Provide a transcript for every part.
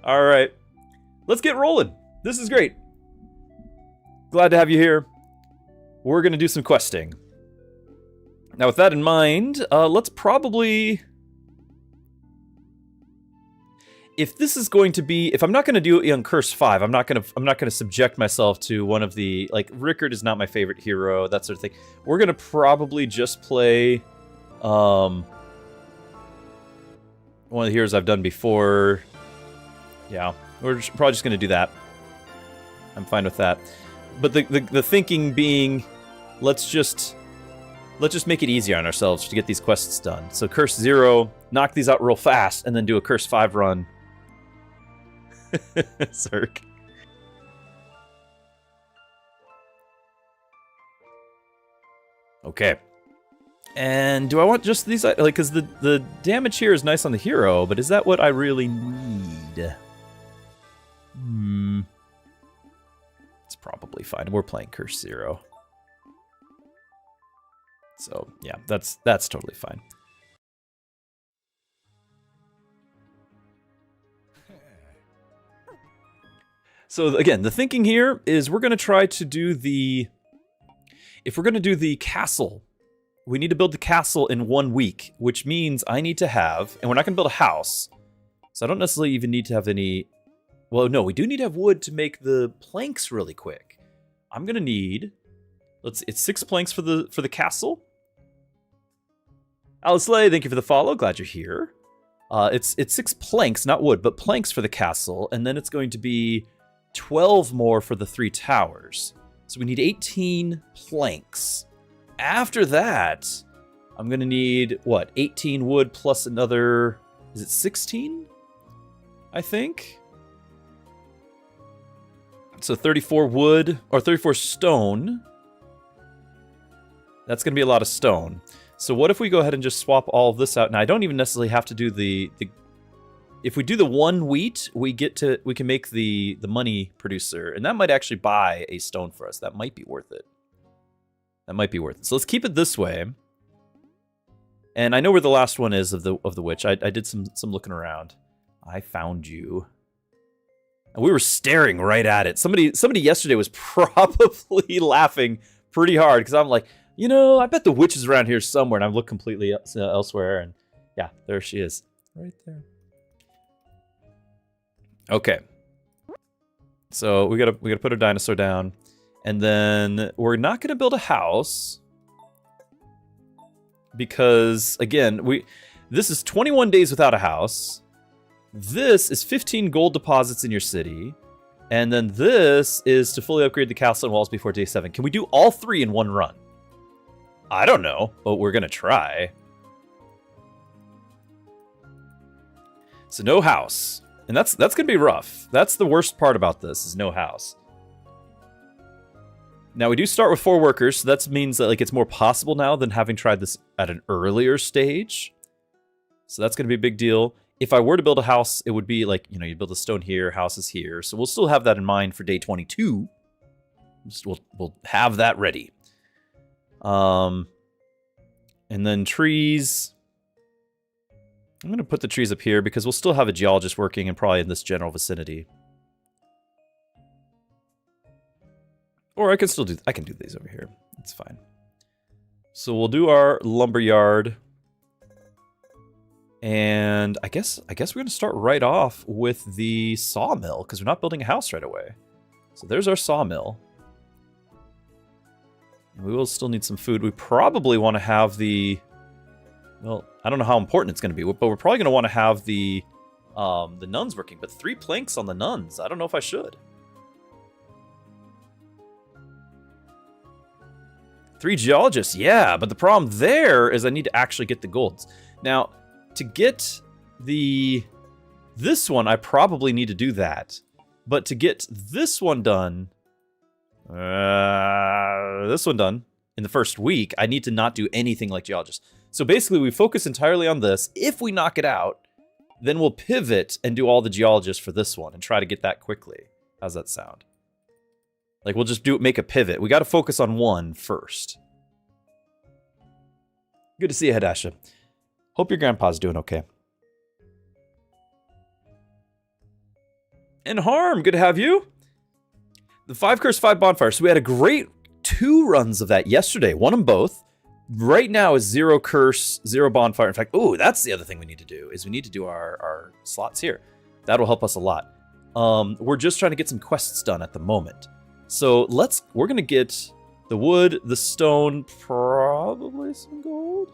All right. Let's get rolling. This is great. Glad to have you here. We're going to do some questing. Now, with that in mind, let's probably... If this is going to be... If I'm not going to do it on Curse 5, I'm not going to subject myself to one of the... Like, Rickard is not my favorite hero, that sort of thing. We're going to probably just play... one of the heroes I've done before. Yeah, we're probably just going to do that. I'm fine with that. But the thinking being, let's just make it easier on ourselves to get these quests done. So Curse 0, knock these out real fast, and then do a Curse 5 run. Zerk. Okay. And do I want just these? Like, because the damage here is nice on the hero, but is that what I really need? It's probably fine. We're playing Curse 0. So, yeah, that's totally fine. So, again, the thinking here is we're going to try to do the... If we're going to do the castle, we need to build the castle in 1 week, which means I need to have... And we're not going to build a house, so I don't necessarily even need to have any... Well, no, we do need to have wood to make the planks really quick. I'm going to need... It's 6 planks for the castle. Alice Lay, thank you for the follow. Glad you're here. It's 6 planks, not wood, but planks for the castle. And then it's going to be 12 more for the 3 towers. So we need 18 planks. After that, I'm going to need, what, 18 wood plus another... Is it 16? I think? So 34 wood, or 34 stone. That's going to be a lot of stone. So what if we go ahead and just swap all of this out? Now, I don't even necessarily have to do the if we do the 1 wheat, we can make the money producer, and that might actually buy a stone for us. That might be worth it. That might be worth it. So let's keep it this way. And I know where the last one is of the witch. I did some looking around. I found you. And we were staring right at it. Somebody yesterday was probably laughing pretty hard because I'm like, you know, I bet the witch is around here somewhere, and I've looked completely elsewhere, and yeah, there she is. Right there. Okay. So we gotta put a dinosaur down. And then we're not gonna build a house. Because again, this is 21 days without a house. This is 15 gold deposits in your city. And then this is to fully upgrade the castle and walls before day 7. Can we do all 3 in 1 run? I don't know, but we're gonna try. So no house. And that's gonna be rough. That's the worst part about this, is no house. Now we do start with 4 workers, so that means that like it's more possible now than having tried this at an earlier stage. So that's gonna be a big deal. If I were to build a house, it would be like, you know, you build a stone here, houses here. So we'll still have that in mind for day 22. We'll have that ready. And then trees. I'm going to put the trees up here because we'll still have a geologist working and probably in this general vicinity. Or I can do these over here. It's fine. So we'll do our lumber yard. And I guess we're going to start right off with the sawmill because we're not building a house right away. So there's our sawmill. And we will still need some food. We probably want to have the... Well, I don't know how important it's going to be, but we're probably going to want to have the nuns working. But 3 planks on the nuns. I don't know if I should. 3 geologists, yeah. But the problem there is I need to actually get the golds. Now, to get this one, I probably need to do that. But to get this one done... in the first week, I need to not do anything like geologist. So basically, we focus entirely on this. If we knock it out, then we'll pivot and do all the geologists for this one and try to get that quickly. How's that sound? Like, we'll just make a pivot. We got to focus on one first. Good to see you, Hadasha. Hope your grandpa's doing okay. And Harm, good to have you. The 5 curse 5 bonfire. So we had a great 2 runs of that yesterday. Won them both. Right now is 0 curse, 0 bonfire. In fact, ooh, that's the other thing we need to do, is we need to do our slots here. That'll help us a lot. We're just trying to get some quests done at the moment. So we're going to get the wood, the stone, probably some gold.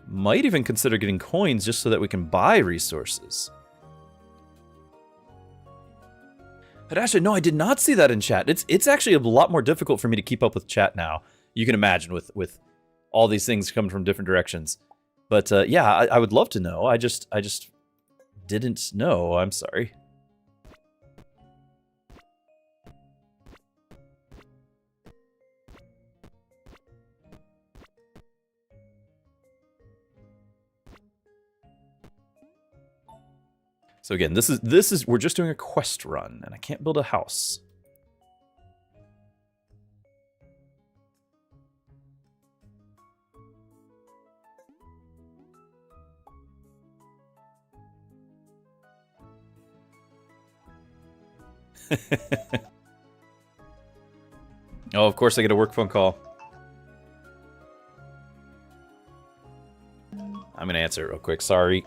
Might even consider getting coins just so that we can buy resources. But actually, no, I did not see that in chat. It's actually a lot more difficult for me to keep up with chat now. You can imagine with all these things coming from different directions. But yeah, I would love to know. I just didn't know. I'm sorry. So again, this is we're just doing a quest run, and I can't build a house. Oh, of course I get a work phone call. I'm gonna answer it real quick, sorry.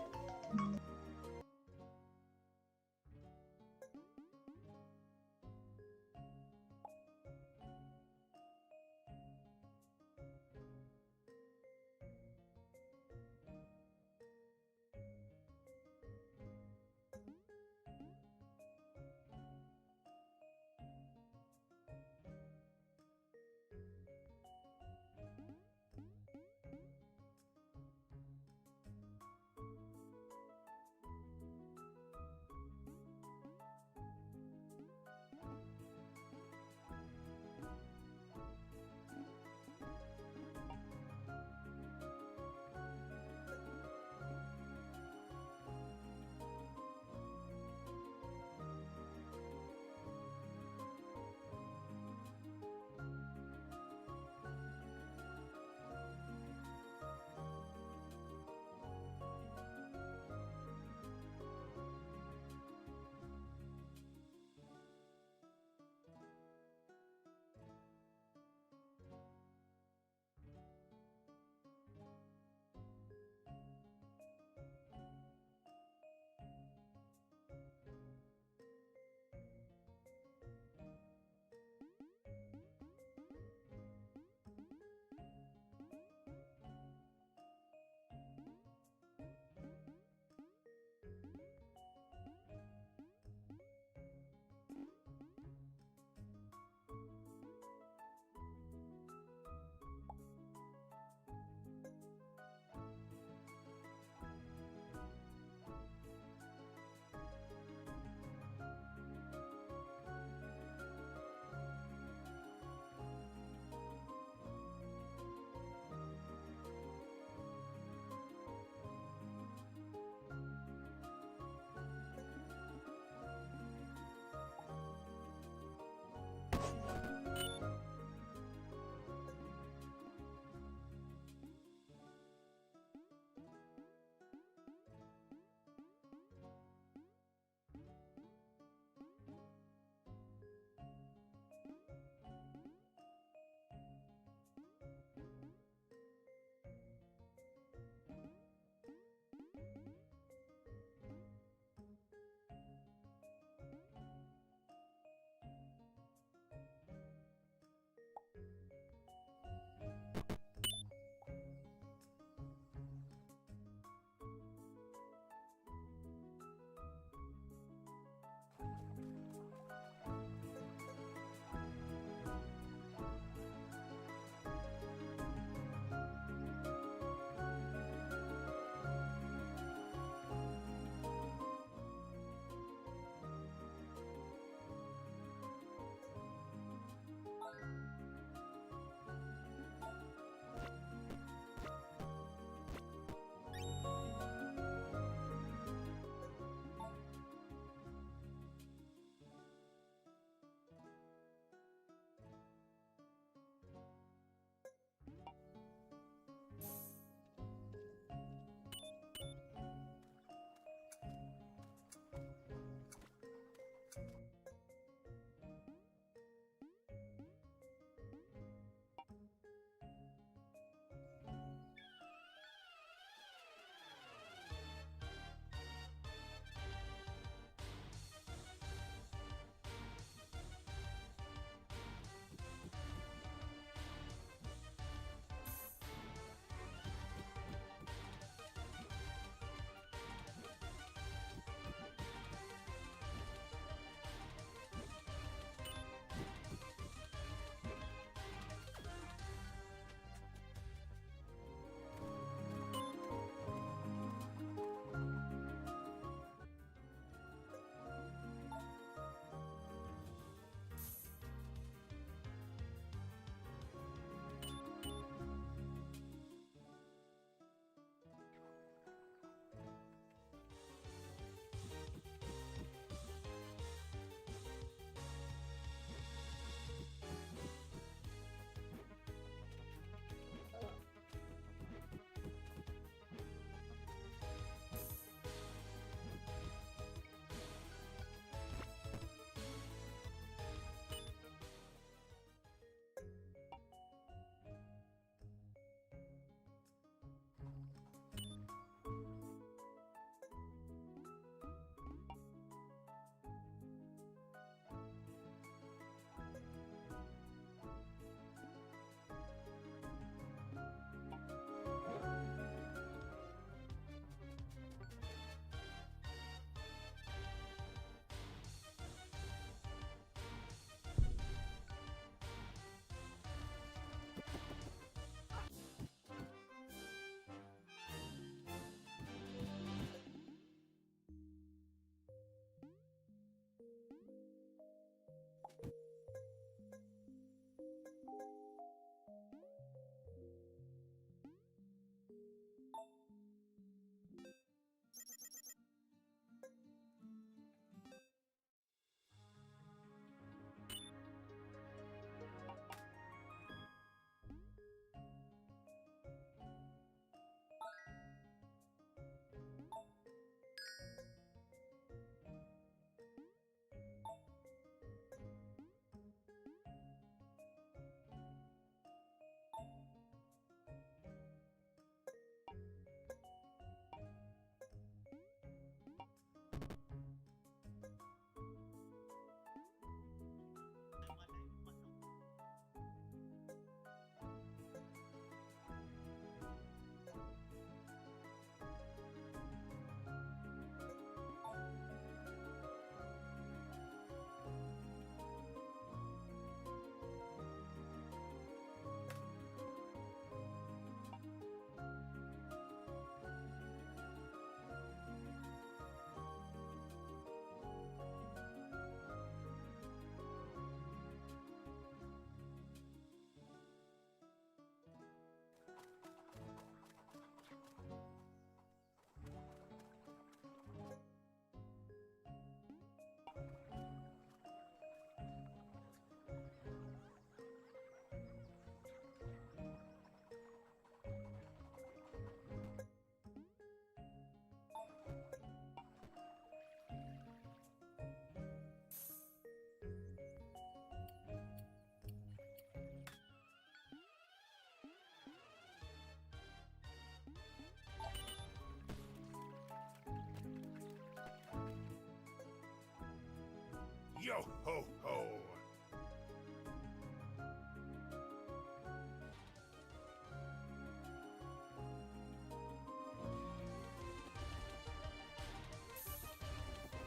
Yo ho ho!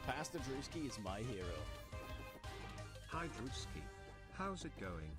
Pastor Druski is my hero. Hi Druski. How's it going?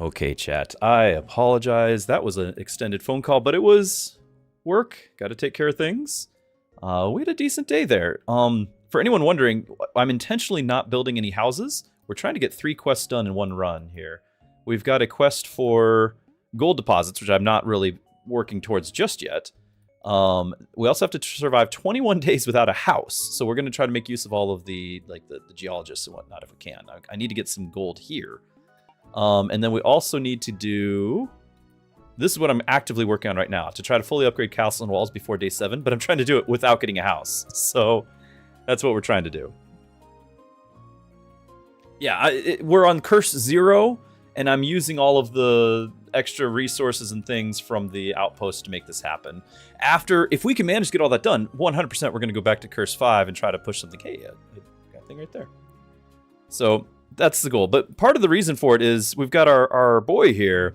Okay, chat. I apologize. That was an extended phone call, but it was work. Got to take care of things. We had a decent day there. For anyone wondering, I'm intentionally not building any houses. We're trying to get 3 quests done in one run here. We've got a quest for gold deposits, which I'm not really working towards just yet. We also have to survive 21 days without a house. So we're going to try to make use of all of the geologists and whatnot if we can. I need to get some gold here. And then we also need to do... This is what I'm actively working on right now, to try to fully upgrade castle and walls before day 7, but I'm trying to do it without getting a house. So that's what we're trying to do. Yeah, we're on curse 0, and I'm using all of the extra resources and things from the outpost to make this happen. If we can manage to get all that done, 100% we're going to go back to curse 5 and try to push something. Hey, I got a thing right there. So that's the goal. But part of the reason for it is we've got our boy here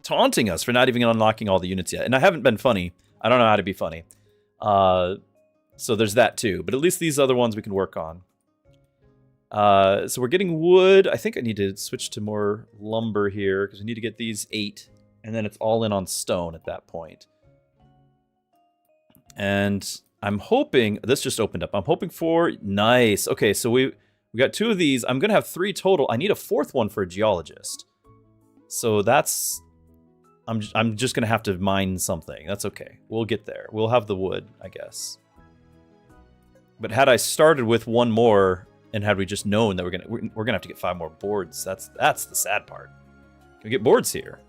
taunting us for not even unlocking all the units yet. And I haven't been funny. I don't know how to be funny. So there's that too. But at least these other ones we can work on. So we're getting wood. I think I need to switch to more lumber here because we need to get these 8. And then it's all in on stone at that point. And I'm hoping... This just opened up. I'm hoping for... Nice. Okay, so we got 2 of these. I'm going to have 3 total. I need a 4th one for a geologist. So that's... I'm just going to have to mine something. That's okay. We'll get there. We'll have the wood, I guess. But had I started with 1 more, and had we just known that we're gonna have to get 5 more boards, that's the sad part. Can we get boards here?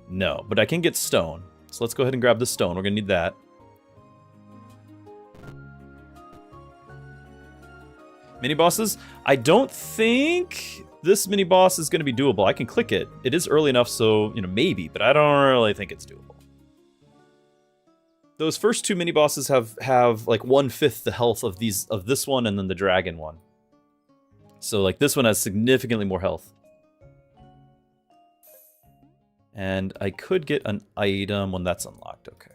No, but I can get stone. So let's go ahead and grab the stone. We're gonna need that. Mini bosses? I don't think this mini boss is going to be doable. I can click it. It is early enough, so, maybe, but I don't really think it's doable. Those first 2 mini bosses have like 1/5 the health of this one and then the dragon one. So like this one has significantly more health. And I could get an item when that's unlocked. Okay.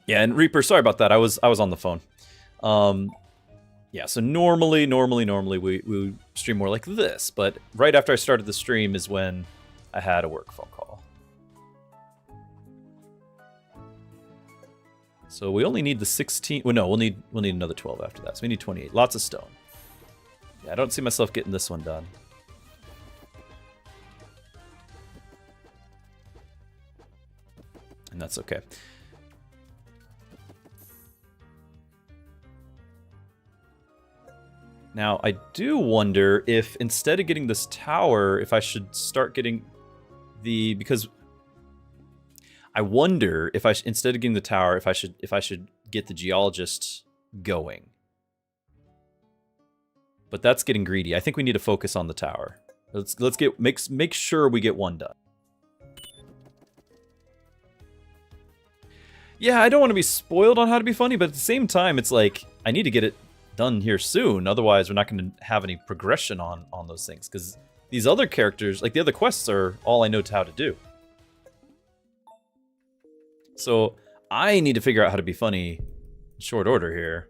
Yeah, and Reaper, sorry about that. I was on the phone. Yeah, so normally we stream more like this, but right after I started the stream is when I had a work phone call. So we only need the 16. Well, no, we'll need another 12 after that. So we need 28. Lots of stone. Yeah, I don't see myself getting this one done. And that's okay. Now, I do wonder if instead of getting this tower, if I should start getting because I wonder if instead of getting the tower, if I should get the geologist going. But that's getting greedy. I think we need to focus on the tower. Let's get make sure we get one done. Yeah, I don't want to be spoiled on how to be funny, but at the same time, it's like I need to get it done here soon. Otherwise, we're not going to have any progression on those things. Because these other characters, like the other quests, are all I know how to do. So I need to figure out how to be funny in short order here.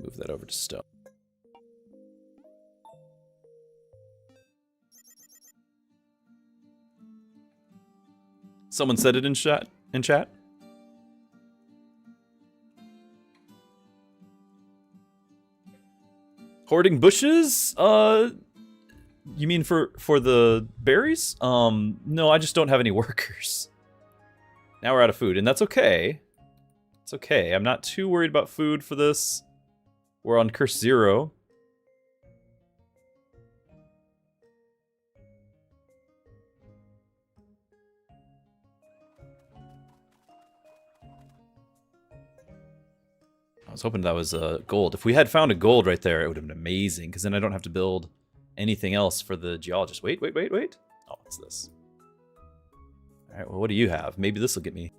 Move that over to stone. Someone said it in chat. Hoarding bushes? You mean for the berries? No, I just don't have any workers. Now we're out of food, and that's okay. It's okay. I'm not too worried about food for this. We're on curse 0. I was hoping that was gold. If we had found a gold right there, it would have been amazing, because then I don't have to build anything else for the geologist. Wait. Oh, what's this? All right, well, what do you have? Maybe this will get me.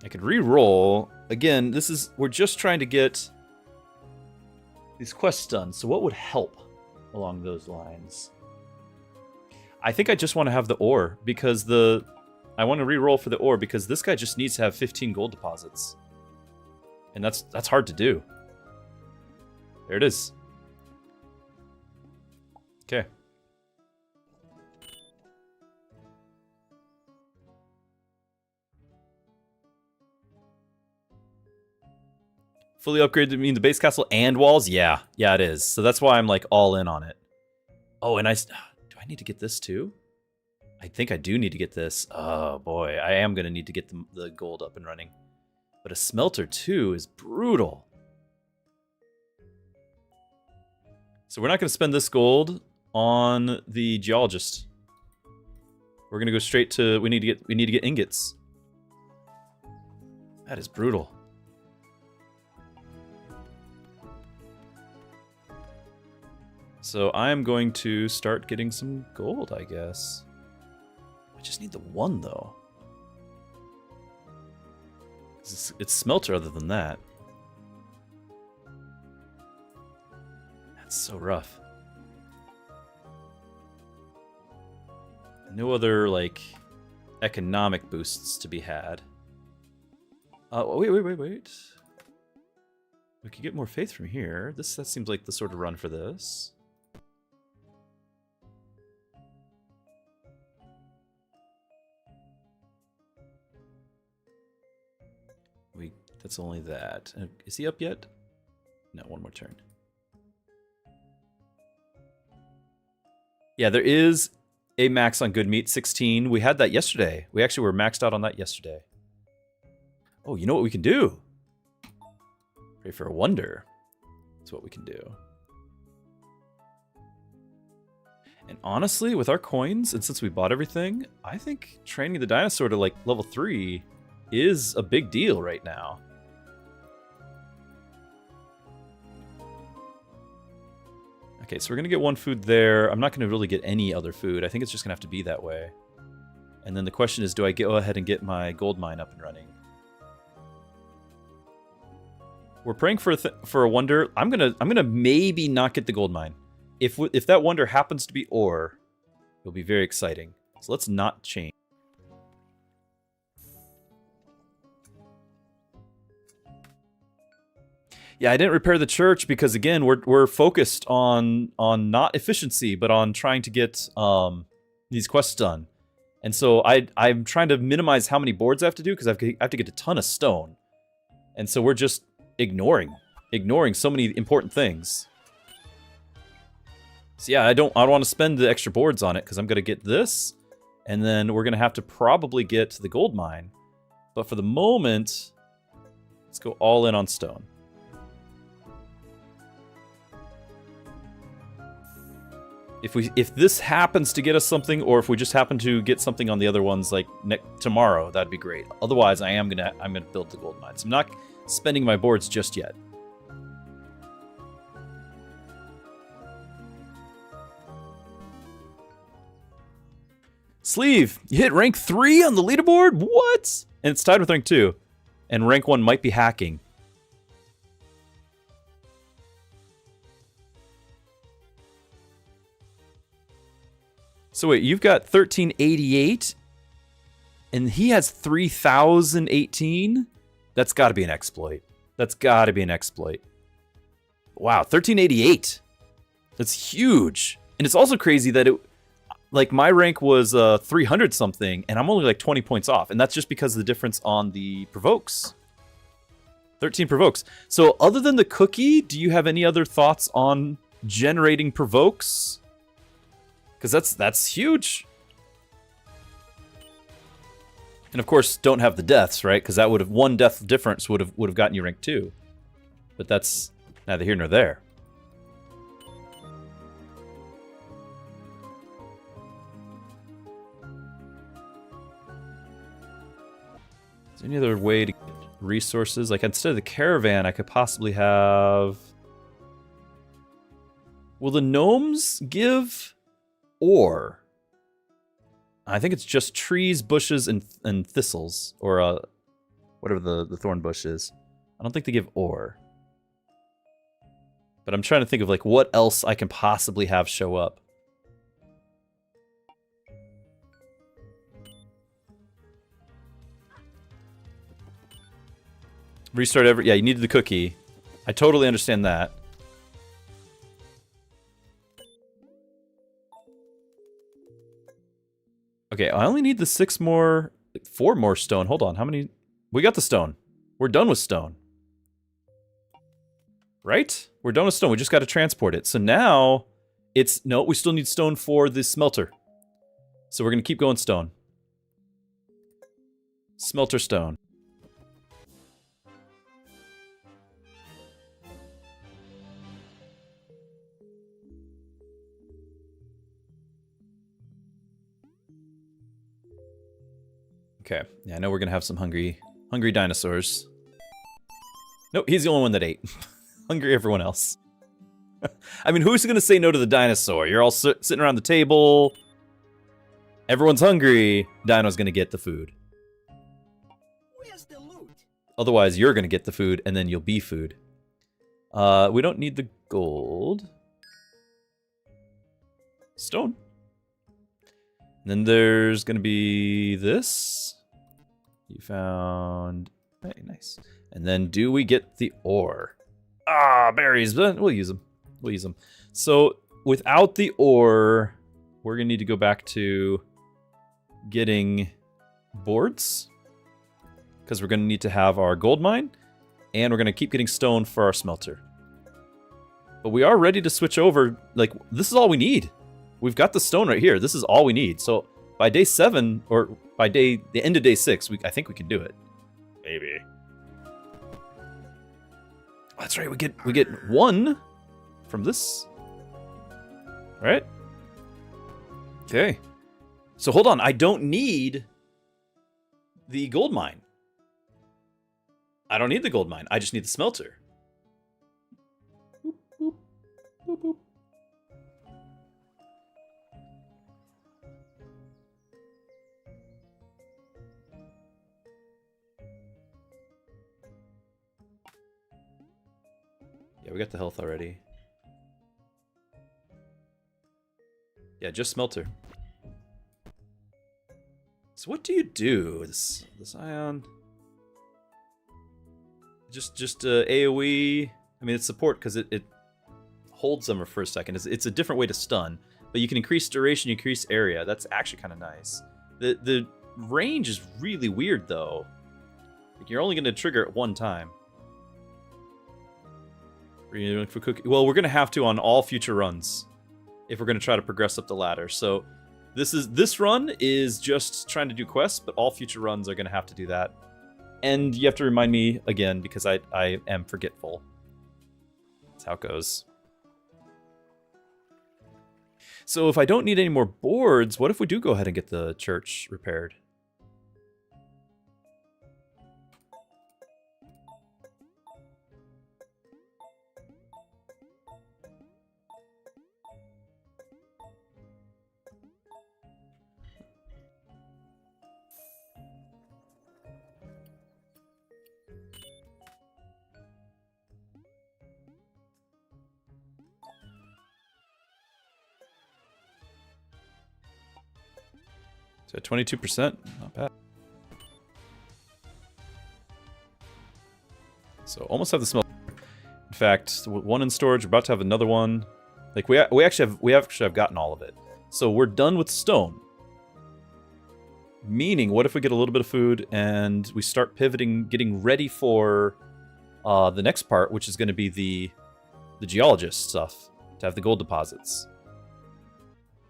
I could re-roll. Again, we're just trying to get these quests done, so what would help along those lines? I think I just want to have the ore, because I want to re-roll for the ore, because this guy just needs to have 15 gold deposits. And that's hard to do. There it is. Okay. Fully upgraded to mean the base castle and walls? Yeah, it is. So that's why I'm like all in on it. Oh, and do I need to get this too? I think I do need to get this. Oh boy, I am gonna need to get the gold up and running. But a smelter too is brutal. So we're not gonna spend this gold on the geologist. We're gonna go straight to we need to get ingots. That is brutal. So I'm going to start getting some gold, I guess. I just need the one, though. It's smelter other than that. That's so rough. No other, like, economic boosts to be had. Wait. We could get more faith from here. That seems like the sort of run for this. That's only that. Is he up yet? No, one more turn. Yeah, there is a max on good meat, 16. We had that yesterday. We actually were maxed out on that yesterday. Oh, you know what we can do? Pray for a wonder. That's what we can do. And honestly, with our coins, and since we bought everything, I think training the dinosaur to like level 3 is a big deal right now. Okay, so we're going to get one food there. I'm not going to really get any other food. I think it's just going to have to be that way. And then the question is, do I go ahead and get my gold mine up and running? We're praying for a wonder. I'm gonna maybe not get the gold mine. If that wonder happens to be ore, it'll be very exciting. So let's not change. Yeah, I didn't repair the church because again, we're focused on not efficiency, but on trying to get these quests done. And so I'm trying to minimize how many boards I have to do because I have to get a ton of stone. And so we're just ignoring so many important things. So yeah, I don't want to spend the extra boards on it because I'm going to get this, and then we're going to have to probably get the gold mine. But for the moment, let's go all in on stone. If this happens to get us something, or if we just happen to get something on the other ones like tomorrow, that'd be great. Otherwise, I'm gonna build the gold mines. I'm not spending my boards just yet. Sleeve, you hit rank 3 on the leaderboard? What? And it's tied with rank 2. And rank 1 might be hacking. So wait, you've got 1388, and he has 3018? That's got to be an exploit. That's got to be an exploit. Wow, 1388. That's huge. And it's also crazy that it, like, my rank was 300 something, and I'm only like 20 points off, and that's just because of the difference on the provokes. 13 provokes. So other than the cookie, do you have any other thoughts on generating provokes? Because that's huge. And of course, don't have the deaths, right? Because that would have, one death difference would have gotten you rank 2. But that's neither here nor there. Is there any other way to get resources? Like, instead of the caravan, I could possibly have... Will the gnomes give ore? I think it's just trees, bushes, and thistles, or whatever the thorn bush is. I don't think they give ore. But I'm trying to think of like what else I can possibly have show up. Restart every... Yeah, you needed the cookie. I totally understand that. Okay, I only need the 4 more stone. Hold on, how many? We got the stone. We're done with stone. Right? We're done with stone. We just got to transport it. So now it's... No, we still need stone for the smelter. So we're going to keep going stone. Smelter stone. Okay, yeah, I know we're gonna have some hungry dinosaurs. Nope, he's the only one that ate. Hungry everyone else. I mean, who's gonna say no to the dinosaur? You're all sitting around the table. Everyone's hungry. Dino's gonna get the food. Where's the loot? Otherwise, you're gonna get the food, and then you'll be food. We don't need the gold. Stone. And then there's gonna be this. You found... Hey, nice. And then do we get the ore? Ah, berries, but we'll use them. We'll use them. So without the ore, we're gonna need to go back to getting boards, because we're gonna need to have our gold mine, and we're gonna keep getting stone for our smelter. But we are ready to switch over. Like, this is all we need. We've got the stone right here. This is all we need. So by day 7, or by the end of day 6, I think we can do it. Maybe. That's right. We get 1 from this. Right? Okay. So hold on. I don't need the gold mine. I don't need the gold mine. I just need the smelter. Boop, boop, boop, boop. Yeah, we got the health already. Yeah, just smelter. So what do you do? This ion... Just AoE... I mean, it's support because it holds them for a second. It's a different way to stun. But you can increase duration, increase area. That's actually kind of nice. The range is really weird, though. Like, you're only going to trigger it 1 time. For cookie. Well, we're going to have to on all future runs if we're going to try to progress up the ladder. So this run is just trying to do quests, but all future runs are going to have to do that. And you have to remind me again because I am forgetful. That's how it goes. So if I don't need any more boards, what if we do go ahead and get the church repaired? So 22%, not bad. So almost have the smell. In fact, one in storage. We're about to have another one. Like we actually have gotten all of it. So we're done with stone. Meaning, what if we get a little bit of food and we start pivoting, getting ready for the next part, which is going to be the geologist stuff to have the gold deposits.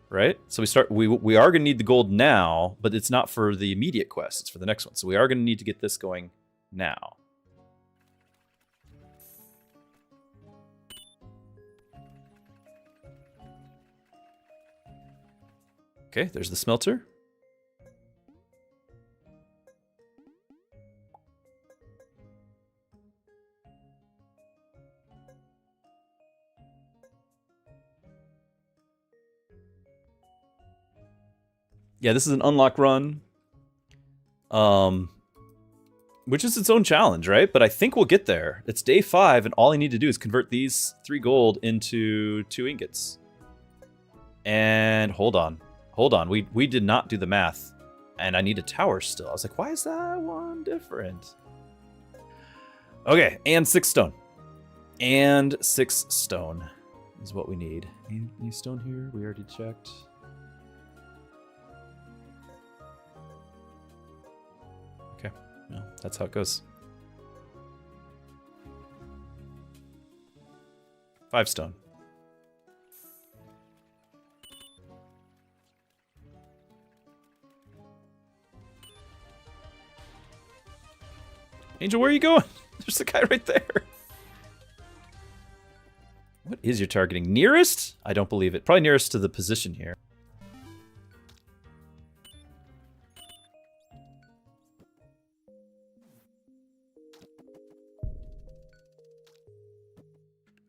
Right? So we are going to need the gold now, but it's not for the immediate quest. It's for the next one. So we are going to need to get this going now. Okay, there's the smelter. Yeah, this is an unlock run. Which is its own challenge, right? But I think we'll get there. It's day 5, and all I need to do is convert these 3 gold into 2 ingots. And hold on. We did not do the math. And I need a tower still. I was like, why is that one different? Okay, and 6 stone. And 6 stone is what we need. Any stone here? We already checked. No, that's how it goes. 5 stone. Angel, where are you going? There's the guy right there. What is your targeting? Nearest? I don't believe it. Probably nearest to the position here.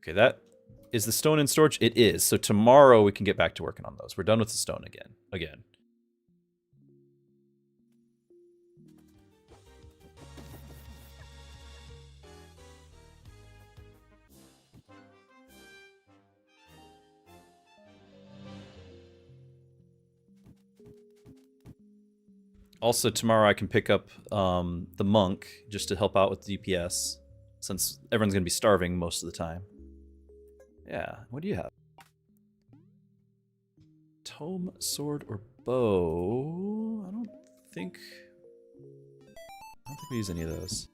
Okay, that is the stone in storage. It is. So tomorrow we can get back to working on those. We're done with the stone again. Also, tomorrow I can pick up the monk just to help out with DPS, since everyone's going to be starving most of the time. Yeah, what do you have? Tome, sword, or bow? I don't think we use any of those.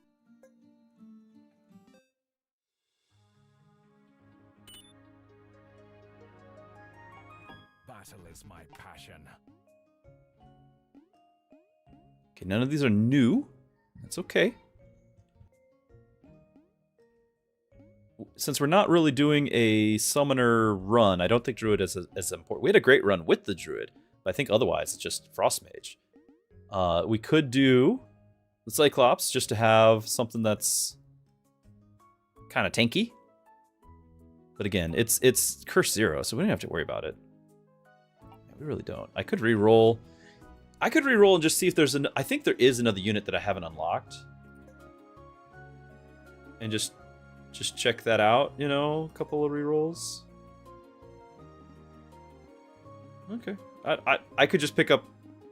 Battle is my passion. Okay, none of these are new. That's okay. Since we're not really doing a summoner run, I don't think Druid is as important. We had a great run with the Druid, but I think otherwise it's just Frost Mage. We could do the Cyclops just to have something that's kind of tanky. But again, it's Curse 0, so we don't have to worry about it. Yeah, we really don't. I could re-roll. And just see if there's I think there is another unit that I haven't unlocked. And just check that out, you know, a couple of rerolls. Okay. I could just pick up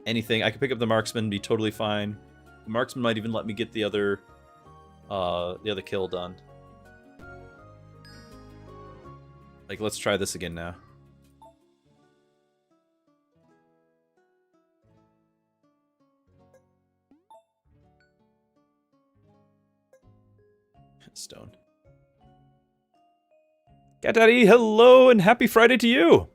anything. I could pick up the marksman, be totally fine. The marksman might even let me get the other kill done. Like, let's try this again now. Stone. Cat Daddy, hello and happy Friday to you!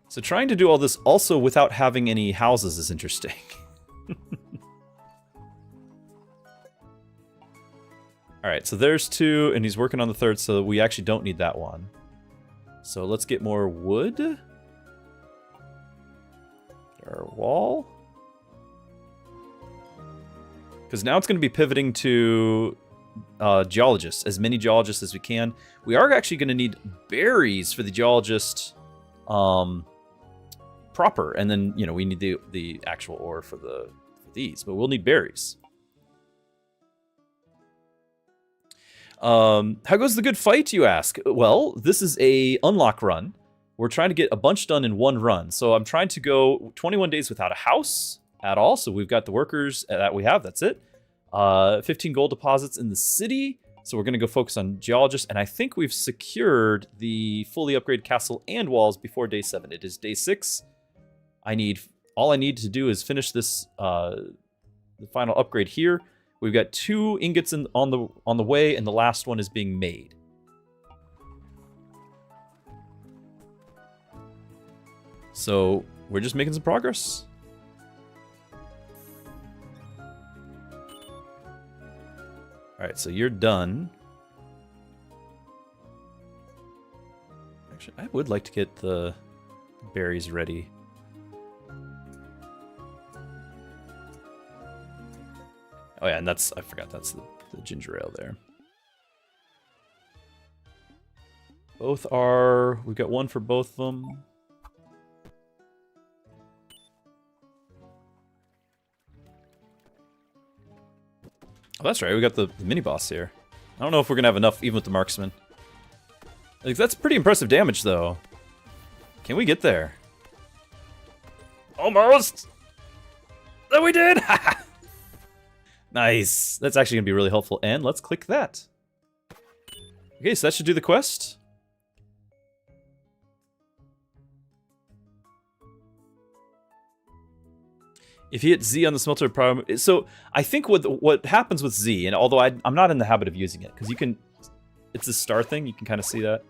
So trying to do all this also without having any houses is interesting. Alright, so there's 2, and he's working on the 3rd, so we actually don't need that one. So let's get more wood. Our wall. Because now it's going to be pivoting to geologists, as many geologists as we can. We are actually going to need berries for the geologist proper, and then, you know, we need the actual ore for these, but we'll need berries. How goes the good fight, you ask? Well, this is a unlock run. We're trying to get a bunch done in one run. So I'm trying to go 21 days without a house at all. So we've got the workers that we have. That's it. 15 gold deposits in the city. So we're going to go focus on geologists. And I think we've secured the fully upgraded castle and walls before day 7. It is day 6. All I need to do is finish this, the final upgrade here. We've got 2 ingots on the way, and the last one is being made. So we're just making some progress. All right, so you're done. Actually, I would like to get the berries ready. Oh yeah, and I forgot that's the ginger ale there. We've got one for both of them. Oh, that's right, we got the mini boss here. I don't know if we're gonna have enough even with the marksman. Like, that's pretty impressive damage though. Can we get there? Almost! That we did! Nice. That's actually going to be really helpful. And let's click that. Okay, so that should do the quest. If you hit Z on the smelter problem... So, I think what happens with Z, and although I'm not in the habit of using it, because you can... It's the star thing, you can kind of see that.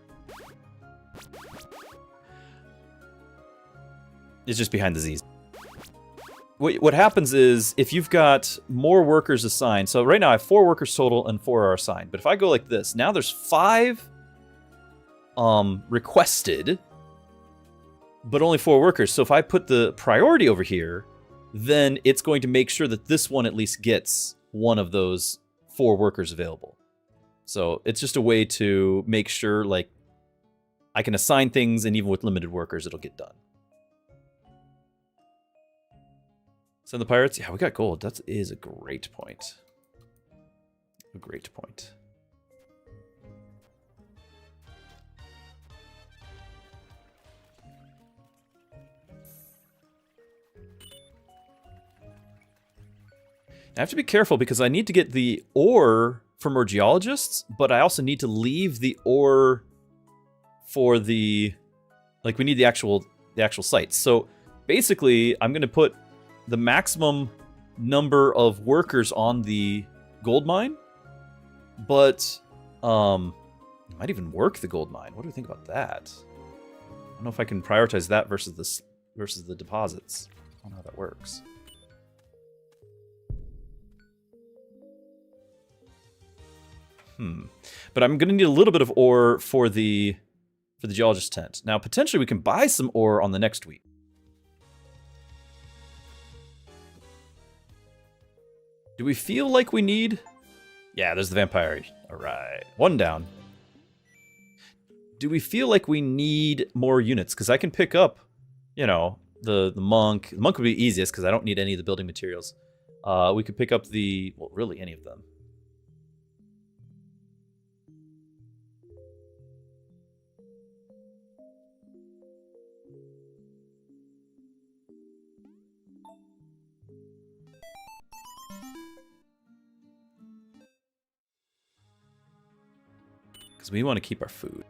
It's just behind the Z's. What happens is, if you've got more workers assigned, so right now I have 4 workers total and 4 are assigned, but if I go like this, now there's 5 requested, but only 4 workers. So if I put the priority over here, then it's going to make sure that this one at least gets one of those 4 workers available. So it's just a way to make sure, like, I can assign things, and even with limited workers, it'll get done. Send the pirates? Yeah, we got gold. That is a great point. A great point. I have to be careful because I need to get the ore for more geologists, but I also need to leave the ore for the... Like, we need the actual sites. So, basically, I'm going to put the maximum number of workers on the gold mine, but I might even work the gold mine. What do we think about that? I don't know if I can prioritize that versus the deposits. I don't know how that works. But I'm going to need a little bit of ore for the geologist tent. Now, potentially we can buy some ore on the next week. Do we feel like we need... Yeah, there's the vampire. All right. 1 down. Do we feel like we need more units? Because I can pick up, you know, the monk. The monk would be easiest because I don't need any of the building materials. We could pick up the... Well, really, any of them. We want to keep our food.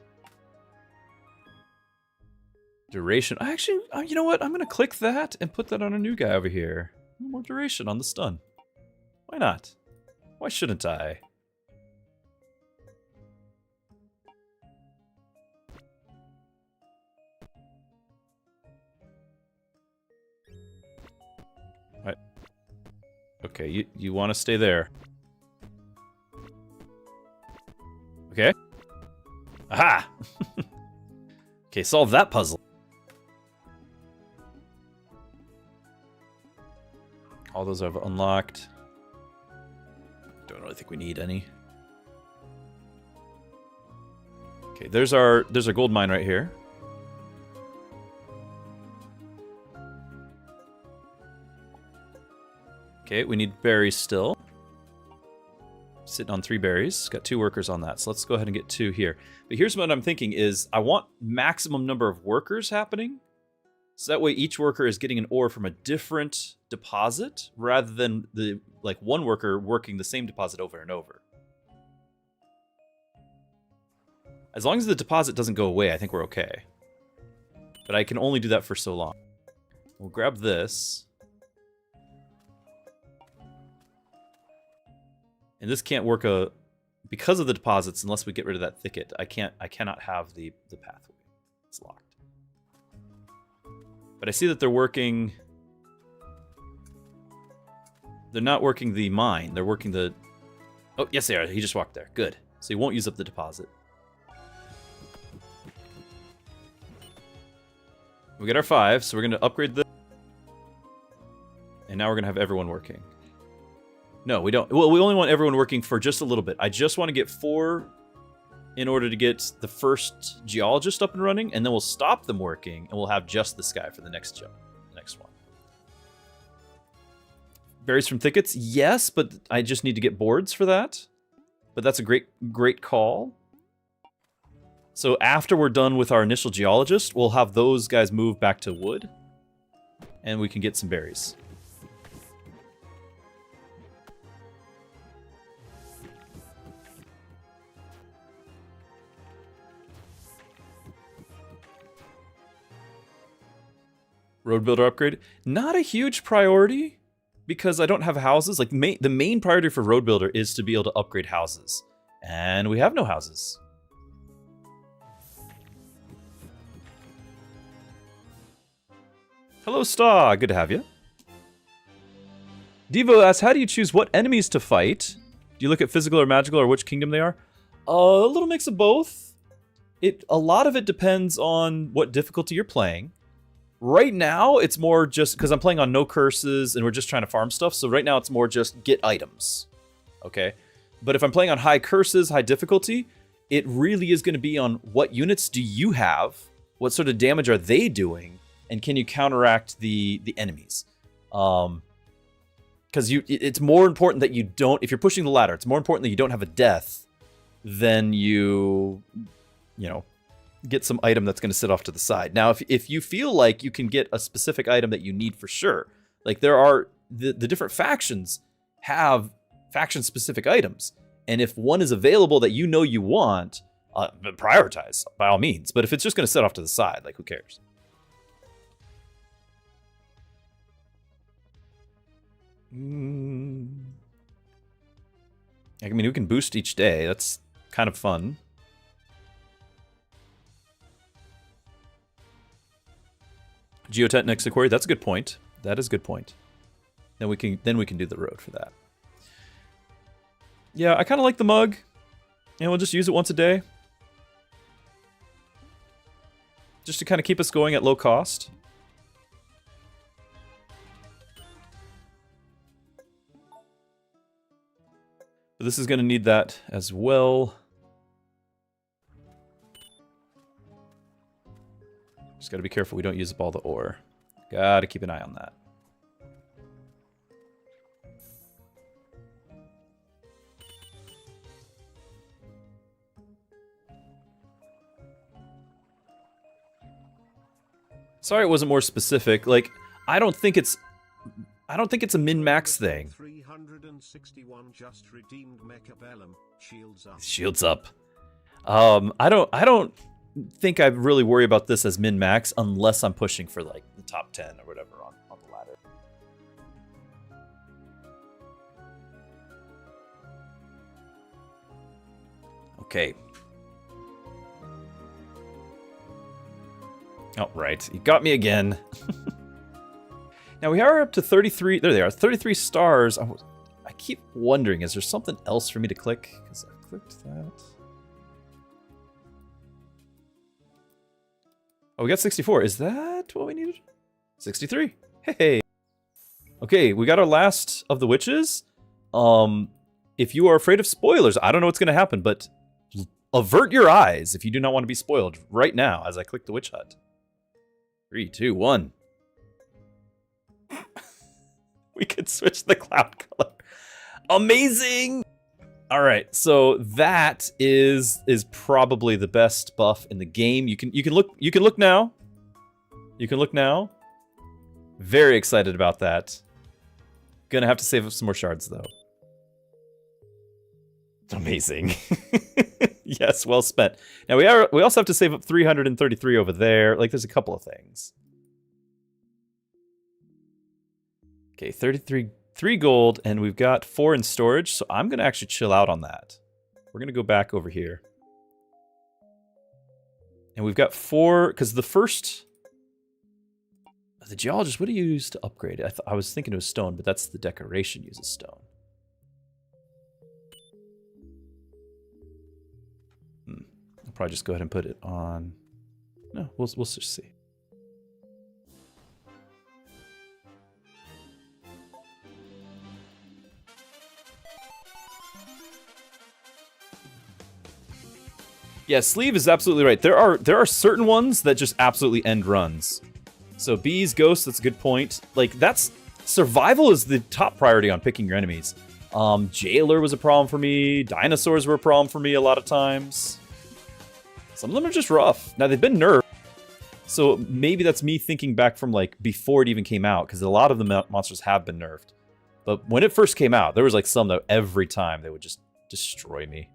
Duration. Actually, you know what? I'm going to click that and put that on a new guy over here. More duration on the stun. Why not? Why shouldn't I? Okay, you want to stay there. Okay. Aha! Okay, solve that puzzle. All those I've unlocked. Don't really think we need any. Okay, there's our gold mine right here. Okay, we need berries still. Sitting on 3 berries. Got 2 workers on that, so let's go ahead and get 2 here. But here's what I'm thinking is I want maximum number of workers happening. So that way each worker is getting an ore from a different deposit rather than the one worker working the same deposit over and over. As long as the deposit doesn't go away, I think we're okay. But I can only do that for so long. We'll grab this. And this can't work because of the deposits unless we get rid of that thicket. I cannot have the pathway. It's locked. But I see that they're working. They're not working the mine. They're working the. Oh, yes, they are. He just walked there. Good. So he won't use up the deposit. We get our 5, so we're going to upgrade this. And now we're going to have everyone working. No, we don't. Well, we only want everyone working for just a little bit. I just want to get 4 in order to get the first geologist up and running, and then we'll stop them working, and we'll have just this guy for the next one. Berries from thickets? Yes, but I just need to get boards for that. But that's a great call. So after we're done with our initial geologist, we'll have those guys move back to wood, and we can get some berries. Road builder upgrade, not a huge priority because I don't have houses. Like the main priority for road builder is to be able to upgrade houses, and we have no houses. Hello, Star. Good to have you. Devo asks, how do you choose what enemies to fight? Do you look at physical or magical or which kingdom they are? A little mix of both. A lot of it depends on what difficulty you're playing. Right now, it's more just because I'm playing on no curses and we're just trying to farm stuff. So right now, it's more just get items. Okay? But if I'm playing on high curses, high difficulty, it really is going to be on what units do you have? What sort of damage are they doing? And can you counteract the enemies? Because it's more important that you don't... If you're pushing the ladder, it's more important that you don't have a death than you get some item that's going to sit off to the side. Now, if you feel like you can get a specific item that you need for sure, like there are the different factions have faction-specific items, and if one is available that you want, prioritize by all means. But if it's just going to sit off to the side, like who cares? I mean, we can boost each day. That's kind of fun. Geotet next to quarry. That's a good point. That is a good point. Then we can do the road for that. Yeah, I kind of like the mug, and we'll just use it once a day, just to kind of keep us going at low cost. But this is going to need that as well. Just got to be careful we don't use up all the ore. Got to keep an eye on that. Sorry it wasn't more specific. Like, I don't think it's a min-max thing. 361 just redeemed Mechabellum. Shields up. Shields up. I don't think I really worry about this as min-max unless I'm pushing for like the top 10 or whatever on the ladder. Okay. Oh, right. You got me again. Now we are up to 33. There they are, 33 stars. I keep wondering, is there something else for me to click? Because I clicked that. Oh, we got 64. Is that what we needed? 63. Hey. Okay, we got our last of the witches. If you are afraid of spoilers, I don't know what's going to happen, but avert your eyes if you do not want to be spoiled right now as I click the witch hut. 3, 2, 1. We could switch the cloud color. Amazing! All right, so that is probably the best buff in the game. You can look now. You can look now. Very excited about that. Gonna have to save up some more shards though. Amazing. Yes, well spent. Now we also have to save up 333 over there. Like there's a couple of things. Okay, 3 gold, and we've got 4 in storage, so I'm gonna actually chill out on that. We're gonna go back over here. And we've got 4, because the first... The geologist, what do you use to upgrade it? I was thinking it was stone, but that's the decoration uses stone. I'll probably just go ahead and put it on... No, we'll just see. Yeah, sleeve is absolutely right. There are certain ones that just absolutely end runs. So bees, ghosts, that's a good point. Like that's survival is the top priority on picking your enemies. Jailer was a problem for me. Dinosaurs were a problem for me a lot of times. Some of them are just rough. Now they've been nerfed. So maybe that's me thinking back from like before it even came out, because a lot of the monsters have been nerfed. But when it first came out, there was like some that every time they would just destroy me.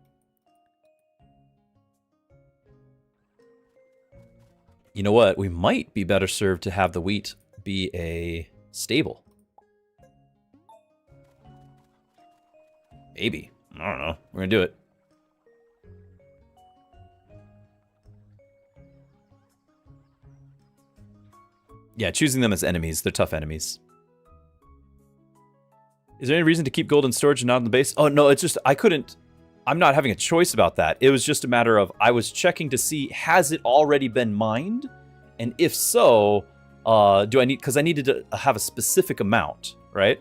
You know what? We might be better served to have the wheat be a stable. Maybe. I don't know. We're gonna do it. Yeah, choosing them as enemies. They're tough enemies. Is there any reason to keep gold in storage and not in the base? Oh, no, it's just I couldn't... I'm not having a choice about that. It was just a matter of I was checking to see, has it already been mined? And if so, do I need... Because I needed to have a specific amount, right?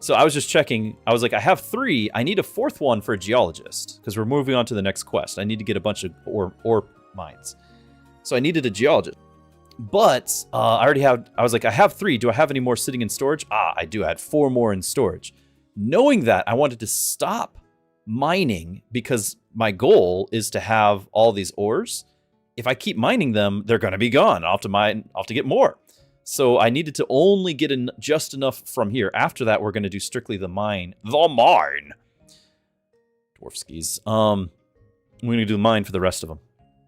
So I was just checking. I was like, I have 3. I need a 4th one for a geologist. Because we're moving on to the next quest. I need to get a bunch of ore mines. So I needed a geologist. But I already have... I was like, I have 3. Do I have any more sitting in storage? Ah, I do. I had 4 more in storage. Knowing that, I wanted to stop mining because my goal is to have all these ores. If I keep mining them, they're going to be gone. I'll have to mine, I'll have to get more. So I needed to only get in just enough from here. After that, we're going to do strictly the mine. The mine! Dwarf skis. We're going to do the mine for the rest of them.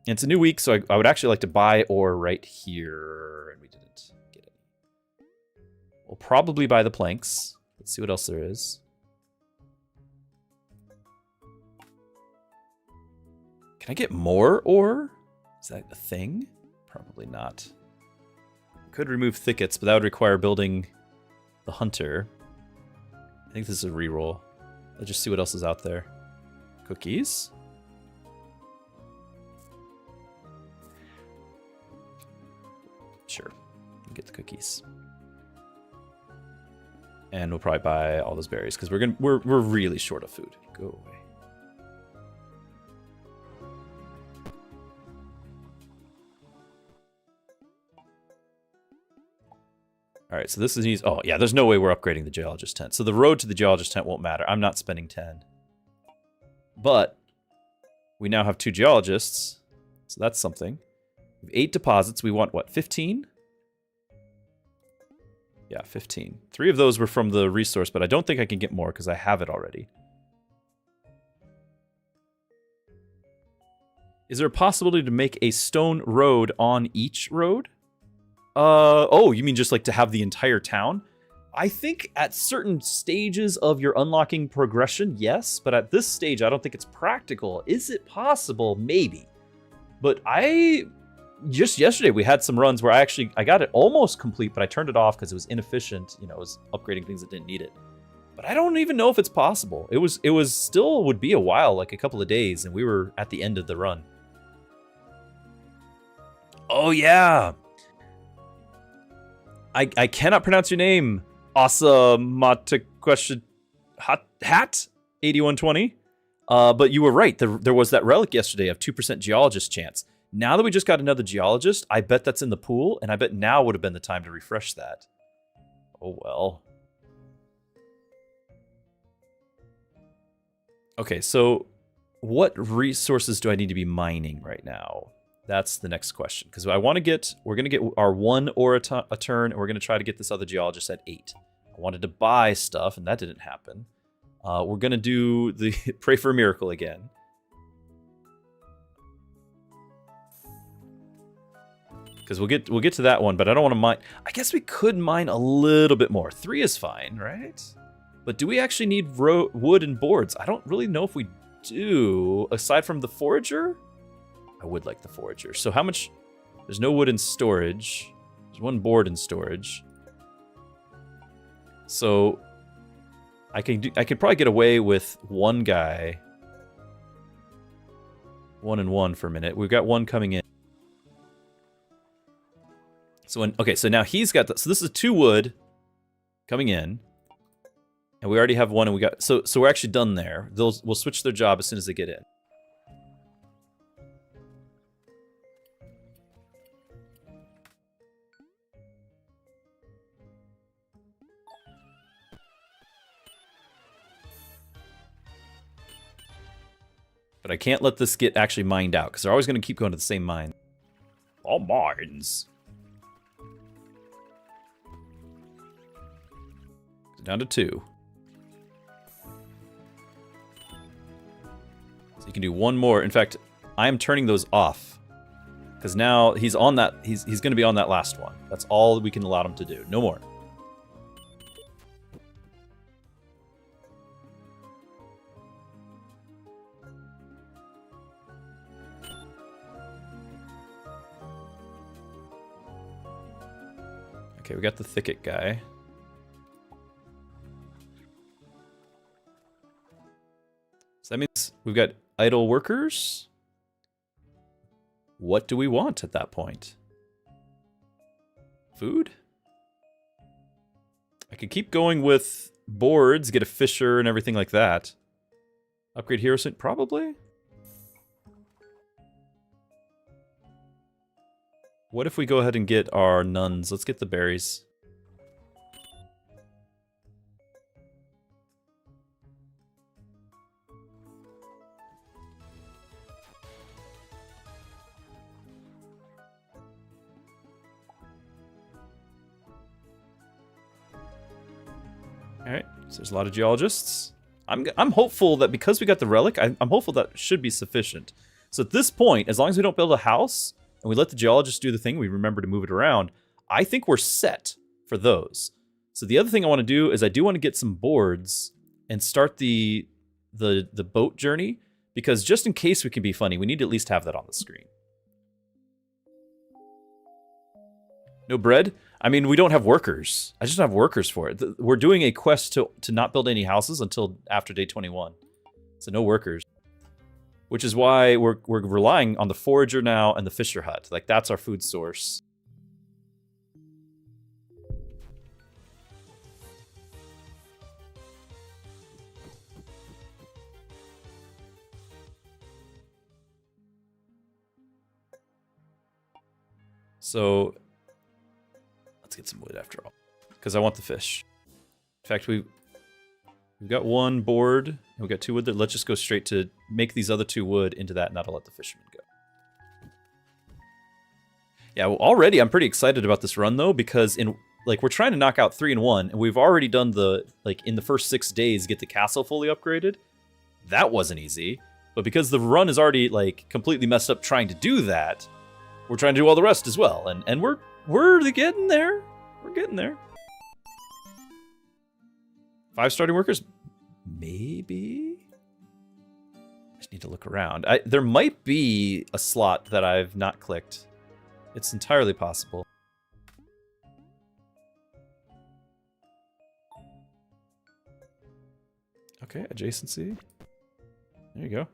And it's a new week, so I would actually like to buy ore right here. And we didn't get it. We'll probably buy the planks. Let's see what else there is. Can I get more ore? Is that a thing? Probably not. Could remove thickets, but that would require building the hunter. I think this is a reroll. Let's just see what else is out there. Cookies? Sure. We'll get the cookies. And we'll probably buy all those berries because we're really short of food. Go away. All right, so this is easy. Oh, yeah, there's no way we're upgrading the geologist tent. So the road to the geologist tent won't matter. I'm not spending 10. But we now have 2 geologists. So that's something. We have 8 deposits. We want, what, 15? Yeah, 15. 3 of those were from the resource, but I don't think I can get more because I have it already. Is there a possibility to make a stone road on each road? Oh, you mean just like to have the entire town? I think at certain stages of your unlocking progression, yes. But at this stage, I don't think it's practical. Is it possible? Maybe. But just yesterday we had some runs where I got it almost complete, but I turned it off because it was inefficient. You know, it was upgrading things that didn't need it. But I don't even know if it's possible. It was still would be a while, like a couple of days, and we were at the end of the run. Oh yeah. I cannot pronounce your name. Question hat 8120. But you were right. There was that relic yesterday of 2% geologist chance. Now that we just got another geologist, I bet that's in the pool, and I bet now would have been the time to refresh that. Oh well. Okay, so what resources do I need to be mining right now? That's the next question. Because we're going to get our 1 ore a turn, and we're going to try to get this other geologist at 8. I wanted to buy stuff, and that didn't happen. We're going to do the pray for a miracle again. Because we'll get to that one, but I don't want to mine. I guess we could mine a little bit more. 3 is fine, right? But do we actually need wood and boards? I don't really know if we do. Aside from the forager? I would like the forager. So how much? There's no wood in storage. There's 1 board in storage. So I could probably get away with 1 guy. 1 and 1 for a minute. We've got 1 coming in. So now he's got so this is 2 wood coming in. And we already have 1, and we got so we're actually done there. We'll switch their job as soon as they get in. But I can't let this get actually mined out, because they're always going to keep going to the same mine. All mines. Down to 2. So you can do 1 more. In fact, I am turning those off. Because now he's on that. He's going to be on that last one. That's all we can allow him to do. No more. Okay, we got the thicket guy. So that means we've got idle workers. What do we want at that point? Food? I could keep going with boards, get a fisher and everything like that. Upgrade hero suit, probably? What if we go ahead and get our nuns? Let's get the berries. Alright, so there's a lot of geologists. I'm hopeful that because we got the relic, I'm hopeful that should be sufficient. So at this point, as long as we don't build a house, and we let the geologists do the thing, we remember to move it around, I think we're set for those. So the other thing I want to do is I do want to get some boards and start the boat journey, because just in case we can be funny, we need to at least have that on the screen. No bread? I mean, we don't have workers. I just don't have workers for it. We're doing a quest to not build any houses until after day 21. So no workers. Which is why we're relying on the forager now and the fisher hut. Like, that's our food source. So let's get some wood after all, because I want the fish. In fact, we've got 1 board, and we've got 2 wood there. Let's just go straight to make these other 2 wood into that, and that'll let the fishermen go. Yeah, well, already I'm pretty excited about this run, though, because we're trying to knock out 3 and 1, and we've already done in the first 6 days, get the castle fully upgraded. That wasn't easy, but because the run is already, completely messed up trying to do that, we're trying to do all the rest as well, and we're getting there. We're getting there. 5 starting workers? Maybe? I just need to look around. There might be a slot that I've not clicked. It's entirely possible. Okay, adjacency. There you go.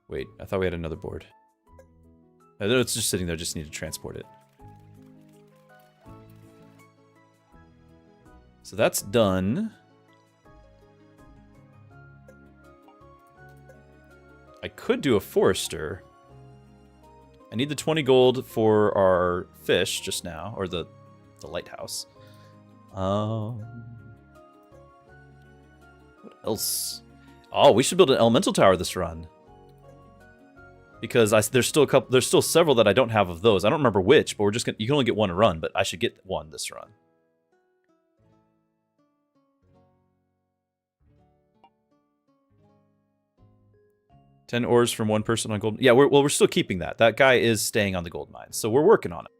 Wait, I thought we had another board. I know it's just sitting there, just need to transport it. So that's done. I could do a forester. I need the 20 gold for our fish just now, or the lighthouse. What else? Oh, we should build an elemental tower this run. Because there's still several that I don't have of those. I don't remember which, but you can only get one a run, but I should get one this run. $10 ores from one person on gold. Yeah, we're still keeping that. That guy is staying on the gold mine, so we're working on it.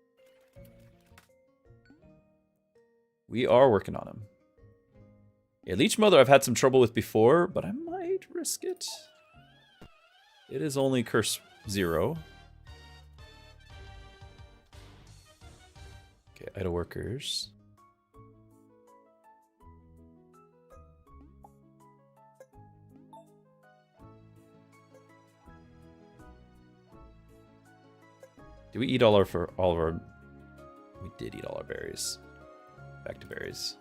We are working on him. Yeah, Leech Mother I've had some trouble with before, but I might risk it. It is only curse 0. Okay, idle workers. Did we eat all of our... We did eat all our berries. Back to berries.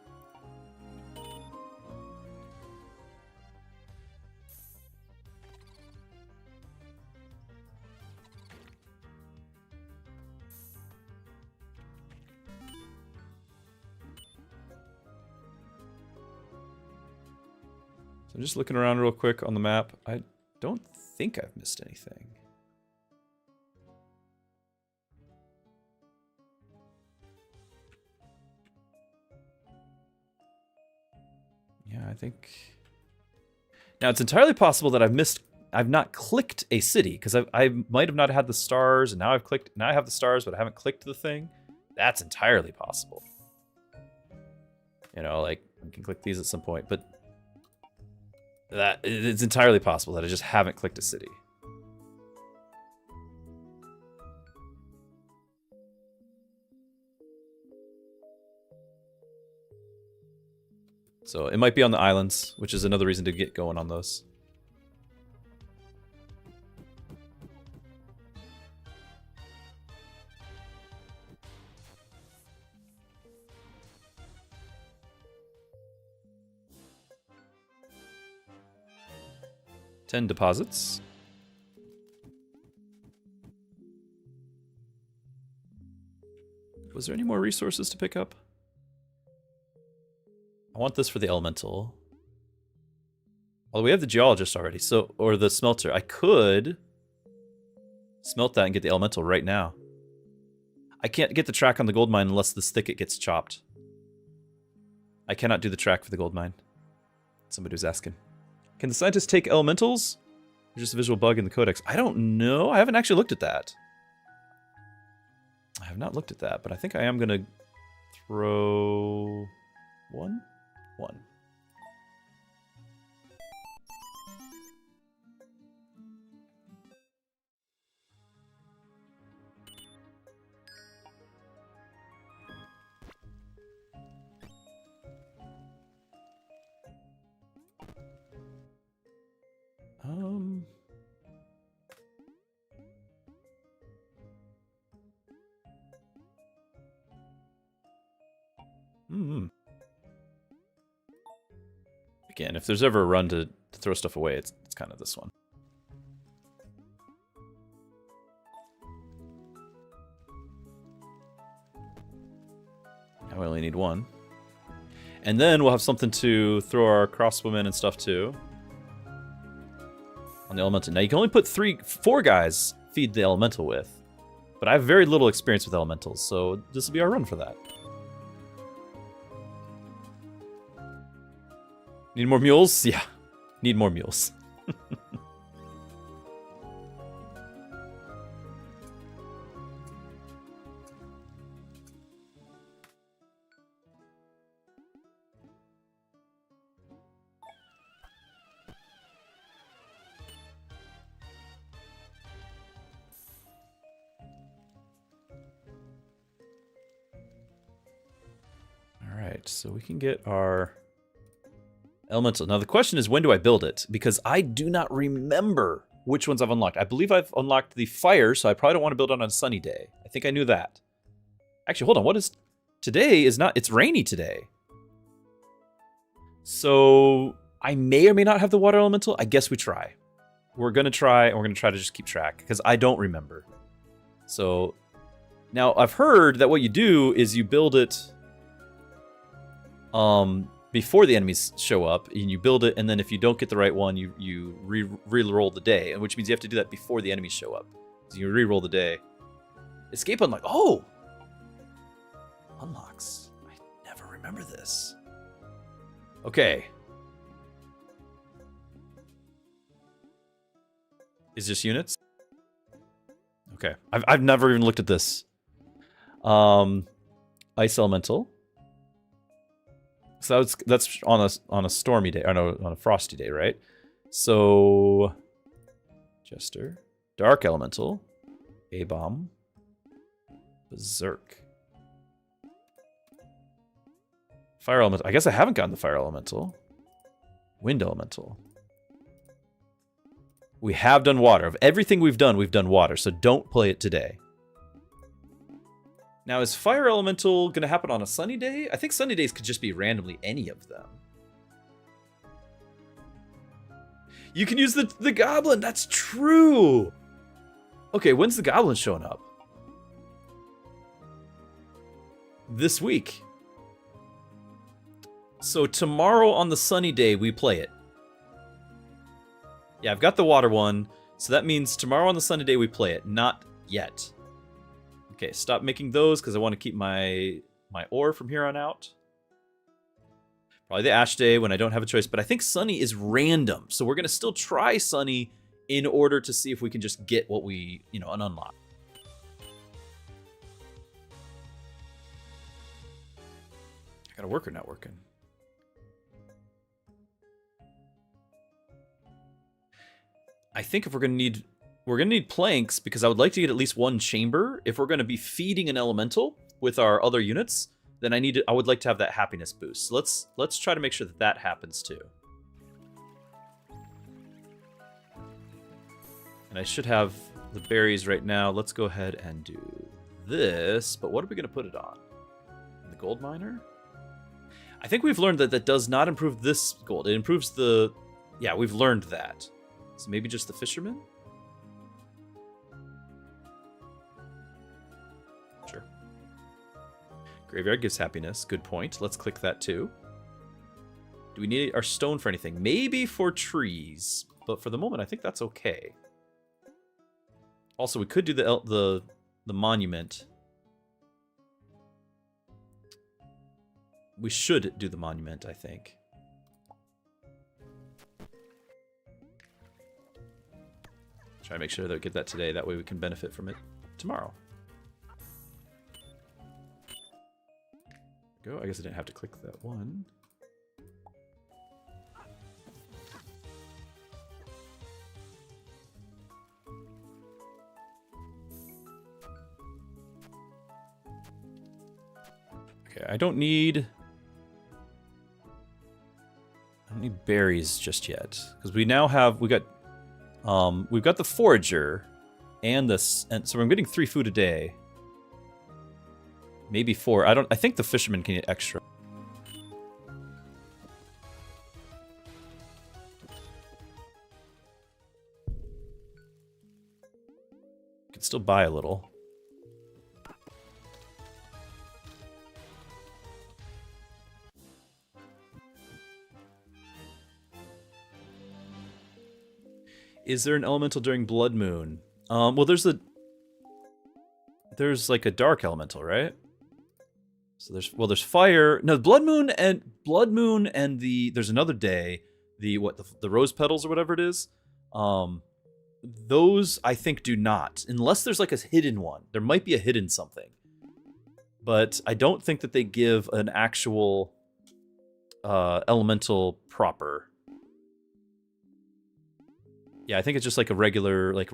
So I'm just looking around real quick on the map. I don't think I've missed anything. Yeah, I think... Now, it's entirely possible that I've not clicked a city, because I might have not had the stars, and now I have the stars, but I haven't clicked the thing. That's entirely possible. You know, like, we can click these at some point, but it's entirely possible that I just haven't clicked a city. So it might be on the islands, which is another reason to get going on those. $10 deposits. Was there any more resources to pick up? I want this for the elemental. Although we have the geologist already, so, or the smelter. I could smelt that and get the elemental right now. I can't get the track on the gold mine unless this thicket gets chopped. I cannot do the track for the gold mine. Somebody was asking. Can the scientists take elementals? Or just a visual bug in the codex? I don't know. I haven't actually looked at that. I have not looked at that, but I think I am going to throw... one. Again, if there's ever a run to throw stuff away, it's kind of this one. Now we only need one. And then we'll have something to throw our crossbowmen and stuff to. On the elemental. Now you can only put 4 guys feed the elemental with. But I have very little experience with elementals, so this will be our run for that. Need more mules? Yeah. Need more mules. right, so we can get our elemental. Now the question is, when do I build it? Because I do not remember which ones I've unlocked. I believe I've unlocked the fire, so I probably don't want to build it on a sunny day. I think I knew that. Actually, hold on. What is... Today is not... It's rainy today. So I may or may not have the water elemental. I guess we try. We're going to try, and we're going to try to just keep track, because I don't remember. So now I've heard that what you do is you build it before the enemies show up, and you build it, and then if you don't get the right one, you re-roll the day, which means you have to do that before the enemies show up. So you re-roll the day. Escape unlock. Oh! Unlocks. I never remember this. Okay. Is this units? Okay. I've never even looked at this. Ice elemental. So that's on a stormy day, or no, on a frosty day, right? So Jester, Dark Elemental, A-Bomb, Berserk, Fire Elemental. I guess I haven't gotten the Fire Elemental. Wind Elemental. We have done water. Of everything we've done water, so don't play it today. Now, is Fire Elemental going to happen on a sunny day? I think sunny days could just be randomly any of them. You can use the Goblin. That's true. Okay, when's the Goblin showing up? This week. So tomorrow on the sunny day, we play it. Yeah, I've got the water one. So that means tomorrow on the sunny day, we play it. Not yet. Okay, stop making those because I want to keep my ore from here on out. Probably the Ash Day when I don't have a choice, but I think Sunny is random. So we're going to still try Sunny in order to see if we can just get what we, an unlock. I got to work or not working. I think if we're going to need planks because I would like to get at least one chamber. If we're going to be feeding an elemental with our other units, then I would like to have that happiness boost. So let's try to make sure that happens too. And I should have the berries right now. Let's go ahead and do this. But what are we going to put it on? The gold miner? I think we've learned that that does not improve this gold. It improves the... Yeah, we've learned that. So maybe just the fisherman? Sure. Graveyard gives happiness. Good point. Let's click that too. Do we need our stone for anything? Maybe for trees. But for the moment, I think that's okay. Also, we could do the monument. We should do the monument, I think. Try to make sure that we get that today. That way we can benefit from it tomorrow. Go. I guess I didn't have to click that one. Okay, I don't need berries just yet because we now have we've got the forager and this, and so I'm getting 3 food a day. Maybe 4. I think the fisherman can get extra. Could still buy a little. Is there an elemental during Blood Moon? Well, there's like a dark elemental, right? So there's fire. No, Blood Moon and there's another day, the rose petals or whatever it is. Those I think do not, unless there's like a hidden one. There might be a hidden something, but I don't think that they give an actual elemental proper. Yeah, I think it's just like a regular, like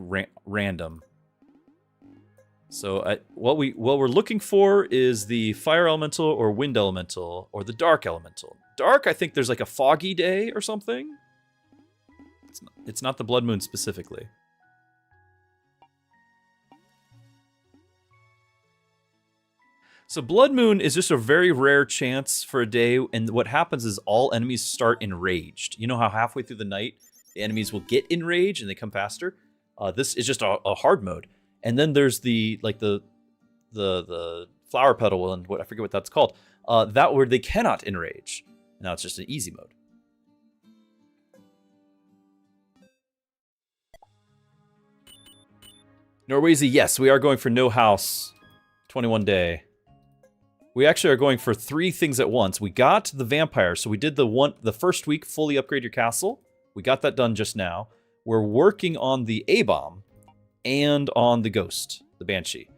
random. So what we're looking for is the fire elemental or wind elemental or the dark elemental. Dark, I think there's like a foggy day or something. It's not the blood moon specifically. So blood moon is just a very rare chance for a day, and what happens is all enemies start enraged. You know how halfway through the night the enemies will get enraged and they come faster? This is just a hard mode. And then there's the flower petal and what I forget what that's called. That where they cannot enrage. Now it's just an easy mode. Norweezy, yes, we are going for no house, 21 day. We actually are going for 3 things at once. We got the vampire, so we did the first week fully upgrade your castle. We got that done just now. We're working on the A-bomb and on the ghost, the banshee.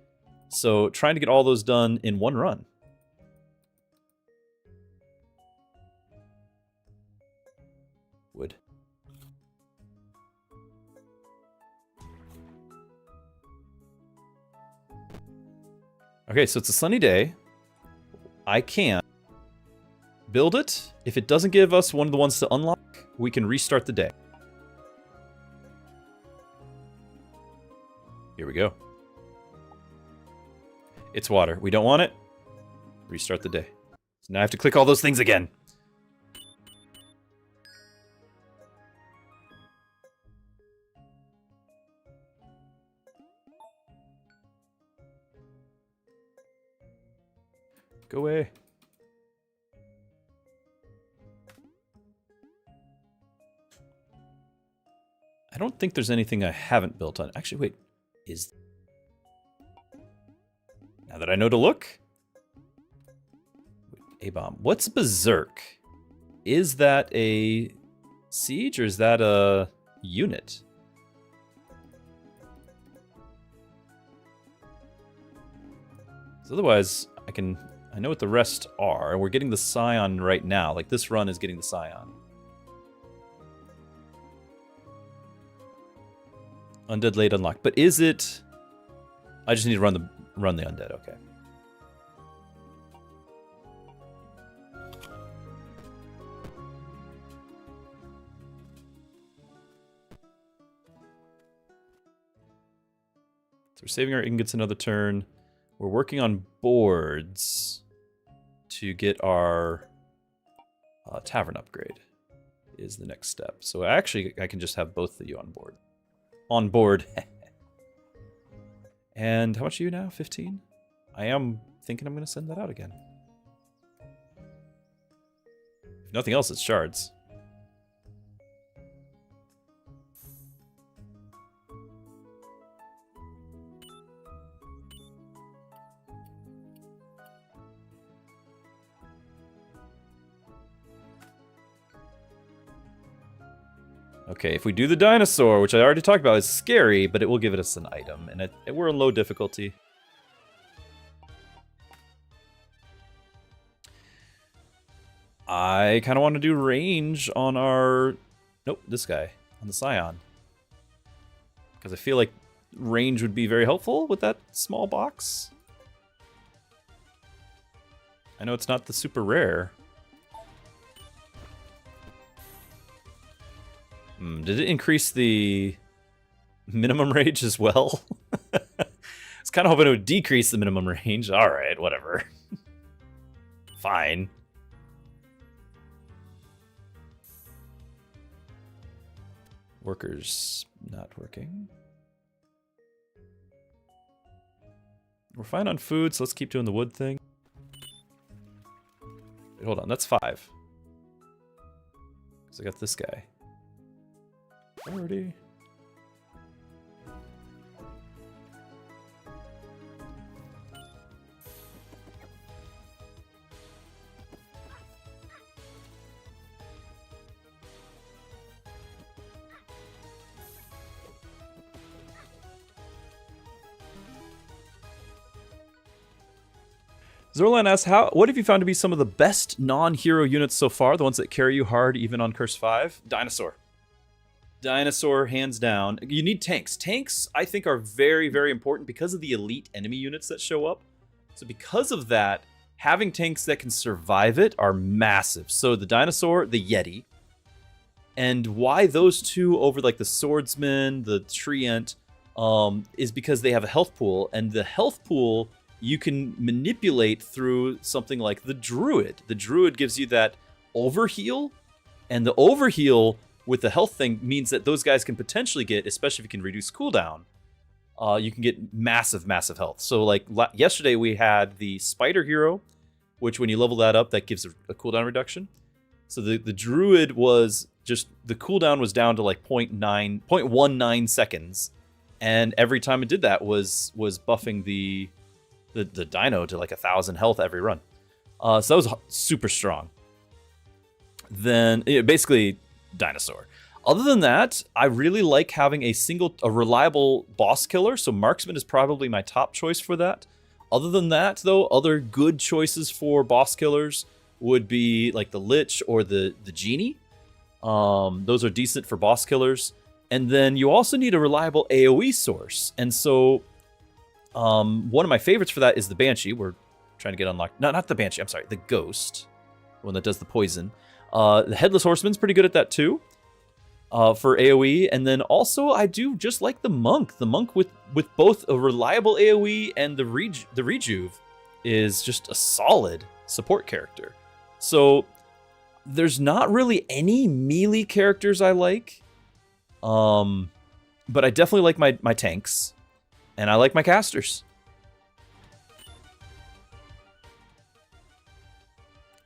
So trying to get all those done in one run. Wood. Okay, so it's a sunny day. I can build it. If it doesn't give us one of the ones to unlock, we can restart the day. Here we go. It's water. We don't want it. Restart the day. So now I have to click all those things again. Go away. I don't think there's anything I haven't built on. Actually, wait. Now that I know to look. A-bomb. What's Berserk? Is that a siege or is that a unit? So otherwise, I know what the rest are, and we're getting the Scion right now. Like, this run is getting the Scion. Undead late unlocked. But is it... I just need to run the undead, okay. So we're saving our ingots another turn. We're working on boards to get our tavern upgrade is the next step. So actually, I can just have both of you on board. On board. And how much are you now? 15? I am thinking I'm going to send that out again. If nothing else, it's shards. Okay, if we do the dinosaur, which I already talked about, is scary, but it will give us an item, and we're in low difficulty. I kind of want to do range on our... Nope, this guy, on the Scion. Because I feel like range would be very helpful with that small box. I know it's not the super rare. Did it increase the minimum range as well? I was kind of hoping it would decrease the minimum range. Alright, whatever. Fine. Workers not working. We're fine on food, so let's keep doing the wood thing. Wait, hold on, that's 5. Because I got this guy. 30. Zorlan asks, what have you found to be some of the best non-hero units so far? The ones that carry you hard even on Curse 5? Dinosaur. Dinosaur, hands down. You need tanks. Tanks, I think, are very, very important because of the elite enemy units that show up. So because of that, having tanks that can survive it are massive. So the Dinosaur, the Yeti, and why those two over like the Swordsman, the Treant, is because they have a health pool, and the health pool you can manipulate through something like the Druid. The Druid gives you that overheal, and the overheal with the health thing means that those guys can potentially get, especially if you can reduce cooldown, you can get massive, massive health. So like yesterday we had the Spider Hero, which when you level that up, that gives a cooldown reduction. So the Druid was just, the cooldown was down to like 0.19 seconds. And every time it did that was buffing the Dino to like 1,000 health every run. So that was super strong. Then basically Dinosaur. Other than that, I really like having a reliable boss killer. So Marksman is probably my top choice for that. Other than that, though, other good choices for boss killers would be like the Lich or the Genie. Those are decent for boss killers. And then you also need a reliable AoE source. And so one of my favorites for that is the Banshee. We're trying to get unlocked. No, not the Banshee. I'm sorry. The Ghost. The one that does the poison. The Headless Horseman's pretty good at that too. For AoE. And then also I do just like the Monk. The Monk with both a reliable AoE and the Rejuve is just a solid support character. So there's not really any melee characters I like. But I definitely like my tanks. And I like my casters.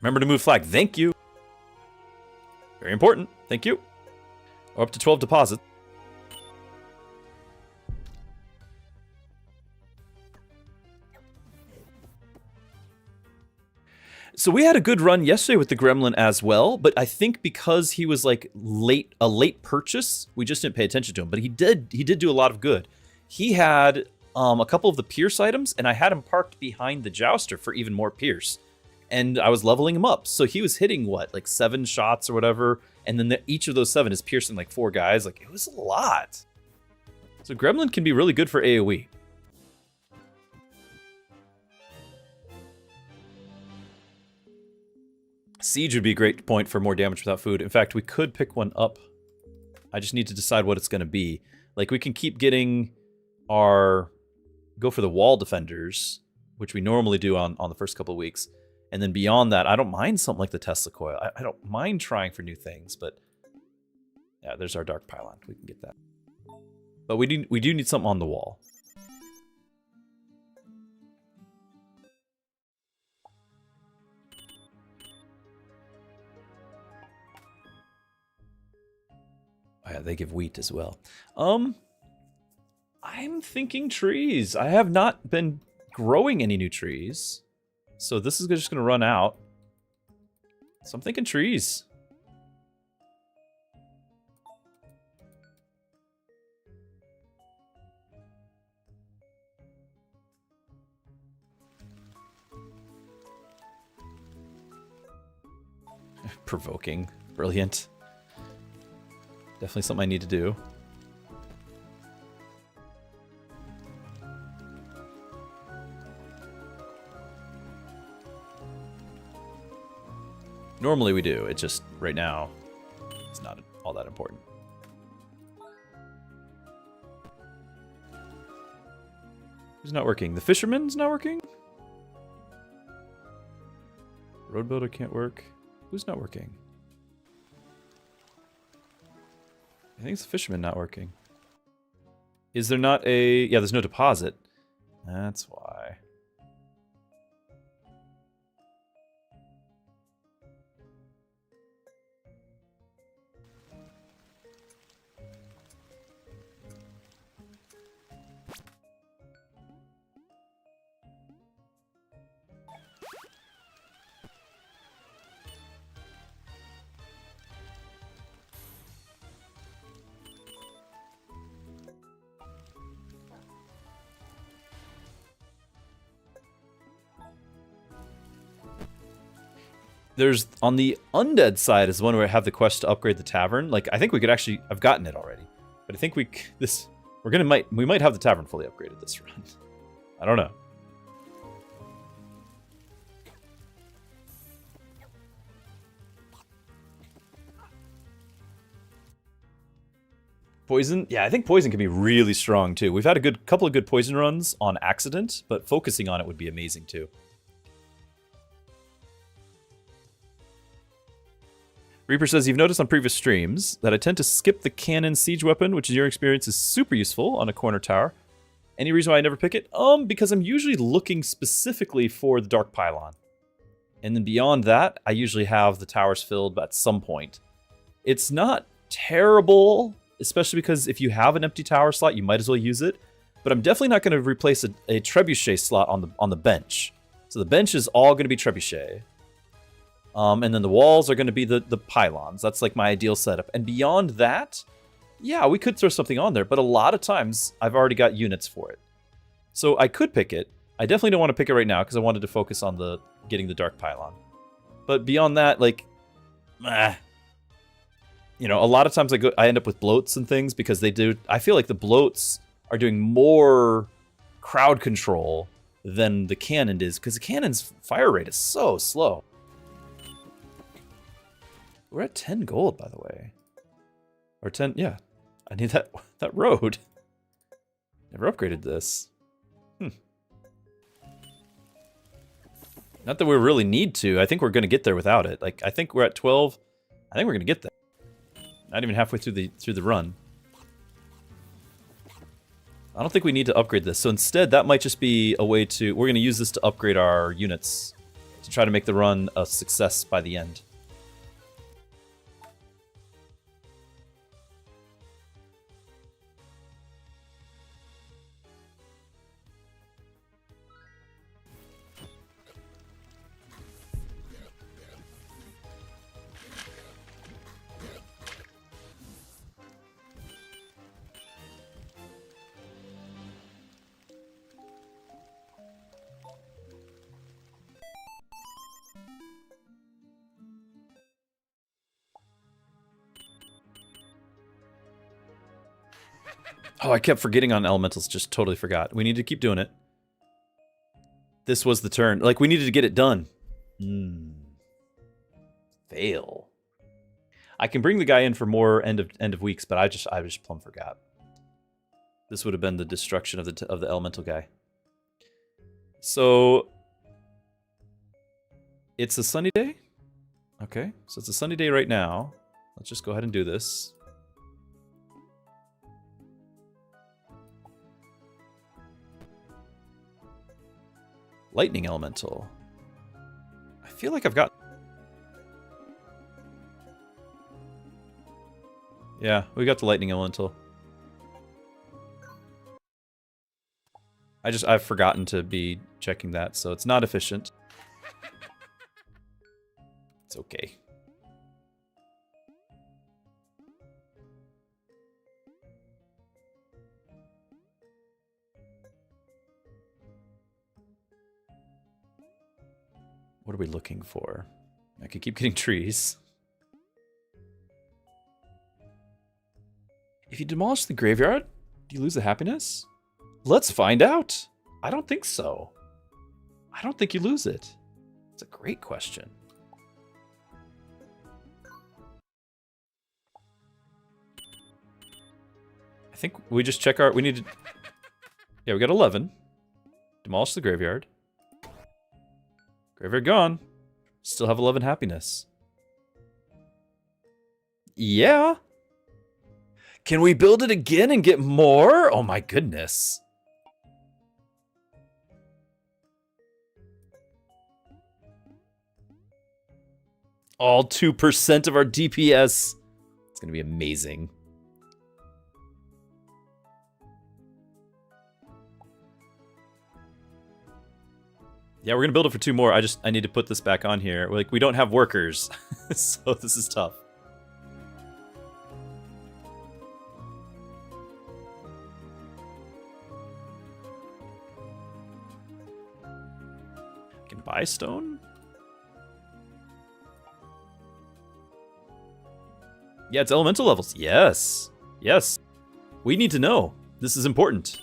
Remember to move flag. Thank you. Very important. Thank you. Or up to 12 deposits. So we had a good run yesterday with the Gremlin as well, but I think because he was like a late purchase, we just didn't pay attention to him. But he did do a lot of good. He had a couple of the Pierce items, and I had him parked behind the Jouster for even more Pierce. And I was leveling him up. So he was hitting, what, like 7 shots or whatever. And then each of those 7 is piercing like 4 guys. Like, it was a lot. So Gremlin can be really good for AoE. Siege would be a great point for more damage without food. In fact, we could pick one up. I just need to decide what it's going to be. Like, we can keep getting our... Go for the wall defenders, which we normally do on the first couple of weeks. And then beyond that, I don't mind something like the Tesla coil. I don't mind trying for new things, but... Yeah, there's our Dark Pylon. We can get that. But we do need something on the wall. Oh yeah, they give wheat as well. I'm thinking trees. I have not been growing any new trees. So this is just going to run out. So I'm thinking trees. Provoking. Brilliant. Definitely something I need to do. Normally we do. It's just right now it's not all that important. Who's not working? The fisherman's not working? Road builder can't work. Who's not working? I think it's the fisherman not working. Is there not a... Yeah, there's no deposit. That's why. There's on the undead side is one where I have the quest to upgrade the tavern. Like I think we could actually, I've gotten it already, but I think we might have the tavern fully upgraded this run. I don't know. Poison, yeah, I think poison can be really strong too. We've had a couple of good poison runs on accident, but focusing on it would be amazing too. Reaper says, you've noticed on previous streams that I tend to skip the cannon siege weapon, which in your experience is super useful on a corner tower. Any reason why I never pick it? Because I'm usually looking specifically for the Dark Pylon. And then beyond that, I usually have the towers filled at some point. It's not terrible, especially because if you have an empty tower slot, you might as well use it. But I'm definitely not going to replace a trebuchet slot on the bench. So the bench is all going to be trebuchet. And then the walls are going to be the pylons. That's like my ideal setup. And beyond that, yeah, we could throw something on there. But a lot of times, I've already got units for it. So I could pick it. I definitely don't want to pick it right now because I wanted to focus on getting the Dark Pylon. But beyond that, like, you know, a lot of times I end up with bloats and things because I feel like the bloats are doing more crowd control than the cannon is because the cannon's fire rate is so slow. We're at 10 gold, by the way. Or 10, yeah. I need that road. Never upgraded this. Not that we really need to. I think we're going to get there without it. Like, I think we're at 12. I think we're going to get there. Not even halfway through the run. I don't think we need to upgrade this. So instead, that might just be a way to... We're going to use this to upgrade our units. To try to make the run a success by the end. Oh, I kept forgetting on elementals. Just totally forgot. We need to keep doing it. This was the turn. Like, we needed to get it done. Fail. I can bring the guy in for more end of weeks, but I just plumb forgot. This would have been the destruction of the elemental guy. So it's a sunny day. Okay, so it's a sunny day right now. Let's just go ahead and do this. Lightning elemental. I feel like I've got... Yeah, we got the lightning elemental. I've forgotten to be checking that, so it's not efficient. It's okay. What are we looking for? I could keep getting trees. If you demolish the graveyard, do you lose the happiness? Let's find out. I don't think so. I don't think you lose it. It's a great question. I think we just check our... We need to... Yeah, we got 11. Demolish the graveyard. Graveyard gone. Still have 11 happiness. Yeah. Can we build it again and get more? Oh my goodness. All 2% of our DPS. It's going to be amazing. Yeah, we're gonna build it for 2 more. I need to put this back on here. Like, we don't have workers, so this is tough. I can buy stone? Yeah, it's elemental levels. Yes. Yes. We need to know. This is important.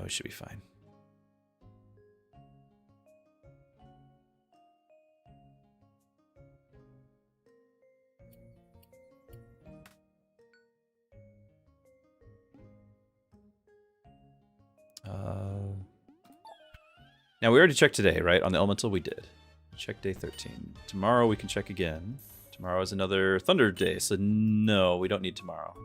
We should be fine. Now, we already checked today, right? On the elemental, we did. Check day 13. Tomorrow, we can check again. Tomorrow is another Thunder day, so no, we don't need tomorrow.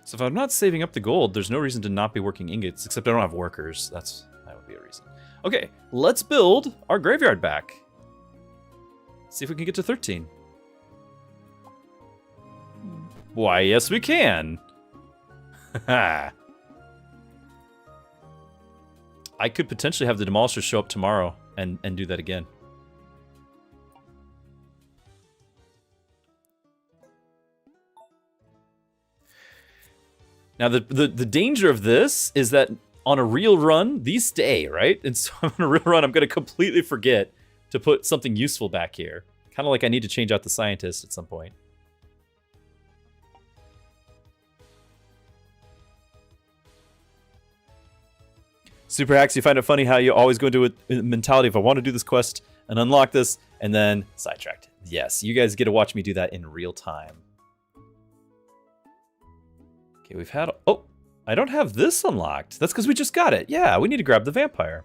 So if I'm not saving up the gold, there's no reason to not be working ingots, except I don't have workers. That would be a reason. Okay, let's build our graveyard back. See if we can get to 13. Why, yes we can. I could potentially have the Demolisher show up tomorrow and do that again. Now, the danger of this is that on a real run, these stay, right? And so on a real run, I'm going to completely forget to put something useful back here. Kind of like I need to change out the scientist at some point. Super Hacks, you find it funny how you always go into a mentality of I want to do this quest and unlock this, and then sidetracked. Yes, you guys get to watch me do that in real time. Okay, we've had... Oh, I don't have this unlocked. That's because we just got it. Yeah, we need to grab the vampire.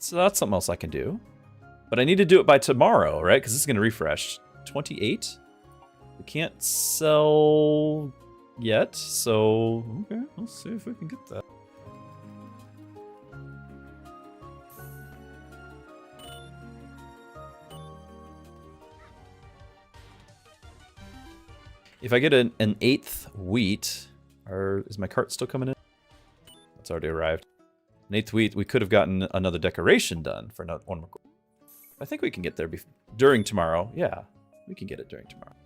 So that's something else I can do. But I need to do it by tomorrow, right? Because this is going to refresh. 28? We can't sell yet, so... Okay, let's see if we can get that. If I get an 8th wheat, or is my cart still coming in? It's already arrived. An 8th wheat, we could have gotten another decoration done for one more. I think we can get there during tomorrow. Yeah, we can get it during tomorrow.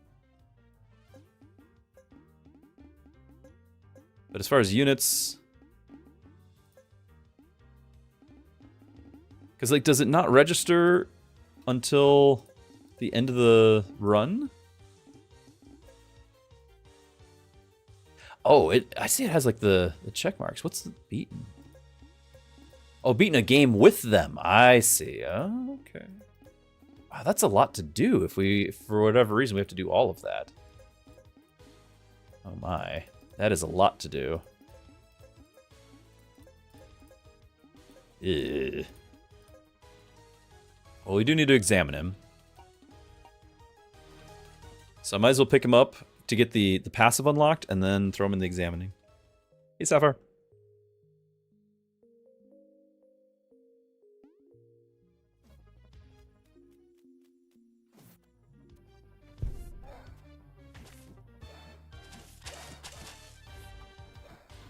But as far as units... Because, like, does it not register until the end of the run? Oh, I see it has, like, the check marks. What's the beaten? Oh, beaten a game with them. I see. Oh, okay. Wow, that's a lot to do if for whatever reason, we have to do all of that. Oh, my. That is a lot to do. Ugh. Well, we do need to examine him. So I might as well pick him up to get the passive unlocked and then throw him in the examining. Hey, Sapphire.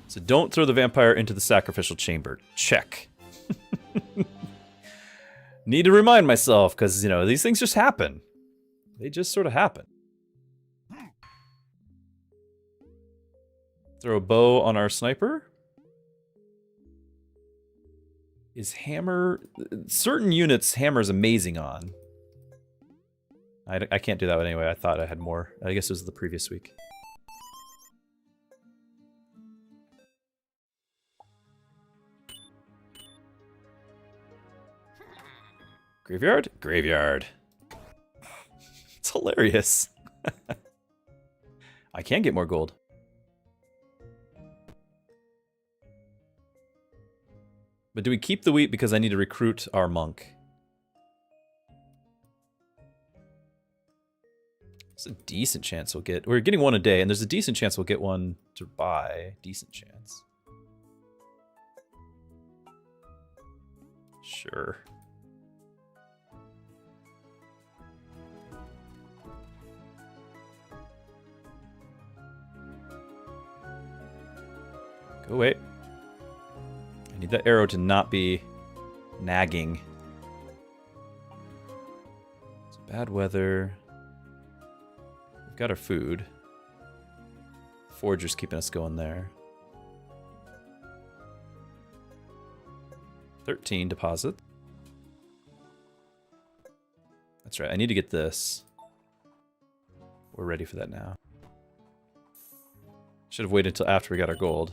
So don't throw the vampire into the sacrificial chamber. Check. Need to remind myself, because, you know, these things just happen. They just sort of happen. Throw a bow on our sniper. Is hammer... Certain units, hammer is amazing on. I can't do that one anyway. I thought I had more. I guess it was the previous week. Graveyard? Graveyard. It's hilarious. I can get more gold. But do we keep the wheat because I need to recruit our monk? There's a decent chance we'll get... We're getting one a day, and there's a decent chance we'll get one to buy. Decent chance. Sure. Go away. I need that arrow to not be nagging. It's bad weather. got our food. Forger's keeping us going there. 13 deposit. That's right. I need to get this. We're ready for that now. Should have waited until after we got our gold.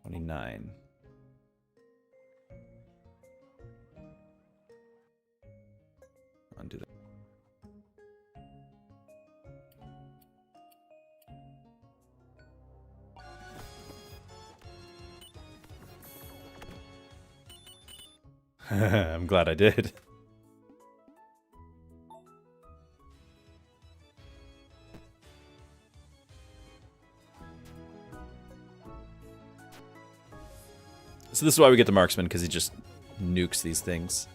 29. Undo that. I'm glad I did. So this is why we get the marksman, because he just nukes these things.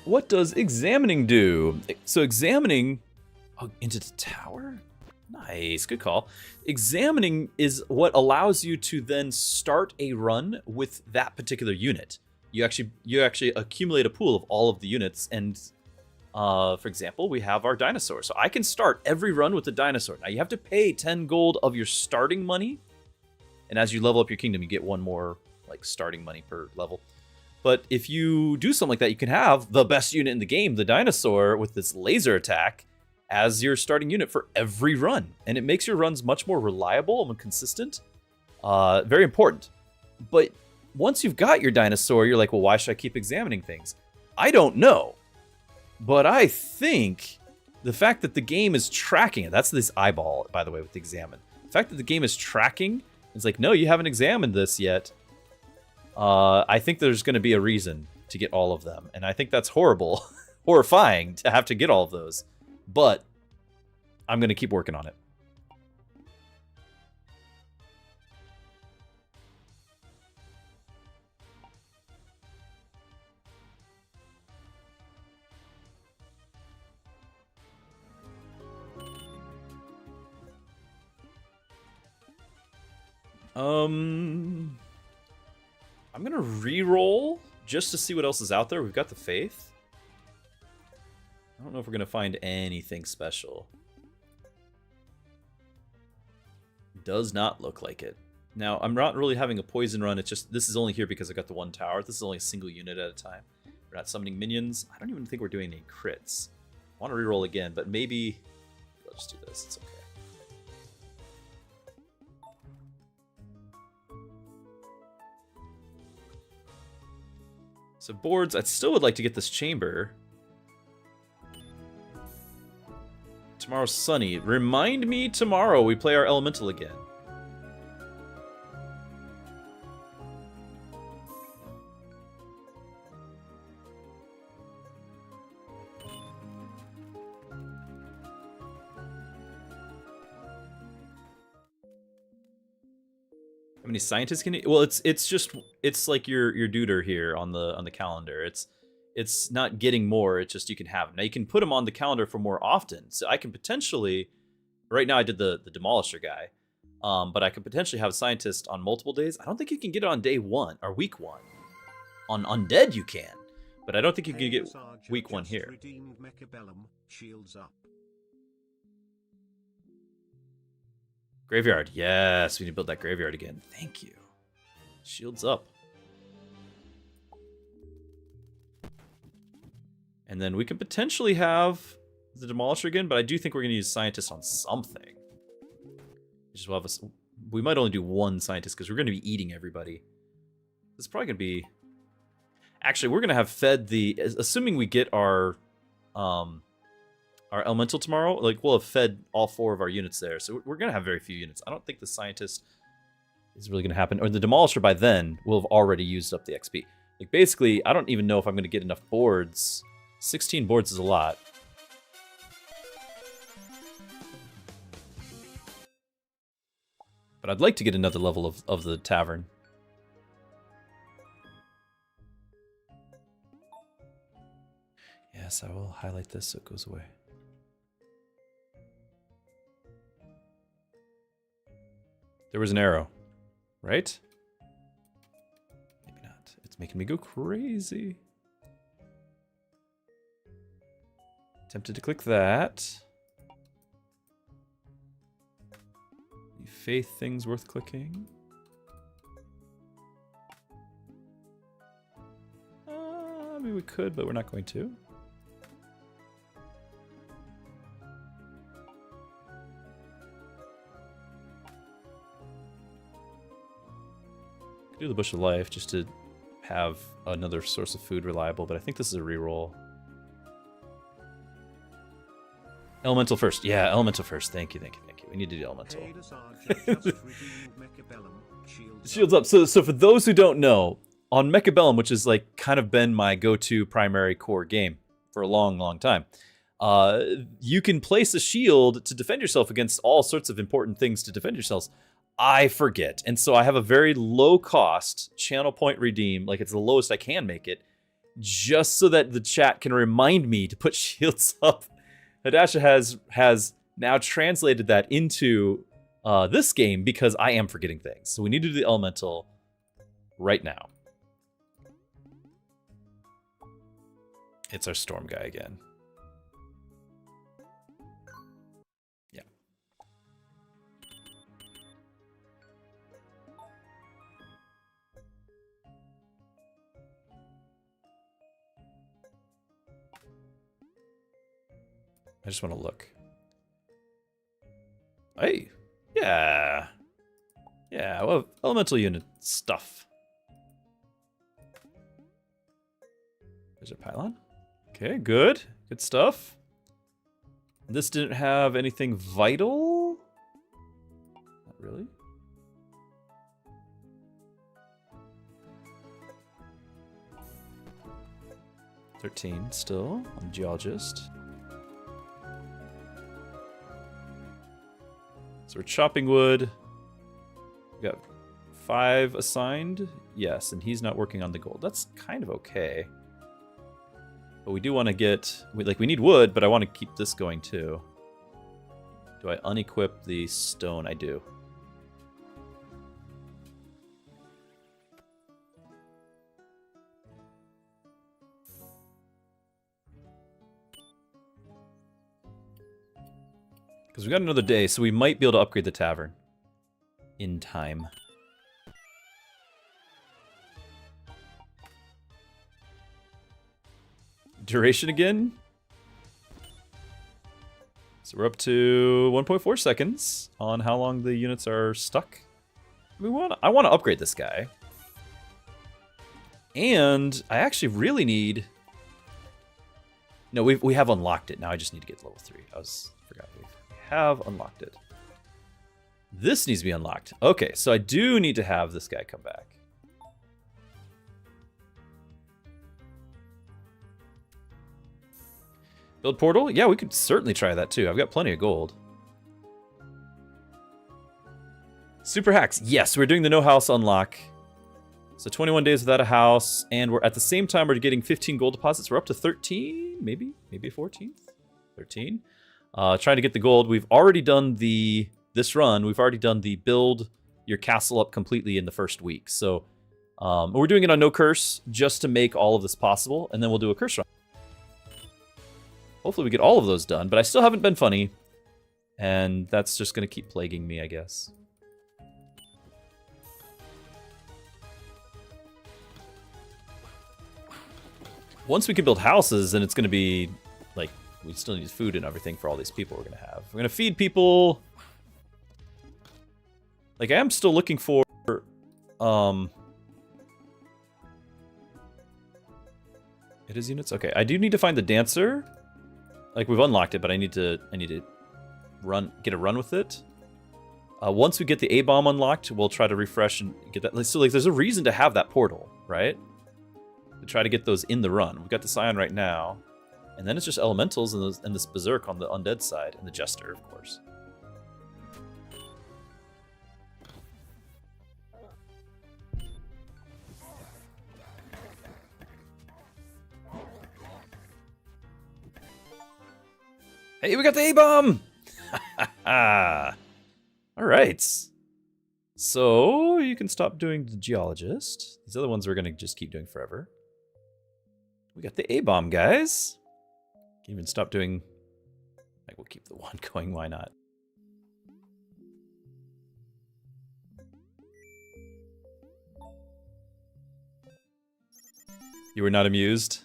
What does examining do? So examining... Oh, into the tower? Nice, good call. Examining is what allows you to then start a run with that particular unit. You actually accumulate a pool of all of the units, and for example, we have our dinosaur. So I can start every run with the dinosaur. Now you have to pay 10 gold of your starting money, and as you level up your kingdom, you get one more like starting money per level. But if you do something like that, you can have the best unit in the game, the dinosaur, with this laser attack as your starting unit for every run. And it makes your runs much more reliable and consistent. Very important. But once you've got your dinosaur, you're like, well, why should I keep examining things? I don't know. But I think the fact that the game is tracking it, that's this eyeball, by the way, with the examine. The fact that the game is tracking, it's like, no, you haven't examined this yet. I think there's going to be a reason to get all of them. And I think that's horrible, horrifying to have to get all of those. But I'm going to keep working on it. I'm going to re-roll just to see what else is out there. We've got the Faith. I don't know if we're going to find anything special. Does not look like it. Now, I'm not really having a poison run. It's just, this is only here because I got the one tower. This is only a single unit at a time. We're not summoning minions. I don't even think we're doing any crits. I want to re-roll again, but maybe I'll just do this. It's okay. So boards, I still would like to get this chamber. Tomorrow's sunny. Remind me tomorrow we play our elemental again. How many scientists can you... Well, it's like your duder here on the calendar. It's not getting more, it's just you can have them. Now you can put them on the calendar for more often. So I can potentially, right now I did the Demolisher guy, but I could potentially have a scientist on multiple days. I don't think you can get it on day 1 or week 1. On Undead you can, but I don't think you can get week 1 here. Shields up. Graveyard, yes, we need to build that graveyard again. Thank you. Shields up. And then we can potentially have the Demolisher again, but I do think we're going to use Scientist on something. We might only do one Scientist because we're going to be eating everybody. This is probably going to be... Actually, we're going to have fed the... Assuming we get our Elemental tomorrow, like we'll have fed all 4 of our units there. So we're going to have very few units. I don't think the Scientist is really going to happen. Or the Demolisher by then will have already used up the XP. Like basically, I don't even know if I'm going to get enough boards. 16 boards is a lot. But I'd like to get another level of the tavern. Yes, I will highlight this so it goes away. There was an arrow, right? Maybe not. It's Making me go crazy. Tempted to click that. The faith thing's worth clicking. I mean, we could, but we're not going to. Do the Bush of Life just to have another source of food reliable, but I think this is a reroll. Elemental first. Yeah, elemental first. Thank you, thank you, thank you. We need to do elemental. Shields up. So for those who don't know, on Mechabellum, which has like kind of been my go-to primary core game for a long, long time, you can place a shield to defend yourself against all sorts of important things to defend yourselves. I forget. And so I have a very low cost channel point redeem, like it's the lowest I can make it, just so that the chat can remind me to put shields up. Hadasha has now translated that into this game because I am forgetting things. So we need to do the elemental right now. It's our storm guy again. Yeah. I just want to look. Hey, yeah. Yeah, well, elemental unit stuff. There's a pylon. Okay, good. Good stuff. This didn't have anything vital? Not really. $13 still. I'm a geologist. So we're chopping wood. We got 5 assigned. Yes, and he's not working on the gold. That's kind of okay. But we do want to get... we need wood, but I want to keep this going too. Do I unequip the stone? I do. Because we got another day, so we might be able to upgrade the tavern in time. Duration again. So we're up to 1.4 seconds on how long the units are stuck. I want to upgrade this guy. And I actually really need... No, we have unlocked it. Now I just need to get to level 3. Forgot we have unlocked it. This needs to be unlocked. Okay, so I do need to have this guy come back. Build portal? Yeah, we could certainly try that too. I've got plenty of gold. Super hacks. Yes, we're doing the no house unlock. So 21 days without a house, and we're at the same time we're getting 15 gold deposits. We're up to 13, maybe 14th, 13. Trying to get the gold. We've already done this run. We've already done the build your castle up completely in the first week. So we're doing it on no curse just to make all of this possible, and then we'll do a curse run. Hopefully we get all of those done, but I still haven't been funny, and that's just going to keep plaguing me, I guess. Once we can build houses, then it's going to be, like, we still need food and everything for all these people we're going to have. We're going to feed people. Like, I am still looking for, it is units? Okay, I do need to find the dancer. Like, we've unlocked it, but I need to get a run with it. Once we get the A-bomb unlocked, we'll try to refresh and get that. So, like, there's a reason to have that portal, right? To try to get those in the run. We've got the Scion right now. And then it's just elementals and this Berserk on the undead side. And the Jester, of course. Hey, we got the A-bomb! All right. So you can stop doing the geologist. These other ones we're gonna just keep doing forever. We got the A-bomb, guys. Can even stop doing. Like, we'll keep the one going. Why not? You were not amused?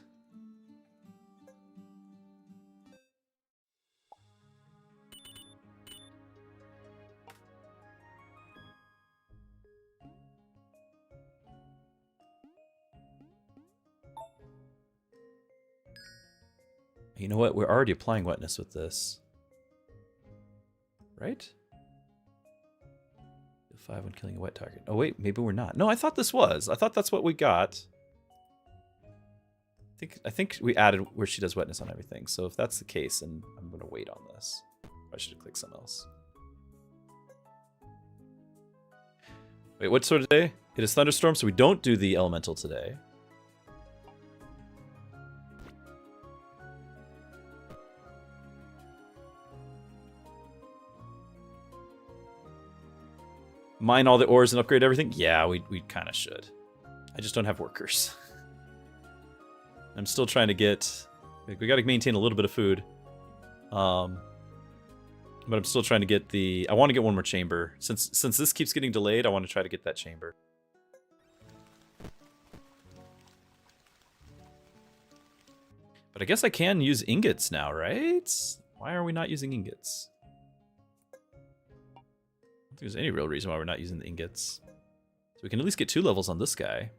You know what? We're already applying wetness with this. Right? 5 when killing a wet target. Oh wait, maybe we're not. No, I thought this was. I thought that's what we got. I think we added where she does wetness on everything. So if that's the case, then I'm gonna wait on this. I should have clicked something else. Wait, what sort of day? It is thunderstorm, so we don't do the elemental today. Mine all the ores and upgrade everything? Yeah, we kind of should. I just don't have workers. I'm still trying to get... We got to maintain a little bit of food. But I'm still trying to get the... I want to get one more chamber. Since this keeps getting delayed, I want to try to get that chamber. But I guess I can use ingots now, right? Why are we not using ingots? I don't think there's any real reason why we're not using the ingots. So we can at least get 2 levels on this guy.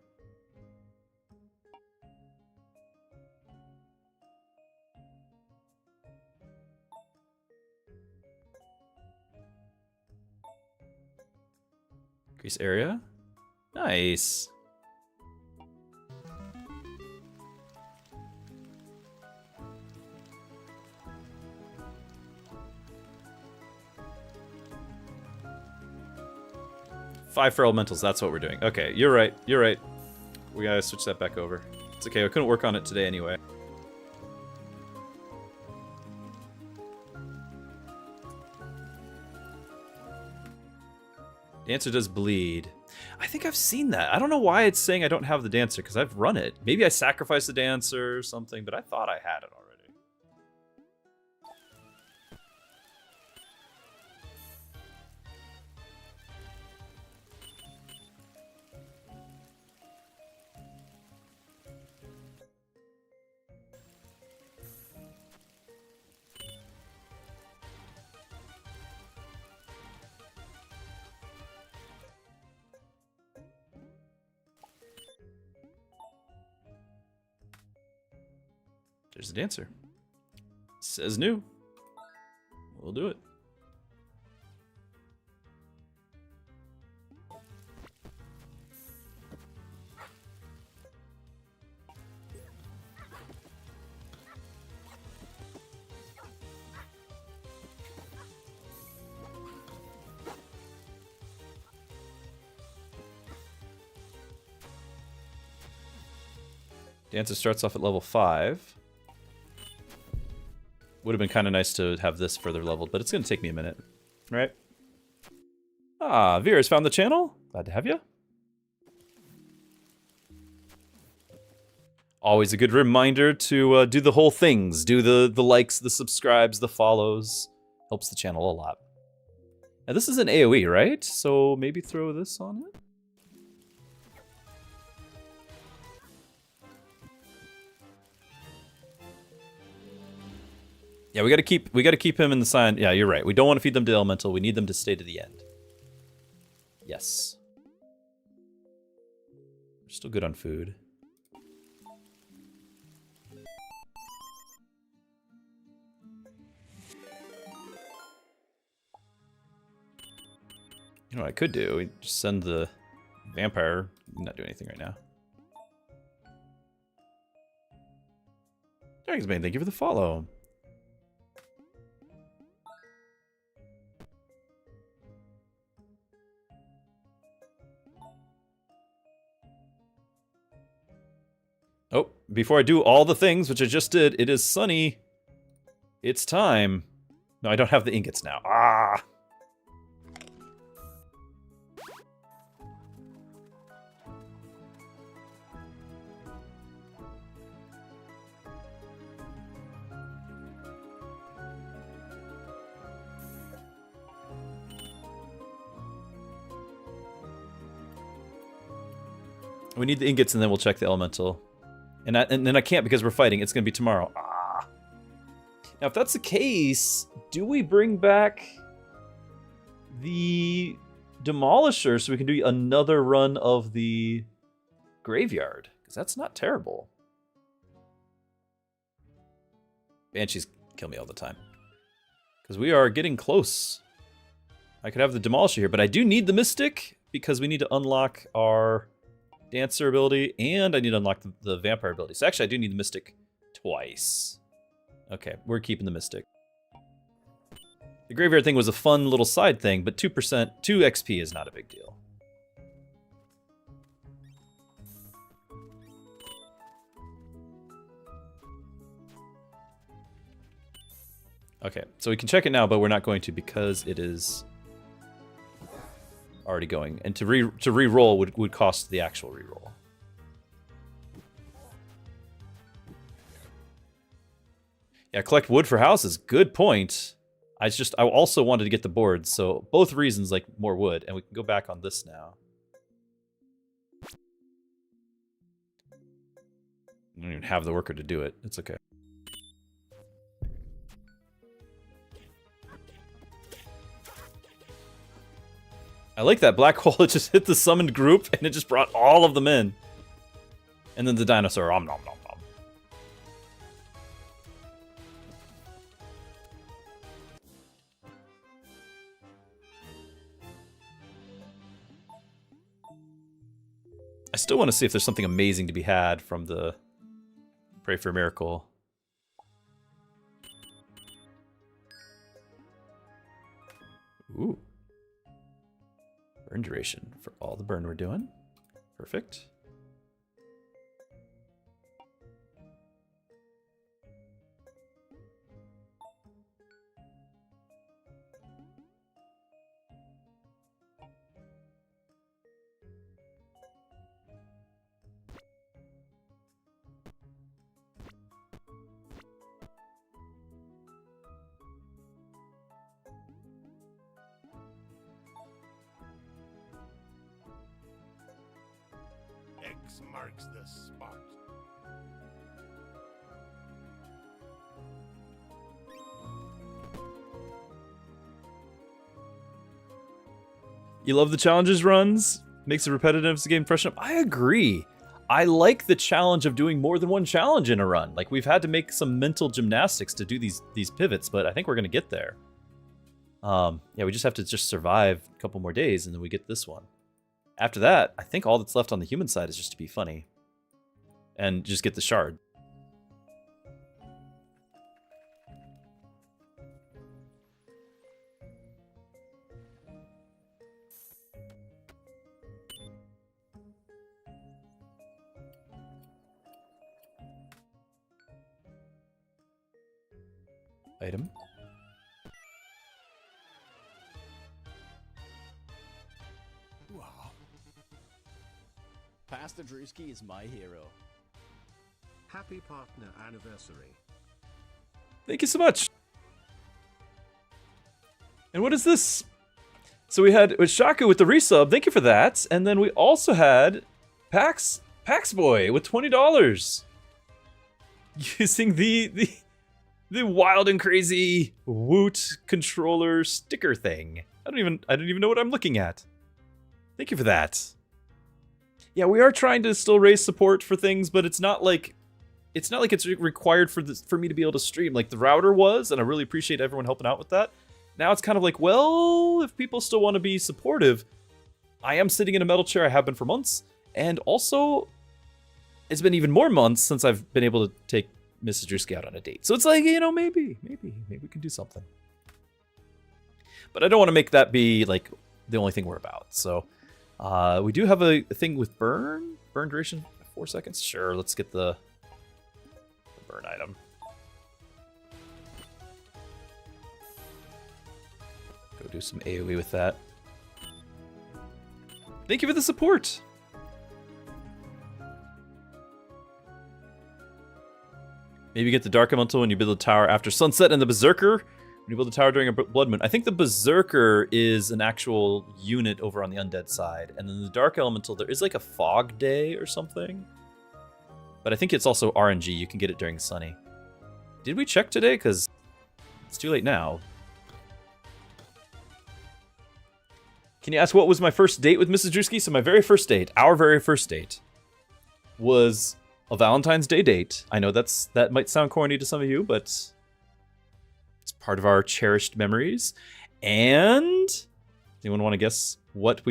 Increase area. Nice. Five for elementals, that's what we're doing. Okay, you're right, you're right. We gotta switch that back over. It's okay, I couldn't work on it today anyway. Dancer does bleed. I think I've seen that. I don't know why it's saying I don't have the dancer, because I've run it. Maybe I sacrificed the dancer or something, but I thought I had it already. There's the dancer. Says new. We'll do it. Dancer starts off at level 5. Would have been kind of nice to have this further leveled, but it's going to take me a minute. Right? Ah, Vera's found the channel. Glad to have you. Always a good reminder to do the whole things. Do the likes, the subscribes, the follows. Helps the channel a lot. Now this is an AoE, right? So maybe throw this on it? Yeah, we gotta keep him in the sign. Yeah, you're right. We don't want to feed them to elemental. We need them to stay to the end. Yes. We're still good on food. You know what I could do? We just send the vampire. Not doing anything right now. Dragonsbane, thank you for the follow. Oh, before I do all the things, which I just did, it is sunny. It's time. No, I don't have the ingots now. Ah! We need the ingots, and then we'll check the elemental. And then I can't because we're fighting. It's going to be tomorrow. Ah. Now, if that's the case, do we bring back the Demolisher so we can do another run of the graveyard? Because that's not terrible. Banshees kill me all the time. Because we are getting close. I could have the Demolisher here, but I do need the Mystic because we need to unlock our Dancer ability, and I need to unlock the Vampire ability. So actually, I do need the Mystic twice. Okay, we're keeping the Mystic. The Graveyard thing was a fun little side thing, but 2%, 2 XP is not a big deal. Okay, so we can check it now, but we're not going to because it is already going. And to re-roll would cost the actual re-roll. Yeah, collect wood for houses. Good point. I also wanted to get the boards, so both reasons, like more wood, and we can go back on this now. I don't even have the worker to do it. It's okay. I like that black hole. It just hit the summoned group, and it just brought all of them in. And then the dinosaur. Om nom nom nom. I still want to see if there's something amazing to be had from the Pray for a Miracle. Ooh. Burn duration for all the burn we're doing. Perfect. X marks the spot. You love the challenges runs? Makes it repetitive to game freshen up. I agree. I like the challenge of doing more than one challenge in a run. Like, we've had to make some mental gymnastics to do these pivots, but I think we're going to get there. Yeah, we just have to just survive a couple more days, and then we get this one. After that, I think all that's left on the human side is just to be funny. And just get the shard. Item. Wow. Pastor Druski is my hero. Happy partner anniversary. Thank you so much. And what is this? So we had Shaku with the resub. Thank you for that. And then we also had Pax Boy with $20 using the wild and crazy Woot controller sticker thing. I don't even know what I'm looking at. Thank you for that. Yeah, we are trying to still raise support for things, but it's not like it's required for me to be able to stream like the router was, and I really appreciate everyone helping out with that. Now it's kind of like, well, if people still want to be supportive, I am sitting in a metal chair. I have been for months, and also it's been even more months since I've been able to take Mrs. Druski out on a date. So it's like, you know, maybe we can do something. But I don't want to make that be like the only thing we're about. So we do have a thing with burn duration 4 seconds. Sure, let's get the burn item. Go do some AoE with that. Thank you for the support. Maybe get the Dark Elemental when you build a tower after sunset and the Berserker When you build a tower during a blood moon. I think the Berserker is an actual unit over on the undead side. And then the Dark Elemental, there is like a fog day or something. But I think it's also RNG. You can get it during sunny. Did we check today? Because it's too late now. Can you ask what was my first date with Mrs. Druski? So my very first date, our very first date, was a Valentine's Day date. I know that might sound corny to some of you, but it's part of our cherished memories. And anyone want to guess what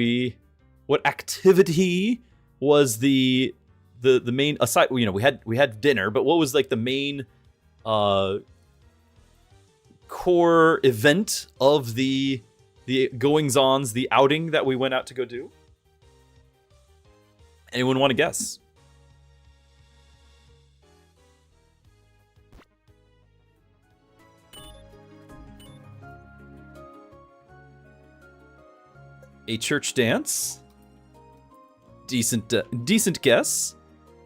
activity was the main, aside, you know, we had dinner, but what was like the main core event of the goings-ons, the outing that we went out to go do? Anyone want to guess? A church dance. Decent guess.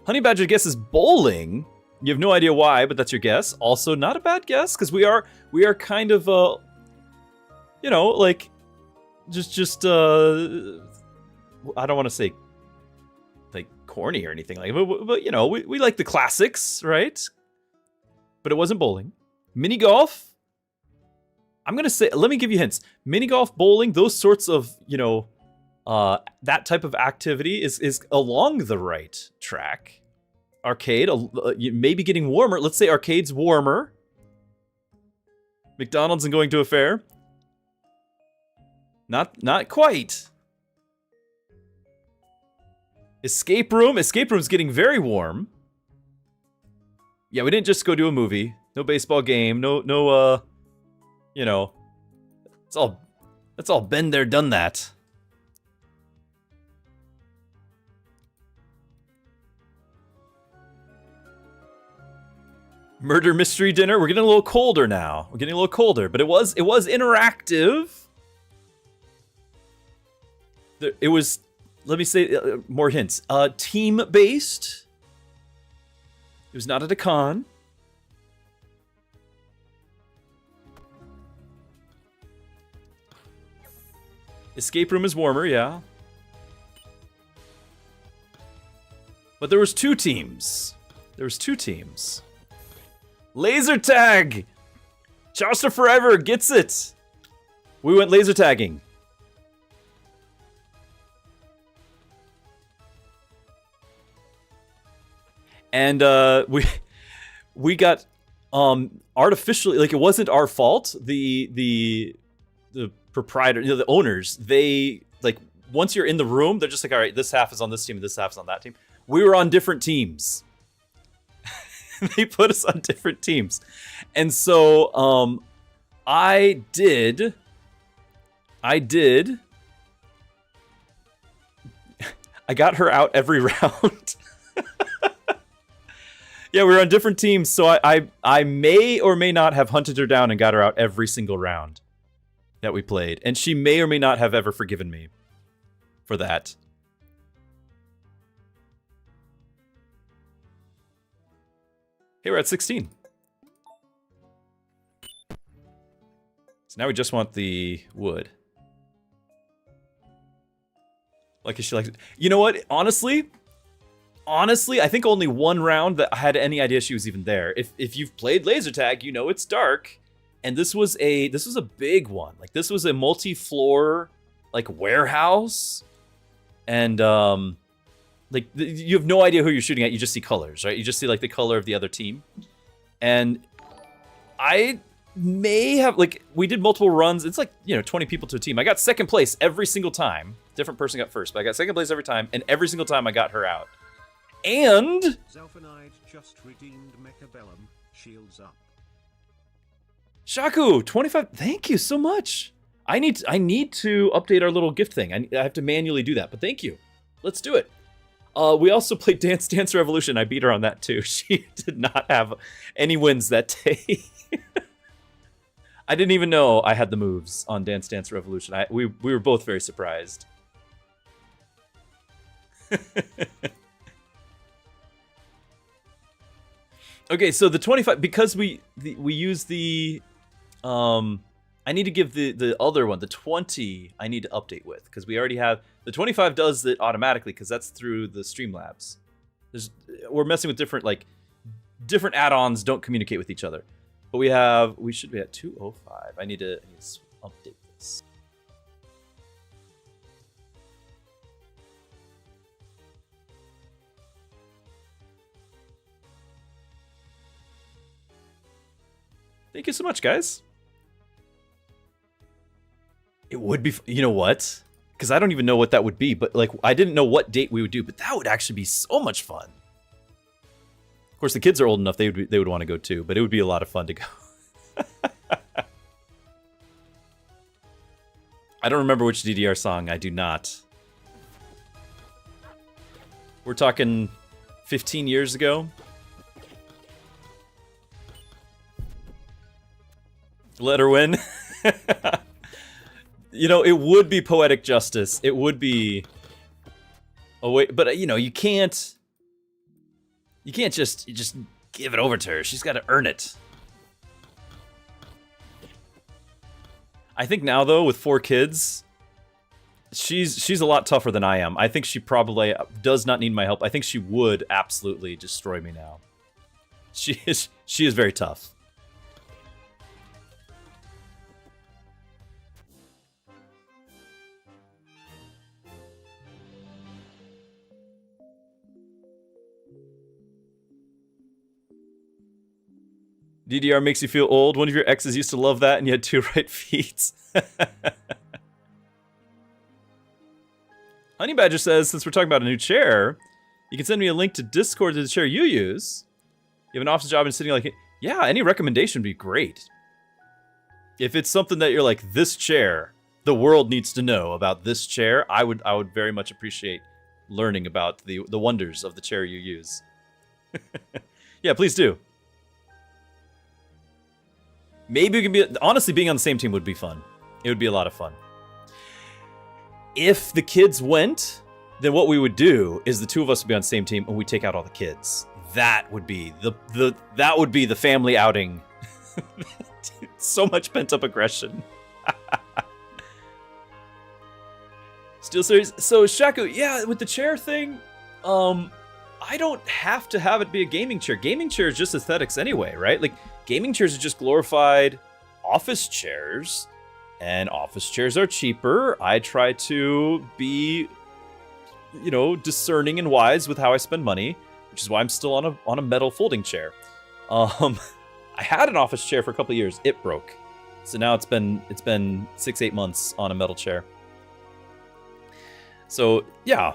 Honey Badger guesses bowling. You have no idea why, but that's your guess. Also, not a bad guess, because we are kind of you know, like just I don't want to say like corny or anything like, but you know, we like the classics, right? But it wasn't bowling. Mini golf. I'm gonna say, let me give you hints. Mini golf, bowling, those sorts of, you know, that type of activity is along the right track. Arcade, maybe getting warmer. Let's say arcade's warmer. McDonald's and going to a fair. Not quite. Escape room. Escape room's getting very warm. Yeah, we didn't just go do a movie. No baseball game. No. You know, it's all been there, done that. Murder mystery dinner. We're getting a little colder now. We're getting a little colder, but it was interactive. It was, let me say more hints. Team based. It was not at a con. Escape room is warmer, yeah. But there was two teams. Laser tag! Chaucer Forever gets it! We went laser tagging. And we got artificially, like, it wasn't our fault. The proprietor, you know, the owners, they, like, once you're in the room, they're just like, all right, this half is on this team, this half is on that team. We were on different teams. They put us on different teams. And so I did I got her out every round. Yeah, we were on different teams, so I may or may not have hunted her down and got her out every single round that we played. And she may or may not have ever forgiven me for that. Hey, we're at 16. So now we just want the wood. Like, she likes it. You know what? Honestly, I think only one round that I had any idea she was even there. If you've played laser tag, you know it's dark. And this was a big one. Like, this was a multi-floor, like, warehouse. And like, you have no idea who you're shooting at. You just see colors, right? You just see, like, the color of the other team. And I may have, like, we did multiple runs. It's like, you know, 20 people to a team. I got second place every single time. Different person got first, but I got second place every time. And every single time I got her out. And Zelfanide just redeemed Mechabellum. Shields up. Shaku, 25. Thank you so much. I need to update our little gift thing. I have to manually do that, but thank you. Let's do it. We also played Dance Dance Revolution. I beat her on that too. She did not have any wins that day. I didn't even know I had the moves on Dance Dance Revolution. We were both very surprised. Okay, so the 25, because we use the I need to give the other one, the 20, I need to update with, because we already have, the 25 does it automatically, because that's through the Streamlabs. We're messing with different, like, different add-ons don't communicate with each other. But we should be at 205. I need to update this. Thank you so much, guys. It would be, you know what? Because I don't even know what that would be, but like, I didn't know what date we would do, but that would actually be so much fun. Of course, the kids are old enough, they would want to go too, but it would be a lot of fun to go. I don't remember which DDR song, I do not. We're talking 15 years ago. Let her win. You know, it would be poetic justice. It would be a way, but you know, you can't just give it over to her. She's got to earn it. I think now though, with 4 kids, she's a lot tougher than I am. I think she probably does not need my help. I think she would absolutely destroy me now. She is very tough. DDR makes you feel old. One of your exes used to love that and you had 2 right feet. Honey Badger says, since we're talking about a new chair, you can send me a link to Discord to the chair you use. You have an office job and sitting like, yeah, any recommendation would be great. If it's something that you're like, this chair, the world needs to know about this chair, I would very much appreciate learning about the wonders of the chair you use. Yeah, please do. Maybe we can be... Honestly, being on the same team would be fun. It would be a lot of fun. If the kids went, then what we would do is the 2 of us would be on the same team and we take out all the kids. That would be the family outing. So much pent-up aggression. Steel Series. So, Shaku, yeah, with the chair thing, I don't have to have it be a gaming chair. Gaming chair is just aesthetics anyway, right? Like, gaming chairs are just glorified office chairs, and office chairs are cheaper. I try to be, you know, discerning and wise with how I spend money, which is why I'm still on a metal folding chair. I had an office chair for a couple of years. It broke, so now it's been 6-8 months on a metal chair. So yeah,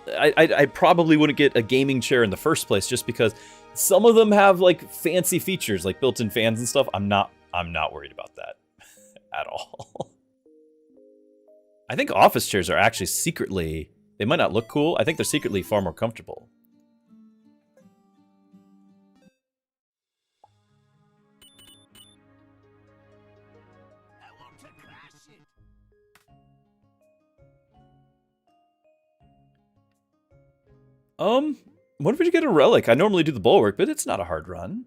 I probably wouldn't get a gaming chair in the first place just because some of them have like fancy features like built-in fans and stuff. I'm not worried about that at all. I think office chairs are actually secretly, they might not look cool. I think they're secretly far more comfortable. I want to crash it. What if we get a relic? I normally do the bulwark, but it's not a hard run.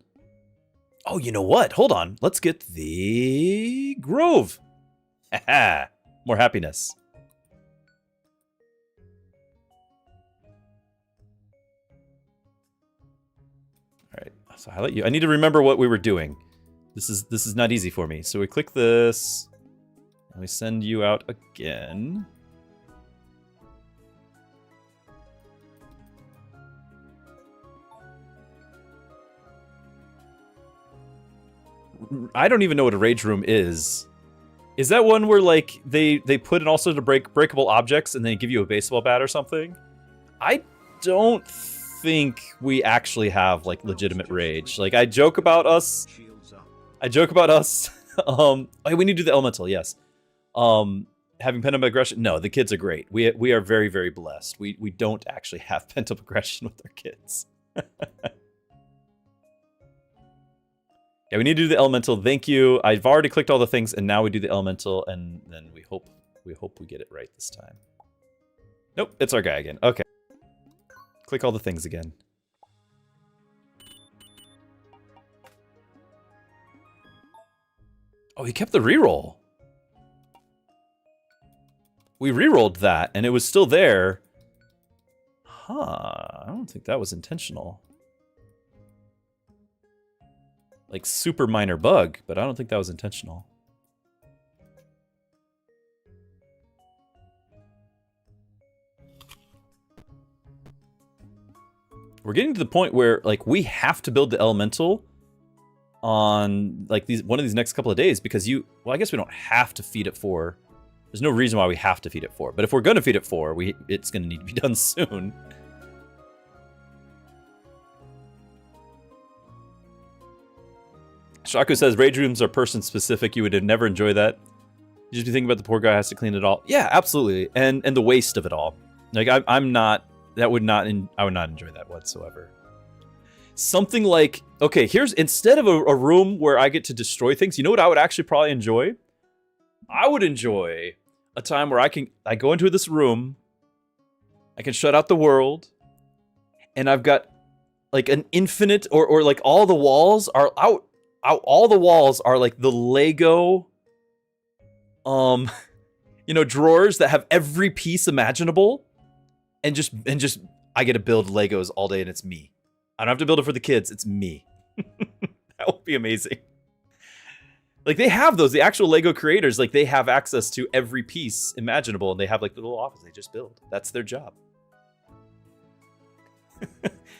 Oh, you know what? Hold on. Let's get the Grove. Haha. More happiness. All right. So highlight you. I need to remember what we were doing. This is not easy for me. So we click this, and we send you out again. I don't even know what a rage room is. Is that one where like they put in also to breakable objects and they give you a baseball bat or something? I don't think we actually have like legitimate rage. Like I joke about us. Oh, we need to do the elemental, yes. Having pent-up aggression. No, the kids are great. We are very, very blessed. We don't actually have pent-up aggression with our kids. Yeah, we need to do the elemental. Thank you. I've already clicked all the things, and now we do the elemental, and then we hope we get it right this time. Nope, it's our guy again. Okay. Click all the things again. Oh, he kept the reroll. We rerolled that, and it was still there. Huh. I don't think that was intentional. Like, super minor bug, but I don't think that was intentional. We're getting to the point where, like, we have to build the elemental on, like, one of these next couple of days, because well, I guess we don't have to feed it 4. There's no reason why we have to feed it 4. But if we're going to feed it 4, it's going to need to be done soon. Shaku says, rage rooms are person-specific. You would never enjoy that. You just be thinking about the poor guy has to clean it all. Yeah, absolutely. And the waste of it all. Like, I'm not... I would not enjoy that whatsoever. Something like... Okay, here's... Instead of a room where I get to destroy things, you know what I would actually probably enjoy? I would enjoy a time where I go into this room, I can shut out the world, and I've got like an infinite, or like all the walls are out, all the walls are like the Lego, you know, drawers that have every piece imaginable, and just I get to build Legos all day, and it's me. I don't have to build it for the kids, it's me. That would be amazing. Like, they have those, the actual Lego creators, like, they have access to every piece imaginable, and they have, like, the little office they just build. That's their job.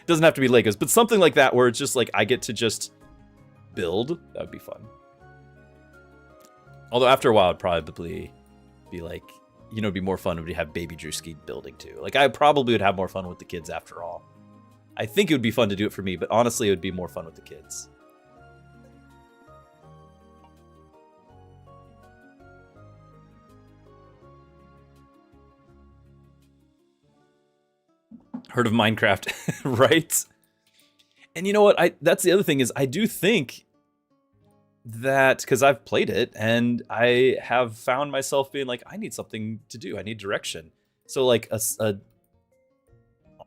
Doesn't have to be Legos, but something like that where it's just, like, I get to just build. That would be fun. Although, after a while, it'd probably be, like, you know, it'd be more fun to have baby Druski building, too. Like, I probably would have more fun with the kids after all. I think it would be fun to do it for me, but honestly, it would be more fun with the kids. Heard of Minecraft, right? And you know what? That's the other thing is I do think that, because I've played it, and I have found myself being like, I need something to do. I need direction. So like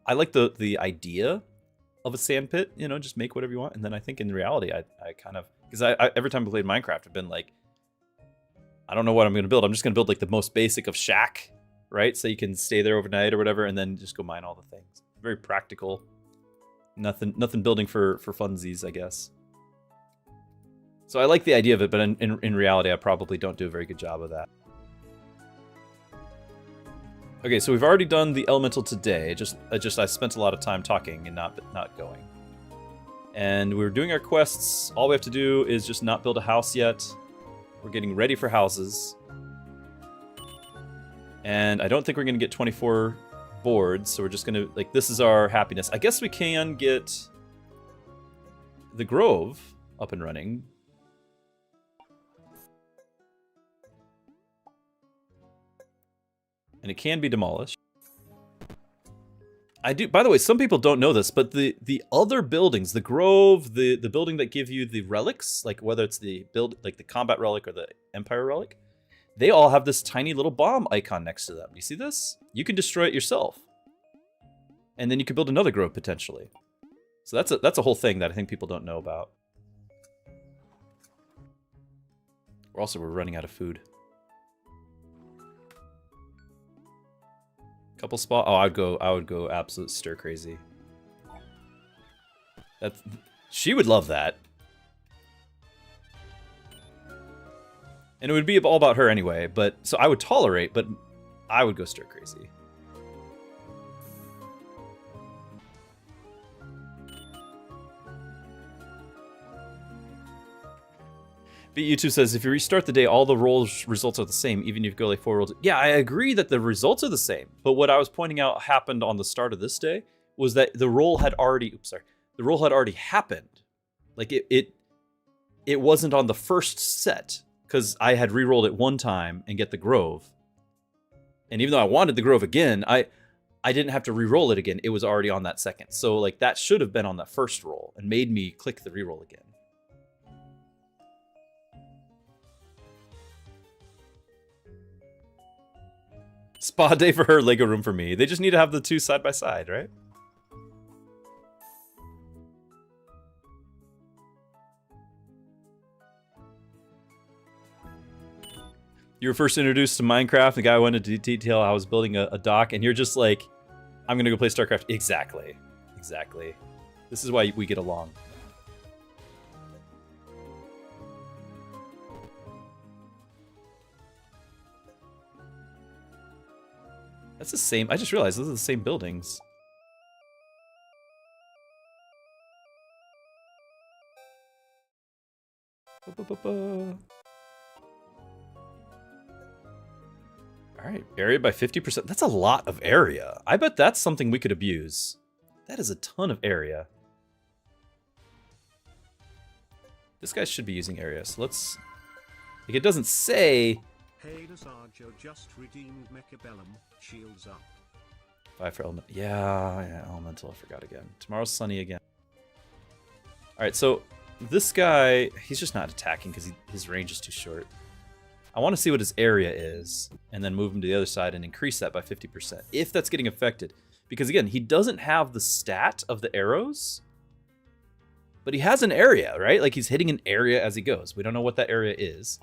I like the idea of a sand pit, you know, just make whatever you want. And then I think in reality, I kind of, because I every time I played Minecraft, I've been like, I don't know what I'm going to build. I'm just going to build like the most basic of shack, right? So you can stay there overnight or whatever, and then just go mine all the things. Very practical. Nothing building for funsies, I guess. So I like the idea of it, but in reality, I probably don't do a very good job of that. Okay, so we've already done the elemental today. I spent a lot of time talking and not going. And we're doing our quests. All we have to do is just not build a house yet. We're getting ready for houses. And I don't think we're going to get 24 boards, so we're just going to, like, this is our happiness. I guess we can get the Grove up and running. And it can be demolished. I do, by the way, some people don't know this, but the other buildings, the Grove, the building that give you the relics, like whether it's the combat relic or the Empire relic, they all have this tiny little bomb icon next to them. You see this? You can destroy it yourself. And then you can build another Grove potentially. So that's a whole thing that I think people don't know about. We're running out of food. Couple spot. Oh, I would go absolute stir crazy. She would love that. And it would be all about her anyway, but so I would tolerate, but I would go stir crazy. But YouTube says, if you restart the day, all the rolls results are the same, even if you go like 4 rolls. Yeah, I agree that the results are the same. But what I was pointing out happened on the start of this day was that the roll had already, the roll had already happened. Like it wasn't on the first set because I had re-rolled it one time and get the Grove. And even though I wanted the Grove again, I didn't have to re-roll it again. It was already on that second. So like that should have been on that first roll and made me click the re-roll again. Spa day for her, Lego room for me. They just need to have the two side by side, right? You were first introduced to Minecraft. The guy went into detail how I was building a dock, and you're just like, I'm gonna go play StarCraft. Exactly. Exactly. This is why we get along. That's the same. I just realized those are the same buildings. Alright, area by 50%. That's a lot of area. I bet that's something we could abuse. That is a ton of area. This guy should be using area, so let's... Like, it doesn't say... Hey, Nasarjo just redeemed Mechabellum. Shields up. 5 for element. Yeah, elemental. I forgot again. Tomorrow's sunny again. Alright, so this guy, he's just not attacking because his range is too short. I want to see what his area is, and then move him to the other side and increase that by 50%, if that's getting affected. Because again, he doesn't have the stat of the arrows, but he has an area, right? Like he's hitting an area as he goes. We don't know what that area is,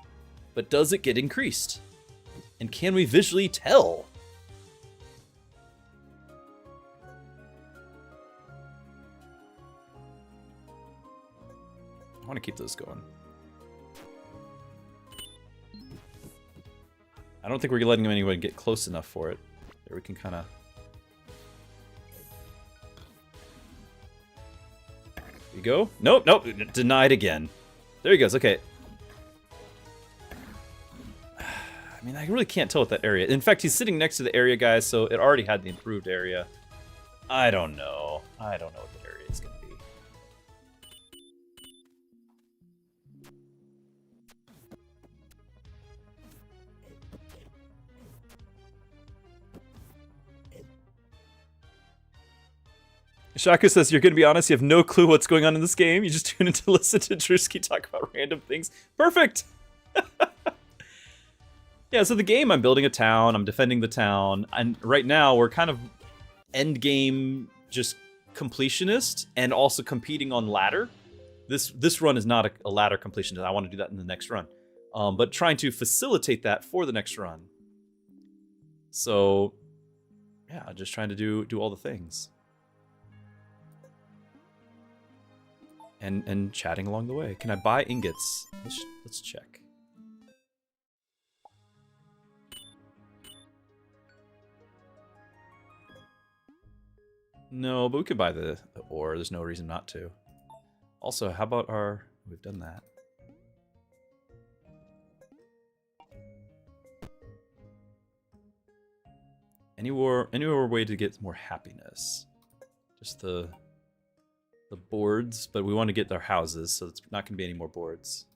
but does it get increased? And can we visually tell? I want to keep those going. I don't think we're letting anyone get close enough for it. There we can kind of... There you go. Nope, nope. Denied again. There he goes. Okay. I mean, I really can't tell what that area... In fact, he's sitting next to the area guy, so it already had the improved area. I don't know. I don't know what the area is going to be. Shaku says, you're going to be honest, you have no clue what's going on in this game. You just tune in to listen to Druski talk about random things. Perfect! Yeah, so the game, I'm building a town, I'm defending the town, and right now we're kind of end game just completionist and also competing on ladder. This run is not a ladder completionist. I want to do that in the next run. But trying to facilitate that for the next run. So, yeah, just trying to do all the things. And chatting along the way. Can I buy ingots? Let's check. No, but we could buy the ore. There's no reason not to. Also, how about our... We've done that. Any more way to get more happiness? Just the boards, but we want to get our houses, so it's not going to be any more boards.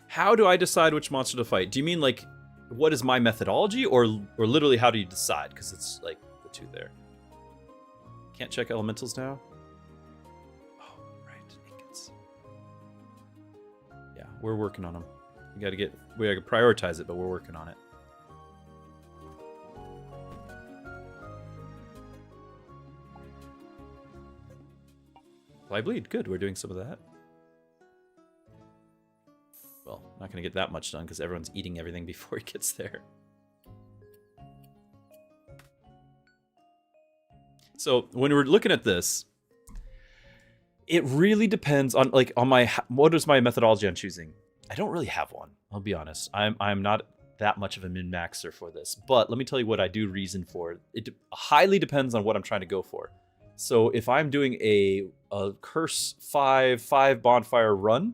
How do I decide which monster to fight? Do you mean like, what is my methodology, or literally how do you decide? Because it's like the two there. Can't check elementals now? Oh, right, ingots. Yeah, we're working on them. We gotta prioritize it, but we're working on it. Fly bleed, good, we're doing some of that. Well, not going to get that much done because everyone's eating everything before he gets there. So when we're looking at this, it really depends on what is my methodology on choosing. I don't really have one. I'll be honest. I'm not that much of a min-maxer for this, but let me tell you what I do reason for. It highly depends on what I'm trying to go for. So if I'm doing a curse 5 bonfire run,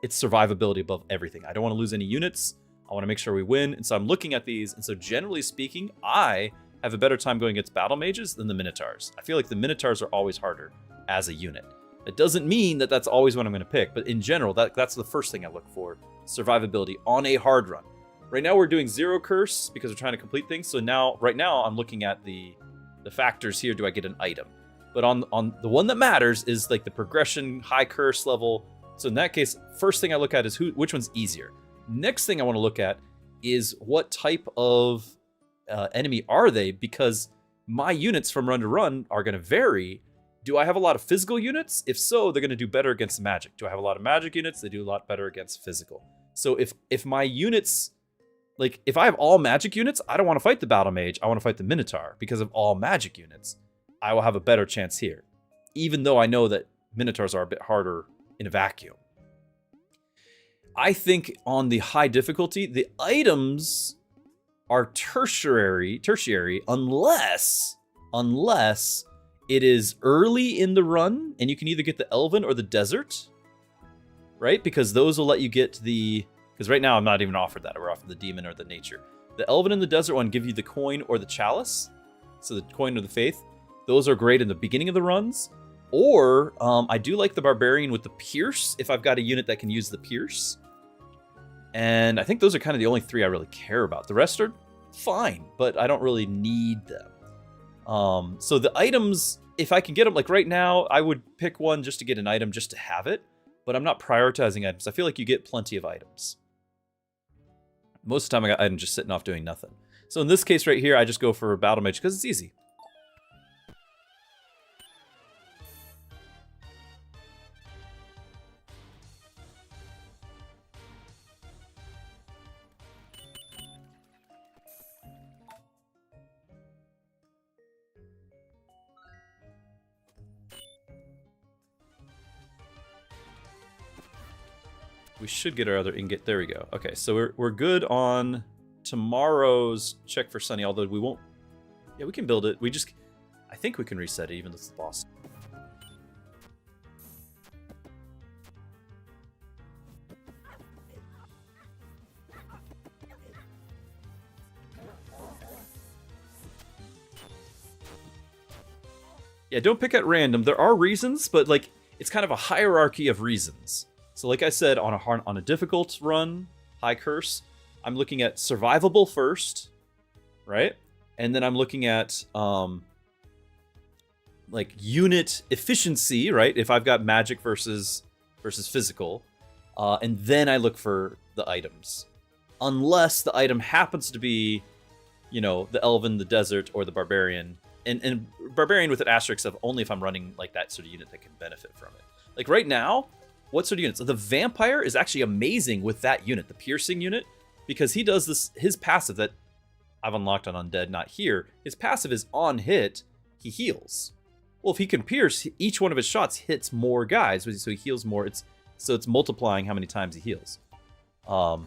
it's survivability above everything. I don't want to lose any units. I want to make sure we win. And so I'm looking at these. And so generally speaking, I have a better time going against battle mages than the minotaurs. I feel like the minotaurs are always harder as a unit. It doesn't mean that that's always what I'm going to pick. But in general, that's the first thing I look for. Survivability on a hard run. Right now we're doing 0 curse because we're trying to complete things. So right now I'm looking at the factors here. Do I get an item? But on the one that matters is like the progression, high curse level. So in that case, first thing I look at is which one's easier. Next thing I want to look at is what type of enemy are they, because my units from run to run are going to vary. Do I have a lot of physical units? If so, they're going to do better against magic. Do I have a lot of magic units? They do a lot better against physical. So if my units, like if I have all magic units, I don't want to fight the battle mage. I want to fight the minotaur because of all magic units. I will have a better chance here, even though I know that minotaurs are a bit harder in a vacuum. I think on the high difficulty, the items are tertiary unless it is early in the run and you can either get the elven or the desert, right? Because those will let you get the, because right now I'm not even offered that. We're offered the demon or the nature. The elven and the desert one give you the coin or the chalice. So the coin or the faith. Those are great in the beginning of the runs. Or I do like the barbarian with the pierce if I've got a unit that can use the pierce. And I think those are kind of the only three I really care about. The rest are fine, but I don't really need them. So the items, if I can get them, like right now, I would pick one just to get an item just to have it, but I'm not prioritizing items. I feel like you get plenty of items. Most of the time I got items just sitting off doing nothing. So in this case right here, I just go for a battle mage because it's easy. We should get our other ingot. There we go. Okay, so we're good on tomorrow's check for Sunny, although we won't... Yeah, we can build it. We just... I think we can reset it, even though it's the boss. Yeah, don't pick at random. There are reasons, but like it's kind of a hierarchy of reasons. So like I said, on a difficult run, high curse, I'm looking at survivable first, right? And then I'm looking at like unit efficiency, right? If I've got magic versus physical, and then I look for the items, unless the item happens to be, you know, the elven, the desert, or the barbarian, and barbarian with an asterisk of only if I'm running like that sort of unit that can benefit from it. Like right now. What sort of units? The vampire is actually amazing with that unit, the piercing unit, because he does this, his passive that I've unlocked on Undead, not here. His passive is on hit, he heals. Well, if he can pierce, each one of his shots hits more guys, so he heals more. It's multiplying how many times he heals. So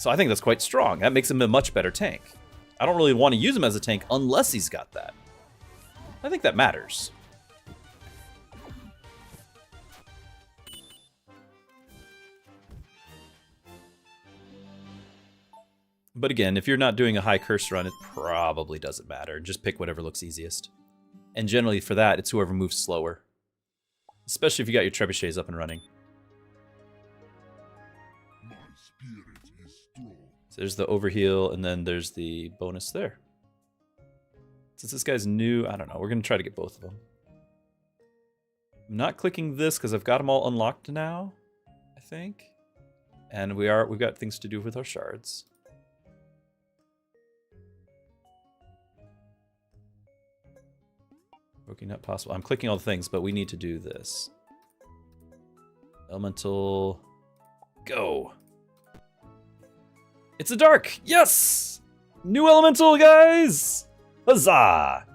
I think that's quite strong. That makes him a much better tank. I don't really want to use him as a tank unless he's got that. I think that matters. But again, if you're not doing a high curse run, it probably doesn't matter. Just pick whatever looks easiest. And generally for that, it's whoever moves slower. Especially if you got your trebuchets up and running. My spirit is strong. So there's the overheal, and then there's the bonus there. Since this guy's new, I don't know. We're going to try to get both of them. I'm not clicking this because I've got them all unlocked now, I think. And we've got things to do with our shards. Broken not possible. I'm clicking all the things, but we need to do this. Elemental. Go. It's a dark. Yes! New elemental, guys! Huzzah!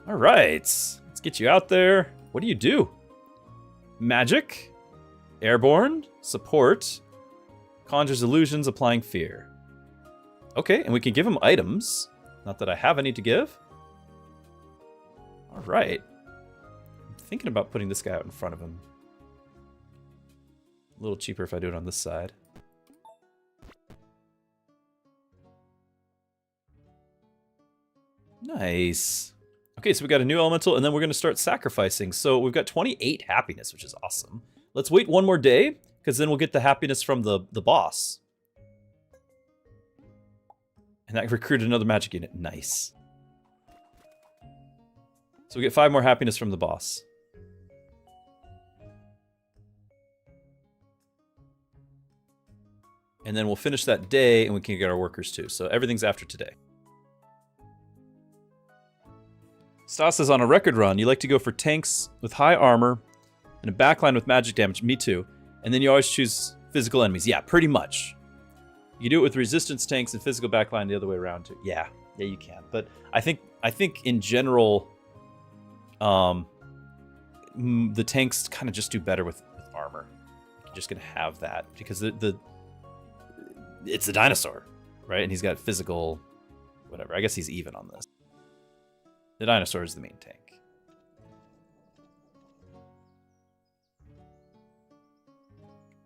All right. Let's get you out there. What do you do? Magic. Airborne. Support. Conjures illusions, applying fear. Okay, and we can give him items. Not that I have any to give. All right. I'm thinking about putting this guy out in front of him. A little cheaper if I do it on this side. Nice. Okay, so we got a new elemental, and then we're going to start sacrificing. So we've got 28 happiness, which is awesome. Let's wait one more day, because then we'll get the happiness from the boss. And that recruited another magic unit. Nice. So we get 5 more happiness from the boss. And then we'll finish that day, and we can get our workers too. So everything's after today. Stas is on a record run. You like to go for tanks with high armor and a backline with magic damage. Me too. And then you always choose physical enemies. Yeah, pretty much. You do it with resistance tanks and physical backline the other way around too. Yeah, you can. But I think in general, the tanks kind of just do better with armor. You're just gonna have that because it's a dinosaur, right? And he's got physical, whatever. I guess he's even on this. The dinosaur is the main tank.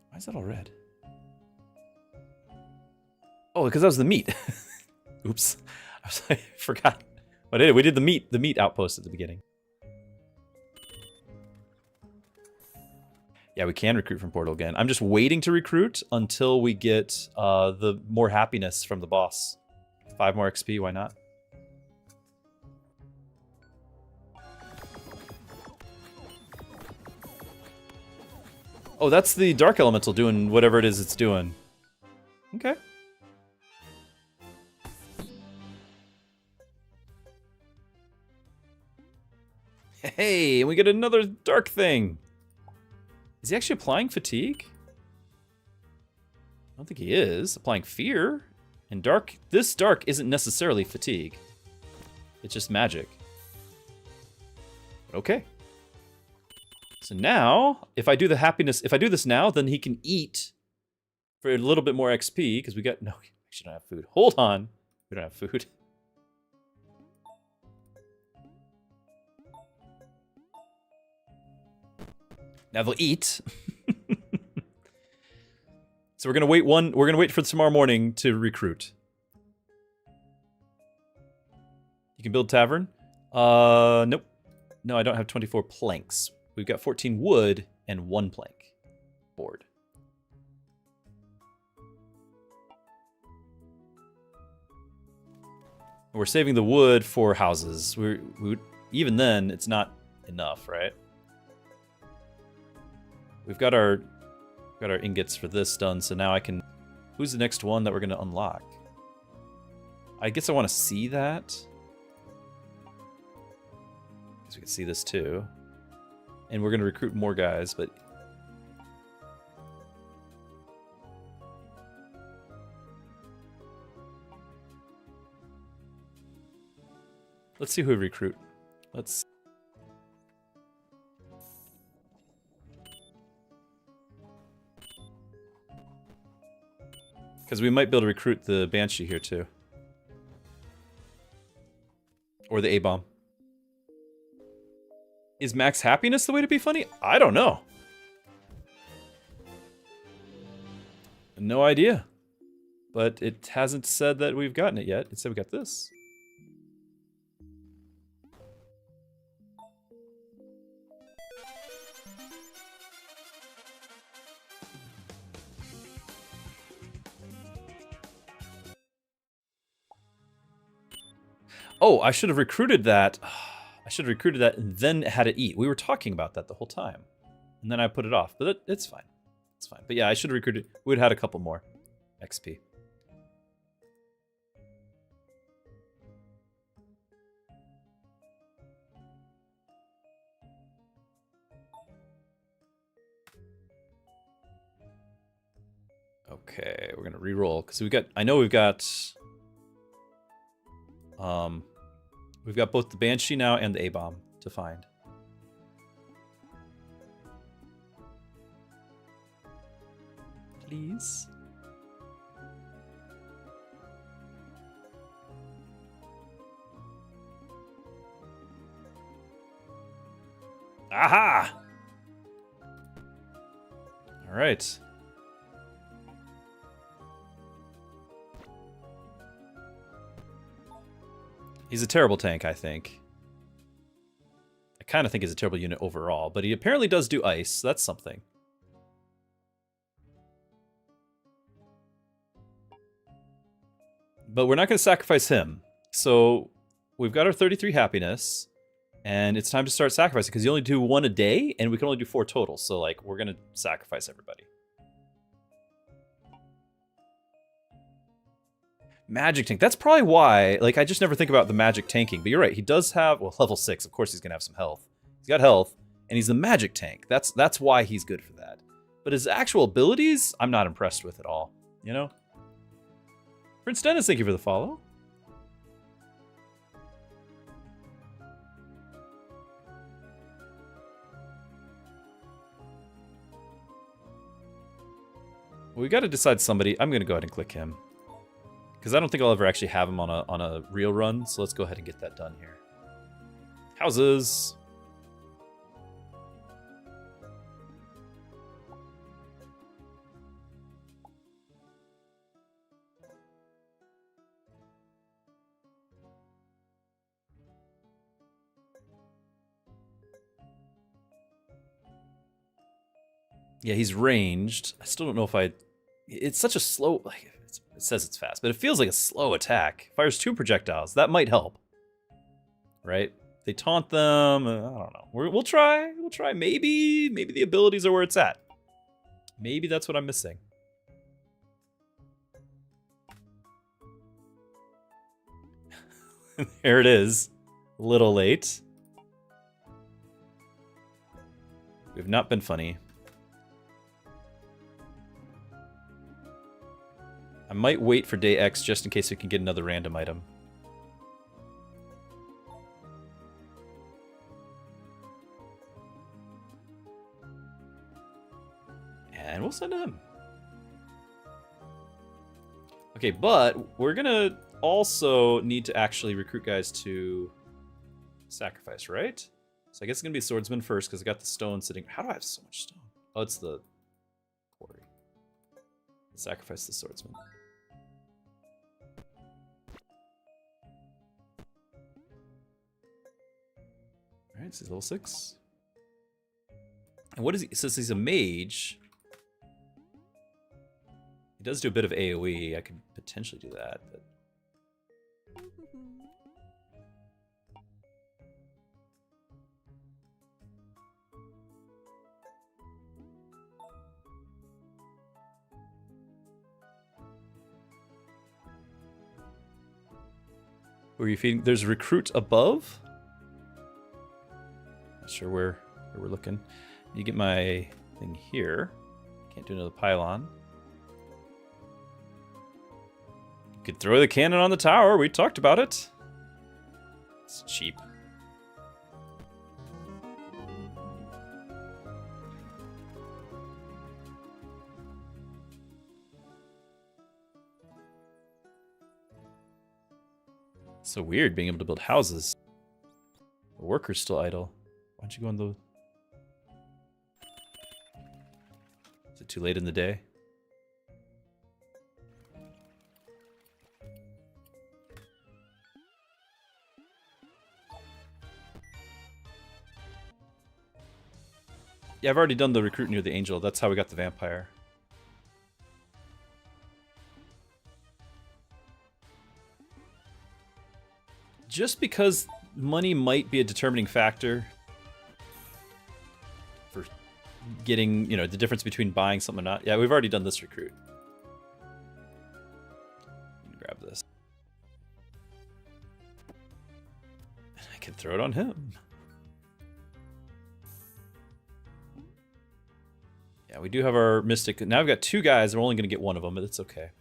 Why is that all red? Oh, because that was the meat. Oops. I was like, I forgot. What did we did the meat outpost at the beginning. Yeah, we can recruit from Portal again. I'm just waiting to recruit until we get the more happiness from the boss. 5 more XP, why not? Oh, that's the Dark Elemental doing whatever it is it's doing. Okay. Hey, and we get another dark thing. Is he actually applying fatigue? I don't think he is. Applying fear. And dark, this dark isn't necessarily fatigue. It's just magic. Okay. So now, if I do the happiness, if I do this now, then he can eat for a little bit more XP, because we got, no, we actually don't have food. Hold on. We don't have food. Now they'll eat. So we're gonna wait for tomorrow morning to recruit. You can build tavern? Nope. No, I don't have 24 planks. We've got 14 wood and 1 plank board. We're saving the wood for houses. Even then, it's not enough, right? We've got our ingots for this done, so now I can... Who's the next one that we're going to unlock? I guess I want to see that. Because we can see this too. And we're going to recruit more guys, but... Let's see who we recruit. Let's... Because we might be able to recruit the Banshee here too. Or the A-Bomb. Is max happiness the way to be funny? I don't know. No idea. But it hasn't said that we've gotten it yet. It said we got this. Oh, I should have recruited that. I should have recruited that and then had it eat. We were talking about that the whole time. And then I put it off. But it's fine. It's fine. But yeah, I should have recruited. We would have had a couple more XP. Okay, we're gonna re-roll because I know we've got both the Banshee now and the A-Bomb to find. Please. Aha! All right. He's a terrible tank, I think. I kind of think he's a terrible unit overall, but he apparently does do ice, so that's something. But we're not going to sacrifice him. So we've got our 33 happiness, and it's time to start sacrificing, because you only do 1 a day, and we can only do 4 total, so like we're going to sacrifice everybody. Magic tank. That's probably why. Like, I just never think about the magic tanking. But you're right. He does have, well, level 6. Of course he's going to have some health. He's got health, and he's the magic tank. That's why he's good for that. But his actual abilities, I'm not impressed with at all. You know? Prince Dennis, thank you for the follow. We got to decide somebody. I'm going to go ahead and click him. Because I don't think I'll ever actually have him on a real run. So let's go ahead and get that done here. Houses. Yeah, he's ranged. I still don't know if it's such a slow, like, it says it's fast, but it feels like a slow attack. Fires 2 projectiles. That might help. Right? They taunt them. I don't know. We'll try. We'll try. Maybe the abilities are where it's at. Maybe that's what I'm missing. There it is. A little late. We've not been funny. I might wait for day X just in case we can get another random item. And we'll send him. Okay, but we're gonna also need to actually recruit guys to sacrifice, right? So I guess it's gonna be swordsman first because I got the stone sitting. How do I have so much stone? Oh, it's the quarry. Sacrifice the swordsman. Alright, so he's level 6. And what is he? Since he's a mage, he does do a bit of AoE. I could potentially do that, but who are you feeding? There's a recruit above. Not sure where we're looking. You get my thing here. Can't do another pylon. You could throw the cannon on the tower. We talked about it. It's cheap. So weird being able to build houses. The worker's still idle. Why don't you go on the... Is it too late in the day? Yeah, I've already done the recruit near the angel. That's how we got the vampire. Just because money might be a determining factor for getting, you know, the difference between buying something or not. Yeah, we've already done this recruit. Grab this. I can throw it on him. Yeah, we do have our mystic. Now we've got 2 guys. We're only going to get one of them, but it's okay.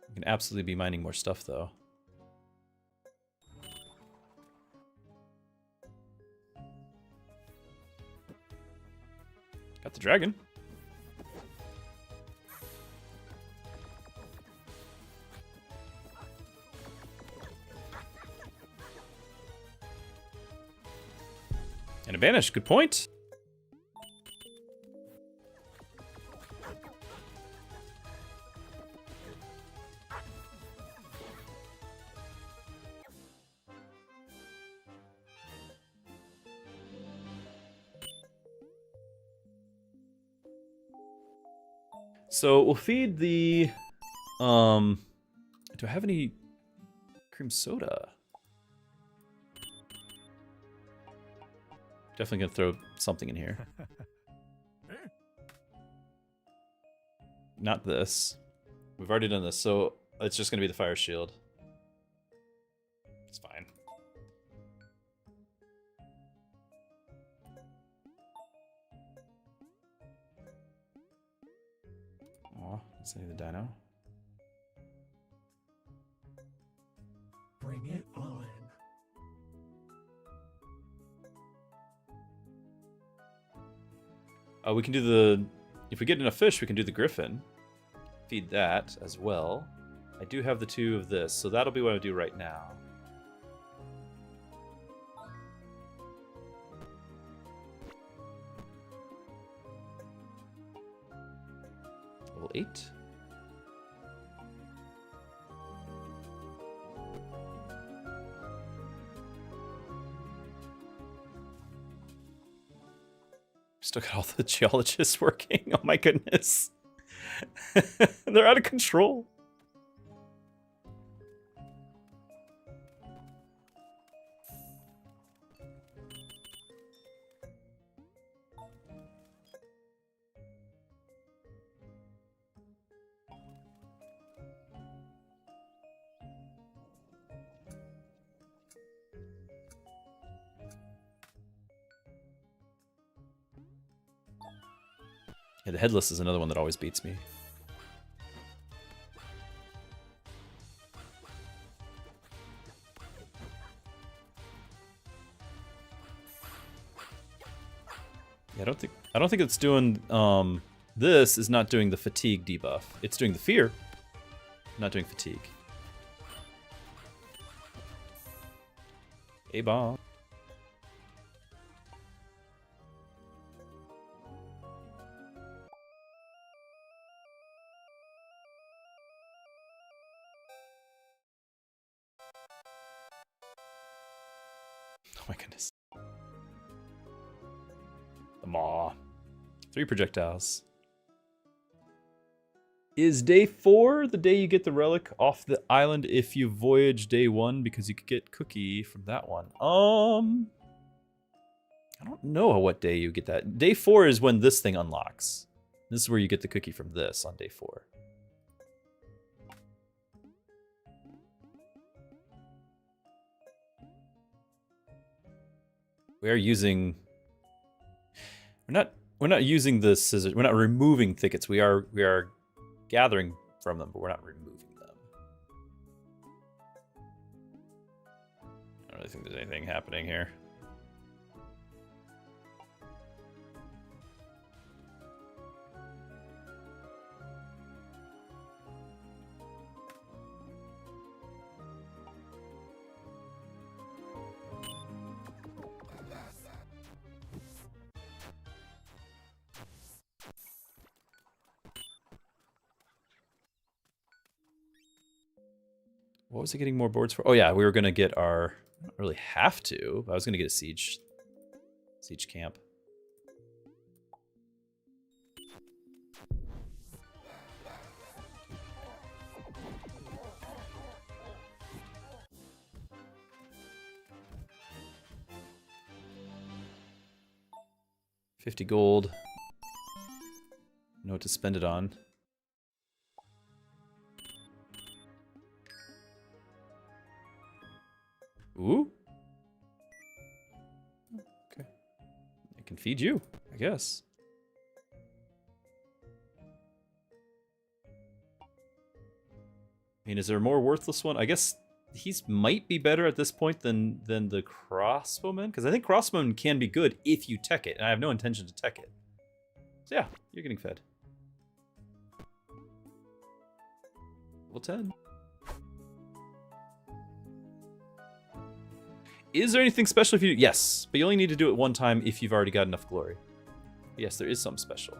We can absolutely be mining more stuff, though. Got the dragon. And a banish, good point. So we'll feed the, do I have any cream soda? Do I Definitely gonna throw something in here. Not this. We've already done this, so it's just gonna be the fire shield. It's fine. Aw, is any of the dino? Bring it on. We can do the... If we get enough fish, we can do the griffin. Feed that as well. I do have the 2 of this, so that'll be what I do right now. Level 8. Still got all the geologists working. Oh my goodness. They're out of control. Yeah, the headless is another one that always beats me. Yeah, I don't think it's doing this is not doing the fatigue debuff. It's doing the fear, not doing fatigue. A-bomb. Oh my goodness. The maw. 3 projectiles. Is day 4 the day you get the relic off the island if you voyage day 1? Because you could get cookie from that one. I don't know what day you get that. Day 4 is when this thing unlocks. This is where you get the cookie from this on day 4. We are using... We're not using the scissors. We're not removing thickets. We are gathering from them, but we're not removing them. I don't really think there's anything happening here. What was it getting more boards for? Oh yeah, we were gonna get our... I don't really have to, but I was gonna get a siege camp. $50 gold. Know what to spend it on. Ooh. Okay. I can feed you, I guess. I mean, is there a more worthless one? I guess he's might be better at this point than the crossbowman, because I think crossbowman can be good if you tech it, and I have no intention to tech it. So yeah, you're getting fed. Level 10. Is there anything special if you do? Yes, but you only need to do it one time if you've already got enough glory. Yes, there is something special.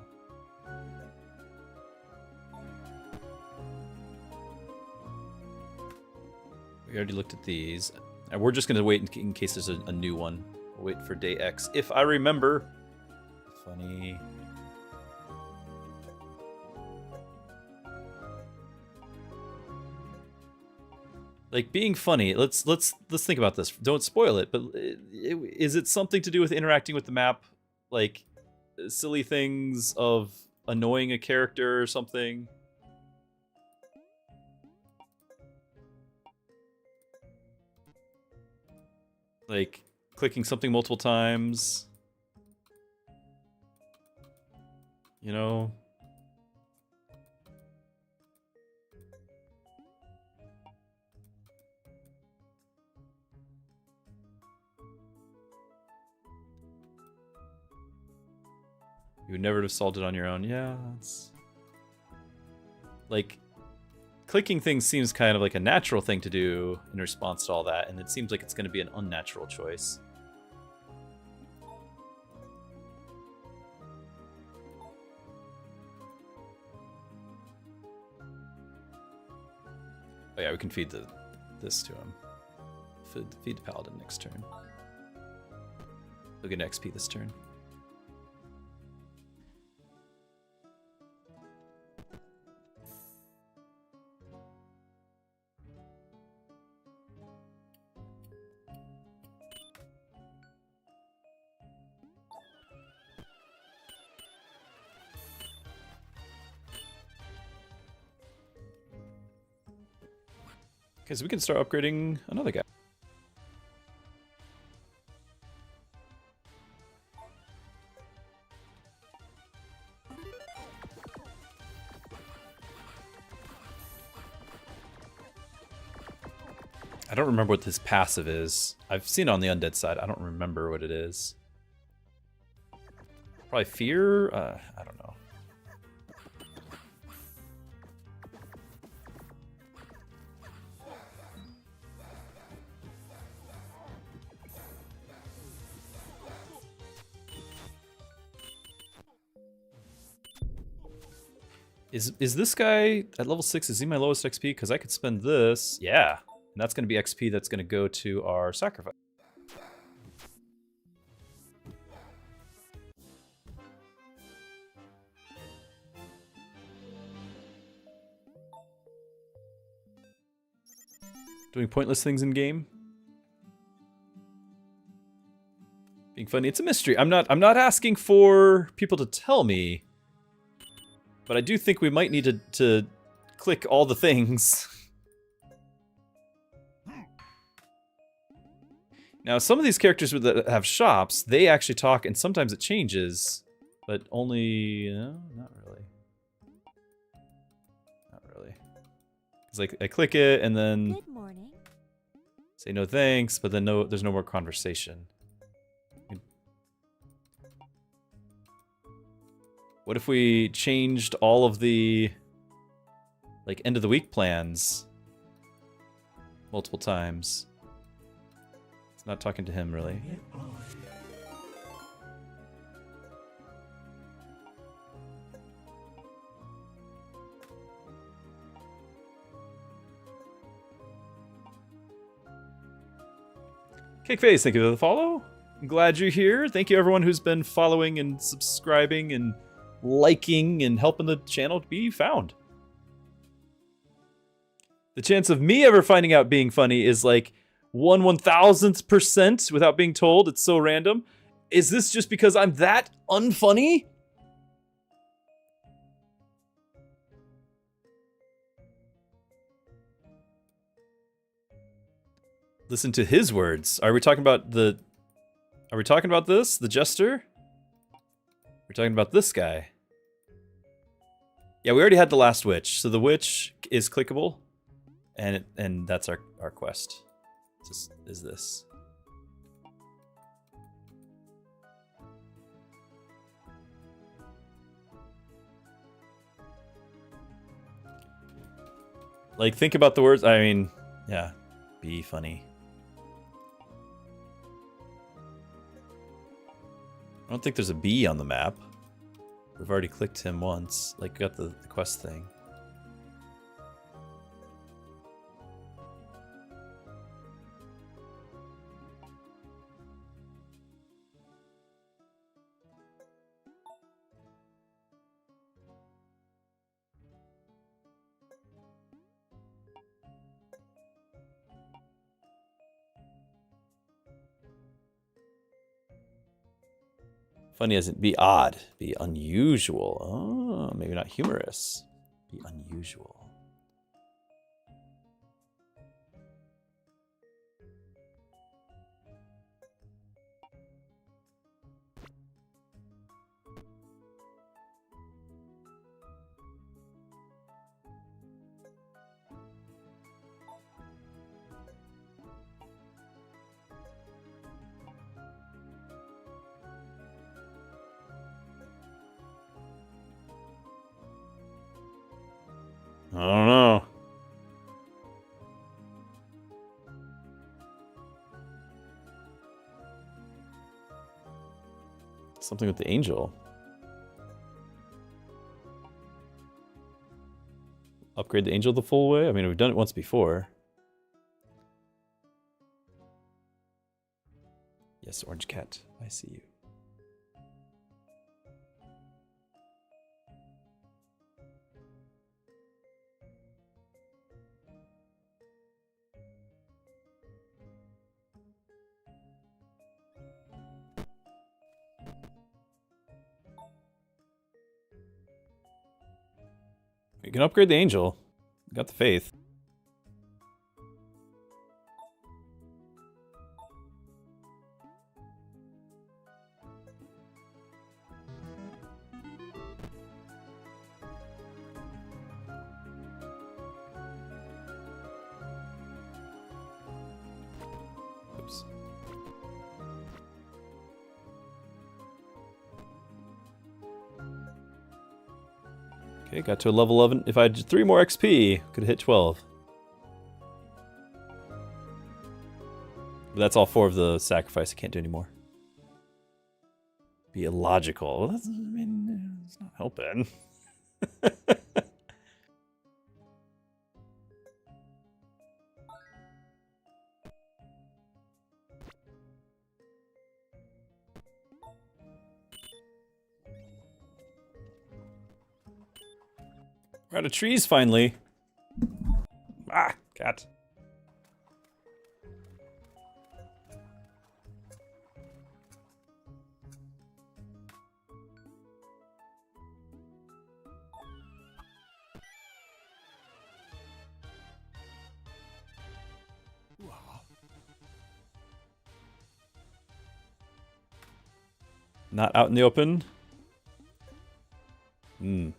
We already looked at these. And we're just going to wait in case there's a new one. We'll wait for day X. If I remember. Funny. Like being funny. Let's think about this. Don't spoil it, but is it something to do with interacting with the map, like silly things of annoying a character or something? Like clicking something multiple times. You know? You would never have solved it on your own. Yeah, that's... Like, clicking things seems kind of like a natural thing to do in response to all that, and it seems like it's going to be an unnatural choice. Oh yeah, we can feed this to him. Feed the paladin next turn. He'll get an XP this turn. Okay, so we can start upgrading another guy. I don't remember what his passive is. I've seen it on the undead side. I don't remember what it is. Probably fear? I don't know. Is this guy at level 6, is he my lowest XP? Because I could spend this. Yeah. And that's going to be XP that's going to go to our sacrifice. Doing pointless things in game. Being funny. It's a mystery. I'm not asking for people to tell me. But I do think we might need to click all the things. Now, some of these characters that have shops, they actually talk, and sometimes it changes, but only, no, not really. Not really. It's like I click it and then Good morning. say no thanks, but then there's no more conversation. What if we changed all of the like end of the week plans multiple times? It's not talking to him really. Cakeface, thank you for the follow. I'm glad you're here. Thank you everyone who's been following and subscribing and liking and helping the channel to be found. The chance of me ever finding out being funny is like 1/1000% without being told. It's so random. Is this just because I'm that unfunny? Listen to his words. Are we talking about the... Are we talking about this? The jester? We're talking about this guy. Yeah, we already had the last witch. So the witch is clickable. And that's our quest. Just is this. Like, think about the words. I mean, yeah. Be funny. I don't think there's a bee on the map. We've already clicked him once. Like, got the quest thing. Funny as it be odd, be unusual. Oh, maybe not humorous. Be unusual. I don't know. Something with the angel. Upgrade the angel the full way? I mean, we've done it once before. Yes, Orange Cat, I see you. You can upgrade the angel. You got the faith. Oops. Okay, got to a level 11. If I had 3 more XP, could hit 12. But that's all 4 of the sacrifice. I can't do anymore. Be illogical. Well, that's, I mean, it's not helping. We're out of trees finally. Ah, cat. Not out in the open. Hmm.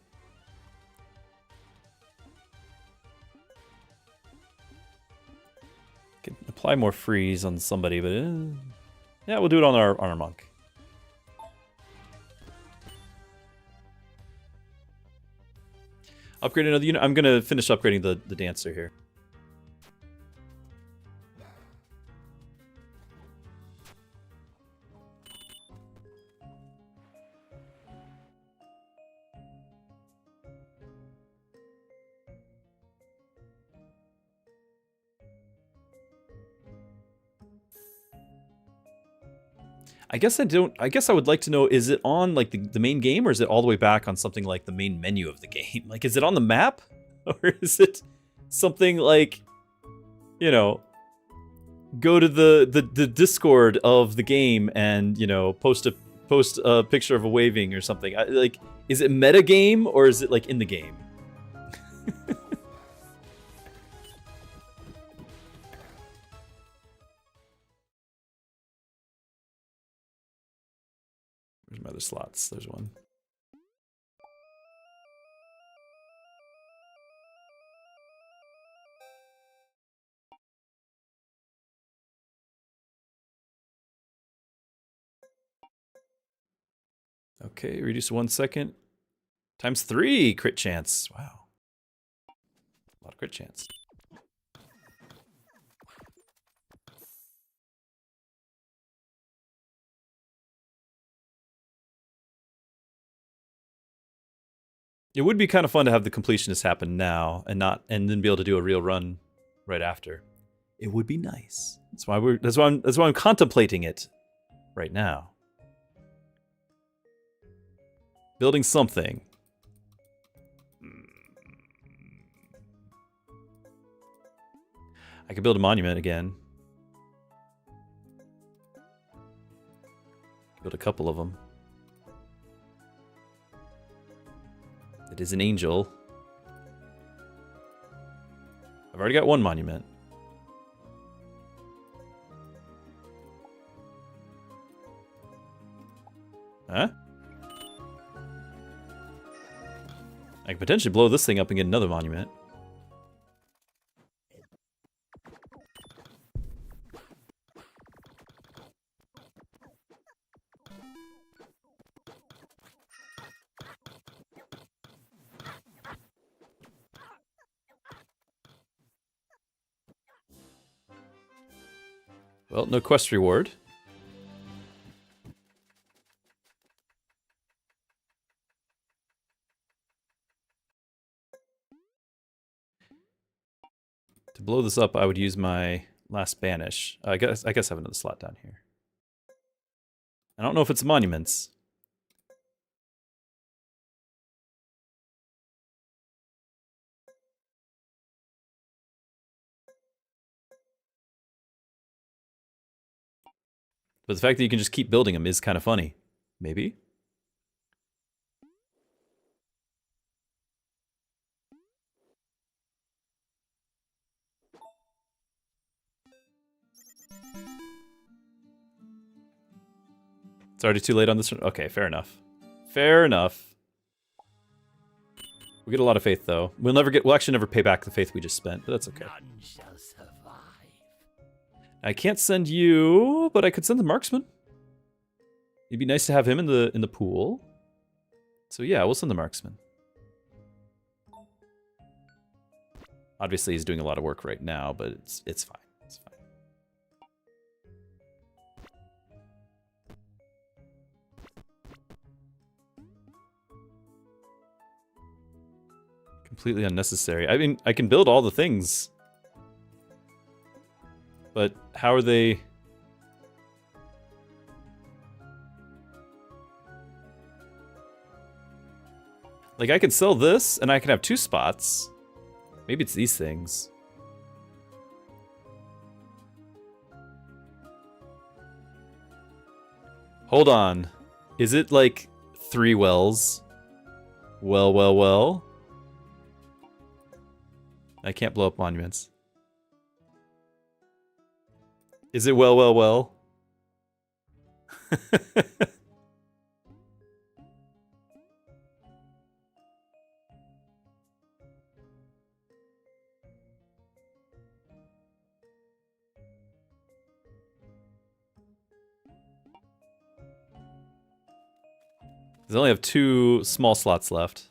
Could apply more freeze on somebody, but yeah, we'll do it on our monk. Upgrade another unit. I'm gonna finish upgrading the dancer here. I guess I would like to know, is it on like the main game, or is it all the way back on something like the main menu of the game? Like, is it on the map? Or is it something like, you know, go to the Discord of the game and, you know, post a picture of a waving or something? Like, is it meta game or is it like in the game? Where's my other slots? There's one. Okay, reduce to 1 second. Times 3 crit chance. Wow. A lot of crit chance. It would be kind of fun to have the completionist happen now and then be able to do a real run right after. It would be nice. That's why I'm contemplating it right now. Building something. I could build a monument again. Build a couple of them. It is an angel. I've already got one monument. Huh? I could potentially blow this thing up and get another monument. Well, no quest reward. To blow this up, I would use my last banish. I guess I have another slot down here. I don't know if it's monuments. But the fact that you can just keep building them is kind of funny. Maybe? It's already too late on this one? Okay, fair enough. Fair enough. We get a lot of faith, though. We'll actually never pay back the faith we just spent, but that's okay. None shall survive. I can't send you, but I could send the marksman. It'd be nice to have him in the pool. So yeah, we'll send the marksman. Obviously, he's doing a lot of work right now, but it's fine. It's fine. Completely unnecessary. I mean, I can build all the things. But how are they... Like, I could sell this, and I can have 2 spots. Maybe it's these things. Hold on. Is it, like, 3 wells? Well. I can't blow up monuments. Is it well? I only have 2 small slots left.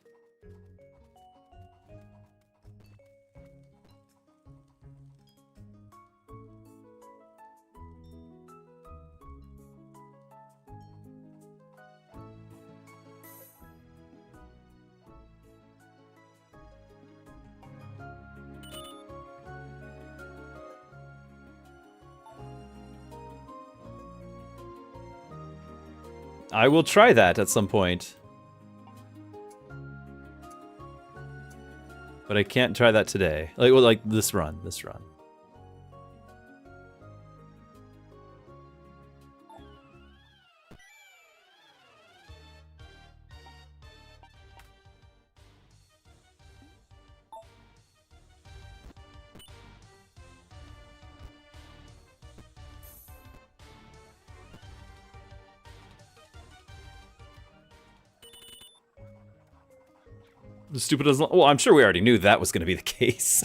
I will try that at some point. But I can't try that today. Like this run. The stupid as well, I'm sure we already knew that was going to be the case.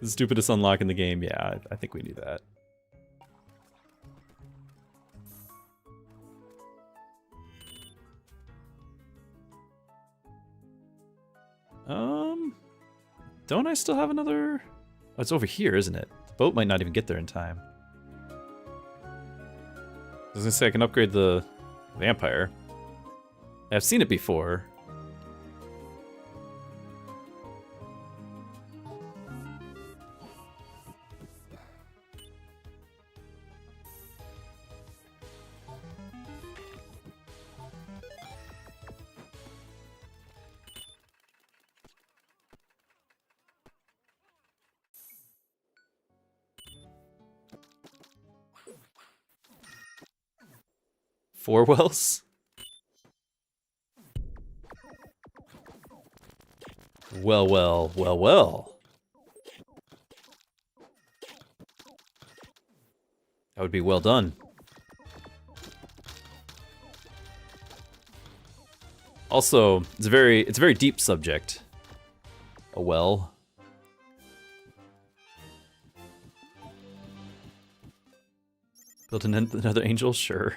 The stupidest unlock in the game, yeah, I think we knew that. Don't I still have another? Oh, it's over here, isn't it? The boat might not even get there in time. I was gonna say I can upgrade the vampire. I've seen it before. Four wells? Well, well, well, well. That would be well done. Also, it's a very deep subject. A well. Built another angel? Sure.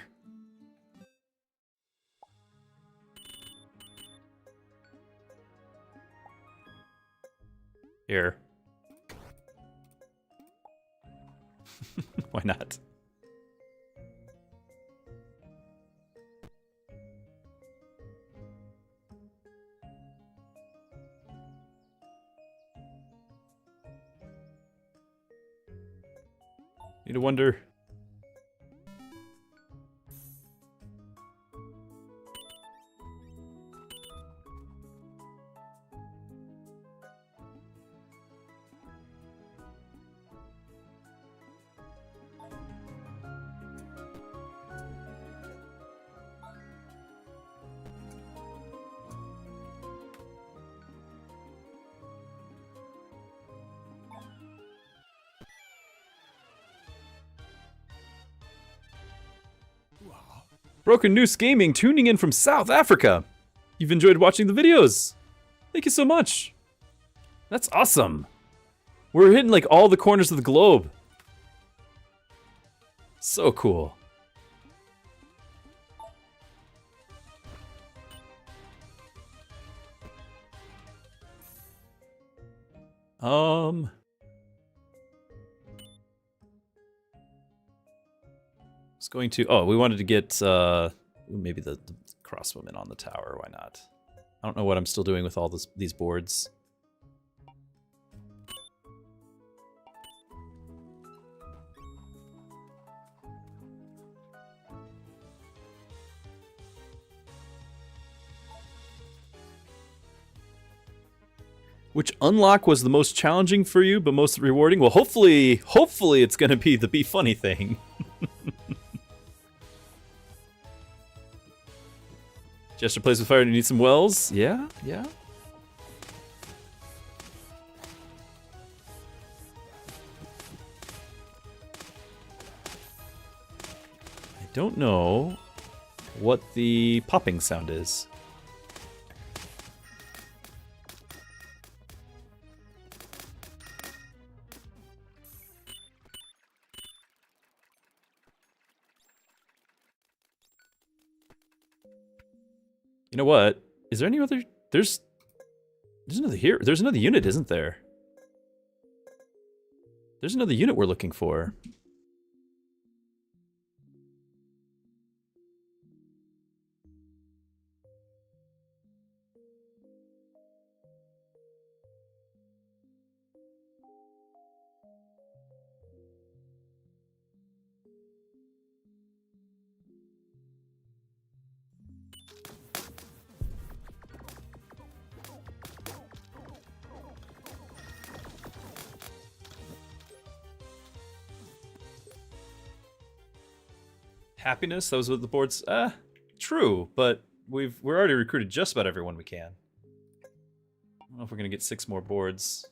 Here. Why not? Need to wonder. Broken Noose Gaming tuning in from South Africa. You've enjoyed watching the videos. Thank you so much. That's awesome. We're hitting like all the corners of the globe. So cool. Was going to, oh, we wanted to get maybe the crossbowmen on the tower. Why not? I don't know what I'm still doing with all these boards. Which unlock was the most challenging for you, but most rewarding? Well, hopefully it's gonna be the be funny thing. Jester plays with fire and you need some wells? Yeah, yeah. I don't know what the popping sound is. You know what? Is there any other? There's another here. There's another unit, isn't there? There's another unit we're looking for. Happiness? That was what the board's... true, but we're already recruited just about everyone we can. I don't know if we're gonna get 6 more boards.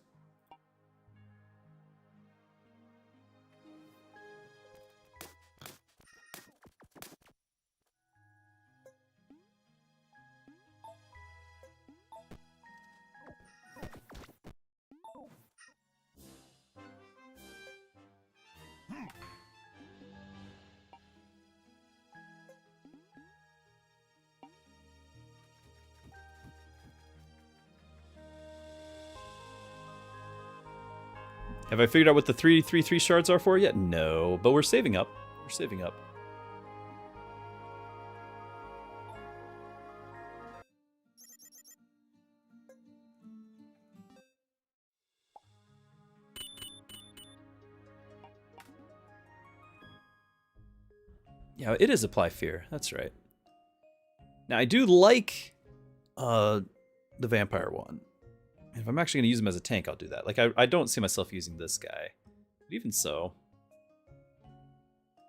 Have I figured out what the 3/3/3 shards are for yet? No, but we're saving up. We're saving up. Yeah, it is apply fear. That's right. Now I do like the vampire one. If I'm actually going to use him as a tank, I'll do that. Like, I don't see myself using this guy. But even so,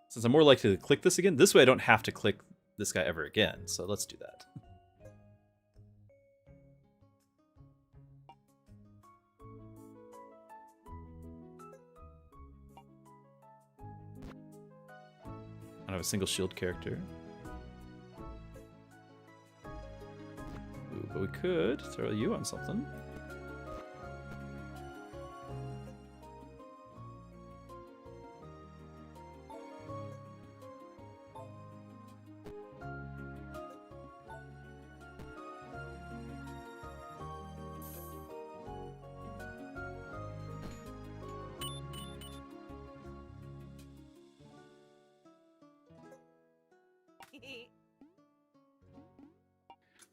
since I'm more likely to click this again, this way I don't have to click this guy ever again. So let's do that. don't have a single shield character. Ooh, but we could throw you on something.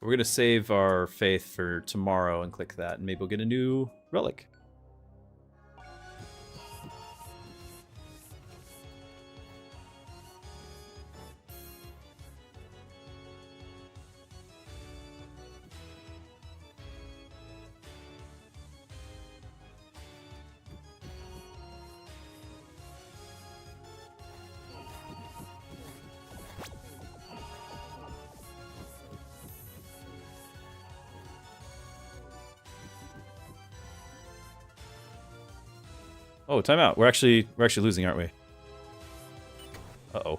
We're going to save our faith for tomorrow and click that, and maybe we'll get a new relic. Oh, timeout. We're actually losing, aren't we? Uh-oh.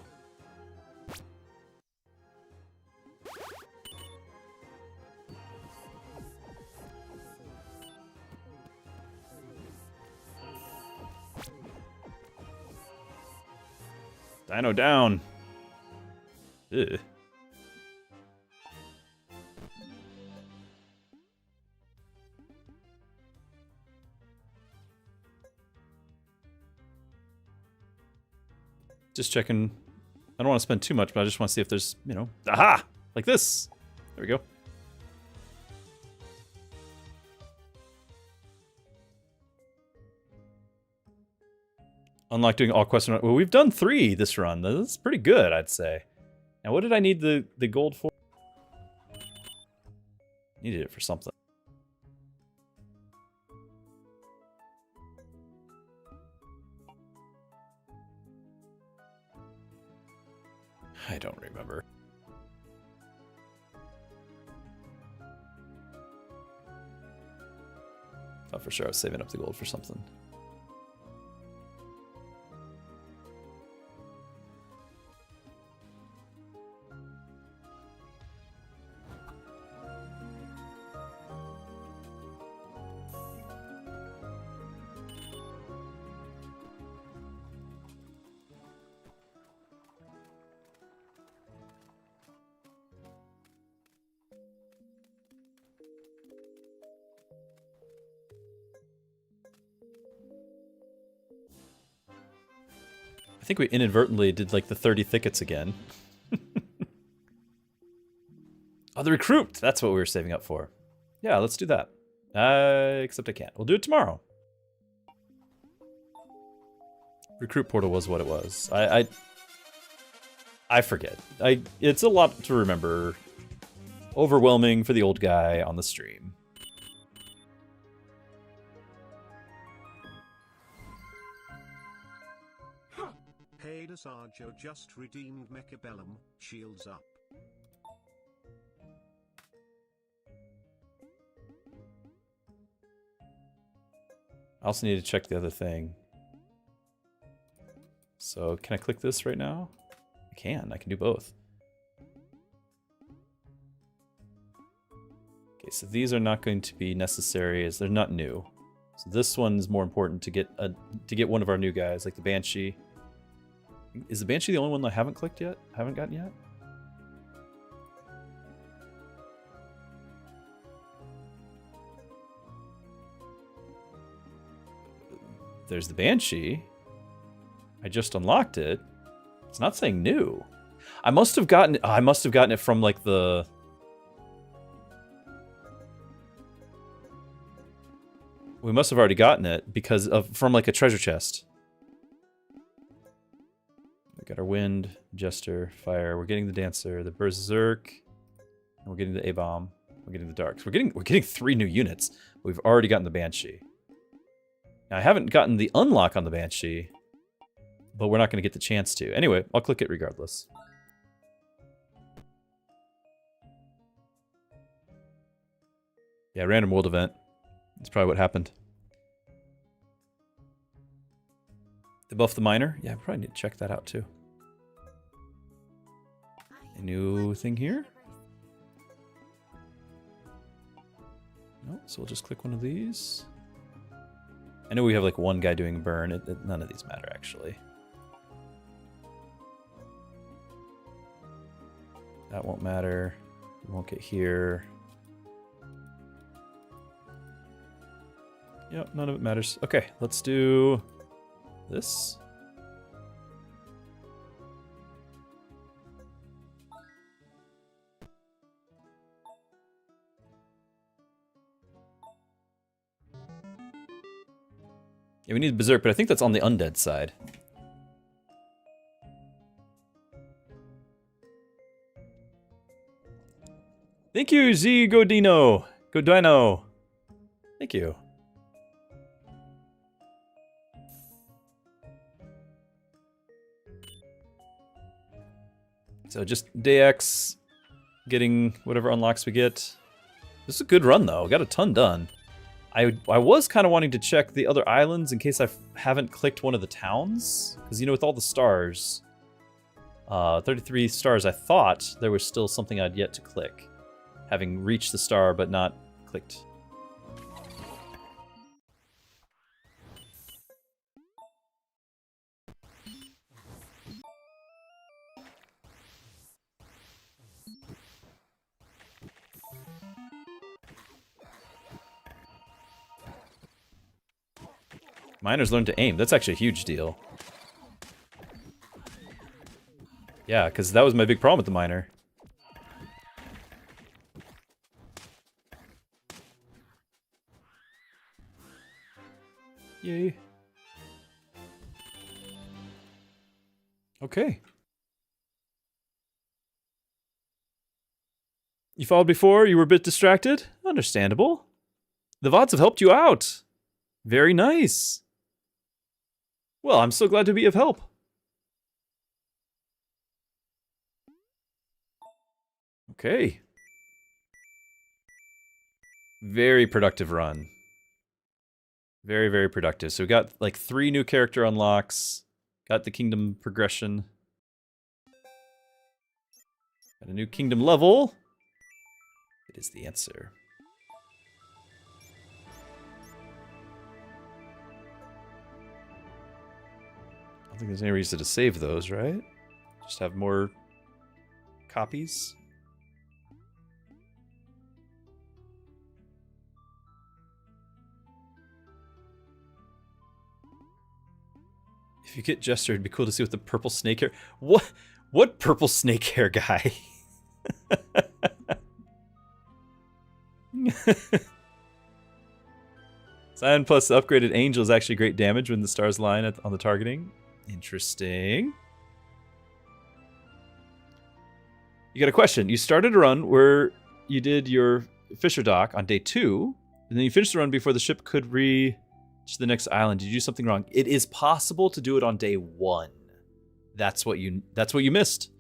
Dino down. Ugh. Just checking. I don't want to spend too much, but I just want to see if there's, you know, aha! Like this. There we go. Unlock doing all quests. Well, we've done 3 this run. That's pretty good, I'd say. Now, what did I need the gold for? Needed it for something. I don't remember. Thought for sure I was saving up the gold for something. I think we inadvertently did like the 30 thickets again. Oh, the recruit! That's what we were saving up for. Yeah, let's do that. Except I can't. We'll do it tomorrow. Recruit portal was what it was. I forget. It's a lot to remember. Overwhelming for the old guy on the stream. Hey Sarjo just redeemed Mechabellum, shields up. I also need to check the other thing. So can I click this right now? I can do both. Okay, so these are not going to be necessary as they're not new. So this one's more important to get one of our new guys, like the Banshee. Is the Banshee the only one that I haven't clicked yet? Haven't gotten yet? There's the Banshee. I just unlocked it. It's not saying new. I must have gotten it from like the... We must have already gotten it because from like a treasure chest. We got our Wind, Jester, Fire. We're getting the Dancer, the Berserk, and we're getting the A-Bomb. We're getting the Darks. We're getting 3 new units. We've already gotten the Banshee. Now, I haven't gotten the unlock on the Banshee, but we're not going to get the chance to. Anyway, I'll click it regardless. Yeah, random world event. That's probably what happened. They buff the miner? Yeah, I probably need to check that out too. A new thing here? No, so we'll just click one of these. I know we have like one guy doing burn. None of these matter actually. That won't matter. We won't get here. Yep, none of it matters. Okay, let's do this. Yeah, we need Berserk, but I think that's on the undead side. Thank you, Z Godino. Godino. Thank you. So just day X, getting whatever unlocks we get. This is a good run though. Got a ton done. I was kind of wanting to check the other islands in case I haven't clicked one of the towns. Because, you know, with all the stars, 33 stars, I thought there was still something I'd yet to click. Having reached the star but not clicked. Miners learn to aim. That's actually a huge deal. Yeah, because that was my big problem with the miner. Yay. Okay. You followed before? You were a bit distracted? Understandable. The VODs have helped you out. Very nice. Well, I'm so glad to be of help. Okay. Very productive run. Very, very productive. So we got like 3 new character unlocks. Got the kingdom progression. Got a new kingdom level. It is the answer. I don't think there's any reason to save those, right? Just have more copies. If you get Jester, it'd be cool to see what the purple snake hair... What purple snake hair guy? Cyan plus the upgraded angel is actually great damage when the stars line on the targeting. Interesting. You got a question. You started a run where you did your Fisher dock on day 2, and then you finished the run before the ship could reach the next island. Did you do something wrong? It is possible to do it on day 1. That's what you missed.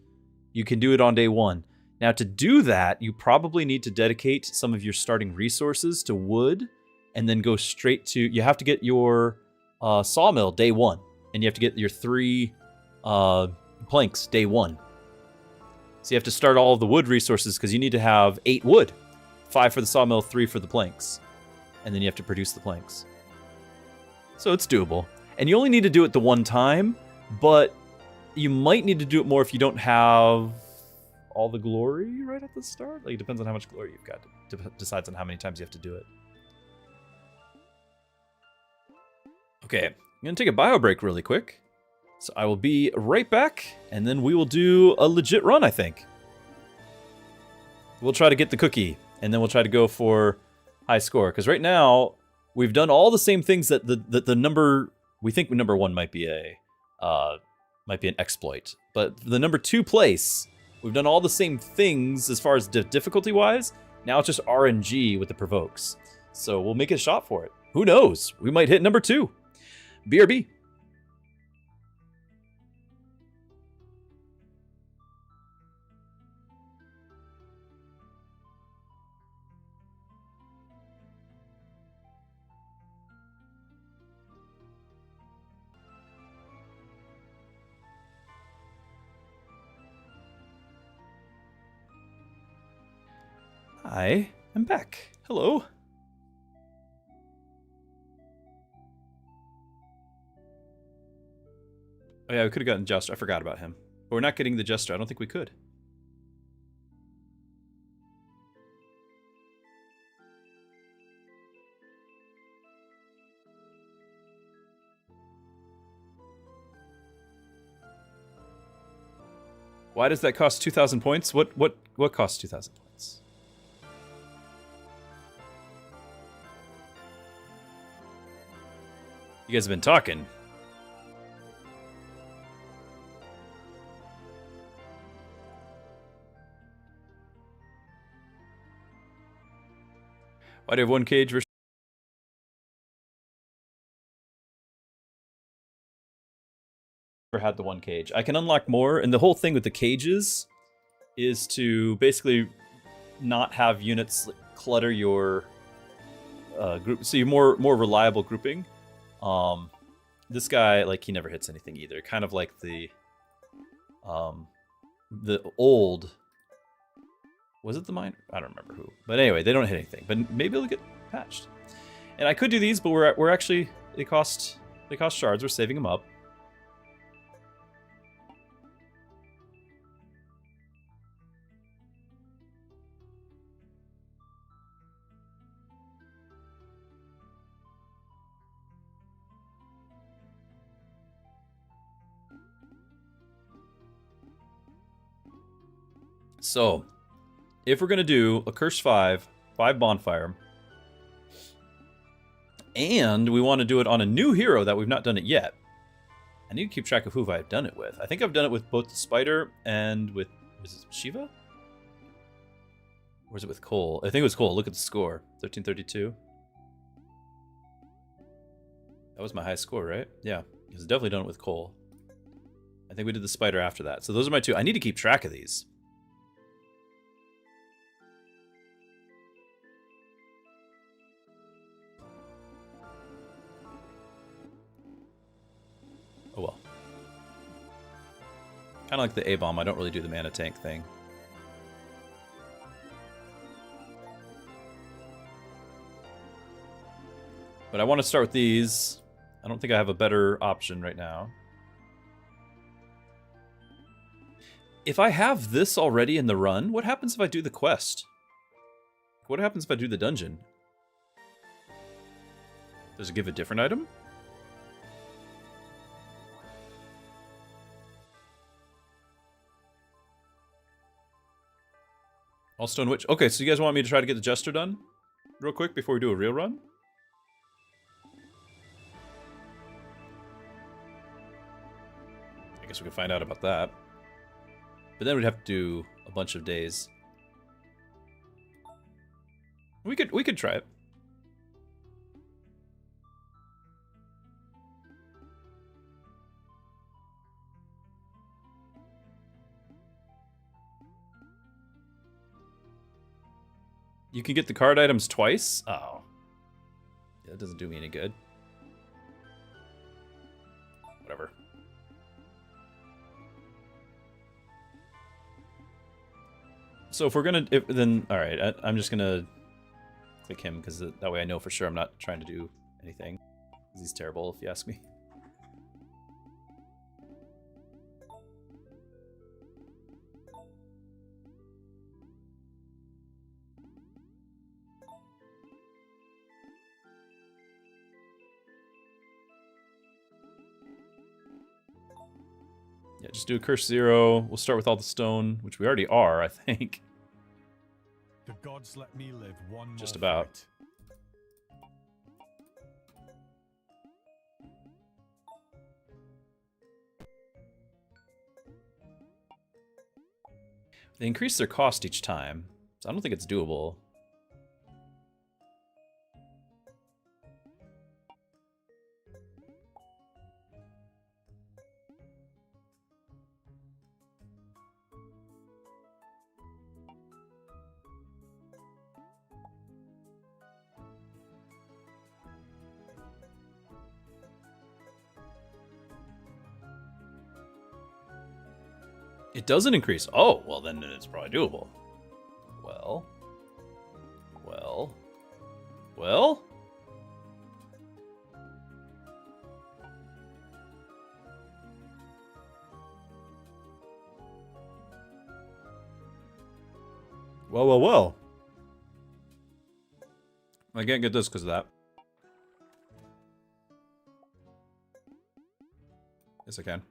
You can do it on day 1. Now to do that, you probably need to dedicate some of your starting resources to wood, and then go straight to... You have to get your sawmill day 1, and you have to get your 3 planks day 1. So you have to start all of the wood resources because you need to have 8 wood. 5 for the sawmill, 3 for the planks. And then you have to produce the planks. So it's doable. And you only need to do it the 1 time, but you might need to do it more if you don't have all the glory right at the start. Like, it depends on how much glory you've got. Decides on how many times you have to do it. Okay, I'm going to take a bio break really quick. So I will be right back, and then we will do a legit run, I think. We'll try to get the cookie, and then we'll try to go for high score. Because right now, we've done all the same things that the number... We think number 1 might be an exploit. But the number 2 place, we've done all the same things as far as difficulty-wise. Now it's just RNG with the provokes. So we'll make a shot for it. Who knows? We might hit number 2. BRB. I am back. Hello. Oh yeah, we could have gotten Jester. I forgot about him. But we're not getting the Jester. I don't think we could. Why does that cost 2,000 points? What costs 2,000 points? You guys have been talking. Why do you have one cage versus... Never had the one cage. I can unlock more, and the whole thing with the cages is to basically not have units clutter your group, so you're more reliable grouping. This guy, like, he never hits anything either. Kind of like the old... Was it the mine? I don't remember who. But anyway, they don't hit anything. But maybe it'll get patched. And I could do these, but we're actually... They cost shards. We're saving them up. So, if we're going to do a Curse 5 Bonfire, and we want to do it on a new hero that we've not done it yet, I need to keep track of who I've done it with. I think I've done it with both the Spider and with... Is it Shiva? Or is it with Cole? I think it was Cole. Look at the score. 1332. That was my high score, right? Yeah. Because I've definitely done it with Cole. I think we did the Spider after that. So those are my two. I need to keep track of these. Oh well. Kind of like the A-bomb, I don't really do the mana tank thing. But I want to start with these. I don't think I have a better option right now. If I have this already in the run, what happens if I do the quest? What happens if I do the dungeon? Does it give a different item? All Stone Witch. Okay, so you guys want me to try to get the Jester done real quick before we do a real run? I guess we can find out about that. But then we'd have to do a bunch of days. We could try it. You can get the card items twice? Oh. Yeah, that doesn't do me any good. Whatever. So if we're gonna... then, alright, I'm just gonna click him, because that way I know for sure I'm not trying to do anything. He's terrible, if you ask me. Yeah, just do a Curse 0. We'll start with all the stone, which we already are, I think. The gods let me live one Just more about. fight. They increase their cost each time, so I don't think it's doable. It doesn't increase. Oh, well then it's probably doable. Well, Well? Well. I can't get this because of that. Yes, I can.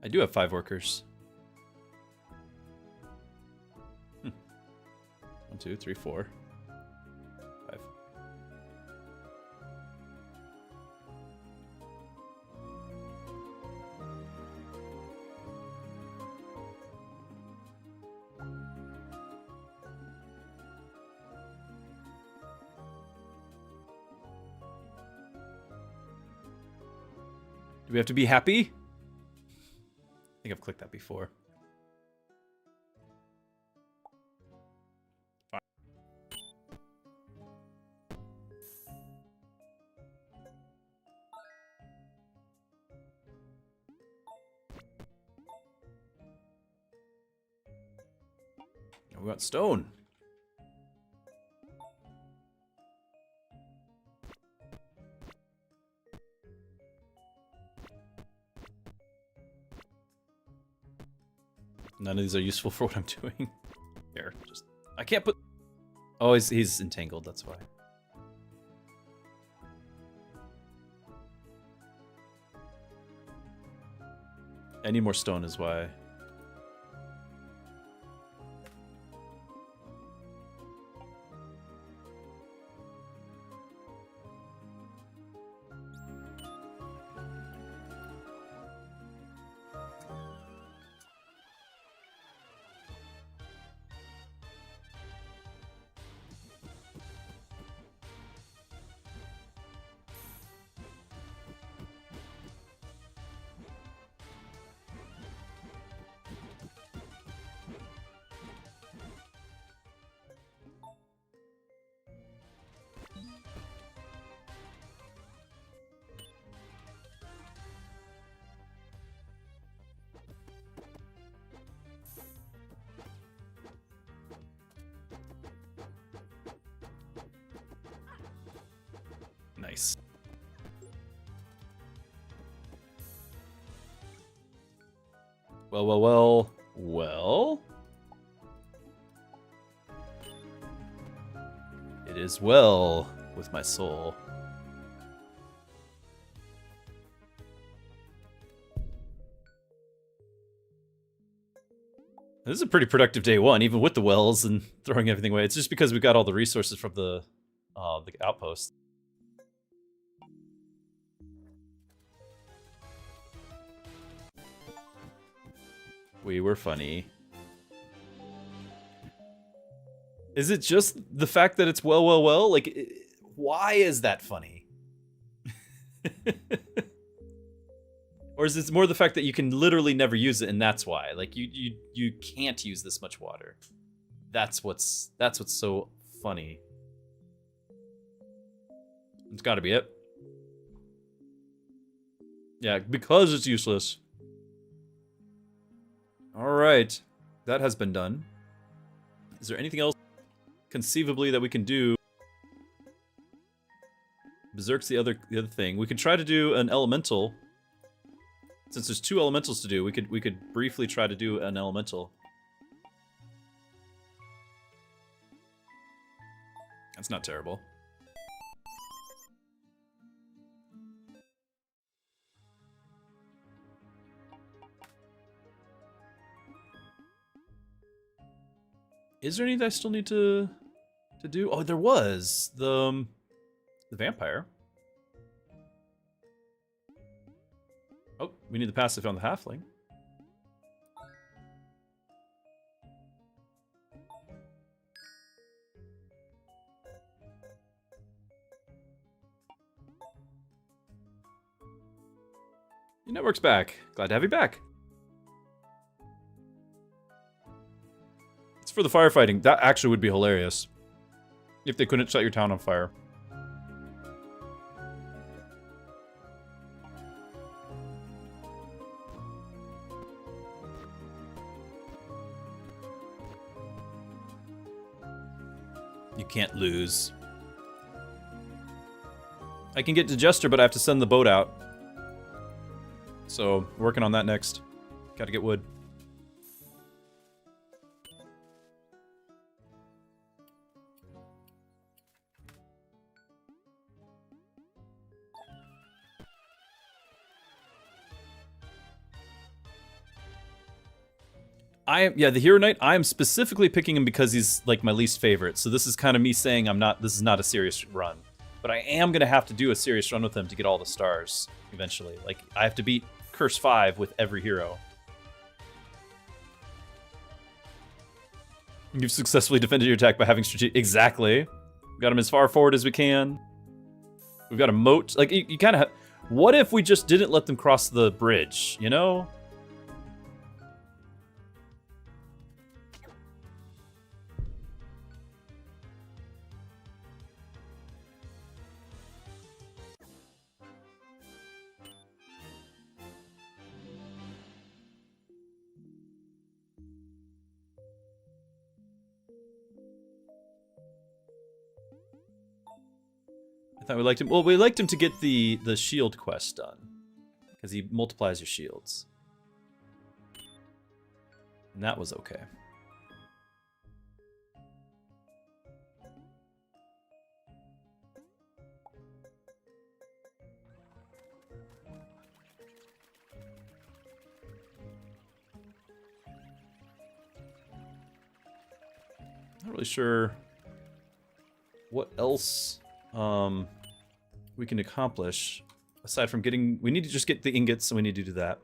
I do have 5 workers. 1, 2, 3, 4, 5. Do we have to be happy? I think I've clicked that before. Fine. We got stone. None of these are useful for what I'm doing. Here, just... I can't put... Oh, he's entangled, that's why. I need more stone is why. Nice. Well. It is well with my soul. This is a pretty productive day 1, even with the wells and throwing everything away. It's just because we got all the resources from the outpost. We were funny. Is it just the fact that it's well? Like, why is that funny? Or is it more the fact that you can literally never use it, and that's why? Like, you can't use this much water. That's what's so funny. It's got to be it. Yeah, because it's useless. All right, that has been done. Is there anything else conceivably that we can do? Berserk's the other thing. We could try to do an elemental. Since there's 2 elementals to do, we could briefly try to do an elemental. That's not terrible. Is there any that I still need to do? Oh, there was the vampire. Oh, we need the passive on the halfling. Your network's back. Glad to have you back. It's for the firefighting. That actually would be hilarious. If they couldn't set your town on fire. You can't lose. I can get Digester, but I have to send the boat out. So, working on that next. Gotta get wood. The Hero Knight, I am specifically picking him because he's like my least favorite. So this is kind of me saying this is not a serious run. But I am gonna have to do a serious run with him to get all the stars eventually. Like, I have to beat Curse 5 with every hero. You've successfully defended your attack by having strategic... Exactly. We got him as far forward as we can. We've got a moat. Like, you kind of... What if we just didn't let them cross the bridge, you know? I thought we liked him. Well, we liked him to get the shield quest done. Because he multiplies your shields. And that was okay. Not really sure what else we can accomplish aside from getting... We need to just get the ingots, so we need to do that.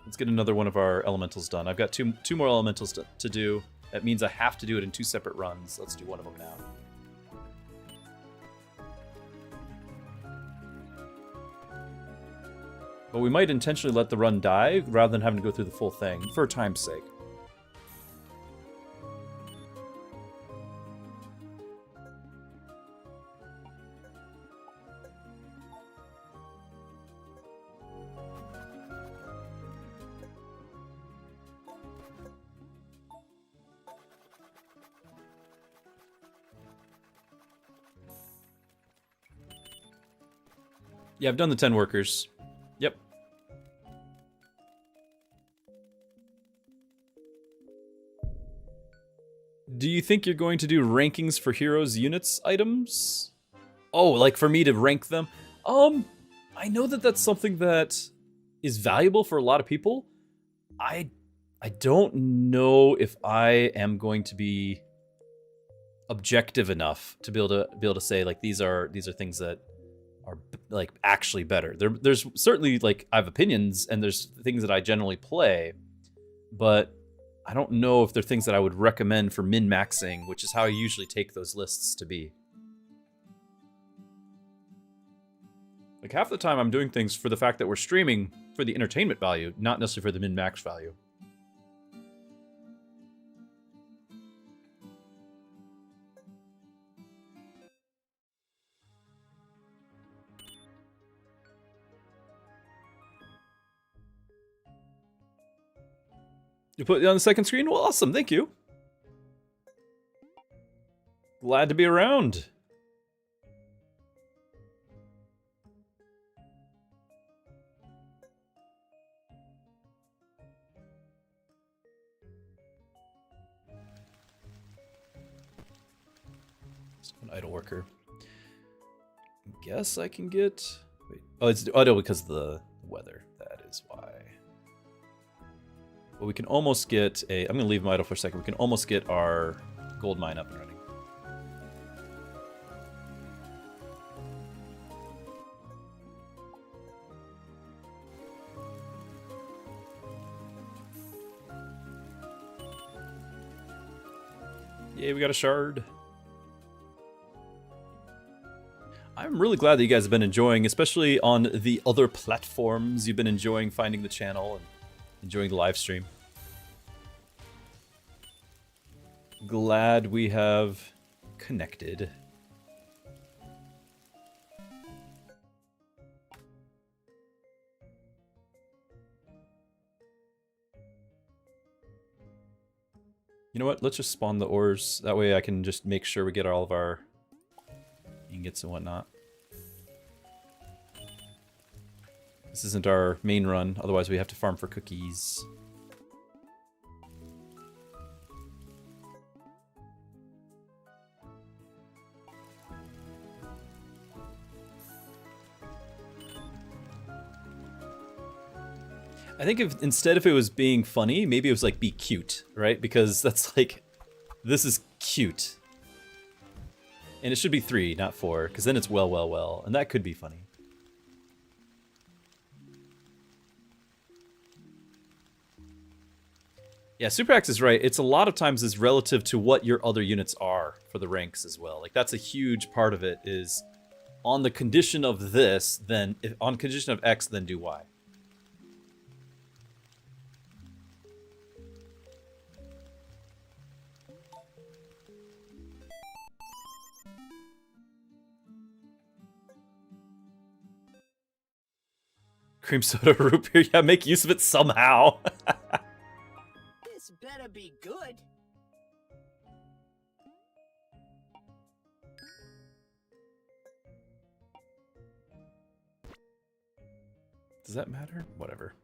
Let's get another one of our elementals done. I've got two more elementals to do. That means I have to do it in 2 separate runs. Let's do one of them now. But we might intentionally let the run die rather than having to go through the full thing for time's sake. Yeah, I've done the 10 workers. Yep. Do you think you're going to do rankings for heroes, units, items? Oh, like for me to rank them? I know that that's something that is valuable for a lot of people. I don't know if I am going to be objective enough to be able to say like these are things that are like actually better. There's certainly like I have opinions and there's things that I generally play, but I don't know if they're things that I would recommend for min-maxing, which is how I usually take those lists to be. Like half the time I'm doing things for the fact that we're streaming for the entertainment value, not necessarily for the min-max value. You put it on the second screen? Well, awesome, thank you. Glad to be around. An idle worker. Guess I can get... Wait. Oh, it's idle because of the weather. That is why. But we can almost get a... I'm going to leave them idle for a second. We can almost get our gold mine up and running. Yay, we got a shard. I'm really glad that you guys have been enjoying, especially on the other platforms. You've been enjoying finding the channel and enjoying the live stream. Glad we have connected. You know what? Let's just spawn the ores. That way I can just make sure we get all of our ingots and whatnot. This isn't our main run, otherwise we have to farm for cookies. I think if instead if it was being funny, maybe it was like be cute, right? Because that's like, this is cute. And it should be 3, not 4, because then it's well, and that could be funny. Yeah, Super Axe is right. It's a lot of times is relative to what your other units are for the ranks as well. Like that's a huge part of it is on the condition of this, then if on condition of X, then do Y. Cream soda root beer, yeah, make use of it somehow. This better be good. Does that matter? Whatever.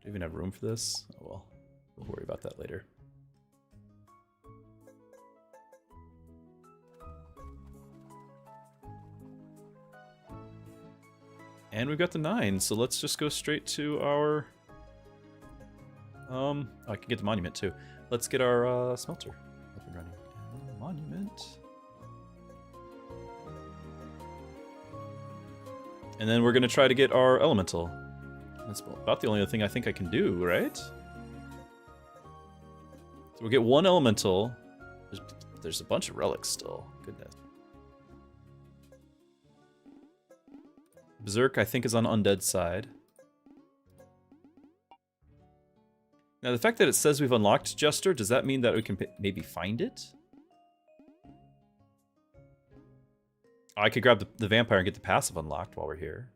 Do you even have room for this? Oh well, we'll worry about that later. And we've got the 9, so let's just go straight to our... Oh, I can get the monument too. Let's get our smelter up and running. Monument. And then we're going to try to get our elemental. That's about the only other thing I think I can do, right? So we'll get 1 elemental. There's a bunch of relics still. Goodness. Berserk, I think, is on undead side. Now, the fact that it says we've unlocked Jester, does that mean that we can maybe find it? I could grab the vampire and get the passive unlocked while we're here.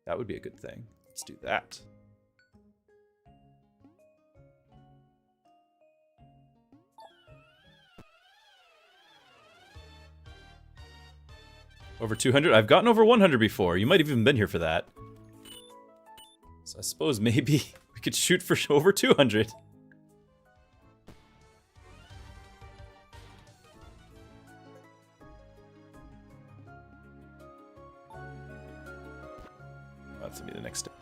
That would be a good thing. Let's do that. Over 200? I've gotten over 100 before. You might have even been here for that. So I suppose maybe we could shoot for over 200. That's gonna be the next step.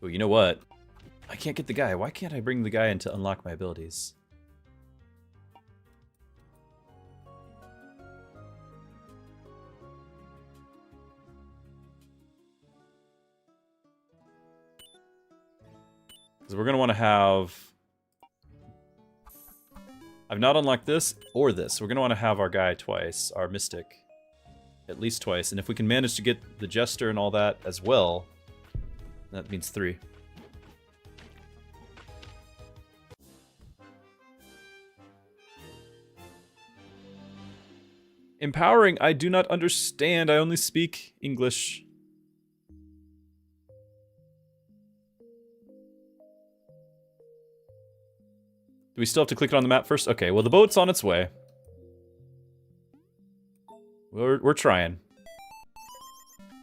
Oh, you know what? I can't get the guy. Why can't I bring the guy in to unlock my abilities? Because we're going to want to have... I've not unlocked this or this. We're going to want to have our guy twice, our Mystic. At least twice. And if we can manage to get the Jester and all that as well, that means 3. Empowering, I do not understand. I only speak English. Do we still have to click it on the map first? Okay, well the boat's on its way. We're trying.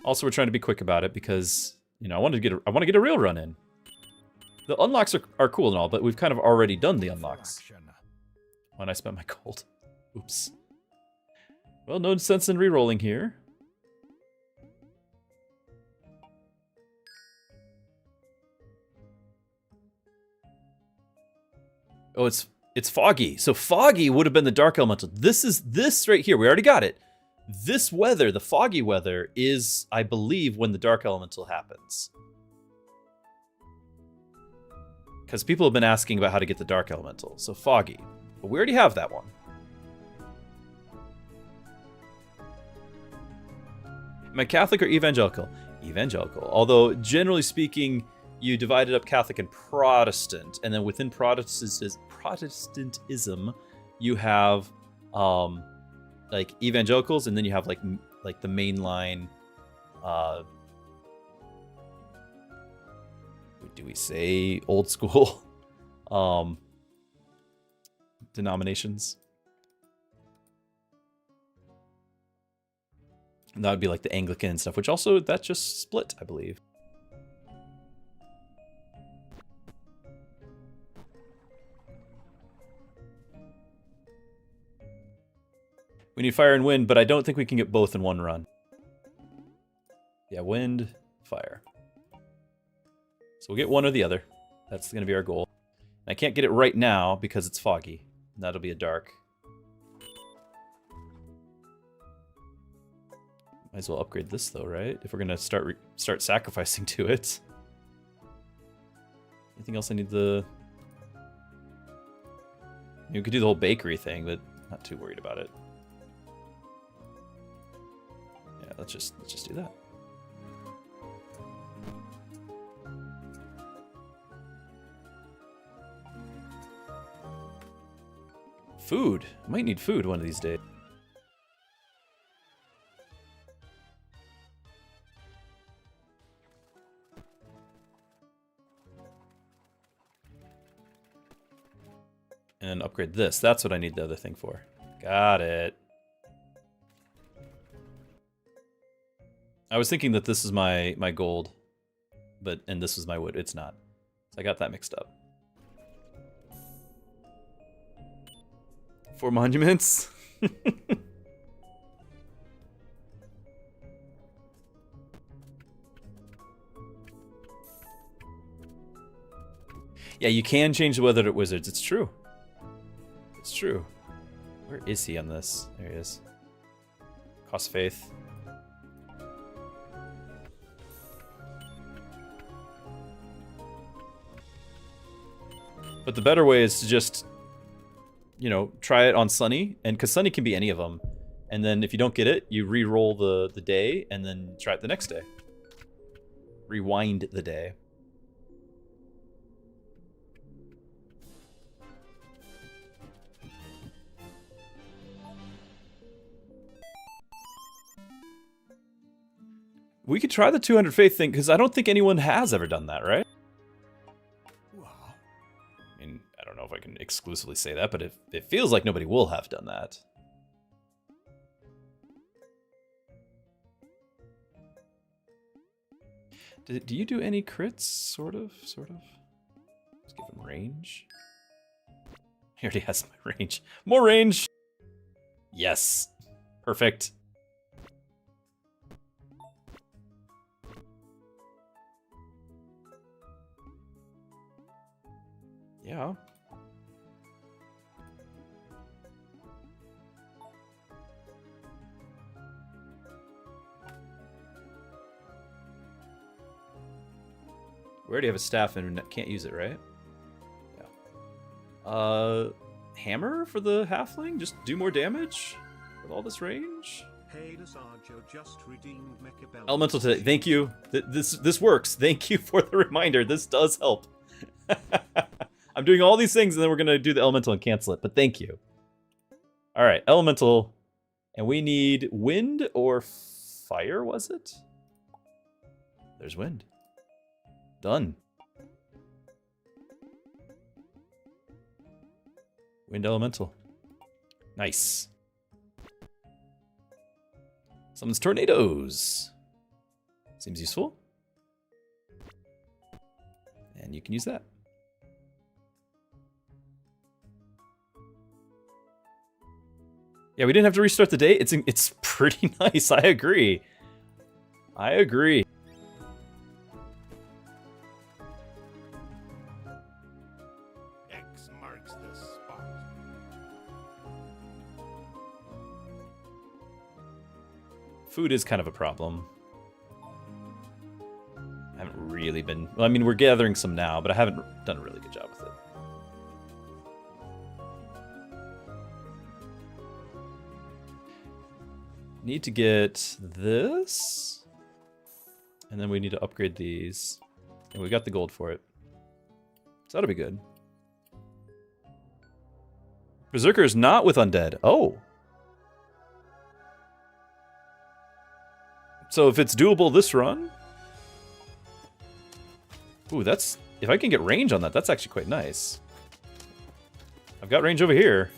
Also, we're trying to be quick about it because, you know, I want to get a real run in. The unlocks are cool and all, but we've kind of already done the unlocks. When I spent my gold. Oops. Well, no sense in re-rolling here. Oh, it's foggy. So foggy would have been the dark elemental. This right here. We already got it. This weather, the foggy weather, is, I believe, when the Dark Elemental happens. Because people have been asking about how to get the Dark Elemental. So foggy. But we already have that one. Am I Catholic or evangelical? Evangelical. Although, generally speaking, you divided up Catholic and Protestant. And then within Protestantism, you have like evangelicals, and then you have like the mainline. Do we say old school denominations? And that would be like the Anglican and stuff, which also that just split, I believe. We need fire and wind, but I don't think we can get both in one run. Yeah, wind, fire. So we'll get one or the other. That's going to be our goal. And I can't get it right now because it's foggy. And that'll be a dark. Might as well upgrade this though, right? If we're going to start sacrificing to it. Anything else I need the... We could do the whole bakery thing, but not too worried about it. Yeah, let's just do that. Food. Might need food one of these days. And upgrade this. That's what I need the other thing for. Got it. I was thinking that this is my gold, and this was my wood. It's not. So I got that mixed up. 4 monuments? Yeah, you can change the weather to wizards. It's true. It's true. Where is he on this? There he is. Cost faith. But the better way is to just, you know, try it on Sunny, and because Sunny can be any of them, and then if you don't get it, you re-roll the day, and then try it the next day. Rewind the day. We could try the 200 faith thing, because I don't think anyone has ever done that, right? I mean, I don't know if I can exclusively say that, but it feels like nobody will have done that. Do you do any crits? Sort of? Let's give him range. He already has my range. More range! Yes. Perfect. Yeah. We already have a staff and can't use it, right? Yeah. Hammer for the halfling? Just do more damage with all this range? Hey, Arjo just redeemed Mechabellum. Elemental today. Thank you. This works. Thank you for the reminder. This does help. I'm doing all these things, and then we're going to do the elemental and cancel it, but thank you. All right, elemental. And we need wind or fire, was it? There's wind. Done. Wind elemental. Nice. Summons tornadoes. Seems useful. And you can use that. Yeah, we didn't have to restart the day. It's pretty nice. I agree. I agree. X marks the spot. Food is kind of a problem. I haven't really been... Well, I mean, we're gathering some now, but I haven't done a really good job with it. Need to get this. And then we need to upgrade these. And we got the gold for it. So that'll be good. Berserker is not with undead. Oh. So if it's doable this run... Ooh, that's... If I can get range on that, that's actually quite nice. I've got range over here.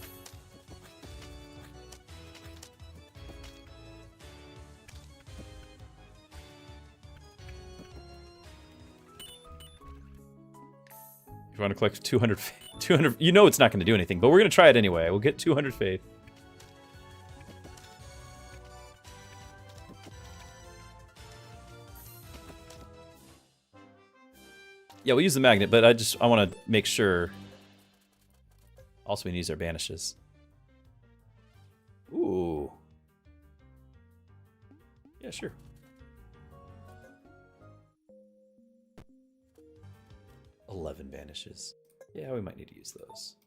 If you want to collect 200... 200... You know it's not going to do anything, but we're going to try it anyway. We'll get 200 faith. Yeah, we'll use the magnet, but I want to make sure. Also, we need to use our banishes. Ooh. Yeah, sure. $11 banishes. Yeah, we might need to use those.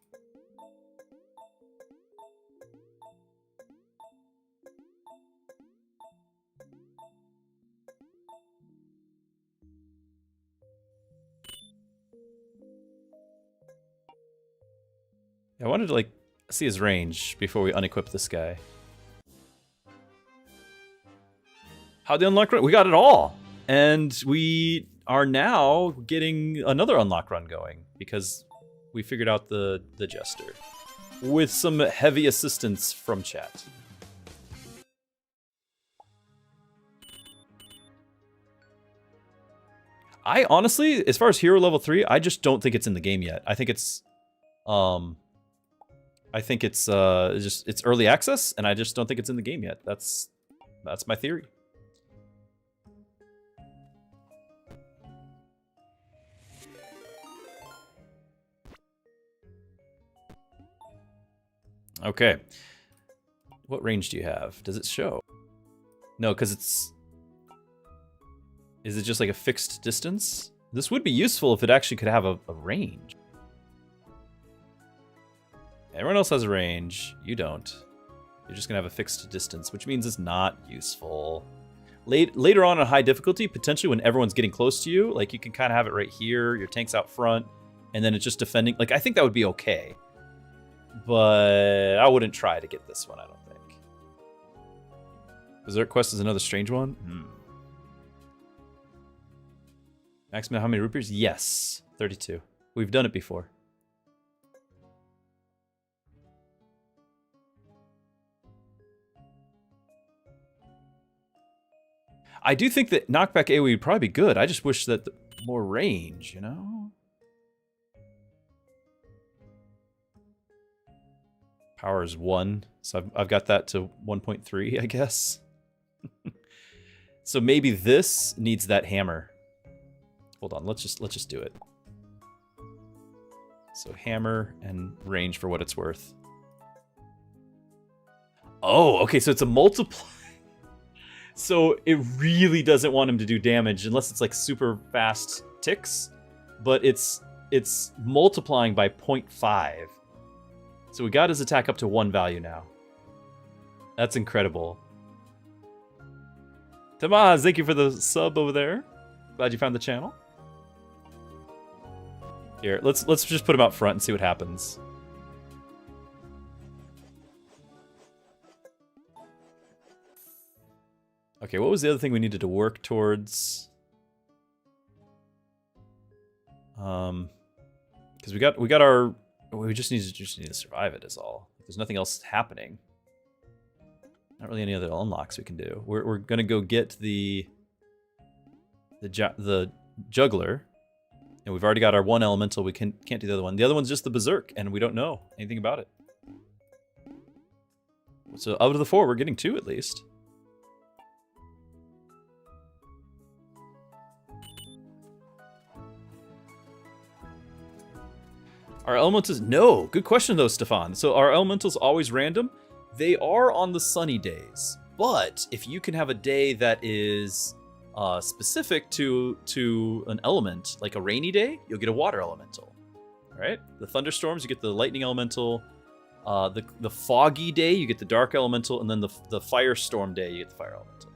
I wanted to, like, see his range before we unequip this guy. How'd the unlock run? We got it all! And we are now getting another unlock run going because we figured out the Jester. With some heavy assistance from chat. I honestly, as far as hero level 3, I just don't think it's in the game yet. I think it's just it's early access, and I just don't think it's in the game yet. That's my theory. Okay. What range do you have? Does it show? No, because it's... Is it just like a fixed distance? This would be useful if it actually could have a range. Everyone else has a range. You don't. You're just going to have a fixed distance, which means it's not useful. Later on in high difficulty, potentially when everyone's getting close to you, like you can kind of have it right here, your tank's out front, and then it's just defending. Like, I think that would be okay. But I wouldn't try to get this one, I don't think. Berserk Quest is another strange one? Maximum how many rupees? Yes, 32. We've done it before. I do think that knockback AoE would probably be good. I just wish that more range, you know? Power is 1, so I've got that to 1.3, I guess. So maybe this needs that hammer. Hold on, let's just do it. So hammer and range for what it's worth. Oh, okay, so it's a multiply. So it really doesn't want him to do damage unless it's like super fast ticks, but it's multiplying by 0.5. So we got his attack up to 1 value now. That's incredible. Tamaz, thank you for the sub over there. Glad you found the channel. Here, let's just put him out front and see what happens. Okay, what was the other thing we needed to work towards? Because we got our... We just need to survive it is all. There's nothing else happening. Not really any other unlocks we can do. We're gonna go get the juggler, and we've already got our one elemental. We can't do the other one. The other one's just the berserk, and we don't know anything about it. So out of the 4, we're getting 2 at least. Our elementals, no, good question though, Stefan. So are elementals always random? They are on the sunny days, But if you can have a day that is specific to an element, like a rainy day, you'll get a water elemental. All right? The thunderstorms, you get the lightning elemental. The foggy day, you get the dark elemental, and then the firestorm day, you get the fire elemental.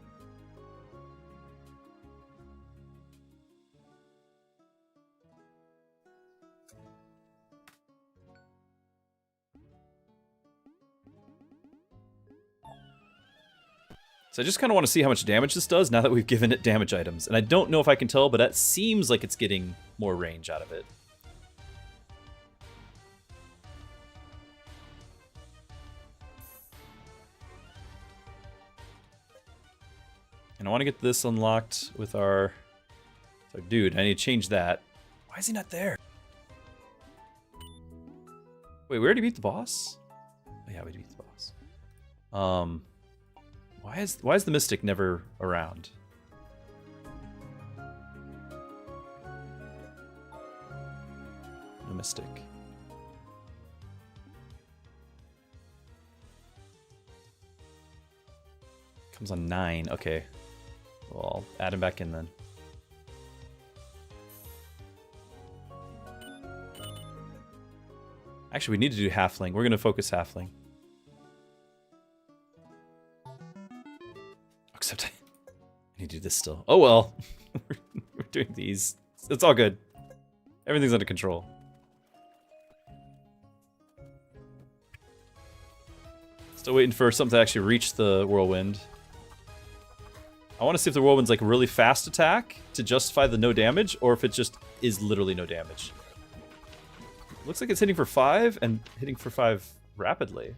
So I just kind of want to see how much damage this does now that we've given it damage items. And I don't know if I can tell, but that seems like it's getting more range out of it. And I want to get this unlocked with our dude. I need to change that. Why is he not there? Wait, we already beat the boss? Oh, yeah, we beat the boss. Why is the Mystic never around? No Mystic. Comes on 9. Okay. Well, I'll add him back in then. Actually, we need to do Halfling. We're going to focus Halfling. Except I need to do this still. Oh well. We're doing these. It's all good. Everything's under control. Still waiting for something to actually reach the whirlwind. I want to see if the whirlwind's like a really fast attack to justify the no damage, or if it just is literally no damage. Looks like it's hitting for 5 and hitting for 5 rapidly.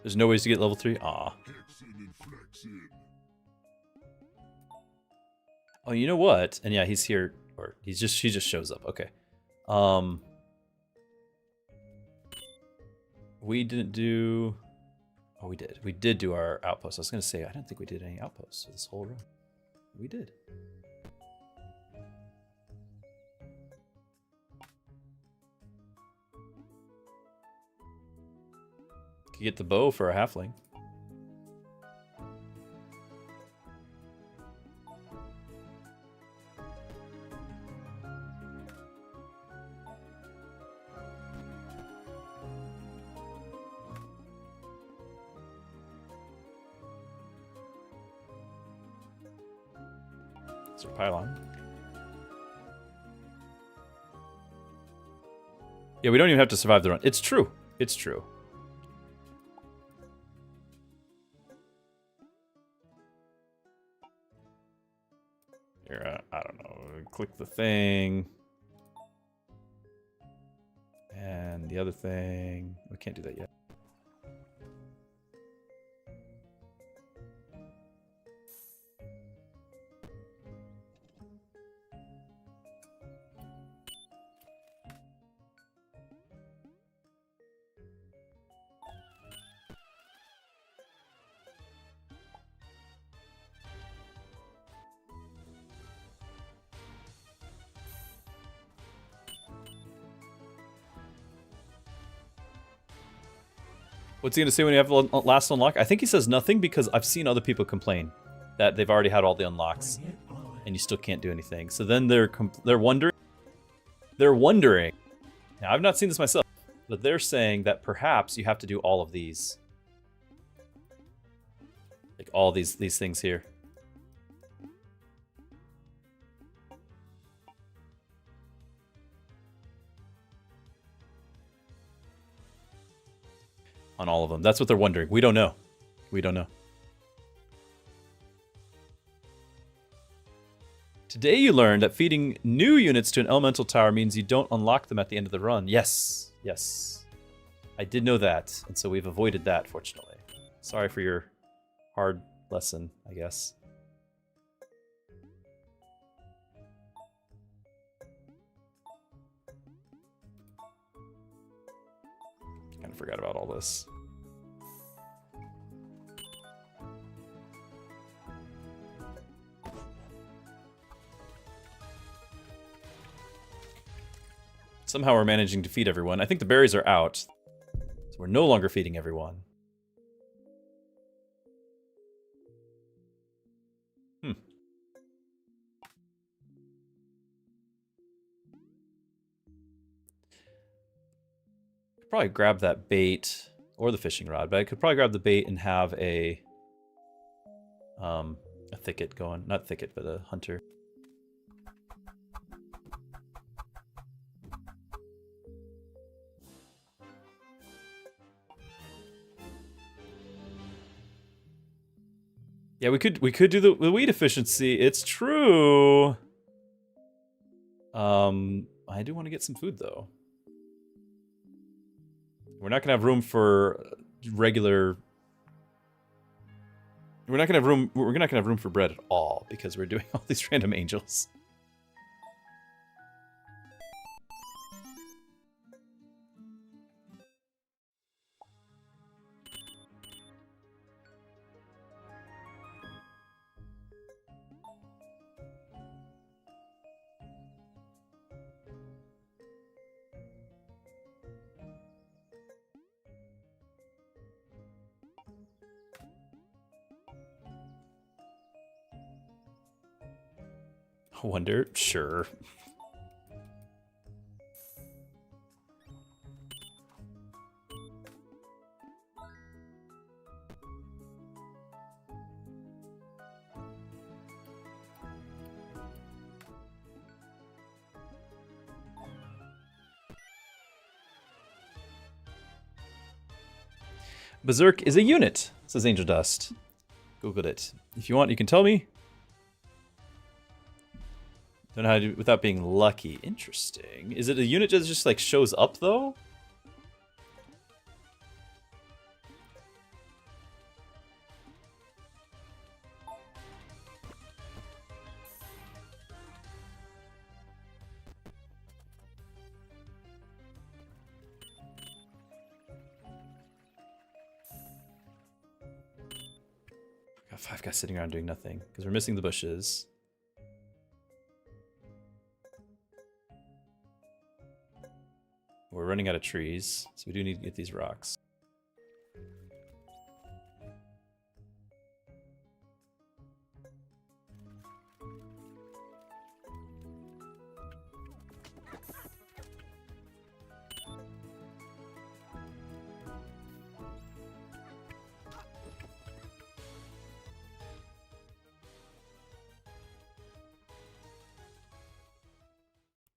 There's no ways to get level 3? Aw. Oh, you know what? And yeah, he's here, or he just shows up. Okay. We didn't do... Oh, we did. We did do our outpost. I was going to say, I don't think we did any outposts for this whole run. We did. Could get the bow for a halfling. It's our pylon. Yeah, we don't even have to survive the run. It's true. It's true. Here, I don't know. Click the thing. And the other thing. We can't do that yet. What's he going to say when you have last unlock? I think he says nothing because I've seen other people complain that they've already had all the unlocks and you still can't do anything. So then they're wondering. They're wondering. Now, I've not seen this myself, but they're saying that perhaps you have to do all of these. Like all these things here. On all of them. That's what they're wondering. We don't know. We don't know. Today you learned that feeding new units to an elemental tower means you don't unlock them at the end of the run. Yes. Yes. I did know that, and so we've avoided that, fortunately. Sorry for your hard lesson, I guess. forgot about all this. Somehow we're managing to feed everyone. I think the berries are out. So we're no longer feeding everyone. Probably grab that bait or the fishing rod, but I could probably grab the bait and have a thicket going. Not thicket, but a hunter. Yeah, we could do the wheat efficiency. It's true. I do want to get some food though. We're not gonna have room for regular. We're not gonna have room. We're not gonna have room for bread at all because we're doing all these random angels. Wonder, sure. Berserk is a unit, says Angel Dust. Googled it. If you want, you can tell me. Don't know how to do it without being lucky. Interesting. Is it a unit that just like shows up though? Got 5 guys sitting around doing nothing because we're missing the bushes. We're running out of trees, so we do need to get these rocks.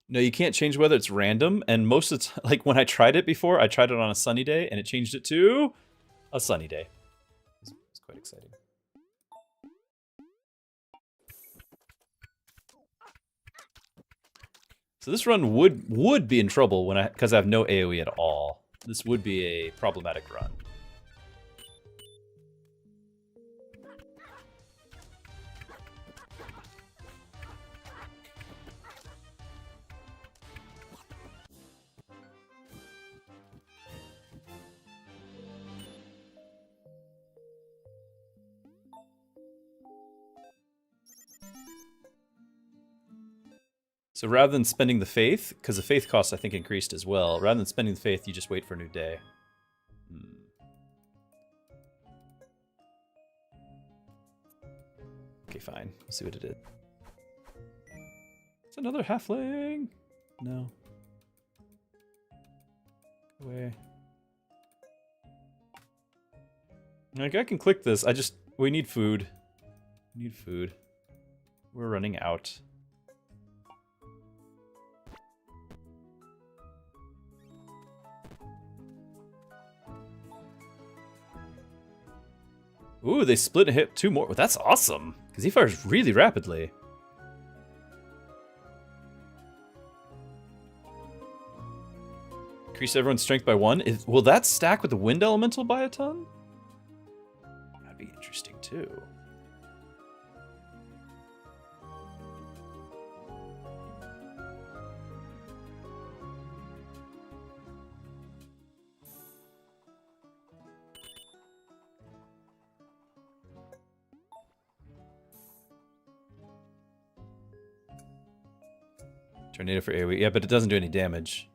No, you can't change weather. It's random. And most of the time, like when I tried it before, I tried it on a sunny day and it changed it to a sunny day. It's quite exciting. So this run would be in trouble when because I have no AoE at all. This would be a problematic run. So rather than spending the faith, because the faith cost I think increased as well, rather than spending the faith, you just wait for a new day. Okay, fine. Let's see what it is. It's another halfling. No. Go away. Like I can click this. We need food. We need food. We're running out. Ooh, they split and hit 2 more. That's awesome, because he fires really rapidly. Increase everyone's strength by 1. Will that stack with the wind elemental by a ton? That'd be interesting too. Tornado for AoE. Yeah, but it doesn't do any damage.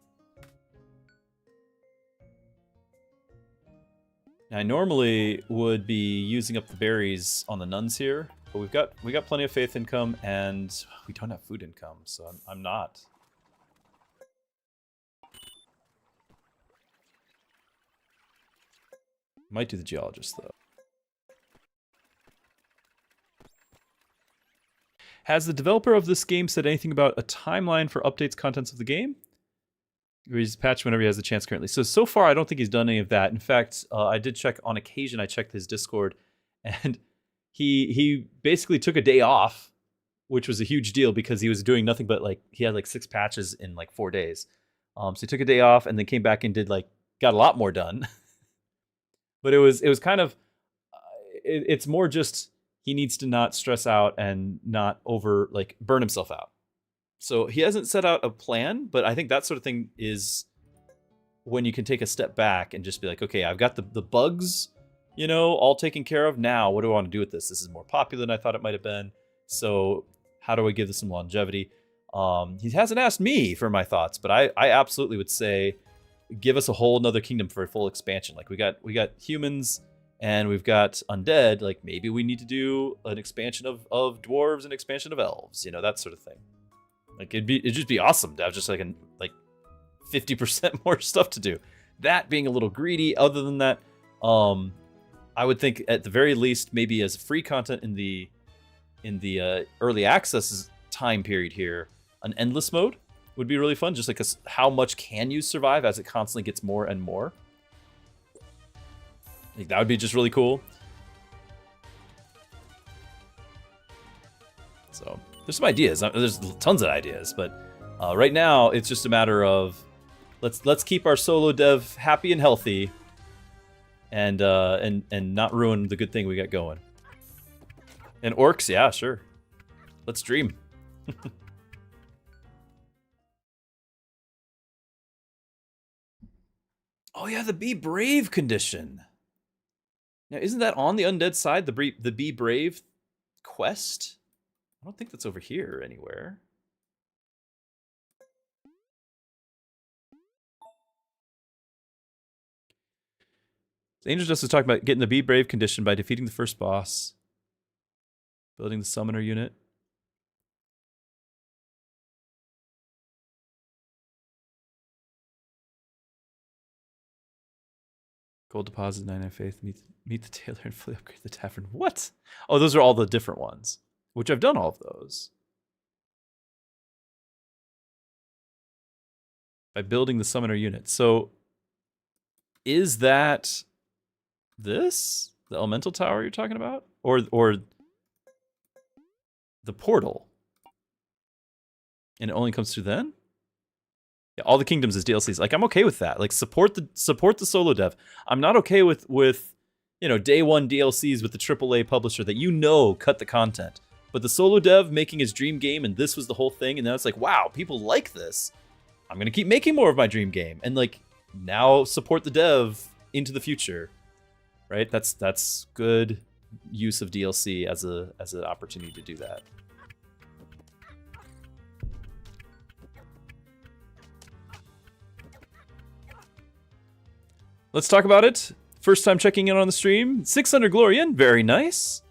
Now, I normally would be using up the berries on the nuns here, but we got plenty of faith income, and we don't have food income, so I'm not. Might do the geologist though. Has the developer of this game said anything about a timeline for updates, contents of the game? He's patched whenever he has the chance currently. So far, I don't think he's done any of that. In fact, I did check on occasion. I checked his Discord, and he basically took a day off, which was a huge deal because he was doing nothing but like he had like 6 patches in like 4 days. So he took a day off and then came back and did like got a lot more done. But it was kind of it's more just he needs to not stress out and not burn himself out. So he hasn't set out a plan, but I think that sort of thing is when you can take a step back and just be like, okay, I've got the bugs, all taken care of. Now, what do I want to do with this? This is more popular than I thought it might have been. So how do I give this some longevity? He hasn't asked me for my thoughts, but I absolutely would say give us a whole nother kingdom for a full expansion. Like we got humans and we've got undead. Like maybe we need to do an expansion of dwarves and expansion of elves, that sort of thing. Like it'd just be awesome to have just like 50% more stuff to do. That being a little greedy. Other than that, I would think at the very least maybe as free content in the early access time period here, an endless mode would be really fun. Just like how much can you survive as it constantly gets more and more. I think that would be just really cool. So there's some ideas. There's tons of ideas, but right now it's just a matter of let's keep our solo dev happy and healthy, and not ruin the good thing we got going. And orcs, yeah, sure. Let's dream. Oh yeah, the Be Brave condition. Now, isn't that on the undead side? The Be Brave quest? I don't think that's over here anywhere. Angel Justice is talking about getting the Be Brave condition by defeating the first boss. Building the summoner unit. Gold deposit, 99 faith, meet the tailor and fully upgrade the tavern. What? Oh, those are all the different ones, which I've done all of those. By building the summoner unit. So is that this? The elemental tower you're talking about? Or the portal? And it only comes through then? Yeah, all the kingdoms is DLCs. Like I'm okay with that. Like support the solo dev. I'm not okay with day one DLCs with the AAA publisher that cut the content. But the solo dev making his dream game and this was the whole thing, and now it's like, wow, people like this. I'm gonna keep making more of my dream game. And like now support the dev into the future. Right? That's good use of DLC as an opportunity to do that. Let's talk about it. First time checking in on the stream. 600 Glorian, very nice.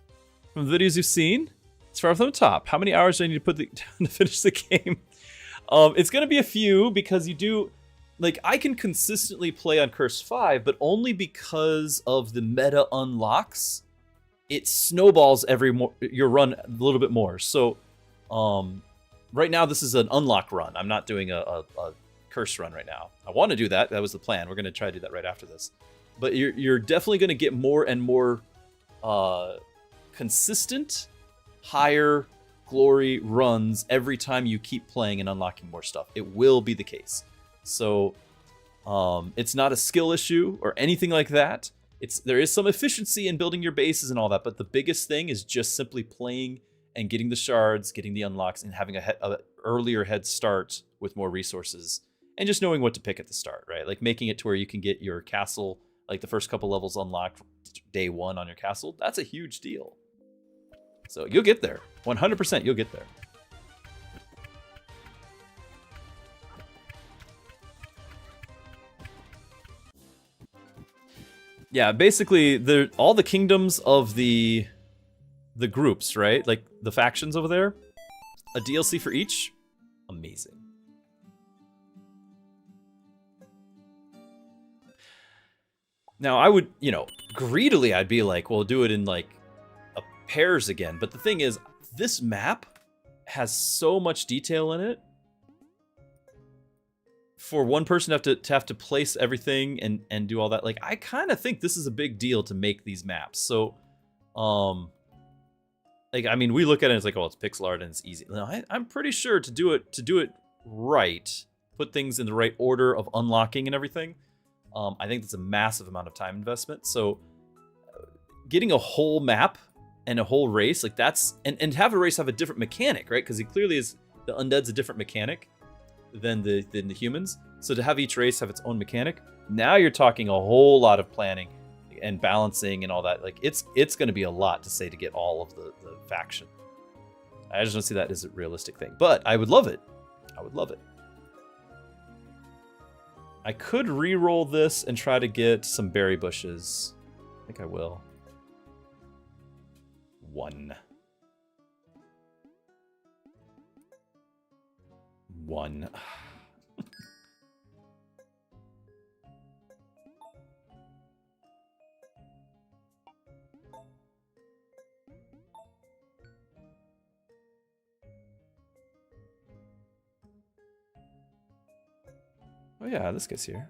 From the videos you've seen, let's start from the top. How many hours do I need to put to finish the game? It's gonna be a few because you do, like I can consistently play on Curse 5, but only because of the meta unlocks. It snowballs your run a little bit more. So, right now this is an unlock run. I'm not doing a curse run right now. I want to do that. That was the plan. We're going to try to do that right after this. But you're definitely going to get more and more consistent, higher glory runs every time you keep playing and unlocking more stuff. It will be the case. So it's not a skill issue or anything like that. There is some efficiency in building your bases and all that, but the biggest thing is just simply playing and getting the shards, getting the unlocks, and having a earlier head start with more resources. And just knowing what to pick at the start, right? Like making it to where you can get your castle, like the first couple levels unlocked day one on your castle. That's a huge deal. So you'll get there. 100% you'll get there. Yeah, basically, all the kingdoms of the groups, right? Like the factions over there, a DLC for each. Amazing. Now, I would, you know, greedily, I'd be like, well, do it in like pairs again. But the thing is, this map has so much detail in it. For one person to have to place everything and do all that, like, I kind of think this is a big deal to make these maps. So, like, I mean, we look at it as like, oh, it's pixel art and it's easy. No, I'm pretty sure to do it right, put things in the right order of unlocking and everything. I think that's a massive amount of time investment. So, getting a whole map and a whole race, like that's and have a race have a different mechanic, right? Because it clearly is the undead's a different mechanic than the humans. So to have each race have its own mechanic, now you're talking a whole lot of planning and balancing and all that. Like it's going to be a lot to say to get all of the faction. I just don't see that as a realistic thing, but I would love it. I would love it. I could re-roll this and try to get some berry bushes. I think I will. 1. Oh yeah, this guy's here.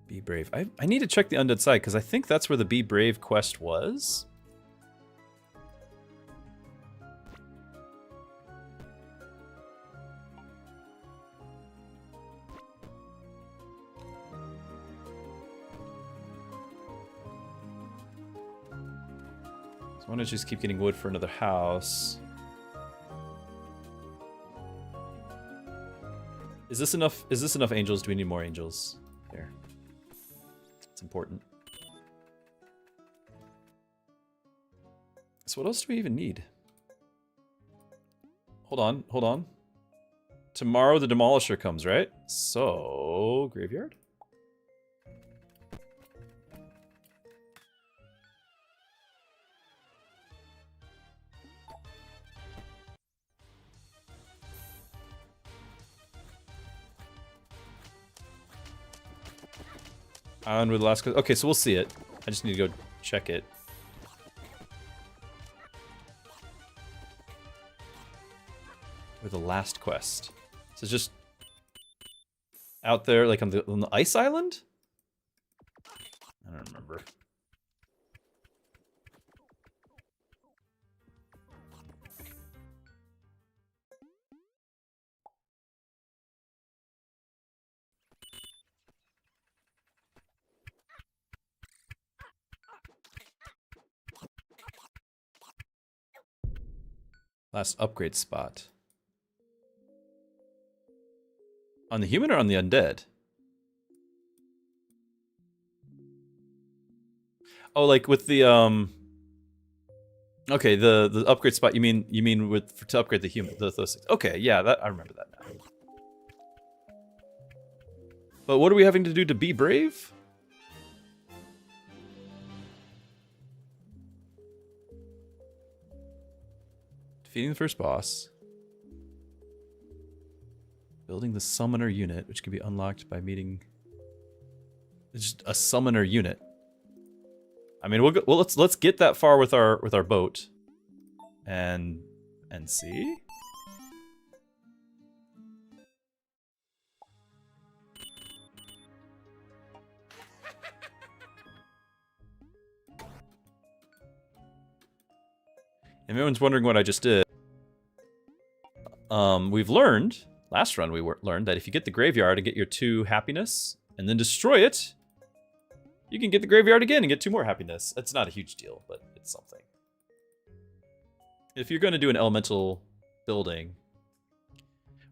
Be brave. I need to check the undead side because I think that's where the Be Brave quest was. So I want to just keep getting wood for another house. Is this enough? Is this enough angels? Do we need more angels? There. It's important. So what else do we even need? Hold on, hold on. Tomorrow the Demolisher comes, right? So, graveyard? On with the last quest. Okay, so we'll see it. I just need to go check it. With the last quest. So it's just out there, like on the ice island? I don't remember. Last upgrade spot. On the human or on the undead? Oh, like with the okay, the upgrade spot. You mean with to upgrade the human? Those things. Okay, yeah, that I remember that now. But what are we having to do to be brave? Defeating the first boss. Building the summoner unit, which can be unlocked by meeting. It's just a summoner unit. I mean, let's get that far with our boat, and see. If everyone's wondering what I just did, we've learned, last run we learned that if you get the graveyard and get your 2 happiness, and then destroy it, you can get the graveyard again and get 2 more happiness. It's not a huge deal, but it's something. If you're going to do an elemental building,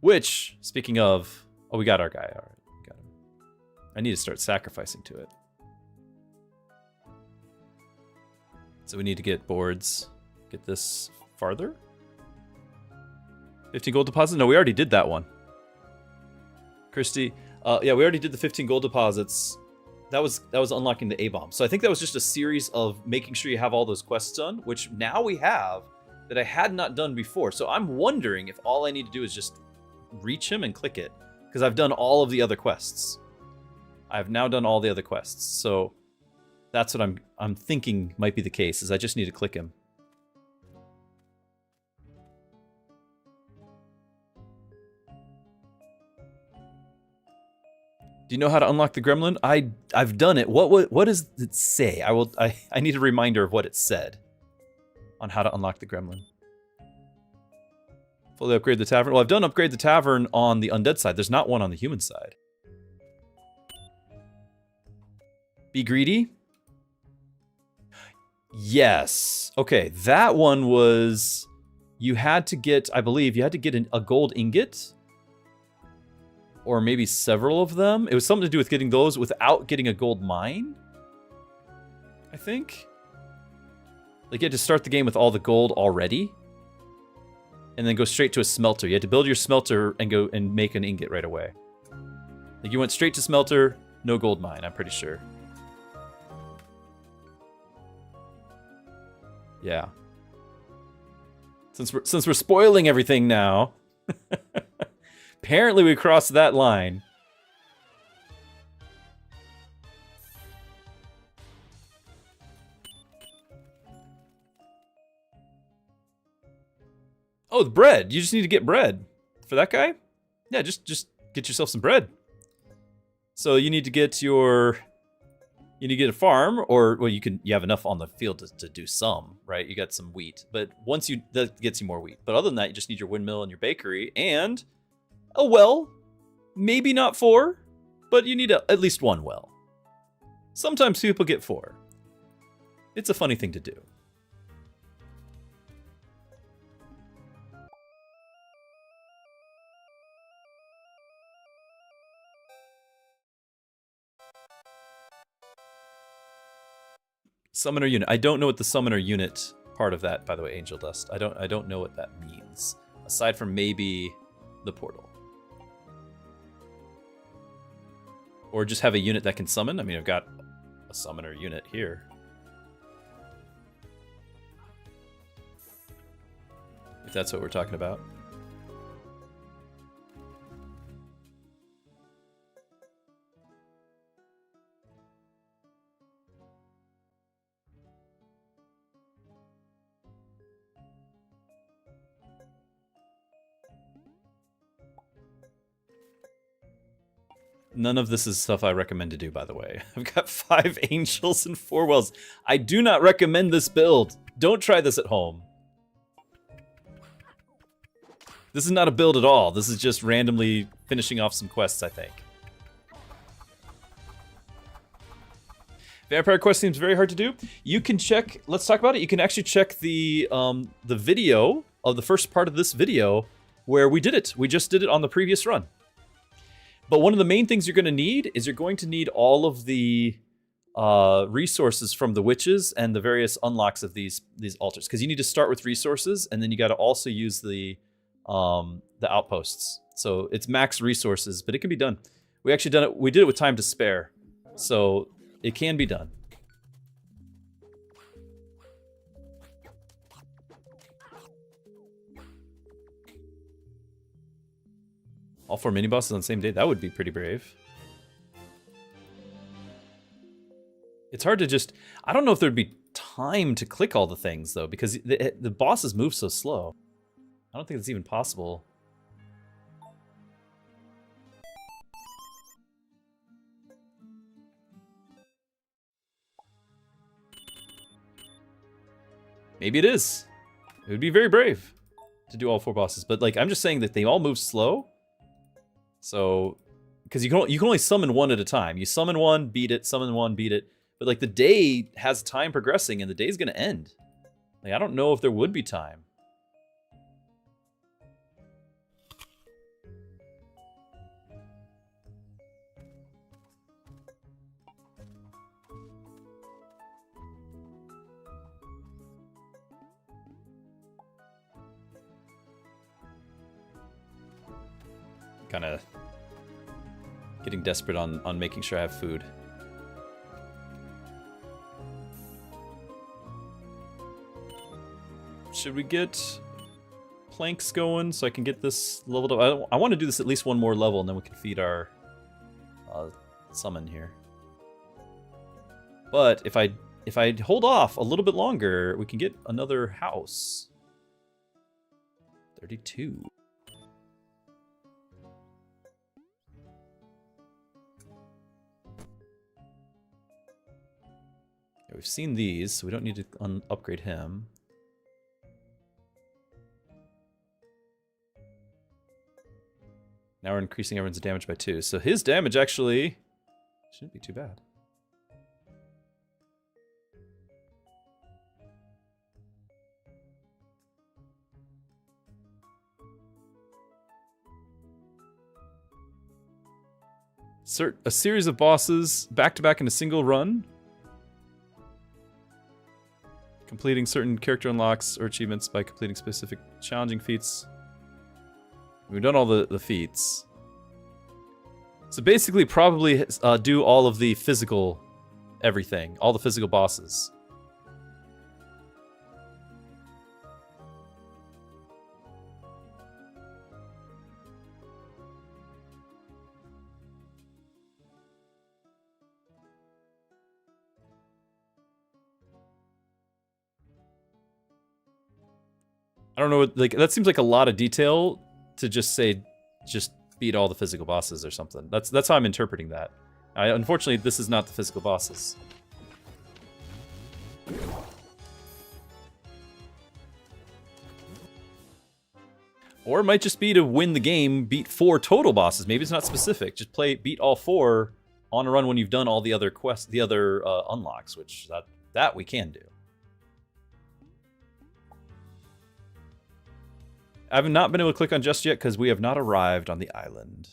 which, speaking of, oh, we got our guy, all right, got him. I need to start sacrificing to it. So we need to get boards. Get this farther. 15 gold deposits? No, we already did that one. Christy, yeah, we already did the 15 gold deposits. That was unlocking the A-bomb. So I think that was just a series of making sure you have all those quests done, which now we have that I had not done before. So I'm wondering if all I need to do is just reach him and click it, because I've done all of the other quests. I've now done all the other quests. So that's what I'm thinking might be the case, is I just need to click him. Do you know how to unlock the gremlin? I've done it. What does it say? I need a reminder of what it said on how to unlock the gremlin. Fully upgrade the tavern. Well, I've done upgrade the tavern on the undead side. There's not one on the human side. Be greedy? Yes. Okay, that one was... You had to get, I believe, you had to get a gold ingot. Or maybe several of them. It was something to do with getting those without getting a gold mine, I think. Like you had to start the game with all the gold already. And then go straight to a smelter. You had to build your smelter and go and make an ingot right away. Like you went straight to smelter, no gold mine, I'm pretty sure. Yeah. Since we're spoiling everything now. Apparently we crossed that line. Oh, the bread. You just need to get bread. For that guy? Yeah, just get yourself some bread. So you need to get your... You need to get a farm, or well, you have enough on the field to do some, right? You got some wheat, but once that gets you more wheat. But other than that, you just need your windmill and your bakery and a well. Maybe not 4, but you need at least 1 well. Sometimes people get 4. It's a funny thing to do. Summoner unit. I don't know what the summoner unit part of that, by the way, Angel Dust. I don't know what that means. Aside from maybe the portal. Or just have a unit that can summon. I mean, I've got a summoner unit here. If that's what we're talking about. None of this is stuff I recommend to do, by the way. I've got 5 angels and 4 wells. I do not recommend this build. Don't try this at home. This is not a build at all. This is just randomly finishing off some quests, I think. Vampire quest seems very hard to do. You can check, let's talk about it. You can actually check the video of the first part of this video where we did it. We just did it on the previous run. But one of the main things you're going to need is you're going to need all of the resources from the witches and the various unlocks of these altars. Because you need to start with resources, and then you got to also use the outposts. So it's max resources, but it can be done. We actually done it. We did it with time to spare, so it can be done. All 4 mini bosses on the same day? That would be pretty brave. It's hard to just... I don't know if there'd be time to click all the things, though, because the bosses move so slow. I don't think it's even possible. Maybe it is. It would be very brave to do all 4 bosses. But, like, I'm just saying that they all move slow. So, because you can only summon 1 at a time. You summon 1, beat it, summon 1, beat it. But like the day has time progressing and the day's gonna end. Like I don't know if there would be time. kind of getting desperate on making sure I have food. Should we get planks going so I can get this leveled up? I want to do this at least one more level, and then we can feed our summon here. But if I hold off a little bit longer, we can get another house. 32. Yeah, we've seen these, so we don't need to upgrade him. Now we're increasing everyone's damage by 2. So his damage actually shouldn't be too bad. A series of bosses back-to-back in a single run. Completing certain character unlocks or achievements by completing specific challenging feats. We've done all the feats. So basically probably do all of the physical everything. All the physical bosses. I don't know, like that seems like a lot of detail to just say, just beat all the physical bosses or something. That's how I'm interpreting that. Unfortunately, this is not the physical bosses. Or it might just be to win the game, beat 4 total bosses. Maybe it's not specific. Just beat all 4 on a run when you've done all the other quests, the other unlocks, which that we can do. I have not been able to click on just yet because we have not arrived on the island.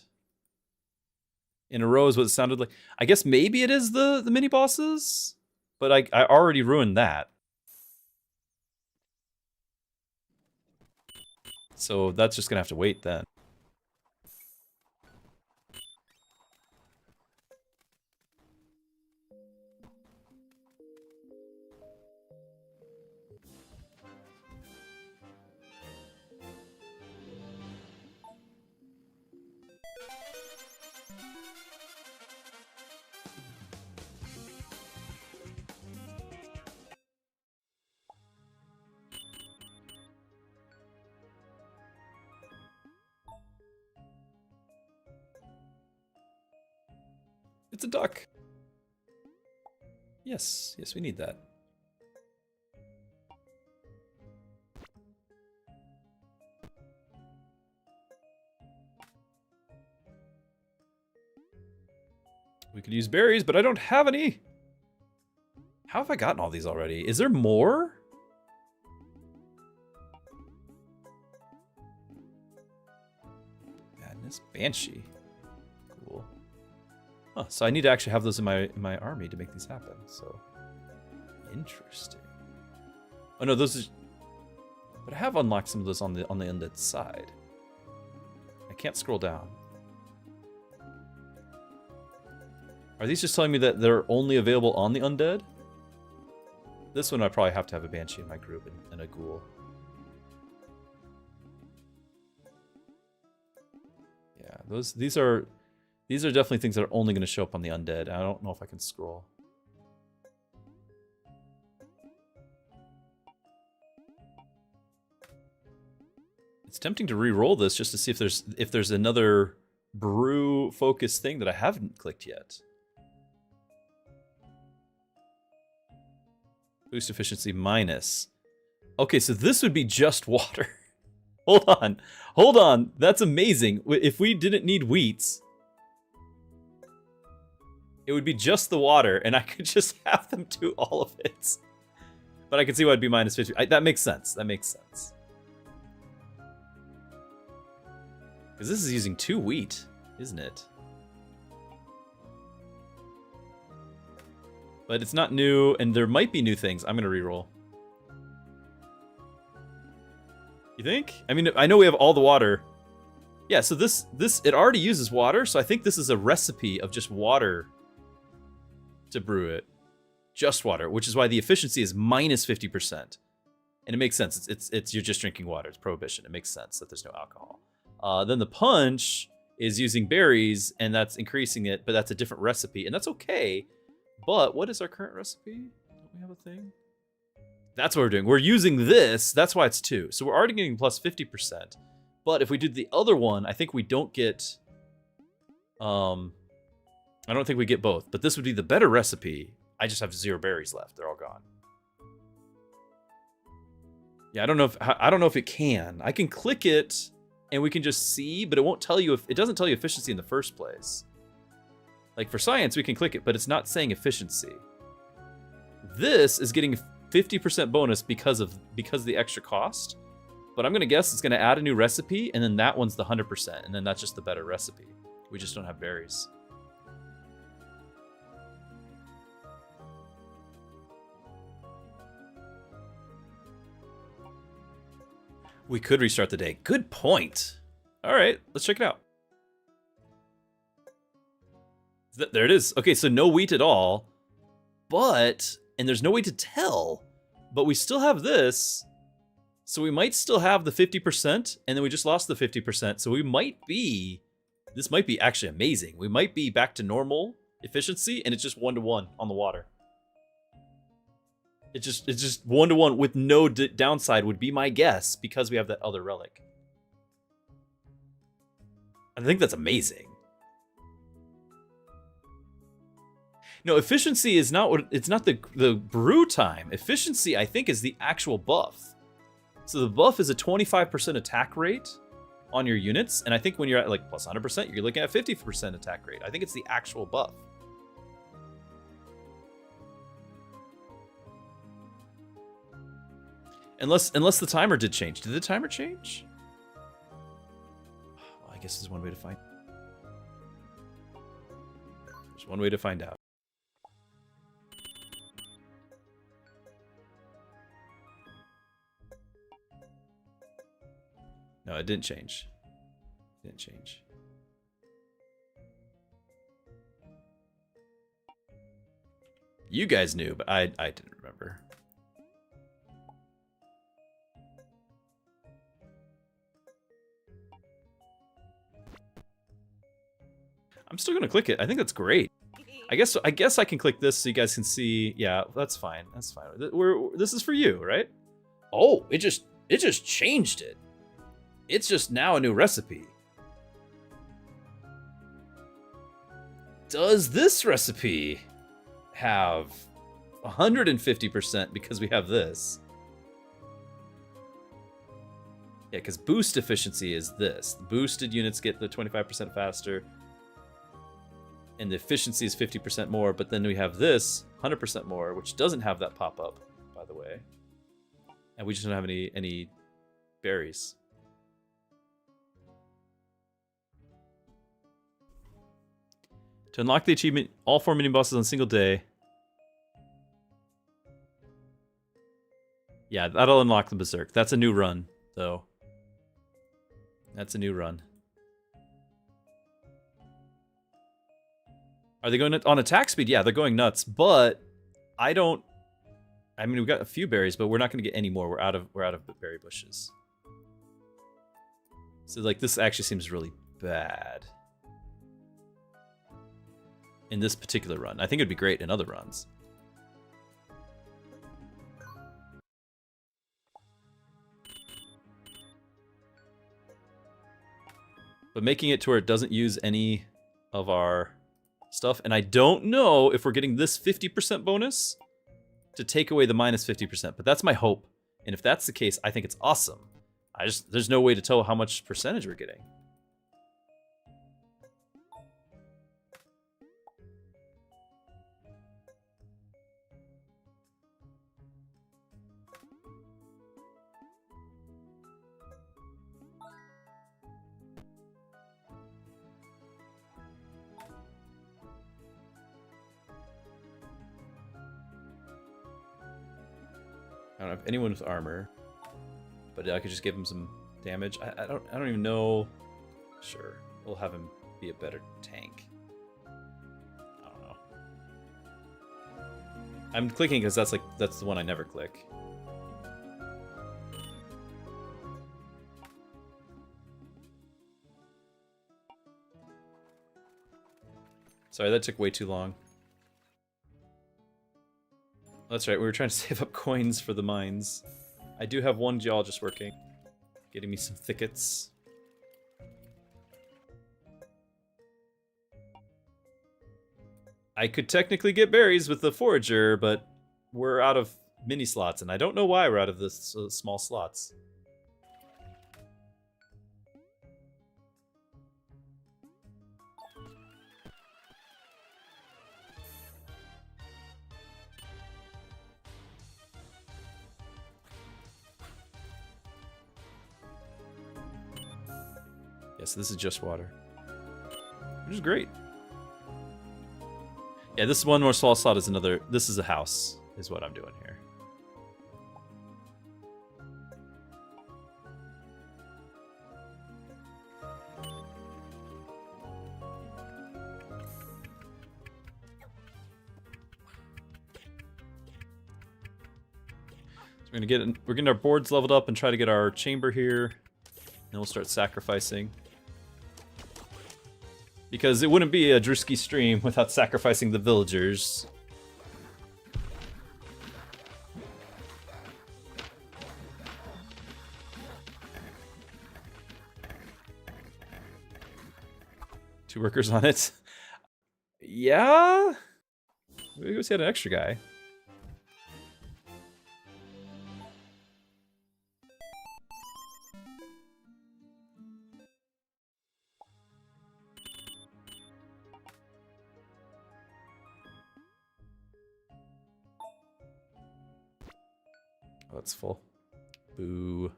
In a row is what it sounded like. I guess maybe it is the mini bosses, but I already ruined that. So that's just gonna have to wait then. It's a duck. Yes, yes, we need that. We could use berries, but I don't have any. How have I gotten all these already? Is there more? Madness Banshee. Cool. Huh, so I need to actually have those in my army to make these happen. So interesting. Oh no, those are, but I have unlocked some of those on the undead side. I can't scroll down. Are these just telling me that they're only available on the undead? This one I probably have to have a banshee in my group and a ghoul. Yeah, these are definitely things that are only going to show up on the undead. I don't know if I can scroll. It's tempting to re-roll this just to see if there's another brew focus thing that I haven't clicked yet. Boost efficiency minus. Okay, so this would be just water. Hold on. That's amazing. If we didn't need wheats, it would be just the water, and I could just have them do all of it. But I can see why it'd be minus 50. That makes sense. That makes sense. Because this is using 2 wheat, isn't it? But it's not new, and there might be new things. I'm going to reroll. You think? I mean, I know we have all the water. Yeah, so this it already uses water, so I think this is a recipe of just water to brew it. Just water, which is why the efficiency is minus 50%. And it makes sense. It's you're just drinking water. It's prohibition. It makes sense that there's no alcohol. Then the punch is using berries, and that's increasing it, but that's a different recipe, and that's okay. But what is our current recipe? Don't we have a thing? That's what we're doing. We're using this. That's why it's 2. So we're already getting plus 50%. But if we did the other one, I think we don't get... I don't think we get both. But this would be the better recipe. I just have 0 berries left. They're all gone. Yeah, I don't know if it can. I can click it, and we can just see, but it won't tell you if... It doesn't tell you efficiency in the first place. Like for science, we can click it, but it's not saying efficiency. This is getting 50% bonus because of the extra cost. But I'm gonna guess it's gonna add a new recipe, and then that one's the 100%, and then that's just the better recipe. We just don't have berries. We could restart the day. Good point. All right, let's check it out. There it is. Okay, so no wheat at all, and there's no way to tell, but we still have this, so we might still have the 50%, and then we just lost the 50%, so this might be actually amazing. We might be back to normal efficiency, and it's just 1-to-1 on the water. It's just 1-to-1 with no downside would be my guess, because we have that other relic. I think that's amazing. No, efficiency is not it's not the brew time. Efficiency, I think, is the actual buff. So the buff is a 25% attack rate on your units, and I think when you're at like plus 100%, you're looking at 50% attack rate. I think it's the actual buff. Unless the timer did change. Did the timer change? Well, I guess there's one way to find. There's one way to find out. No, it didn't change. It didn't change. You guys knew, but I didn't remember. I'm still gonna click it. I think that's great. I guess I can click this so you guys can see. Yeah, that's fine. That's fine. This is for you, right? Oh, it just changed it. It's just now a new recipe. Does this recipe have 150% because we have this? Yeah, because boost efficiency is this. The boosted units get the 25% faster. And the efficiency is 50% more, but then we have this 100% more, which doesn't have that pop-up, by the way. And we just don't have any berries. To unlock the achievement, all 4 mini bosses on a single day. Yeah, that'll unlock the Berserk. That's a new run, though. That's a new run. Are they going on attack speed? Yeah, they're going nuts, but I mean, we've got a few berries, but we're not going to get any more. We're out of berry bushes. So like this actually seems really bad in this particular run. I think it'd be great in other runs. But making it to where it doesn't use any of our stuff, and I don't know if we're getting this 50% bonus to take away the minus 50%, but that's my hope. And if that's the case, I think it's awesome. There's no way to tell how much percentage we're getting. I don't have anyone with armor, but I could just give him some damage. I don't even know. Sure. We'll have him be a better tank. I don't know. I'm clicking because that's the one I never click. Sorry, that took way too long. That's right, we were trying to save up coins for the mines. I do have one geologist working, getting me some thickets. I could technically get berries with the forager, but we're out of mini slots, and I don't know why we're out of the small slots. Yes, this is just water, which is great. Yeah, this one more small slot is another. This is a house, is what I'm doing here. So we're getting our boards leveled up and try to get our chamber here. Then we'll start sacrificing. Because it wouldn't be a Druski stream without sacrificing the villagers. Two workers on it. Yeah? We wish we had an extra guy. Oh, it's full. Boo.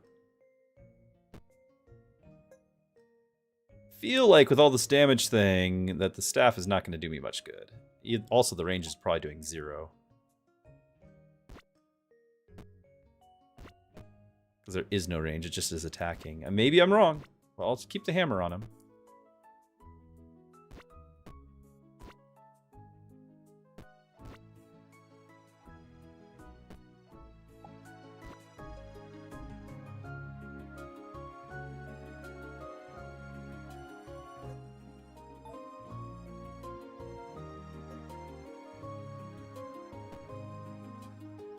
Feel like with all this damage thing that the staff is not going to do me much good. Also, the range is probably doing 0. Because there is no range, it just is attacking. And maybe I'm wrong. Well, I'll just keep the hammer on him.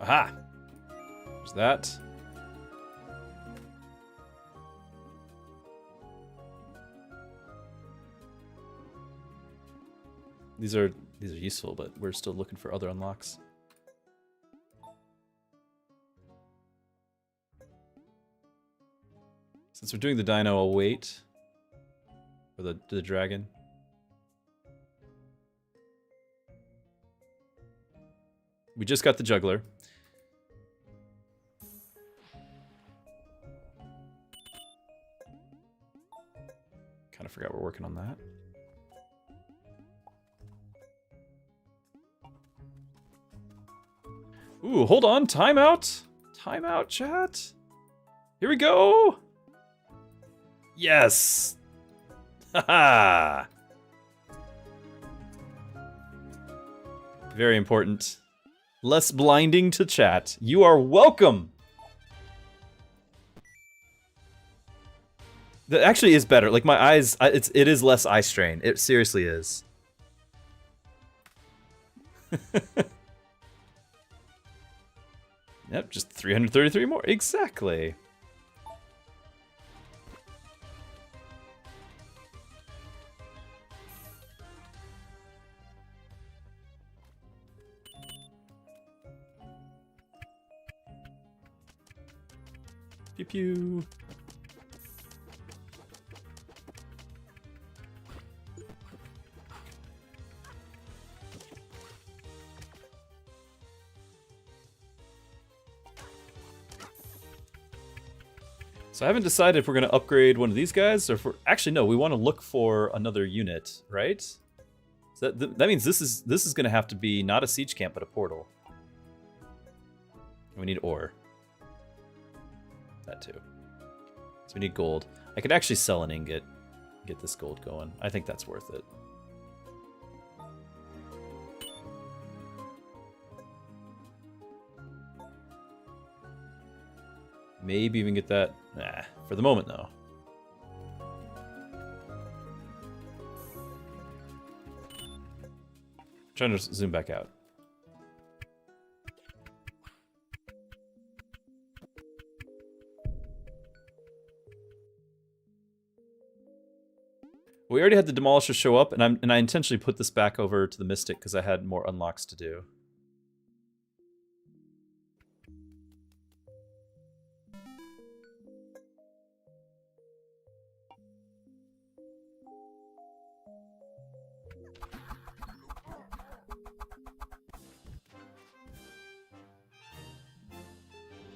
Aha! There's that. These are useful, but we're still looking for other unlocks. Since we're doing the dino, I'll wait for the dragon. We just got the juggler. Kind of forgot we're working on that. Ooh, hold on, timeout. Timeout, chat. Here we go. Yes. Haha. Very important. Less blinding to chat. You are welcome. That actually is better. Like my eyes, it is less eye strain. It seriously is. Yep, just 333 more. Exactly. Pew pew. So I haven't decided if we're going to upgrade one of these guys or if we're... Actually, no, we want to look for another unit, right? So that means this is going to have to be not a siege camp, but a portal. And we need ore. That too. So we need gold. I could actually sell an ingot. Get this gold going. I think that's worth it. Maybe even get that. Nah, for the moment though. Trying to zoom back out. We already had the Demolisher show up, and I intentionally put this back over to the Mystic because I had more unlocks to do.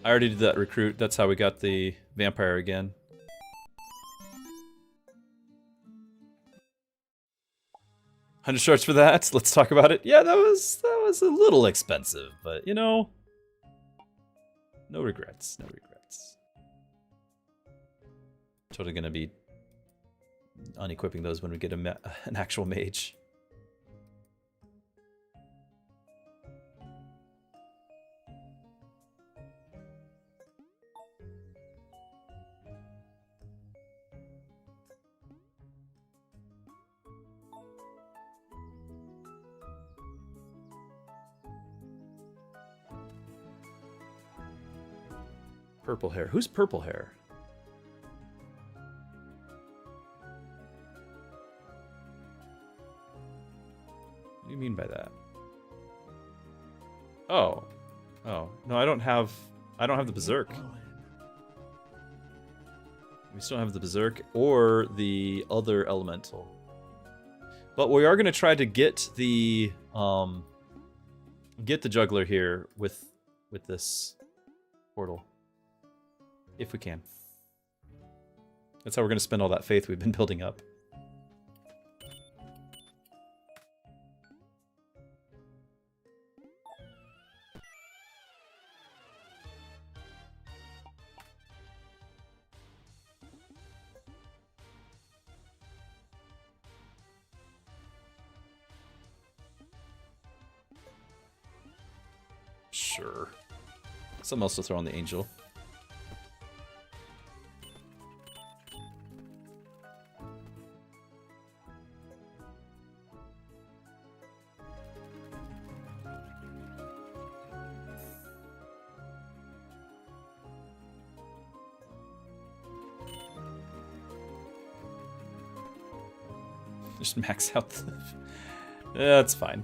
I already did that recruit. That's how we got the vampire again. $100 for that. Let's talk about it. Yeah, that was a little expensive, but you know, no regrets. No regrets. Totally gonna be unequipping those when we get an actual mage. Purple hair. Who's purple hair? What do you mean by that? Oh. Oh. No, I don't have the Berserk. We still don't have the Berserk or the other elemental. But we are gonna try to get the juggler here with this portal. If we can. That's how we're going to spend all that faith we've been building up. Sure. Something else to throw on the angel. Just max out the... Yeah, that's fine.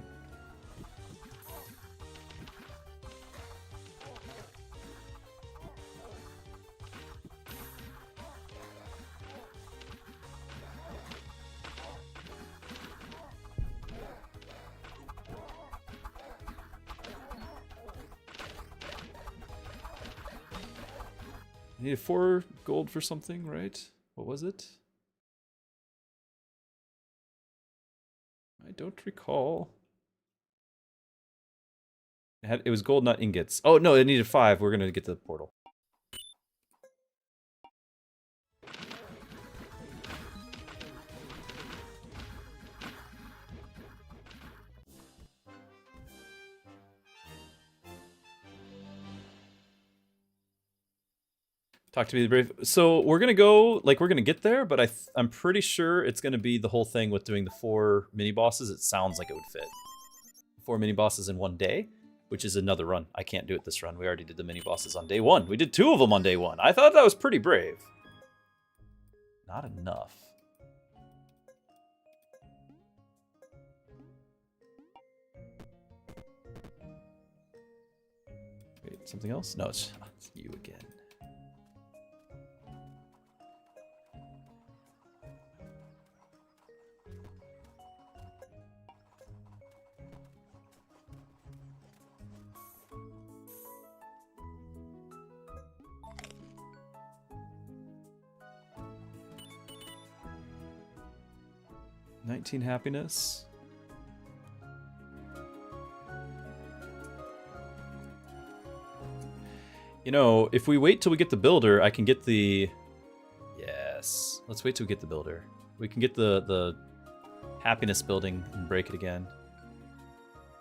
I needed 4 gold for something, right? What was it? I don't recall. It was gold, not ingots. Oh, no, it needed 5. We're going to get to the portal. Talk to me, the brave. So we're gonna go, like, we're gonna get there, but I'm pretty sure it's gonna be the whole thing with doing the 4 mini bosses. It sounds like it would fit. 4 mini bosses in one day, which is another run. I can't do it this run. We already did the mini bosses on day 1. We did 2 of them on day 1. I thought that was pretty brave. Not enough. Wait, something else? No, it's you again. Happiness. You know, if we wait till we get the builder, I can get the... Yes. Let's wait till we get the builder. We can get the happiness building and break it again.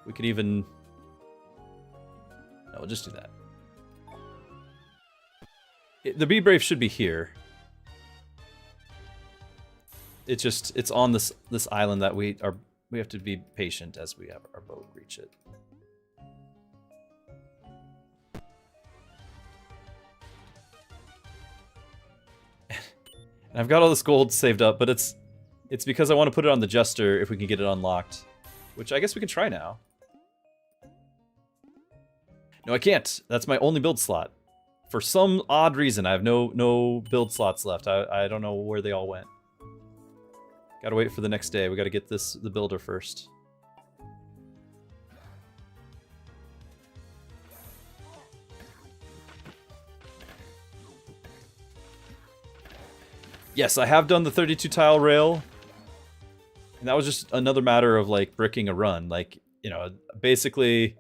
We could even... No, we'll just do that. The Be Brave should be here. It's on this island that we have to be patient as we have our boat reach it. And I've got all this gold saved up, but it's because I want to put it on the Jester if we can get it unlocked. Which I guess we can try now. No, I can't. That's my only build slot. For some odd reason, I have no build slots left. I don't know where they all went. Gotta wait for the next day. We gotta get the builder first. Yes, I have done the 32 tile rail. And that was just another matter of like bricking a run. Like, you know, basically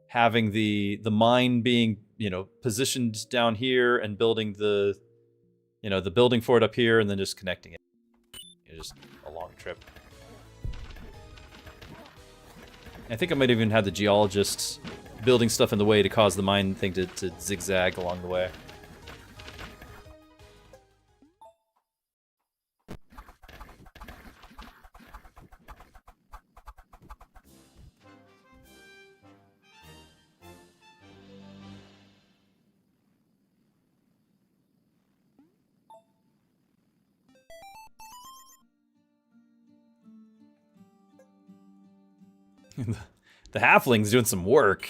having the mine being, you know, positioned down here and building the building for it up here and then just connecting it. Just a long trip. I think I might even have the geologist building stuff in the way to cause the mine thing to zigzag along the way. The halfling's doing some work.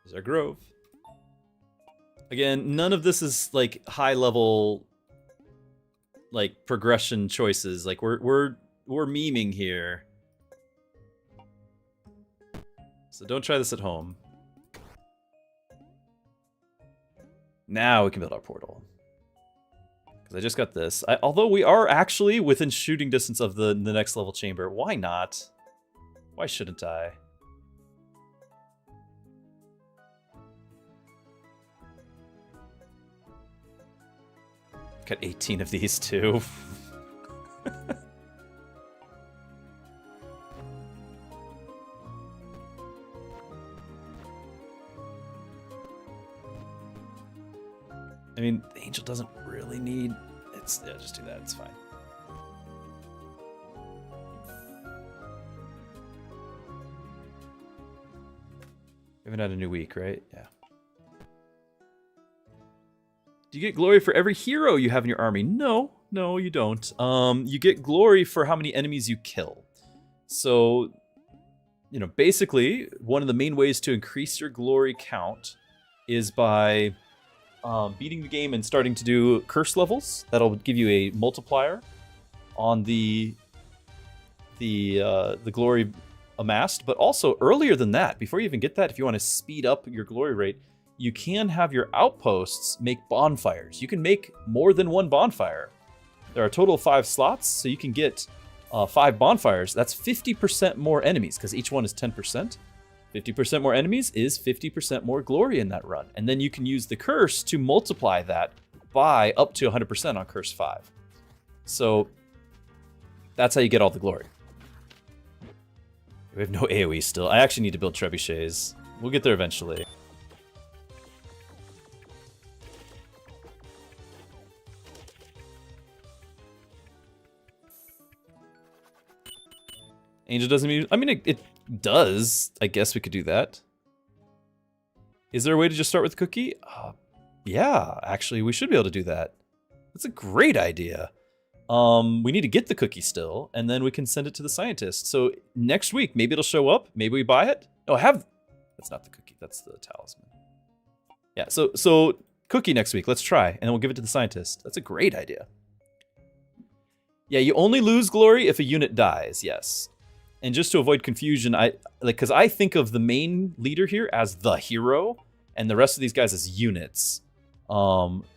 There's our grove. Again, none of this is like high level, like progression choices. Like we're memeing here. So don't try this at home. Now we can build our portal. Because I just got this. Although we are actually within shooting distance of the next level chamber. Why not? Why shouldn't I? Got 18 of these too. I mean, the angel doesn't really need... Yeah, just do that, it's fine. We haven't had a new week, right? Yeah. Do you get glory for every hero you have in your army? No, you don't. You get glory for how many enemies you kill. So, you know, basically, one of the main ways to increase your glory count is by... beating the game and starting to do curse levels. That'll give you a multiplier on the glory amassed. But also earlier than that, before you even get that, if you want to speed up your glory rate, you can have your outposts make bonfires. You can make more than one bonfire. There are a total of 5 slots, so you can get 5 bonfires. That's 50% more enemies, because each one is 10%. 50% more enemies is 50% more glory in that run. And then you can use the curse to multiply that by up to 100% on curse 5. So that's how you get all the glory. We have no AoE still. I actually need to build trebuchets. We'll get there eventually. Angel doesn't mean... I mean, it does. I guess we could do that. Is there a way to just start with cookie? Yeah, actually, we should be able to do that. That's a great idea. We need to get the cookie still, and then we can send it to the scientist. So next week, maybe it'll show up. Maybe we buy it. Oh, that's not the cookie. That's the talisman. Yeah, so cookie next week. Let's try, and then we'll give it to the scientist. That's a great idea. Yeah, you only lose glory if a unit dies. Yes. And just to avoid confusion, because I think of the main leader here as the hero, and the rest of these guys as units,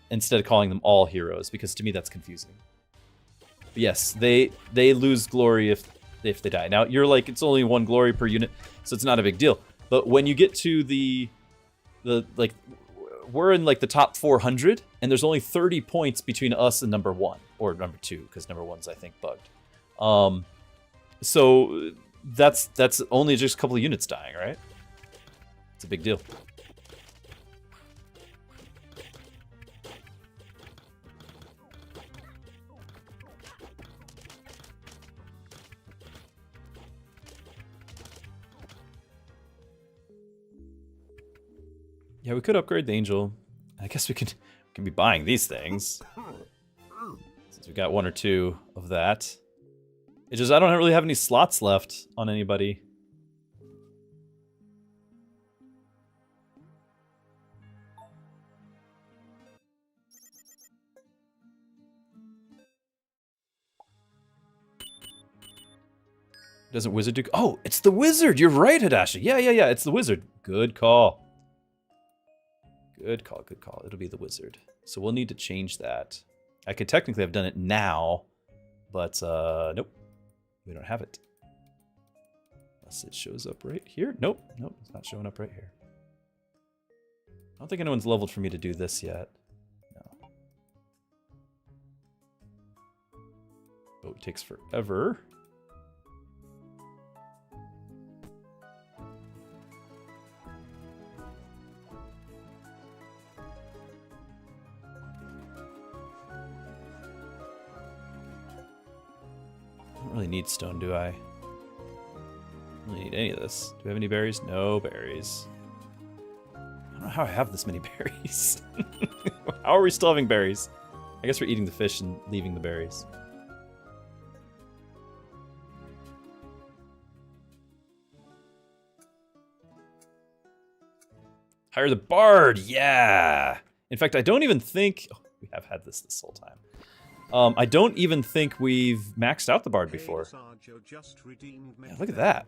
instead of calling them all heroes, because to me that's confusing. But yes, they lose glory if they die. Now you're like, it's only 1 glory per unit, so it's not a big deal. But when you get to the we're in like the top 400, and there's only 30 points between us and number 1 or number 2, because number 1's I think bugged. So that's only just a couple of units dying, right? It's a big deal. Yeah, we could upgrade the angel. I guess we can be buying these things, since we got 1 or 2 of that. It's just I don't really have any slots left on anybody. Doesn't wizard do? Oh, it's the wizard. You're right, Hadashi. Yeah. It's the wizard. Good call. Good call. Good call. It'll be the wizard. So we'll need to change that. I could technically have done it now, but nope, we don't have it. Unless it shows up right here. Nope, it's not showing up right here. I don't think anyone's leveled for me to do this yet. No. Oh, it takes forever. I don't really need stone, do I? I don't really need any of this. Do we have any berries? No berries. I don't know how I have this many berries. How are we still having berries? I guess we're eating the fish and leaving the berries. Hire the bard, yeah! In fact, I don't even think... Oh, we have had this whole time. I don't even think we've maxed out the bard before. Yeah, look at that.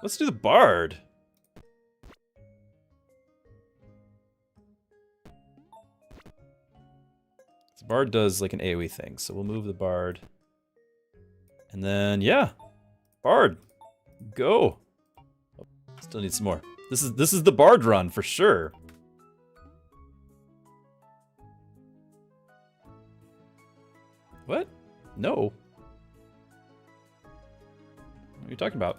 Let's do the bard. The bard does like an AoE thing, so we'll move the bard. And then, yeah, bard, go. Oh, still need some more. This is the bard run for sure. What? No. What are you talking about?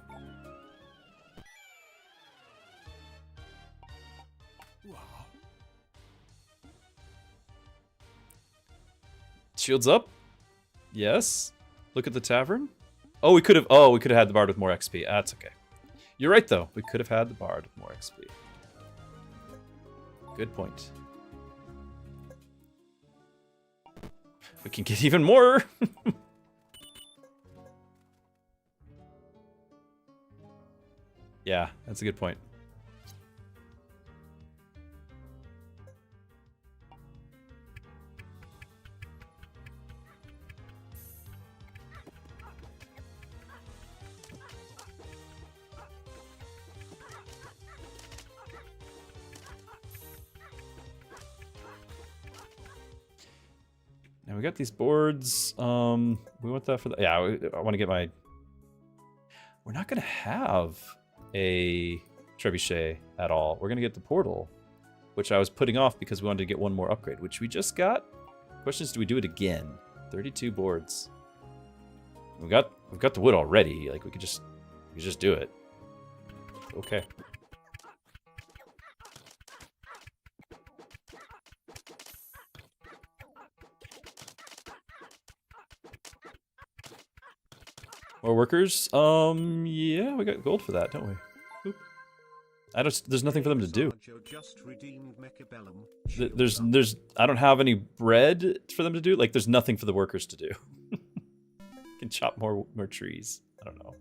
Shields up? Yes. Look at the tavern. Oh, we could have had the bard with more XP. That's okay. You're right though. We could have had the bard with more XP. Good point. We can get even more. Yeah, that's a good point. Now we got these boards. We want that for the... Yeah, I want to get my... We're not going to have a trebuchet at all. We're going to get the portal, which I was putting off because we wanted to get one more upgrade, which we just got. Question is, do we do it again? 32 boards. We've got the wood already. Like we could just do it. Okay. More workers? Yeah, we got gold for that, don't we? Oop. There's nothing for them to do. I don't have any bread for them to do. Like, there's nothing for the workers to do. Can chop more trees. I don't know.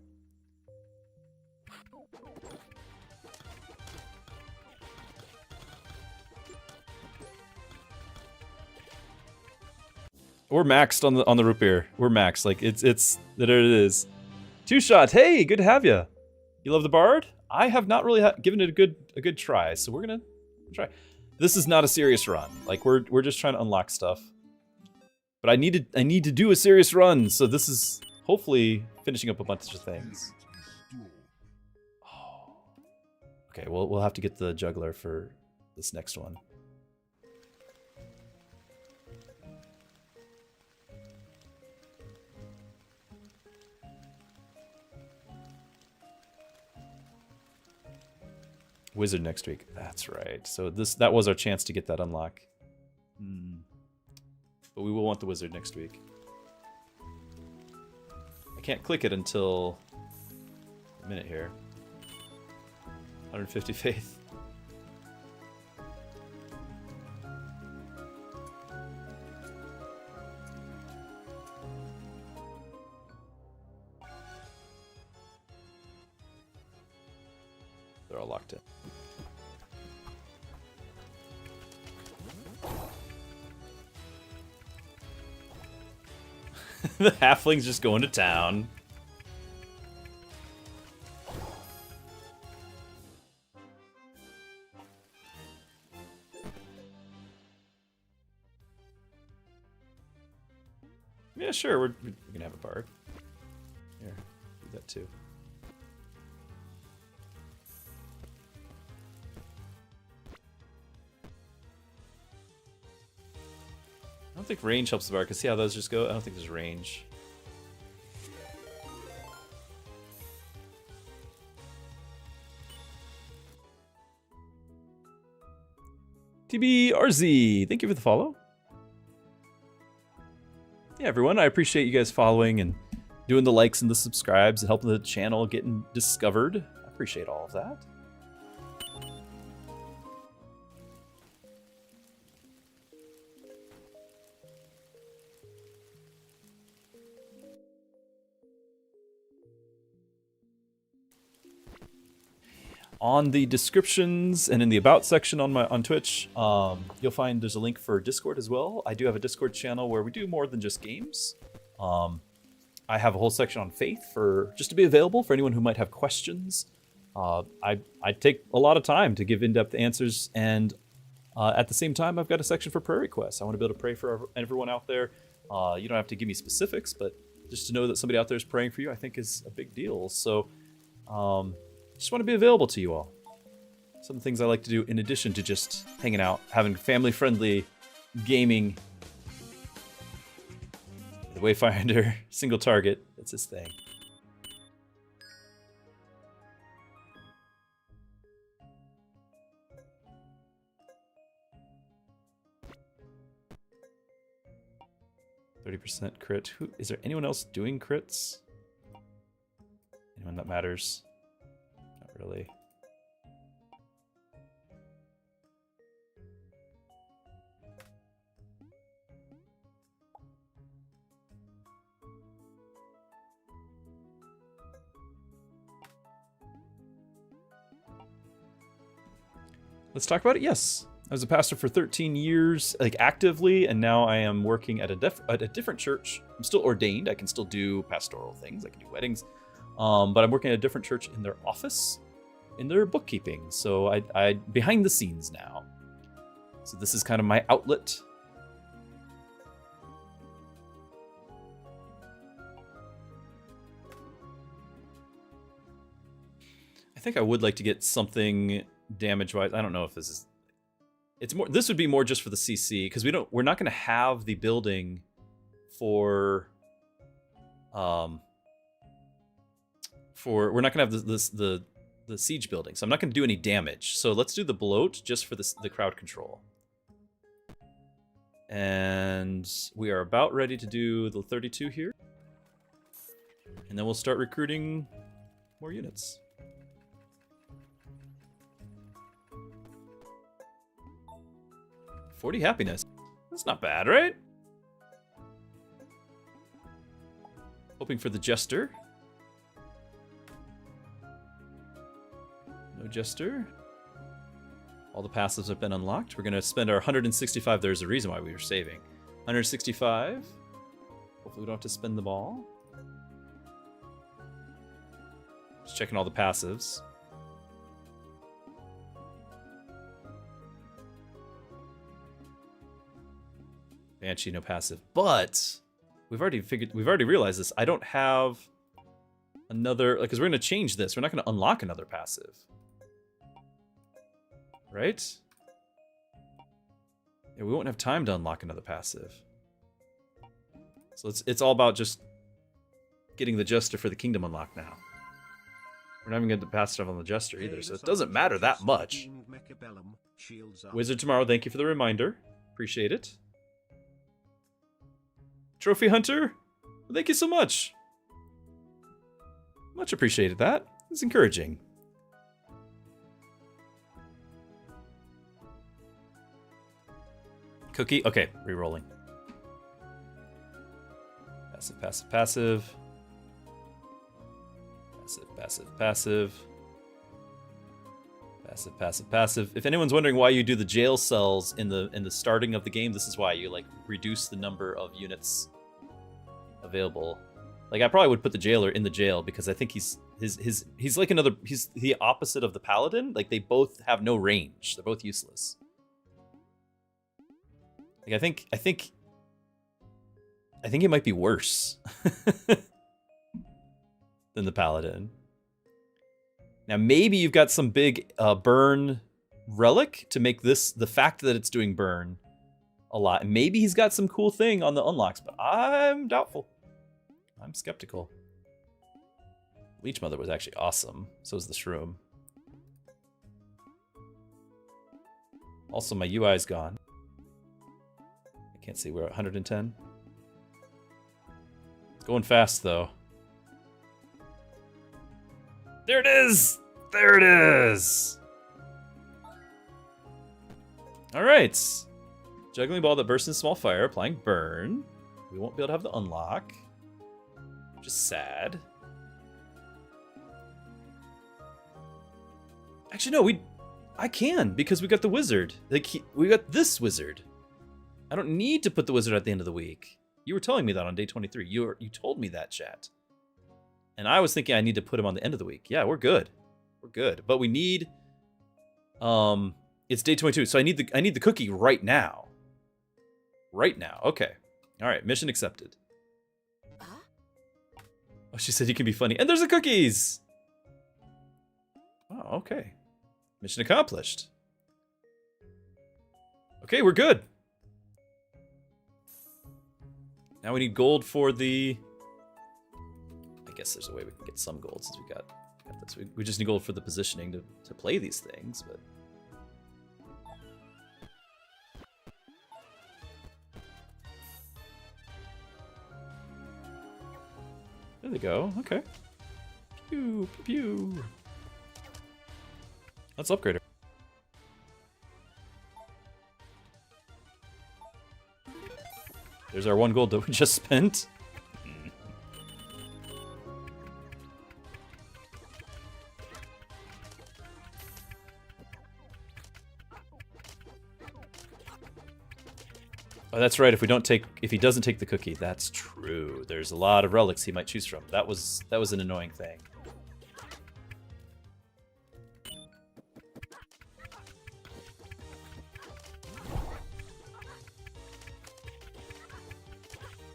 We're maxed on the root beer. We're maxed. Like there it is. 2-shot. Hey, good to have you. You love the bard? I have not really given it a good try, so we're gonna try. This is not a serious run. Like we're just trying to unlock stuff. But I need to do a serious run, so this is hopefully finishing up a bunch of things. Oh. Okay, we'll have to get the juggler for this next one. Wizard next week. That's right. So that was our chance to get that unlock. But we will want the wizard next week. I can't click it until a minute here. 150 faith. They're all locked in. The halfling's just going to town. Yeah, sure, we're gonna have a bard. Here, do that too. I don't think range helps the bard, because see how those just go? I don't think there's range. TBRZ, thank you for the follow. Yeah, everyone, I appreciate you guys following and doing the likes and the subscribes and helping the channel getting discovered. I appreciate all of that. On the descriptions and in the about section on Twitch, you'll find there's a link for Discord as well. I do have a Discord channel where we do more than just games. I have a whole section on faith for just to be available for anyone who might have questions. I take a lot of time to give in-depth answers, and at the same time, I've got a section for prayer requests. I want to be able to pray for everyone out there. You don't have to give me specifics, but just to know that somebody out there is praying for you, I think is a big deal. So. Just want to be available to you all. Some of the things I like to do in addition to just hanging out, having family-friendly gaming. The Wayfinder, single target, that's his thing. %, crit. Is there anyone else doing crits? Anyone that matters? Really. Let's talk about it. Yes, I was a pastor for 13 years, like actively, and now I am working at a different church. I'm still ordained. I can still do pastoral things. I can do weddings, but I'm working at a different church in their office. In their bookkeeping, so I behind the scenes now. So this is kind of my outlet. I think I would like to get something damage-wise. I don't know if this is. It's more. This would be more just for the CC because we're not going to have the building for. We're not going to have the siege building, so I'm not going to do any damage. So let's do the bloat just for the crowd control. And we are about ready to do the 32 here. And then we'll start recruiting more units. $40 happiness. That's not bad, right? Hoping for the jester. No jester. All the passives have been unlocked. We're going to spend our 165. There's a reason why we were saving. 165. Hopefully we don't have to spend them all. Just checking all the passives. Banshee, no passive. But we've already realized this. I don't have another, like, because we're going to change this. We're not going to unlock another passive. Right? Yeah, we won't have time to unlock another passive. So it's all about just getting the Jester for the Kingdom unlocked now. We're not even going to pass stuff on the Jester either, so it doesn't matter that much. Wizard tomorrow, thank you for the reminder. Appreciate it. Trophy Hunter, thank you so much. Much appreciated that. It's encouraging. Cookie, okay, re-rolling. Passive, passive, passive. Passive, passive, passive. Passive, passive, passive. If anyone's wondering why you do the jail cells in the starting of the game, this is why you like reduce the number of units available. Like I probably would put the jailer in the jail because I think he's like another, he's the opposite of the paladin. Like they both have no range. They're both useless. Like I think it might be worse than the paladin. Now maybe you've got some big burn relic to make this the fact that it's doing burn a lot. And maybe he's got some cool thing on the unlocks, but I'm doubtful. I'm skeptical. Leech Mother was actually awesome. So was the Shroom. Also, my UI is gone. I can't see. We're at 110. It's going fast, though. There it is! There it is! Alright. Juggling ball that bursts in small fire, applying burn. We won't be able to have the unlock. Which is sad. Actually, no, I can, because we got the wizard. Like, we got this wizard. I don't need to put the wizard at the end of the week. You were telling me that on day 23. You told me that, chat. And I was thinking I need to put him on the end of the week. Yeah, we're good. We're good. But we need... it's day 22, so I need the cookie right now. Right now. Okay. Alright, mission accepted. Oh, she said you can be funny. And there's the cookies! Oh, okay. Mission accomplished. Okay, we're good. Now we need gold for the... I guess there's a way we can get some gold since we got this. We just need gold for the positioning to play these things, but... There they go. Okay. Pew, pew. Let's upgrade her. There's our 1 gold that we just spent. Oh, that's right. If he doesn't take the cookie, that's true. There's a lot of relics he might choose from. That was an annoying thing.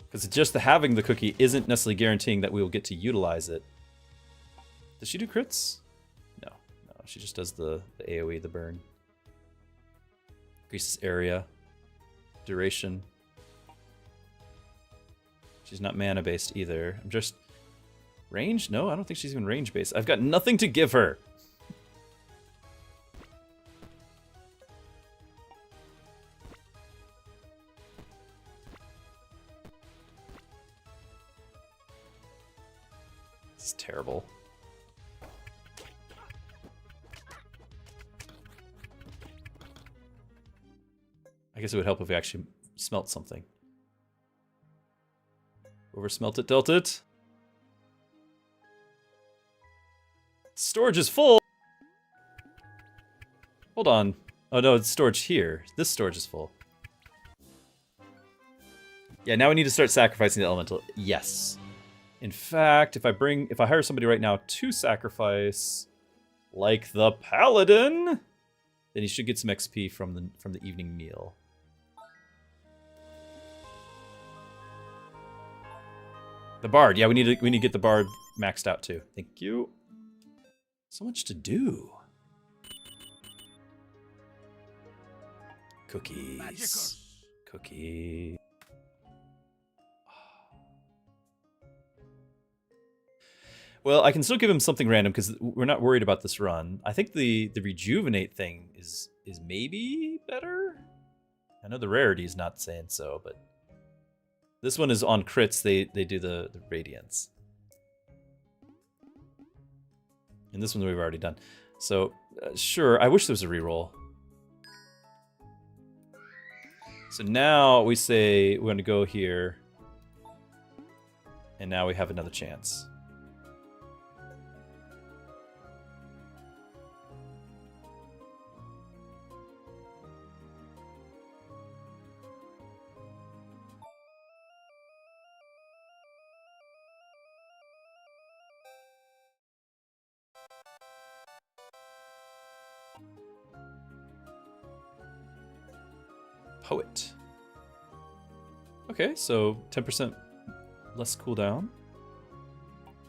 Because just having the cookie isn't necessarily guaranteeing that we will get to utilize it. Does she do crits? No, she just does the AoE, the burn. Increases area. Duration. She's not mana based either. I'm just... Range? No, I don't think she's even range based. I've got nothing to give her. This is terrible. I guess it would help if we actually smelt something. Over smelt it, dealt it. Storage is full! Hold on. Oh no, it's storage here. This storage is full. Yeah, now we need to start sacrificing the elemental. Yes. In fact, if I hire somebody right now to sacrifice, like the paladin, then he should get some XP from the evening meal. The bard, yeah, we need to get the bard maxed out too. Thank you. So much to do. Cookies. Well, I can still give him something random because we're not worried about this run. I think the rejuvenate thing is maybe better. I know the rarity is not saying so, but this one is on crits. They do the radiance, and this one we've already done. So sure, I wish there was a reroll. So now we say we're going to go here, and now we have another chance. Poet. Okay, so 10% less cooldown.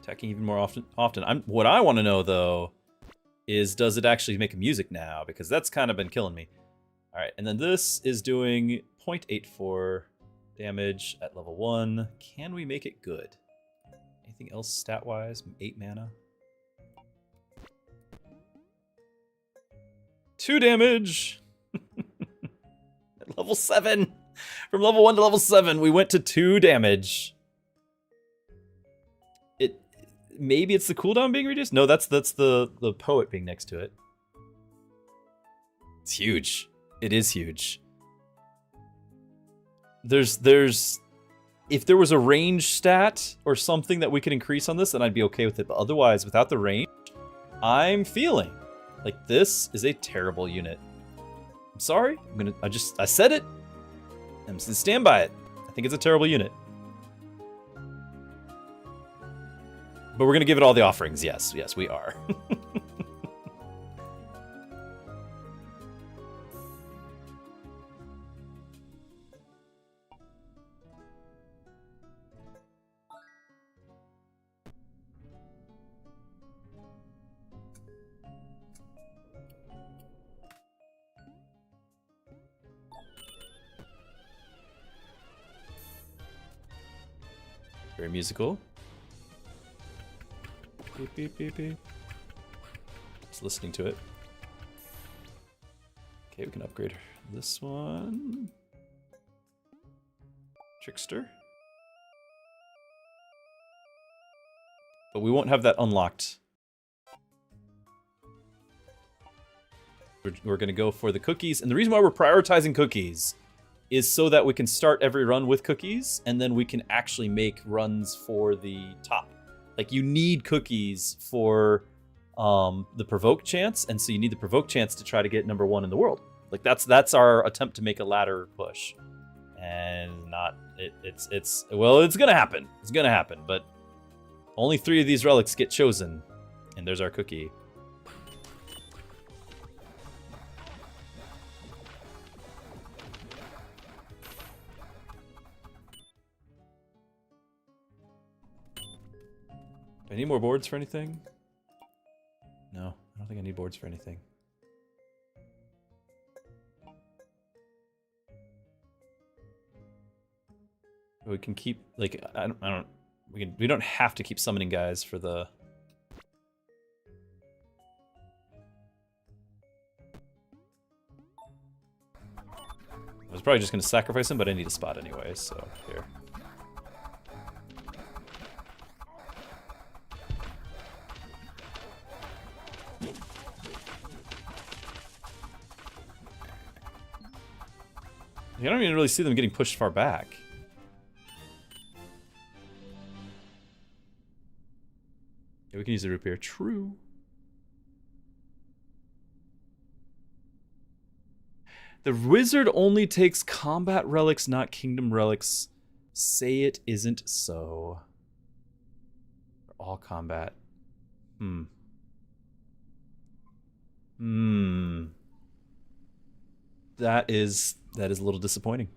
Attacking even more often. What I want to know though is, does it actually make music now? Because that's kind of been killing me. All right, and then this is doing 0.84 damage at level 1. Can we make it good? Anything else stat-wise? 8 mana. 2 damage. Level 7! From level 1 to level 7, we went to 2 damage. Maybe it's the cooldown being reduced? No, that's the poet being next to it. It's huge. It is huge. There's if there was a range stat or something that we could increase on this, then I'd be okay with it. But otherwise, without the range, I'm feeling like this is a terrible unit. I'm sorry. I said it. I'm gonna stand by it. I think it's a terrible unit. But we're gonna give it all the offerings. Yes, we are. Very musical. Beep, beep, beep, beep. Just listening to it. Okay, we can upgrade this one. Trickster. But we won't have that unlocked. We're going to go for the cookies. And the reason why we're prioritizing cookies is so that we can start every run with cookies, and then we can actually make runs for the top. Like, you need cookies for the provoke chance, and so you need the provoke chance to try to get number 1 in the world. Like, that's our attempt to make a ladder push. And it's gonna happen. It's gonna happen, but only 3 of these relics get chosen, and there's our cookie. Do I need more boards for anything? No, I don't think I need boards for anything. We can keep, like, we don't have to keep summoning guys for the... I was probably just going to sacrifice him, but I need a spot anyway, so here. I don't even really see them getting pushed far back. Yeah, we can use the repair. True. The wizard only takes combat relics, not kingdom relics. Say it isn't so. All combat. That is a little disappointing.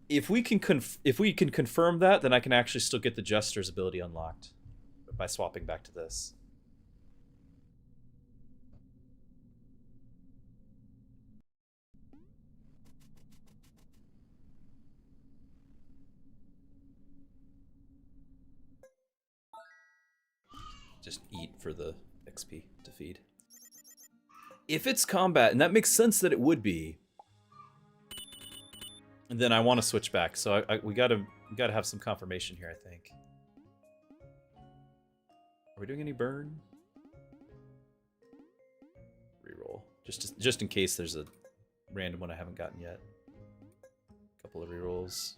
If we can confirm that, then I can actually still get the Jester's ability unlocked by swapping back to this. Just eat for the XP to feed. If it's combat, and that makes sense that it would be, and then I want to switch back. So we gotta have some confirmation here, I think. Are we doing any burn? Reroll. Just in case there's a random one I haven't gotten yet. Couple of rerolls.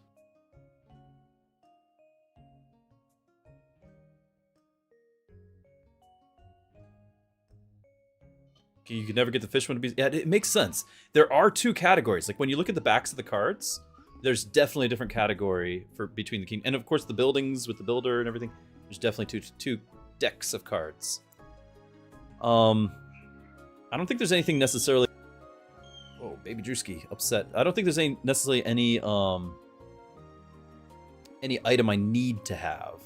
You could never get the fish one to be... Yeah, it makes sense. There are two categories. Like, when you look at the backs of the cards, there's definitely a different category for between the king... And, of course, the buildings with the builder and everything. There's definitely two decks of cards. I don't think there's anything necessarily... Oh, baby Druski, upset. I don't think there's necessarily any item I need to have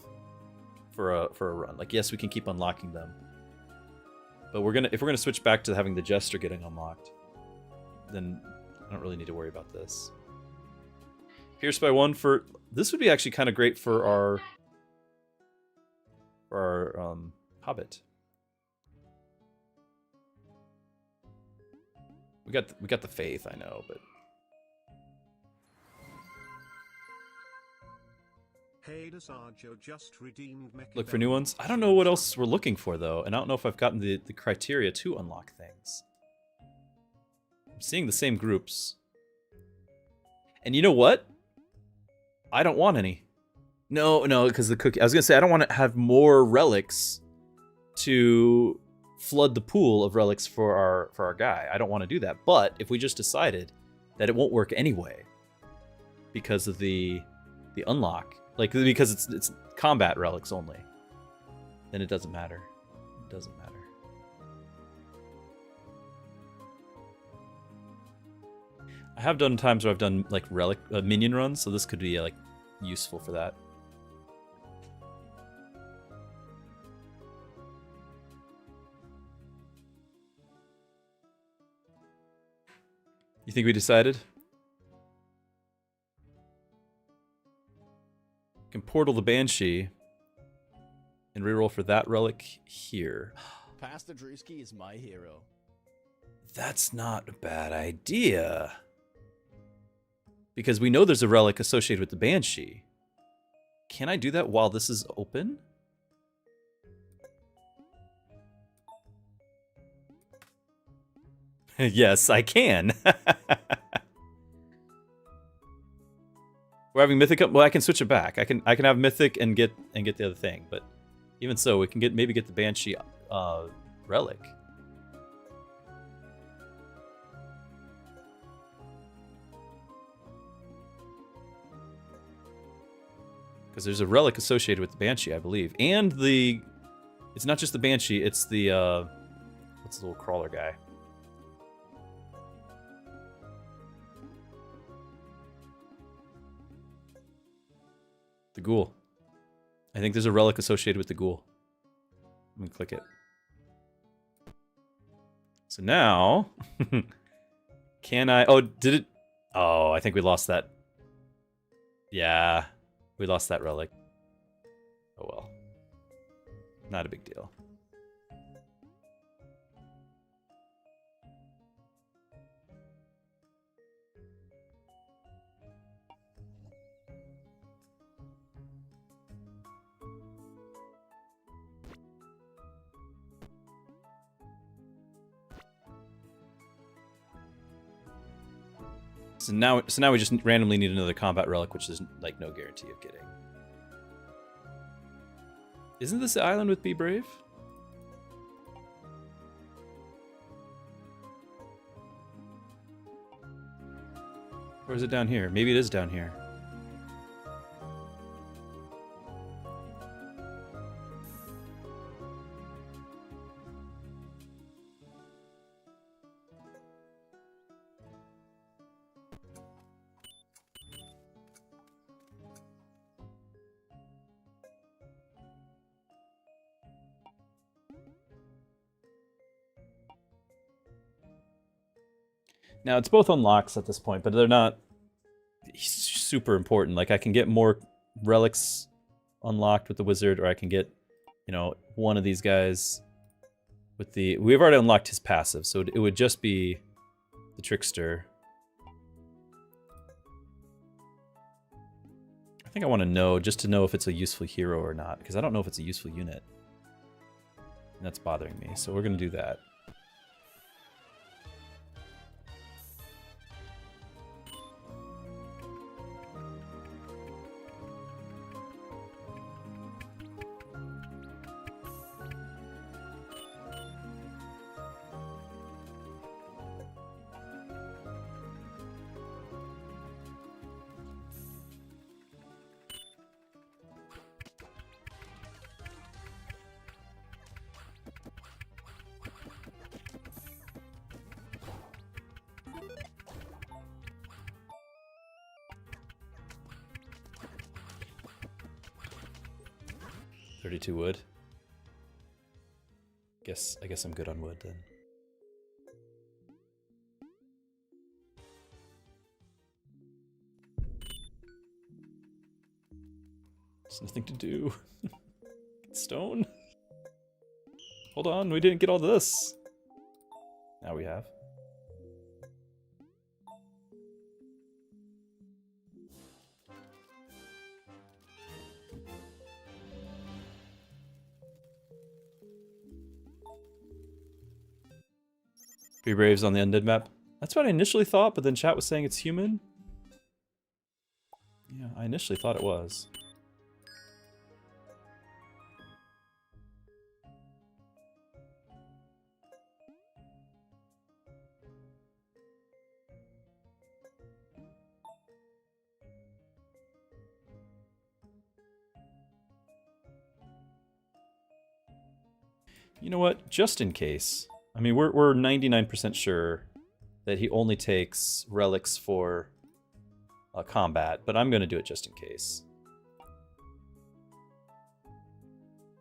for a run. Like, yes, we can keep unlocking them. But if we're gonna switch back to having the Jester getting unlocked, then I don't really need to worry about this. Pierce by 1 for... This would be actually kind of great for our Hobbit. We got the faith, I know, but... Hey, Desarjo just redeemed Look for new ones? I don't know what else we're looking for, though, and I don't know if I've gotten the criteria to unlock things. I'm seeing the same groups. And you know what? I don't want any. No, because the cookie... I was going to say, I don't want to have more relics to flood the pool of relics for our guy. I don't want to do that. But if we just decided that it won't work anyway because of the unlock... Like, because it's combat relics only. Then it doesn't matter. It doesn't matter. I have done times where I've done, like, relic minion runs, so this could be, like, useful for that. You think we decided? Can portal the Banshee and reroll for that relic here. Pastor Druski is my hero. That's not a bad idea. Because we know there's a relic associated with the Banshee. Can I do that while this is open? Yes, I can. We're having Mythic up. Well, I can switch it back. I can have Mythic and get the other thing. But even so, we can maybe get the Banshee relic. Because there's a relic associated with the Banshee, I believe, and it's not just the Banshee. It's the what's the little crawler guy? The ghoul. I think there's a relic associated with the ghoul. I'm gonna click it. So now, can I... Oh, did it... Oh, I think we lost that. Yeah, we lost that relic. Oh well. Not a big deal. So now we just randomly need another combat relic, which is like no guarantee of getting. Isn't this the island with Be Brave? Or is it down here? Maybe it is down here. Now, it's both unlocks at this point, but they're not super important. Like, I can get more relics unlocked with the wizard, or I can get you know, one of these guys with the... We've already unlocked his passive, so it would just be the Trickster. I think I want to know, just to know if it's a useful hero or not, because I don't know if it's a useful unit. And that's bothering me, so we're going to do that. Wood. I guess I'm good on wood then. There's nothing to do. Stone? Hold on, we didn't get all this. Now we have. Be Braves on the Undead map. That's what I initially thought, but then chat was saying it's human. Yeah, I initially thought it was. You know what? Just in case. I mean, we're 99% sure that he only takes relics for combat, but I'm going to do it just in case.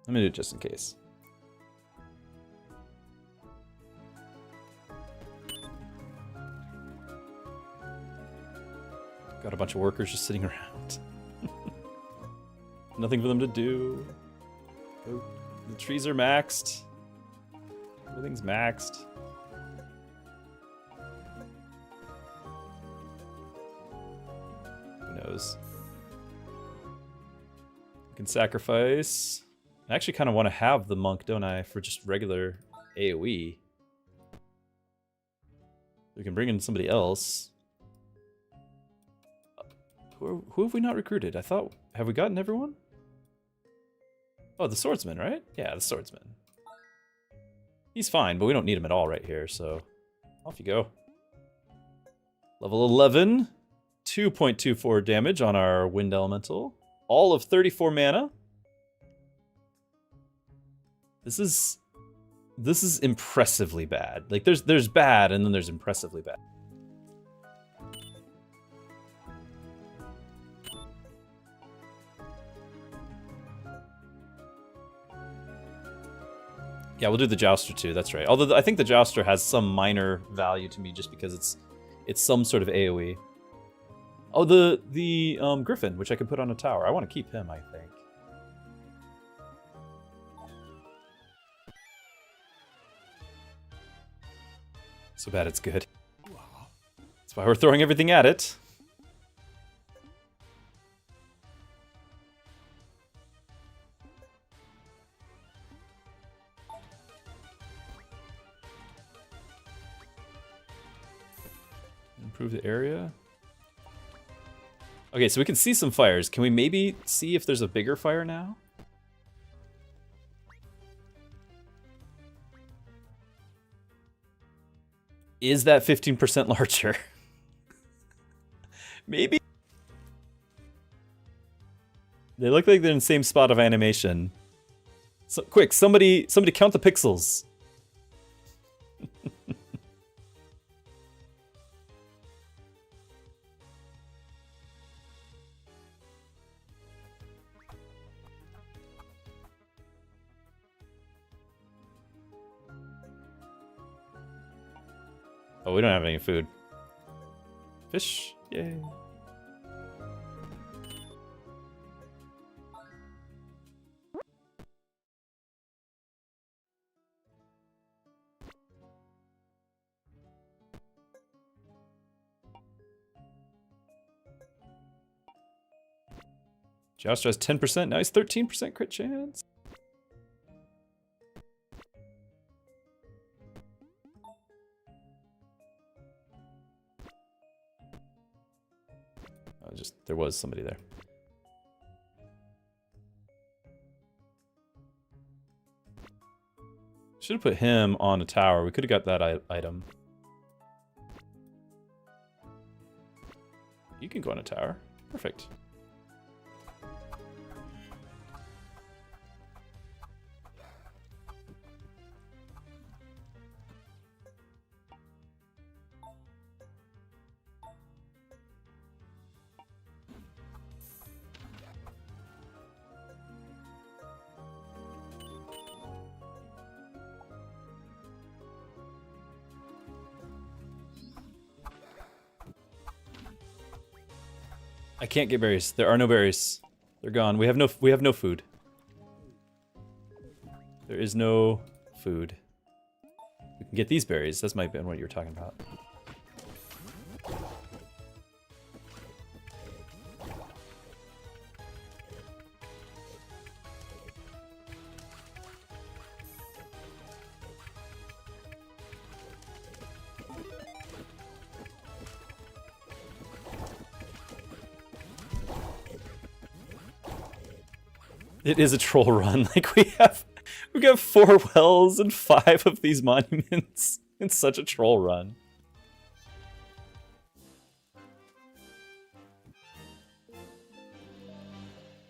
I'm going to do it just in case. Got a bunch of workers just sitting around. Nothing for them to do. Oh, the trees are maxed. Everything's maxed. Who knows? We can sacrifice. I actually kind of want to have the monk, don't I, for just regular AoE. We can bring in somebody else. Who have we not recruited? I thought... Have we gotten everyone? Oh, the swordsman, right? Yeah, the swordsman. He's fine, but we don't need him at all right here, so... Off you go. Level 11. 2.24 damage on our wind elemental. All of 34 mana. This is impressively bad. Like, there's bad, and then there's impressively bad. Yeah, we'll do the Jouster too, that's right. Although I think the Jouster has some minor value to me just because it's some sort of AoE. Oh, the Griffin, which I could put on a tower. I want to keep him, I think. So bad it's good. That's why we're throwing everything at it. Improve the area. Okay, so we can see some fires. Can we maybe see if there's a bigger fire now? Is that 15% larger? Maybe? They look like they're in the same spot of animation. So, quick, somebody count the pixels. Oh, we don't have any food. Fish? Yay. Jouster has 10%, now he's 13% crit chance. Oh, just, there was somebody there. Should have put him on a tower. We could have got that item. You can go on a tower. Perfect. I can't get berries. There are no berries. They're gone. We have no food. There is no food. We can get these berries. That's might have been what you were talking about. It is a troll run. Like we got 4 wells and 5 of these monuments. It's such a troll run.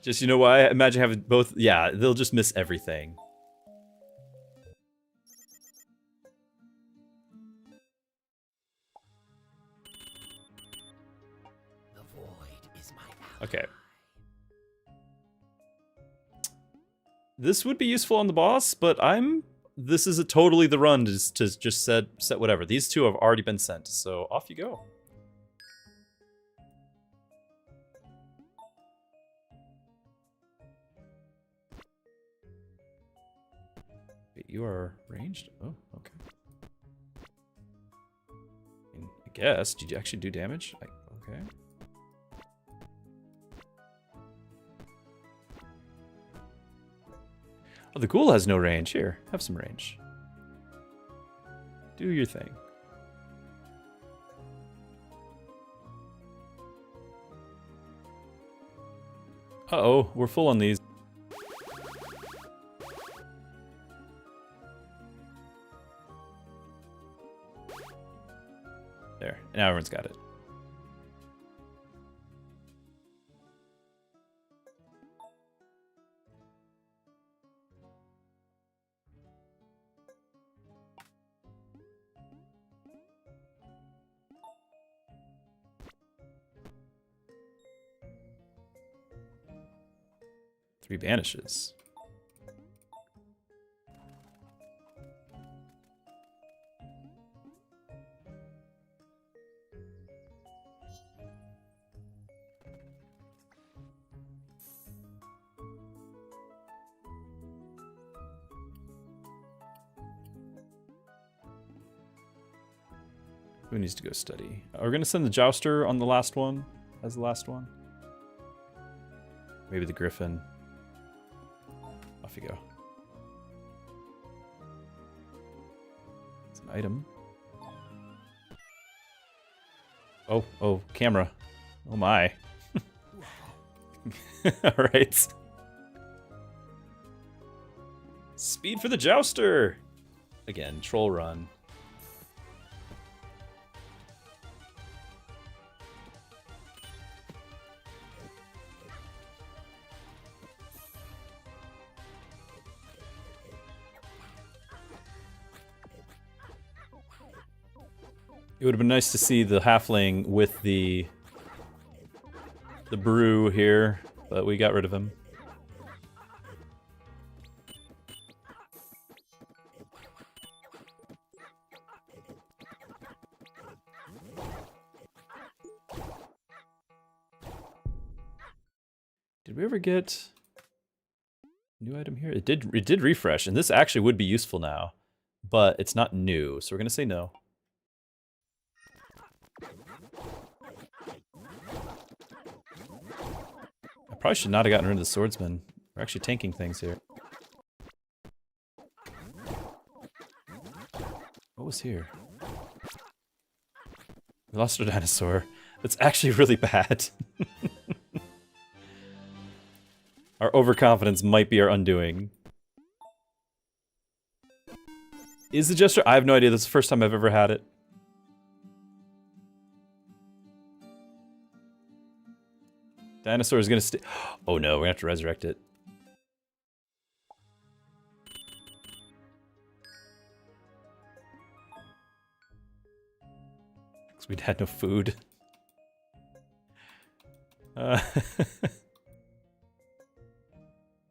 Just, you know why? Imagine having both. Yeah, they'll just miss everything. The void is my ally. Okay. This would be useful on the boss, but this is totally the run to just set whatever. These two have already been sent, so off you go. Wait, you are ranged? Oh, okay. I guess. Did you actually do damage? Okay. Oh, the ghoul has no range. Here, have some range. Do your thing. Uh-oh, we're full on these. There, now everyone's got it. Three banishes. Who needs to go study? We're gonna send the Jouster on the last one, as the last one. Maybe the Griffin. Off you go. It's an item. Oh, camera. Oh my. Alright. Speed for the Jouster! Again, troll run. It would have been nice to see the halfling with the brew here, but we got rid of him. Did we ever get new item here? It did refresh, and this actually would be useful now, but it's not new, so we're gonna say no. Probably should not have gotten rid of the swordsman. We're actually tanking things here. What was here? We lost our dinosaur. That's actually really bad. Our overconfidence might be our undoing. Is the Jester? I have no idea. This is the first time I've ever had it. Dinosaur is gonna stay. Oh no, we're gonna have to resurrect it. Because we had no food.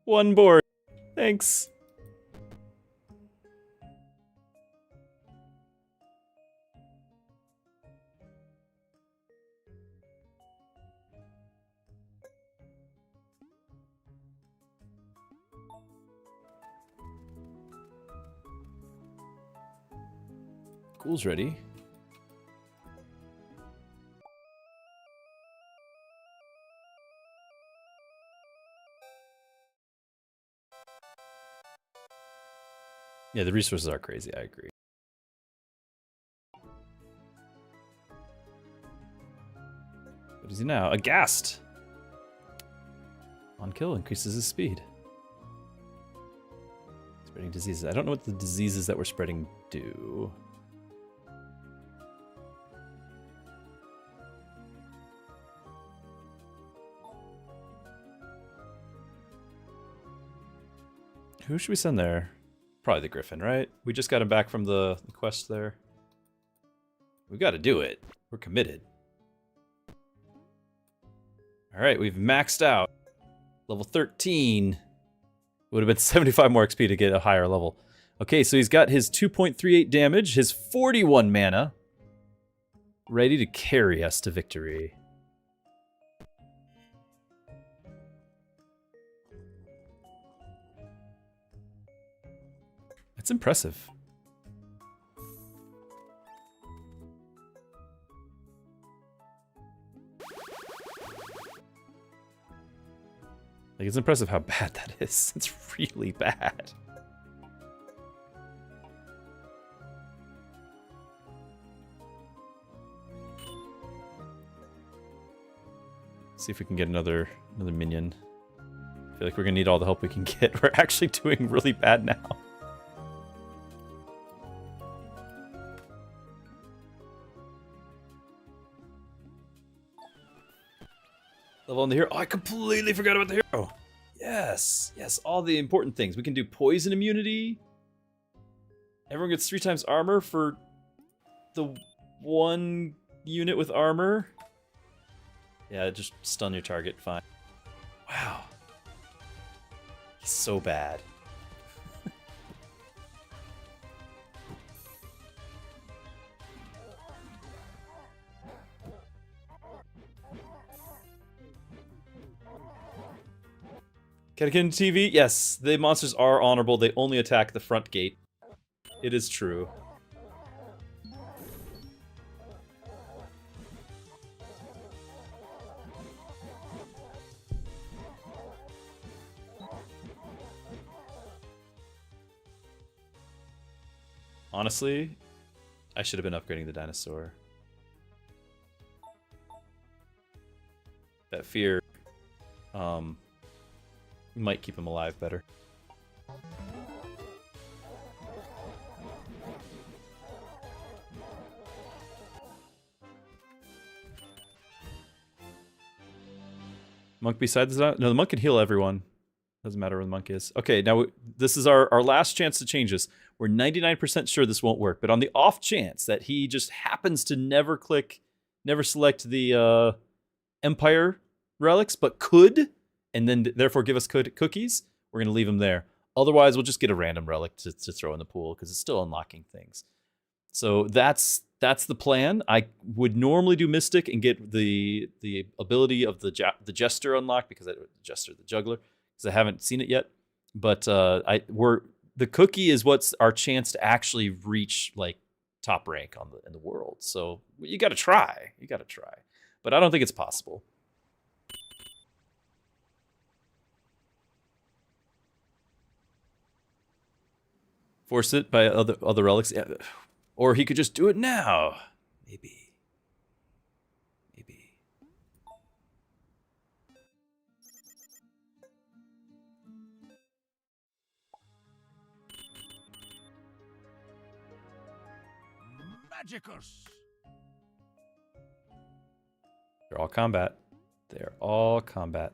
One board. Thanks. Ghoul's ready. Yeah, the resources are crazy, I agree. What is he now? Aghast! On kill increases his speed. Spreading diseases. I don't know what the diseases that we're spreading do. Who should we send there? Probably the Griffin, right? We just got him back from the quest there. We gotta do it. We're committed. Alright, we've maxed out. Level 13. Would have been 75 more XP to get a higher level. Okay, so he's got his 2.38 damage, his 41 mana. Ready to carry us to victory. That's impressive. Like, it's impressive how bad that is. It's really bad. See if we can get another minion. I feel like we're gonna need all the help we can get. We're actually doing really bad now. Level on the hero. Oh, I completely forgot about the hero. Yes, yes, all the important things. We can do poison immunity. Everyone gets 3 times armor for the 1 unit with armor. Yeah, just stun your target, fine. Wow. He's so bad. Catechin TV? Yes, the monsters are honorable. They only attack the front gate. It is true. Honestly, I should have been upgrading the dinosaur. That fear, might keep him alive better. Monk besides that? No, the monk can heal everyone. Doesn't matter where the monk is. Okay, now this is our last chance to change this. We're 99% sure this won't work, but on the off chance that he just happens to never select the Empire relics, but could, and then therefore give us cookies, we're going to leave him there. Otherwise, we'll just get a random relic to throw in the pool, because it's still unlocking things. So that's the plan. I would normally do Mystic and get the ability of the Jester unlocked, because the Juggler, because I haven't seen it yet. But the cookie is what's our chance to actually reach like top rank in the world. So you got to try. But I don't think it's possible. Force it by other relics. Yeah. Or he could just do it now. Maybe. Maybe. Magicus. They're all combat. They're all combat.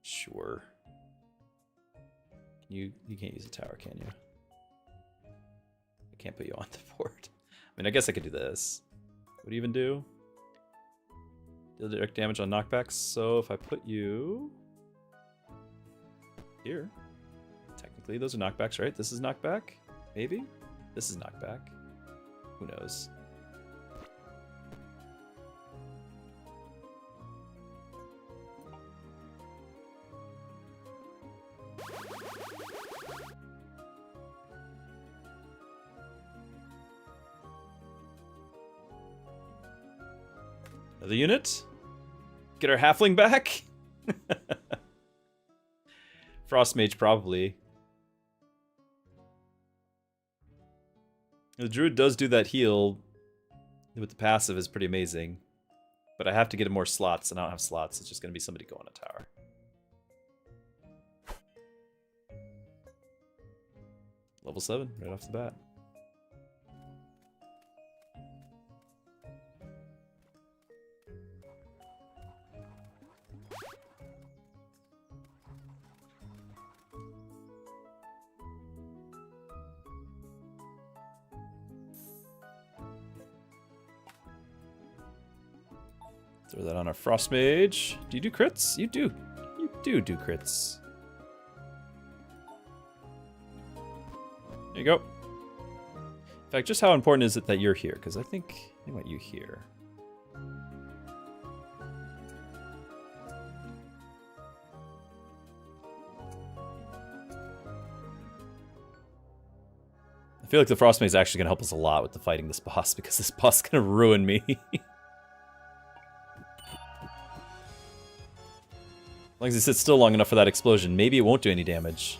Sure. You can't use a tower, can you? I can't put you on the board. I mean, I guess I could do this. What do you even do? Deal direct damage on knockbacks. So if I put you here, technically those are knockbacks, right? This is knockback, maybe. This is knockback. Who knows? Another unit? Get our halfling back? Frost Mage, probably. The Druid does do that heal with the passive is pretty amazing. But I have to get him more slots, and I don't have slots. It's just going to be somebody going to tower. Level 7, right off the bat. Throw that on our Frost Mage. Do you do crits? You do. You do crits. There you go. In fact, just how important is it that you're here? Because I think I want you here. I feel like the Frost Mage is actually going to help us a lot with the fighting this boss, because this boss is going to ruin me. As long as he sits still long enough for that explosion, maybe it won't do any damage.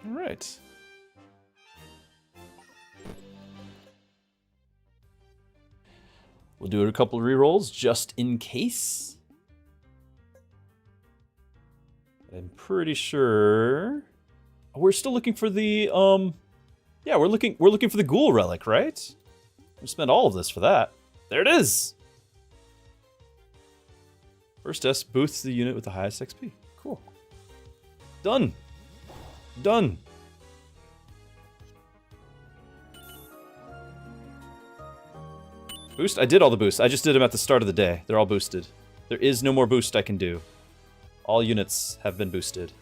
All right. We'll do a couple of rerolls just in case. I'm pretty sure we're still looking for the yeah, we're looking for the ghoul relic, right? We spent all of this for that. There it is. First S boosts the unit with the highest XP. Cool. Done. Done. Boost? I did all the boosts. I just did them at the start of the day. They're all boosted. There is no more boost I can do. All units have been boosted.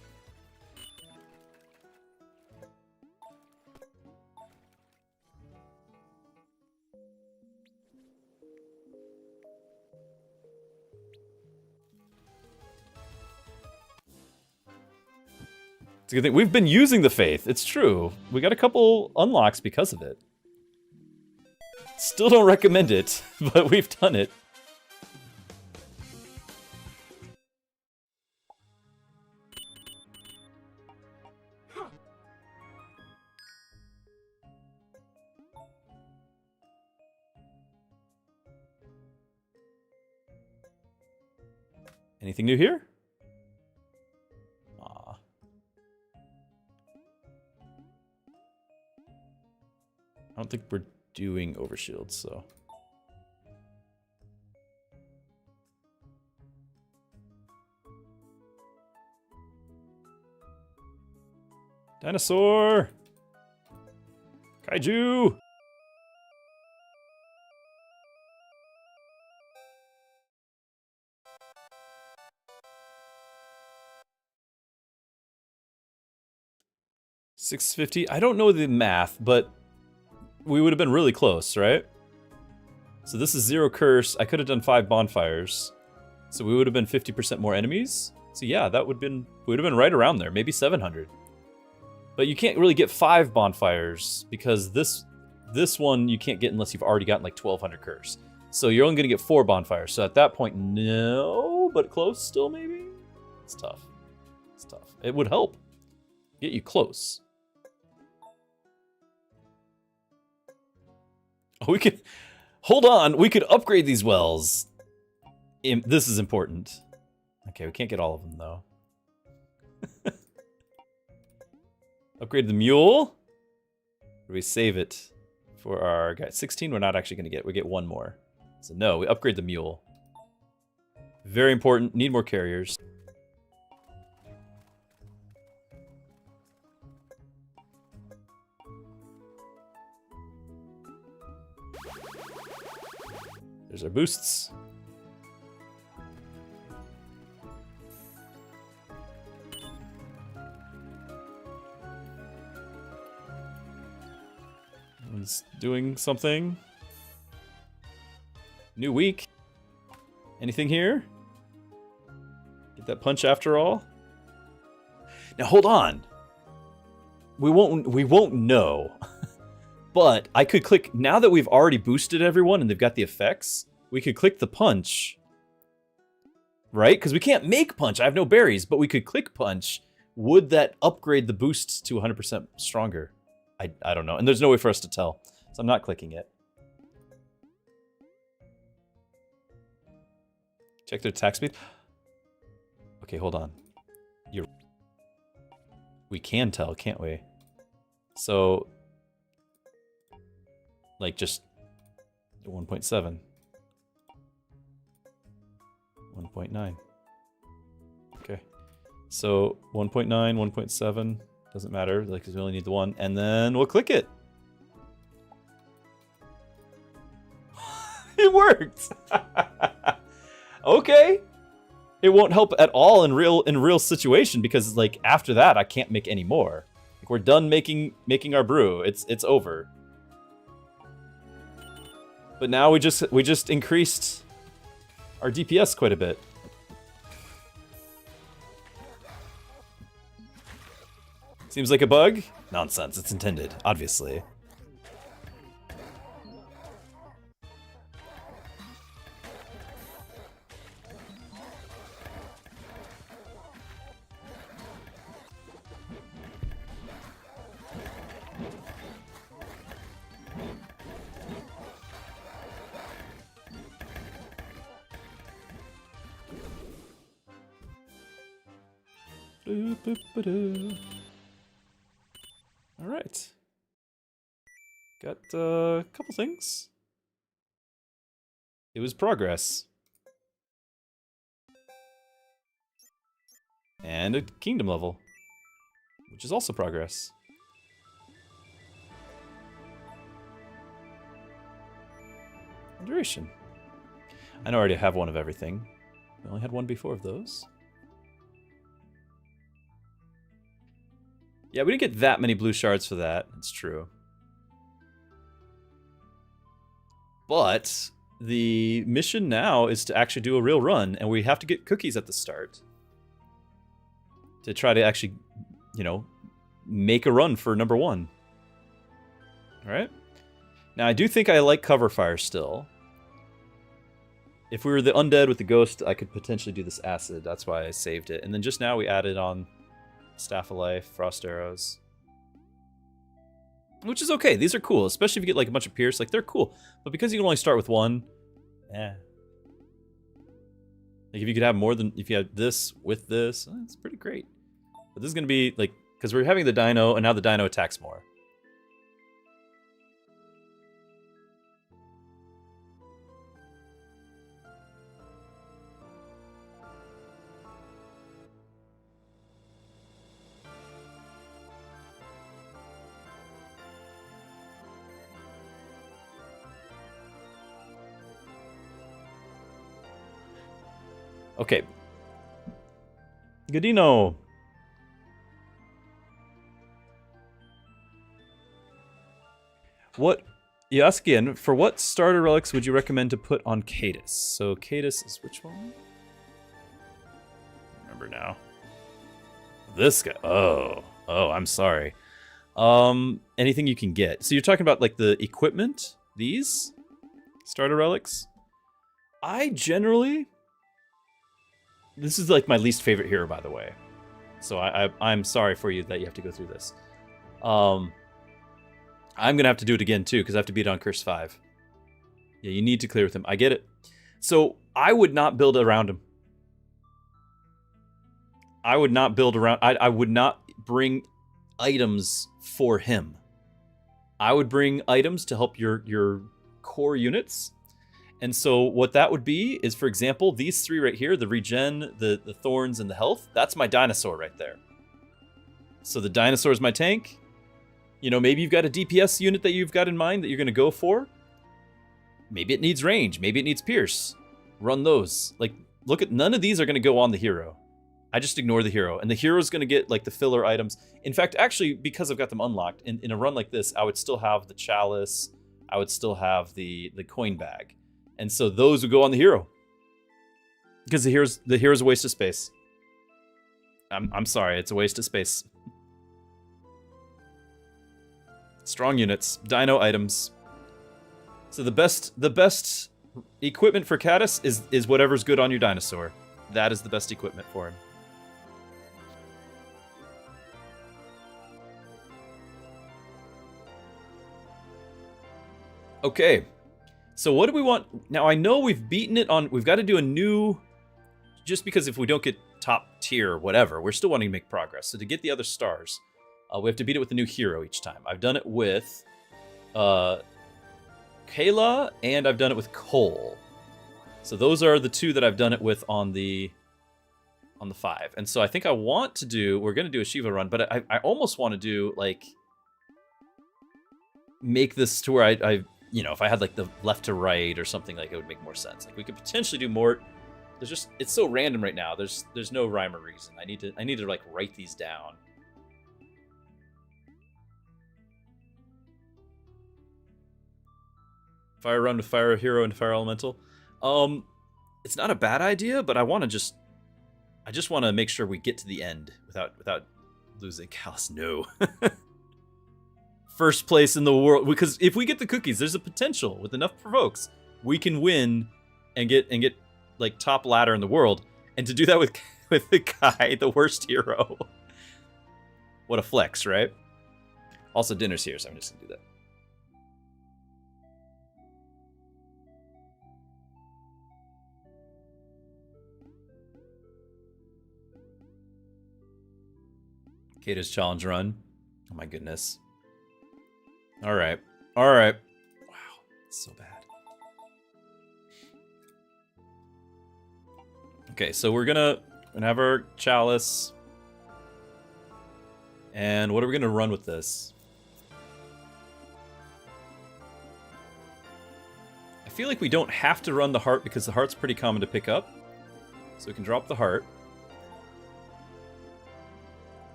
It's a good thing. We've been using the Faith. It's true. We got a couple unlocks because of it. Still don't recommend it, but we've done it. Anything new here? Aw. I don't think we're doing overshields, so. Dinosaur! Kaiju! $650. I don't know the math, but we would have been really close, right? So this is 0 curse. I could have done 5 bonfires. So we would have been 50% more enemies. So yeah, that would have been right around there, maybe 700. But you can't really get 5 bonfires because this one you can't get unless you've already gotten like 1200 curs. So you're only gonna get 4 bonfires. So at that point, no, but close still maybe? It's tough. It's tough. It would help get you close. Oh, we could, hold on, we could upgrade these wells. This is important. Okay, we can't get all of them though. Upgrade the mule. Or we save it for our guy. 16 we're not actually gonna get, we get 1 more. So no, we upgrade the mule. Very important, need more carriers. There's our boosts. One's doing something. New week. Anything here? Get that punch after all? Now hold on. We won't know. But I could click, now that we've already boosted everyone and they've got the effects, we could click the punch. Right? Because we can't make punch. I have no berries, but we could click punch. Would that upgrade the boost to 100% stronger? I don't know. And there's no way for us to tell. So I'm not clicking it. Check their attack speed. Okay, hold on. We can tell, can't we? So, like just 1.7. 1.9. Okay. So 1.9, 1.7, doesn't matter, like, because we only need the 1, and then we'll click it. It worked. Okay. It won't help at all in real situation because like after that I can't make any more. Like, we're done making our brew. It's over. But now we just increased our DPS quite a bit. Seems like a bug? Nonsense, it's intended, obviously. All right. Got a couple things. It was progress. And a kingdom level, which is also progress. Duration. I know I already have one of everything. I only had one before of those. Yeah, we didn't get that many blue shards for that. It's true. But the mission now is to actually do a real run, and we have to get cookies at the start to try to actually, you know, make a run for number 1. All right. Now, I do think I like cover fire still. If we were the undead with the ghost, I could potentially do this acid. That's why I saved it. And then just now we added on Staff of Life, Frost Arrows. Which is okay. These are cool, especially if you get like a bunch of Pierce. Like, they're cool. But because you can only start with 1, Like, if you could have more than, if you had this with this, it's pretty great. But this is going to be, like, because we're having the dino, and now the dino attacks more. Okay. Godino. What, you ask again, for what starter relics would you recommend to put on Cadus? So Cadus is which one? remember now. This guy. Oh, I'm sorry. Anything you can get. So you're talking about like the equipment? These? Starter relics? I generally... This is like my least favorite hero, by the way. So I'm sorry for you that you have to go through this. I'm going to have to do it again, too, because I have to beat on Curse 5. Yeah, you need to clear with him. I get it. So I would not build around him. I would not build around... I would not bring items for him. I would bring items to help your core units. And so what that would be is, for example, these three right here, the regen, the thorns, and the health, that's my dinosaur right there. So the dinosaur is my tank. You know, maybe you've got a DPS unit that you've got in mind that you're going to go for. Maybe it needs range. Maybe it needs pierce. Run those. Like, look at, none of these are going to go on the hero. I just ignore the hero. And the hero's going to get, like, the filler items. In fact, actually, because I've got them unlocked, in a run like this, I would still have the chalice. I would still have the coin bag. And so those would go on the hero. Because the hero's a waste of space. I'm sorry, it's a waste of space. Strong units, dino items. So the best equipment for Caddis is whatever's good on your dinosaur. That is the best equipment for him. Okay. So what do we want? Now I know we've beaten it on, we've got to do a new, just because if we don't get top tier or whatever, we're still wanting to make progress. So to get the other stars, we have to beat it with a new hero each time. I've done it with Kayla, and I've done it with Cole. So those are the two that I've done it with on the 5. And so I think I want to do, we're going to do a Shiva run, but I almost want to do, like, make this to where I you know, if I had like the left to right or something, like, it would make more sense. Like, we could potentially do more. There's just, it's so random right now. There's no rhyme or reason. I need to like write these down. Fire run with fire hero and fire elemental. It's not a bad idea, but I just want to make sure we get to the end without losing Callus. No. First place in the world, because if we get the cookies, there's a potential with enough provokes we can win and get like top ladder in the world. And to do that with the guy, the worst hero, what a flex, right? Also, dinner's here, so I'm just gonna do that. Kata's challenge run. Oh my goodness. All right. Wow, it's so bad. Okay, so we're gonna have our chalice. And what are we gonna run with this? I feel like we don't have to run the heart because the heart's pretty common to pick up. So we can drop the heart.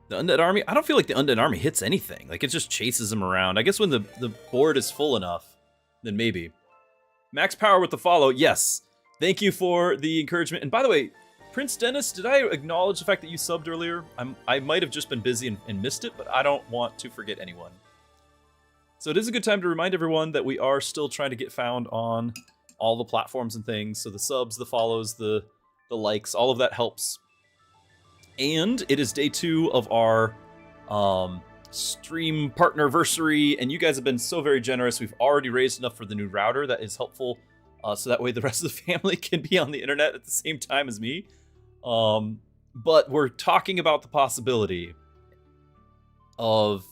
The Undead Army? I don't feel like the Undead Army hits anything. Like, it just chases them around. I guess when the board is full enough, then maybe. Max power with the follow. Yes. Thank you for the encouragement. And by the way, Prince Dennis, did I acknowledge the fact that you subbed earlier? I might have just been busy and missed it, but I don't want to forget anyone. So it is a good time to remind everyone that we are still trying to get found on all the platforms and things. So the subs, the follows, the likes, all of that helps. And it is day 2 of our stream partnerversary, and you guys have been so very generous. We've already raised enough for the new router that is helpful, so that way the rest of the family can be on the internet at the same time as me. But we're talking about the possibility of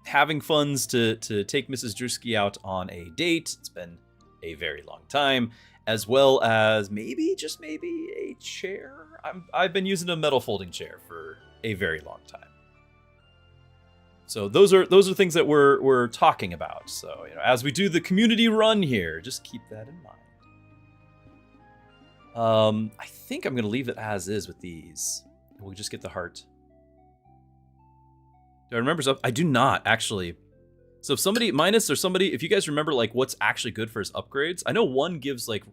having funds to take Mrs. Druski out on a date. It's been a very long time. As well as maybe, just maybe, a chair. I've been using a metal folding chair for a very long time. So those are things that we're talking about. So, you know, as we do the community run here, just keep that in mind. I think I'm gonna leave it as is with these. We'll just get the heart. Do I remember stuff? I do not actually. So if somebody, Minus or somebody, if you guys remember like what's actually good for his upgrades, I know one gives like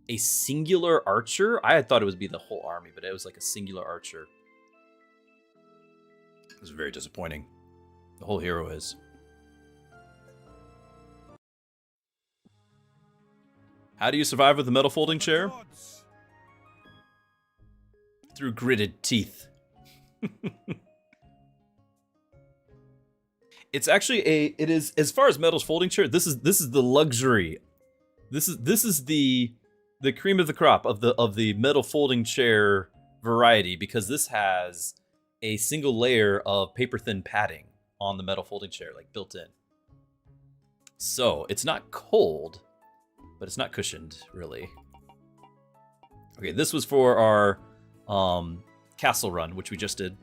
A singular archer? I had thought it would be the whole army, but it was like a singular archer. It was very disappointing. The whole hero is. How do you survive with a metal folding chair? Through gritted teeth. It's actually it is, as far as metal's folding chair, this is the luxury. This is the cream of the crop of the metal folding chair variety, because this has a single layer of paper thin padding on the metal folding chair, like built in. So it's not cold, but it's not cushioned, really. Okay, this was for our castle run, which we just did,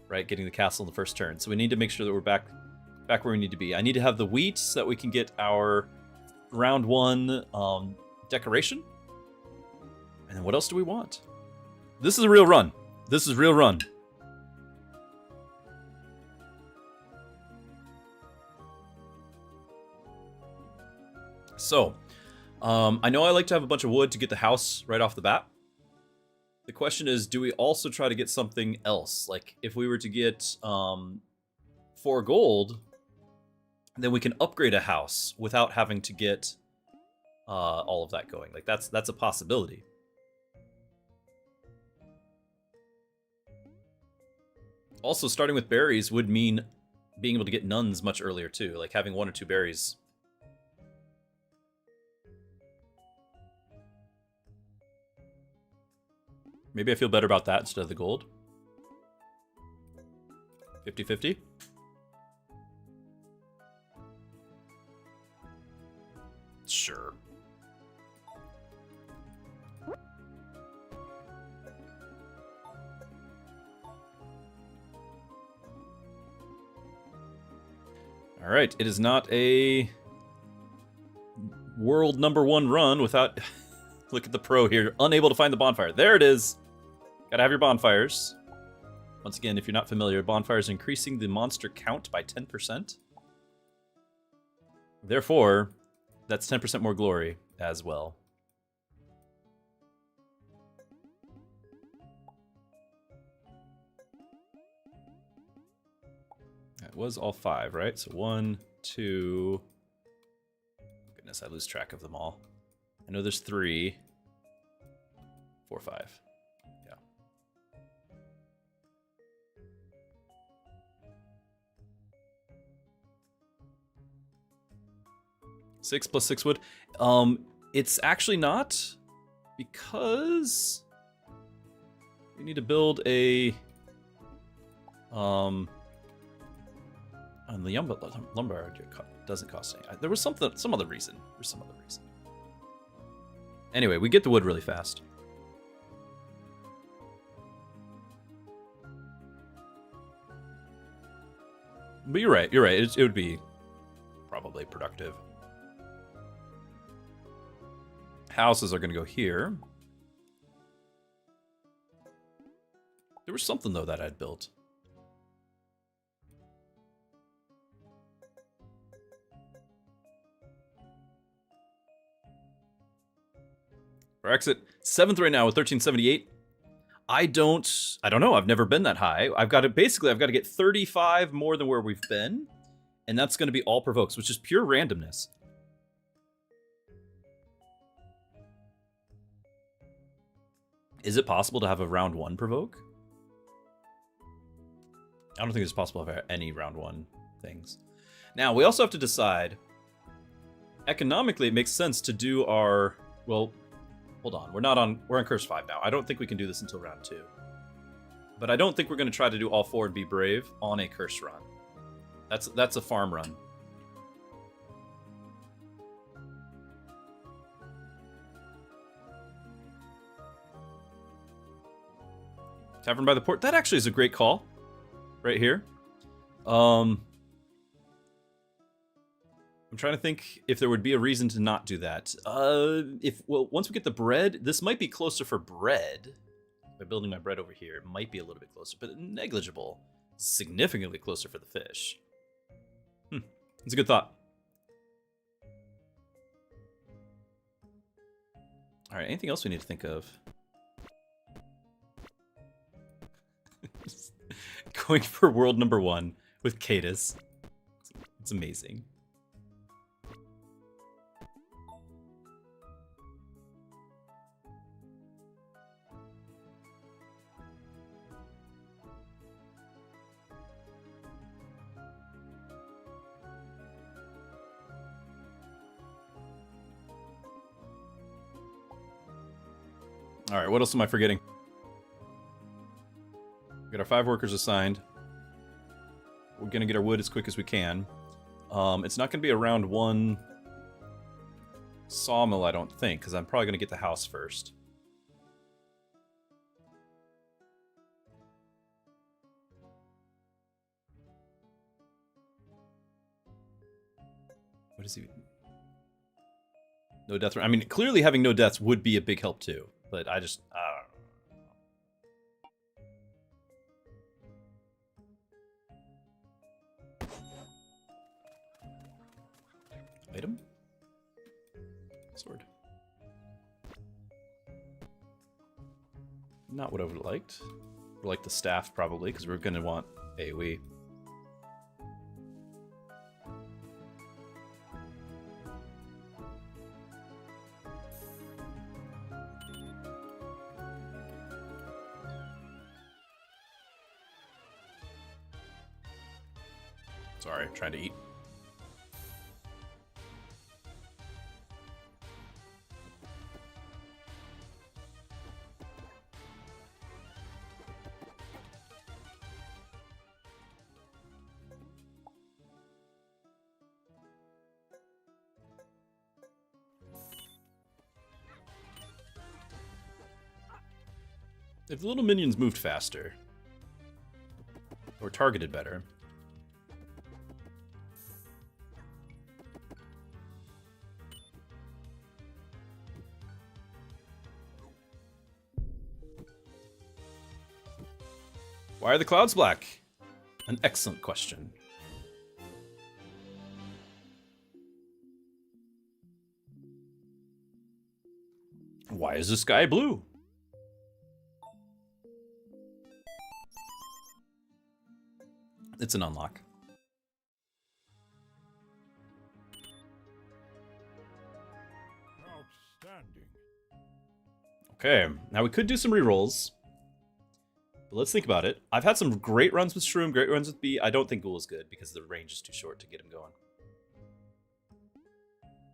right? Getting the castle in the first turn. So we need to make sure that we're back where we need to be. I need to have the wheat so that we can get our round 1 decoration. And then what else do we want? This is a real run. This is real run. So, I know I like to have a bunch of wood to get the house right off the bat. The question is, do we also try to get something else? Like, if we were to get 4 gold, then we can upgrade a house without having to get all of that going. Like, that's a possibility. Also, starting with berries would mean being able to get nuns much earlier, too. Like, having 1 or 2 berries. Maybe I feel better about that instead of the gold. 50-50. Sure. All right, it is not a world #1 run without... Look at the pro here, unable to find the bonfire. There it is. Gotta have your bonfires. Once again, if you're not familiar, bonfires increasing the monster count by 10%. Therefore, that's 10% more glory as well. That was all 5, right? So 1, 2... Goodness, I lose track of them all. I know there's 3, 4, 5. Yeah. 6 plus 6 wood. It's actually not, because we need to build a and the lumber doesn't cost any. There was some other reason. There's some other reason. Anyway, we get the wood really fast. But you're right. You're right. It would be probably productive. Houses are going to go here. There was something, though, that I'd built. For exit 7th right now with 1378. I don't know. I've never been that high. I've got to get 35 more than where we've been, and that's going to be all provokes, which is pure randomness. Is it possible to have a round 1 provoke? I don't think it's possible to have any round 1 things. Now, we also have to decide, economically, it makes sense to do our, well, hold on, we're on Curse 5 now. I don't think we can do this until round 2. But I don't think we're going to try to do all 4 and be brave on a Curse run. That's a farm run. Tavern by the Port. That actually is a great call. Right here. I'm trying to think if there would be a reason to not do that. Once we get the bread, this might be closer for bread. By building my bread over here, it might be a little bit closer, but negligible. Significantly closer for the fish. It's a good thought. All right, anything else we need to think of? Going for world number 1 with Cadus. It's amazing. All right, what else am I forgetting? We got our 5 workers assigned. We're gonna get our wood as quick as we can. It's not gonna be a round 1 sawmill, I don't think, because I'm probably gonna get the house first. What is he? No death. I mean, clearly having no deaths would be a big help too, but I don't know. Item? Sword. Not what I would have liked. Or like the staff, probably, because we're going to want AoE. Sorry, trying to eat. If the little minions moved faster, or targeted better. Why are the clouds black? An excellent question. Why is the sky blue? It's an unlock. Outstanding. Okay, now we could do some rerolls. But let's think about it. I've had some great runs with Shroom, great runs with Bee. I don't think Ghoul is good because the range is too short to get him going.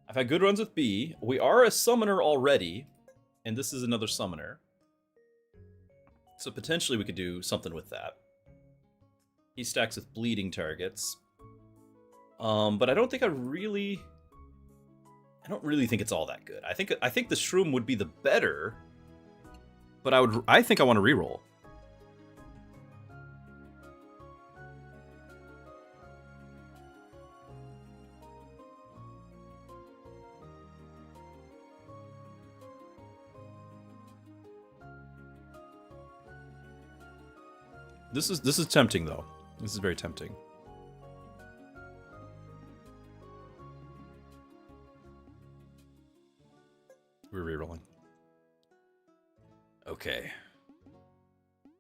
I've had good runs with Bee. We are a summoner already, and this is another summoner. So potentially we could do something with that. He stacks with bleeding targets. But I don't think I don't really think it's all that good. I think the Shroom would be the better, but I think I want to reroll. This is tempting though. This is very tempting. We're rerolling. Okay.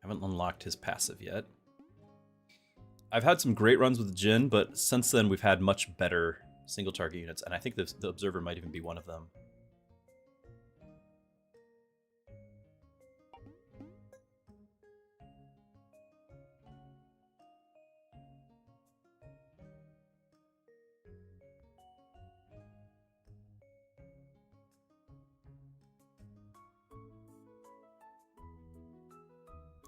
Haven't unlocked his passive yet. I've had some great runs with Jin, but since then we've had much better single target units, and I think the Observer might even be one of them.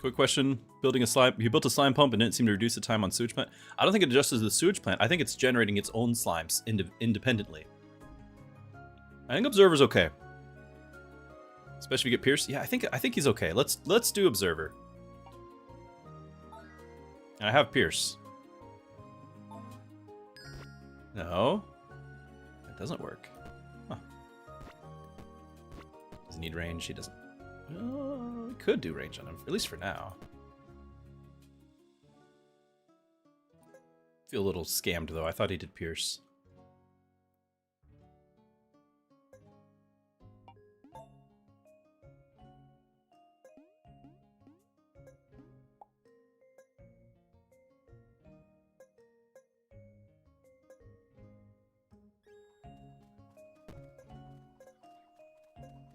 Quick question, you built a slime pump and didn't seem to reduce the time on sewage plant. I don't think it adjusts the sewage plant. I think it's generating its own slimes independently. I think Observer's okay. Especially if you get Pierce. Yeah, I think he's okay. Let's do Observer. And I have Pierce. No. It doesn't work. Huh. Does he need range? He doesn't. We could do range on him, at least for now. Feel a little scammed though. I thought he did Pierce.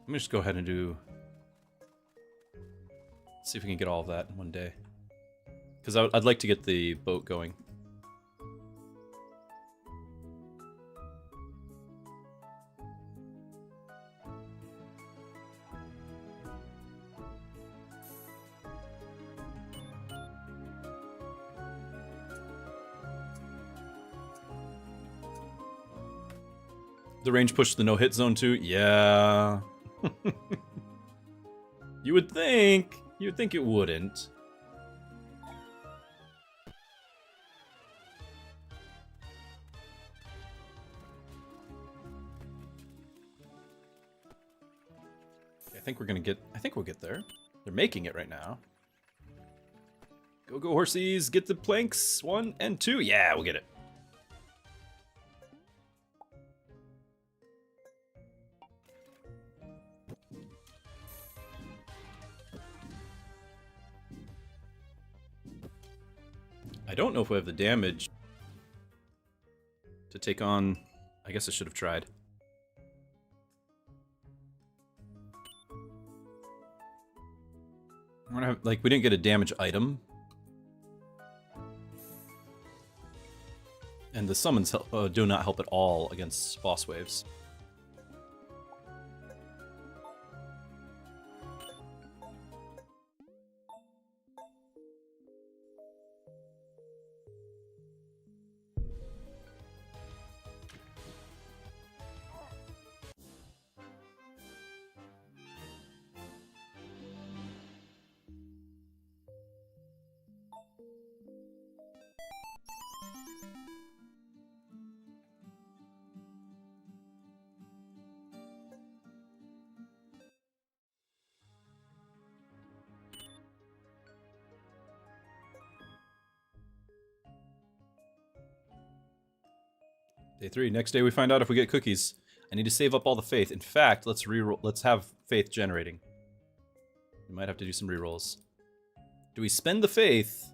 Let me just go ahead and do... See if we can get all of that in one day. Because I'd like to get the boat going. The range pushed the no-hit zone too? Yeah. You would think. You would think it wouldn't. I think we're gonna get... I think we'll get there. They're making it right now. Go, go, horsies. Get the planks. 1 and 2. Yeah, we'll get it. I don't know if we have the damage to take on... I guess I should have tried. We're gonna have, like, we didn't get a damage item. And the summons do not help at all against boss waves. Day 3. Next day we find out if we get cookies. I need to save up all the faith. In fact, let's reroll. Let's have faith generating. We might have to do some rerolls. Do we spend the faith,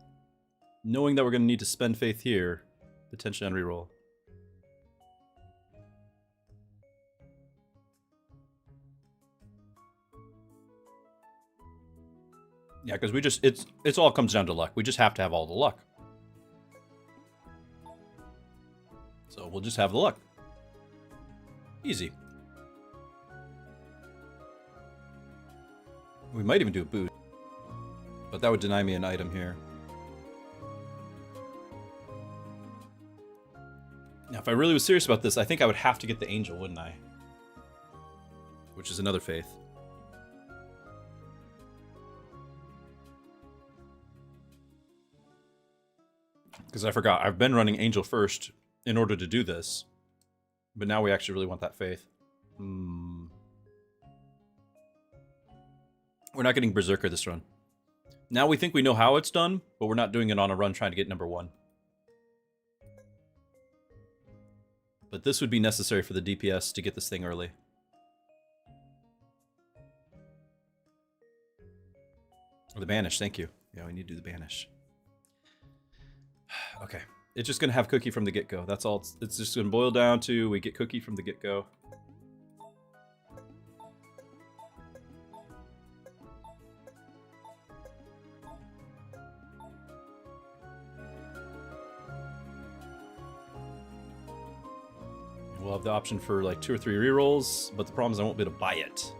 knowing that we're going to need to spend faith here, potentially on reroll? Yeah, because we just it's all comes down to luck. We just have to have all the luck. So we'll just have the luck. Easy. We might even do a boost. But that would deny me an item here. Now, if I really was serious about this, I think I would have to get the angel, wouldn't I? Which is another faith. Because I forgot, I've been running angel first in order to do this. But now we actually really want that faith. We're not getting Berserker this run. Now we think we know how it's done, but we're not doing it on a run trying to get number 1. But this would be necessary for the DPS to get this thing early. Or the banish, thank you. Yeah, we need to do the banish. Okay. It's just going to have cookie from the get-go. That's all. It's just going to boil down to we get cookie from the get-go. We'll have the option for like 2 or 3 rerolls, but the problem is I won't be able to buy it.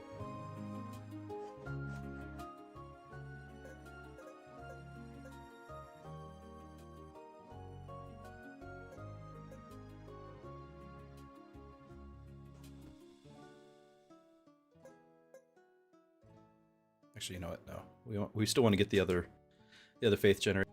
Actually, you know what? No, we still want to get the other faith generator.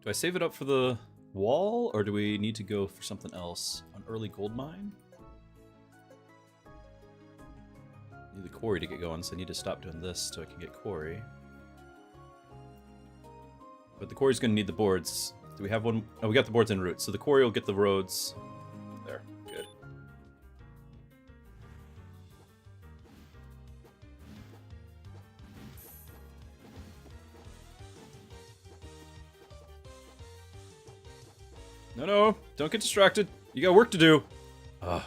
Do I save it up for the wall, or do we need to go for something else? An early gold mine? Need the quarry to get going, so I need to stop doing this so I can get quarry. But the quarry's gonna need the boards. Do we have one? Oh, we got the boards en route, so the quarry will get the roads. There, good. No, don't get distracted. You got work to do. Ugh.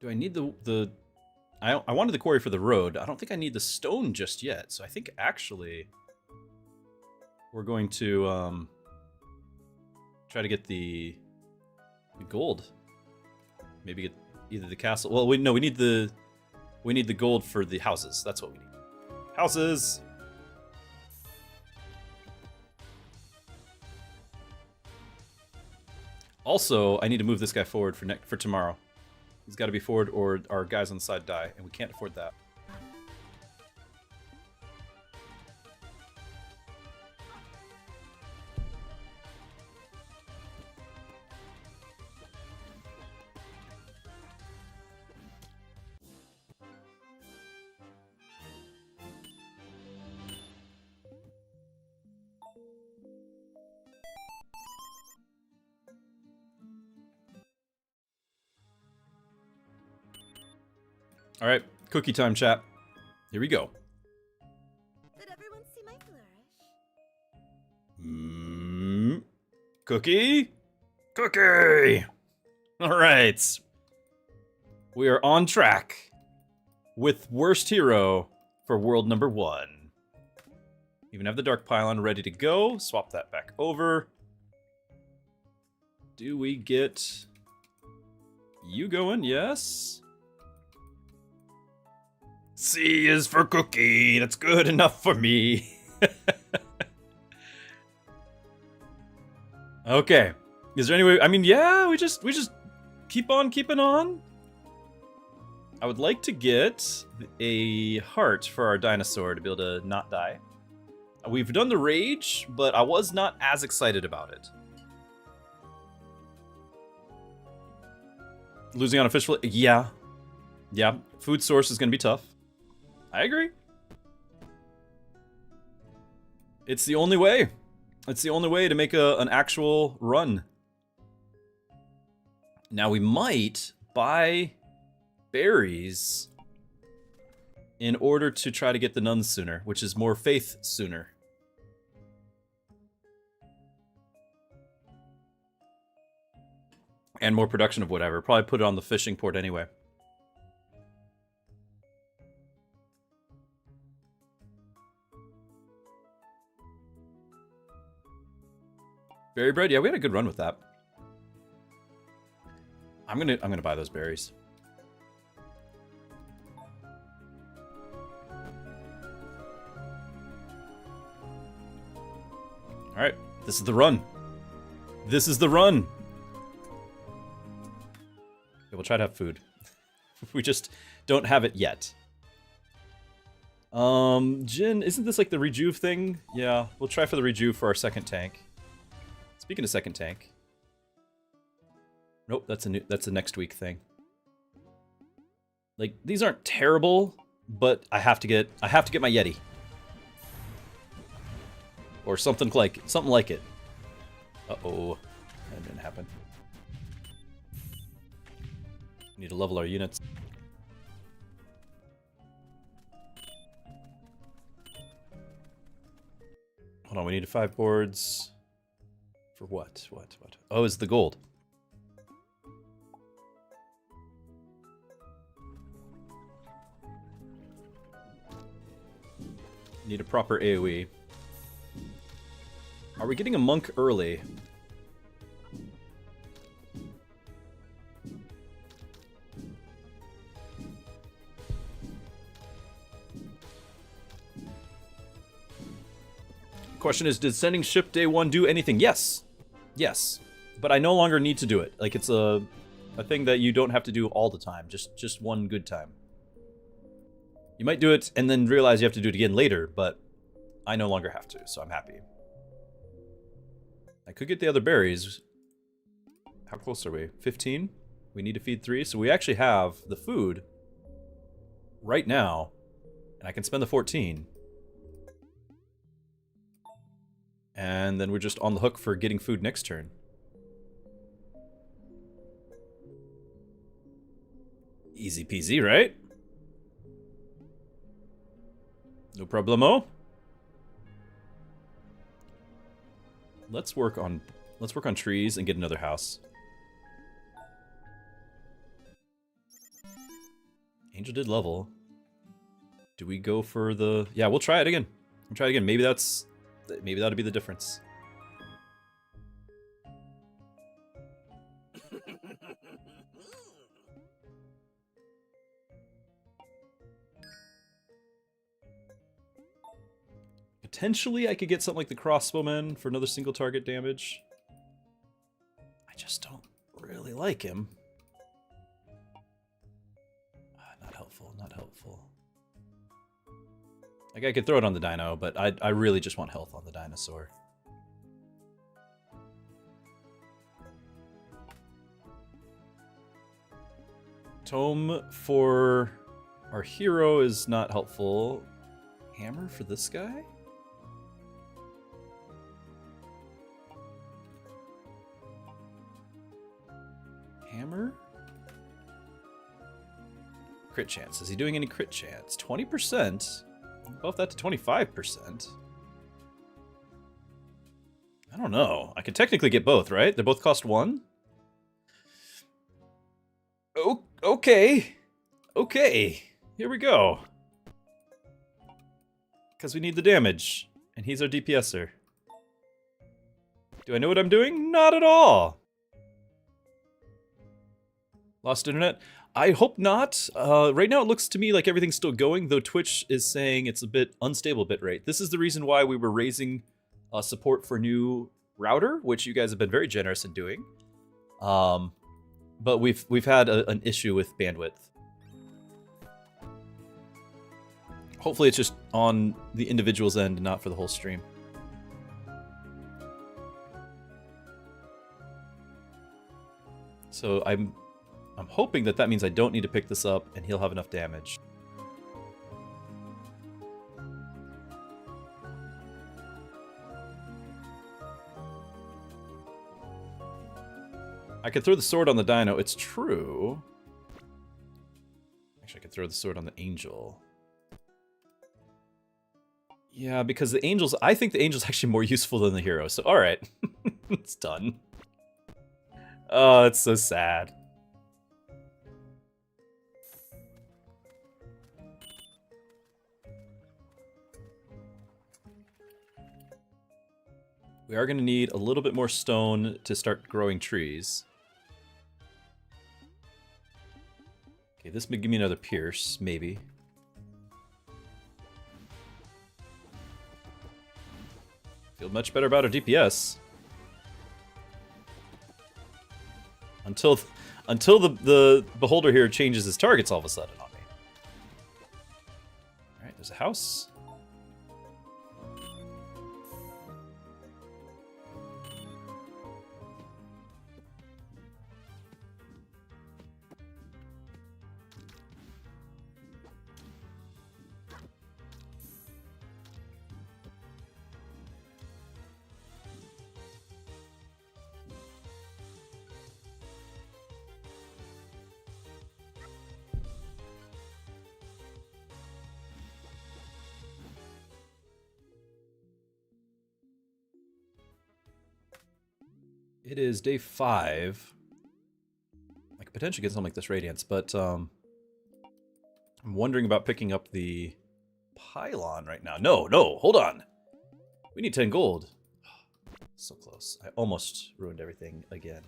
Do I need the I wanted the quarry for the road. I don't think I need the stone just yet. So I think actually we're going to try to get the gold. Maybe get either the castle. Well, we need the gold for the houses. That's what we need. Houses. Also, I need to move this guy forward for tomorrow. He's got to be forward or our guys on the side die, and we can't afford that. All right, cookie time, chat. Here we go. Did everyone see my flourish? Cookie? Cookie! All right. We are on track with Worst Hero for world number 1. Even have the Dark Pylon ready to go. Swap that back over. Do we get you going? Yes. C is for cookie. That's good enough for me. Okay. Is there any way? I mean, yeah, we just keep on keeping on. I would like to get a heart for our dinosaur to be able to not die. We've done the rage, but I was not as excited about it. Losing on a fish fillet? Yeah. Yeah. Food source is going to be tough. I agree. It's the only way. It's the only way to make an actual run. Now we might buy berries in order to try to get the nuns sooner, which is more faith sooner. And more production of whatever. Probably put it on the fishing port anyway. Berry bread? Yeah, we had a good run with that. I'm gonna buy those berries. Alright, this is the run. This is the run! Okay, we'll try to have food. We just don't have it yet. Jin, isn't this like the rejuve thing? Yeah, we'll try for the rejuve for our second tank. Speaking of second tank. Nope, that's a next week thing. Like, these aren't terrible, but I have to get my Yeti. Or something like it. Uh-oh. That didn't happen. We need to level our units. Hold on, we need 5 boards. For what? What? Oh, it's the gold. Need a proper AoE. Are we getting a monk early? Question is, did sending ship day 1 do anything? Yes. Yes. But I no longer need to do it. Like, it's a thing that you don't have to do all the time. Just one good time. You might do it and then realize you have to do it again later, but I no longer have to, so I'm happy. I could get the other berries. How close are we? 15? We need to feed 3, so we actually have the food right now, and I can spend the 14. And then we're just on the hook for getting food next turn. Easy peasy, right? No problemo. Let's work on trees and get another house. Angel did level. Do we go for the... Yeah, we'll try it again. We'll try it again. Maybe that'll be the difference. Potentially, I could get something like the crossbowman for another single target damage. I just don't really like him. Not helpful, not helpful. Like, I could throw it on the dino, but I really just want health on the dinosaur. Tome for our hero is not helpful. Hammer for this guy? Hammer? Crit chance. Is he doing any crit chance? 20%? Buff that to 25%. I don't know. I could technically get both, right? They both cost 1? Oh, okay. Okay. Here we go. Because we need the damage. And he's our DPSer. Do I know what I'm doing? Not at all. Lost internet? I hope not. Right now it looks to me like everything's still going, though Twitch is saying it's a bit unstable bitrate. This is the reason why we were raising support for new router, which you guys have been very generous in doing. But we've had an issue with bandwidth. Hopefully it's just on the individual's end, not for the whole stream. So I'm hoping that means I don't need to pick this up and he'll have enough damage. I could throw the sword on the dino, it's true. Actually, I could throw the sword on the angel. Yeah, because the angels, I think the angel's actually more useful than the hero, so alright. It's done. Oh, it's so sad. We are going to need a little bit more stone to start growing trees. Okay, this may give me another pierce, maybe. Feel much better about our DPS. Until the beholder here changes his targets all of a sudden on me. Alright, there's a house. It is day 5. I could potentially get something like this Radiance, but I'm wondering about picking up the pylon right now. No, hold on. We need 10 gold. So close. I almost ruined everything again.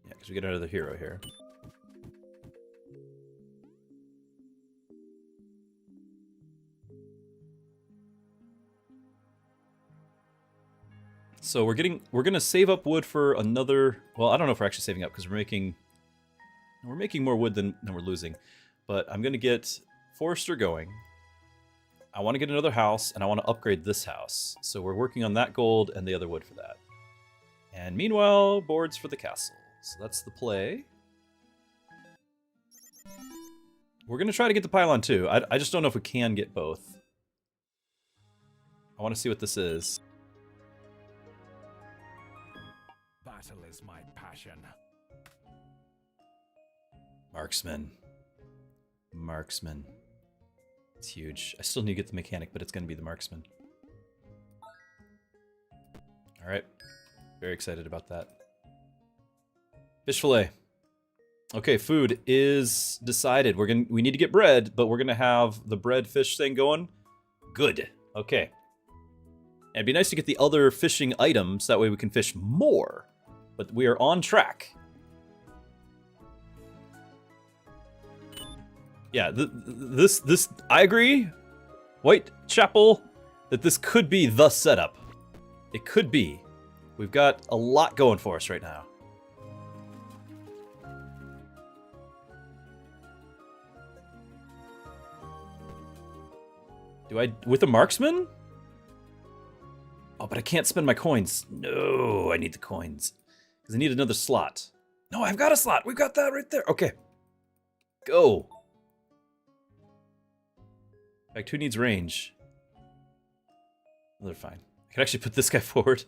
Yeah, because we get another hero here. So we're gonna save up wood for another. Well, I don't know if we're actually saving up because we're making more wood than we're losing. But I'm gonna get Forester going. I want to get another house, and I want to upgrade this house. So we're working on that gold and the other wood for that. And meanwhile, boards for the castle. So that's the play. We're gonna try to get the pylon too. I just don't know if we can get both. I want to see what this is. Battle is my passion. Marksman. Marksman. It's huge. I still need to get the mechanic, but it's going to be the marksman. Alright. Very excited about that. Fish fillet. Okay, food is decided. We need to get bread, but we're going to have the bread fish thing going. Good. Okay. And it'd be nice to get the other fishing items, that way we can fish more. But we are on track. Yeah, this I agree, Whitechapel, that this could be the setup. It could be. We've got a lot going for us right now. With a marksman? Oh, but I can't spend my coins. No, I need the coins. Because I need another slot. No, I've got a slot. We've got that right there. Okay. Go. In fact, who needs range? Well, they're fine. I can actually put this guy forward.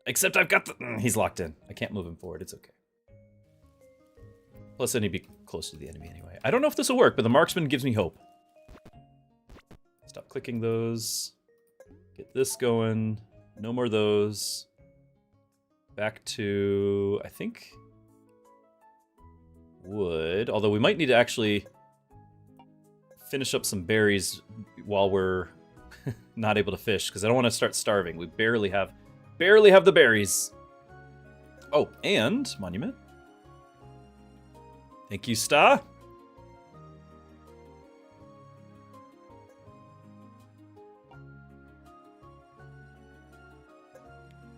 Except I've got the... he's locked in. I can't move him forward. It's okay. Plus, I need to be close to the enemy anyway. I don't know if this will work, but the marksman gives me hope. Stop clicking those. Get this going. No more of those. Back to, I think, wood. Although we might need to actually finish up some berries while we're not able to fish, because I don't want to start starving. We barely have the berries. Oh, and monument. Thank you, Star.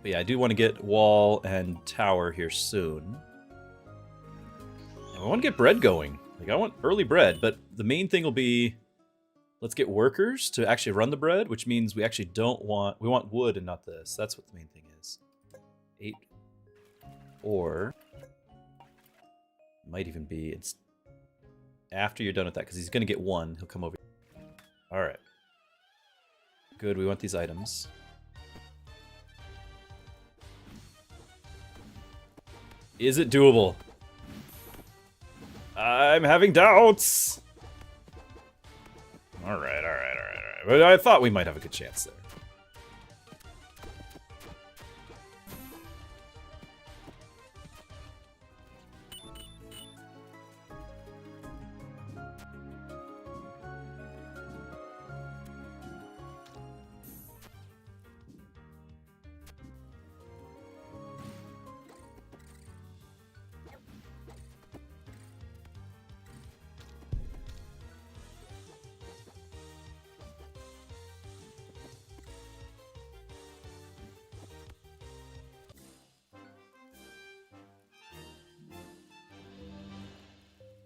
But yeah, I do want to get wall and tower here soon. And I want to get bread going. Like, I want early bread, but the main thing will be, let's get workers to actually run the bread, which means we actually we want wood and not this. That's what the main thing is. 8. Or, might even be, it's after you're done with that, because he's going to get 1. He'll come over. All right. Good, we want these items. Is it doable? I'm having doubts. All right. But I thought we might have a good chance there.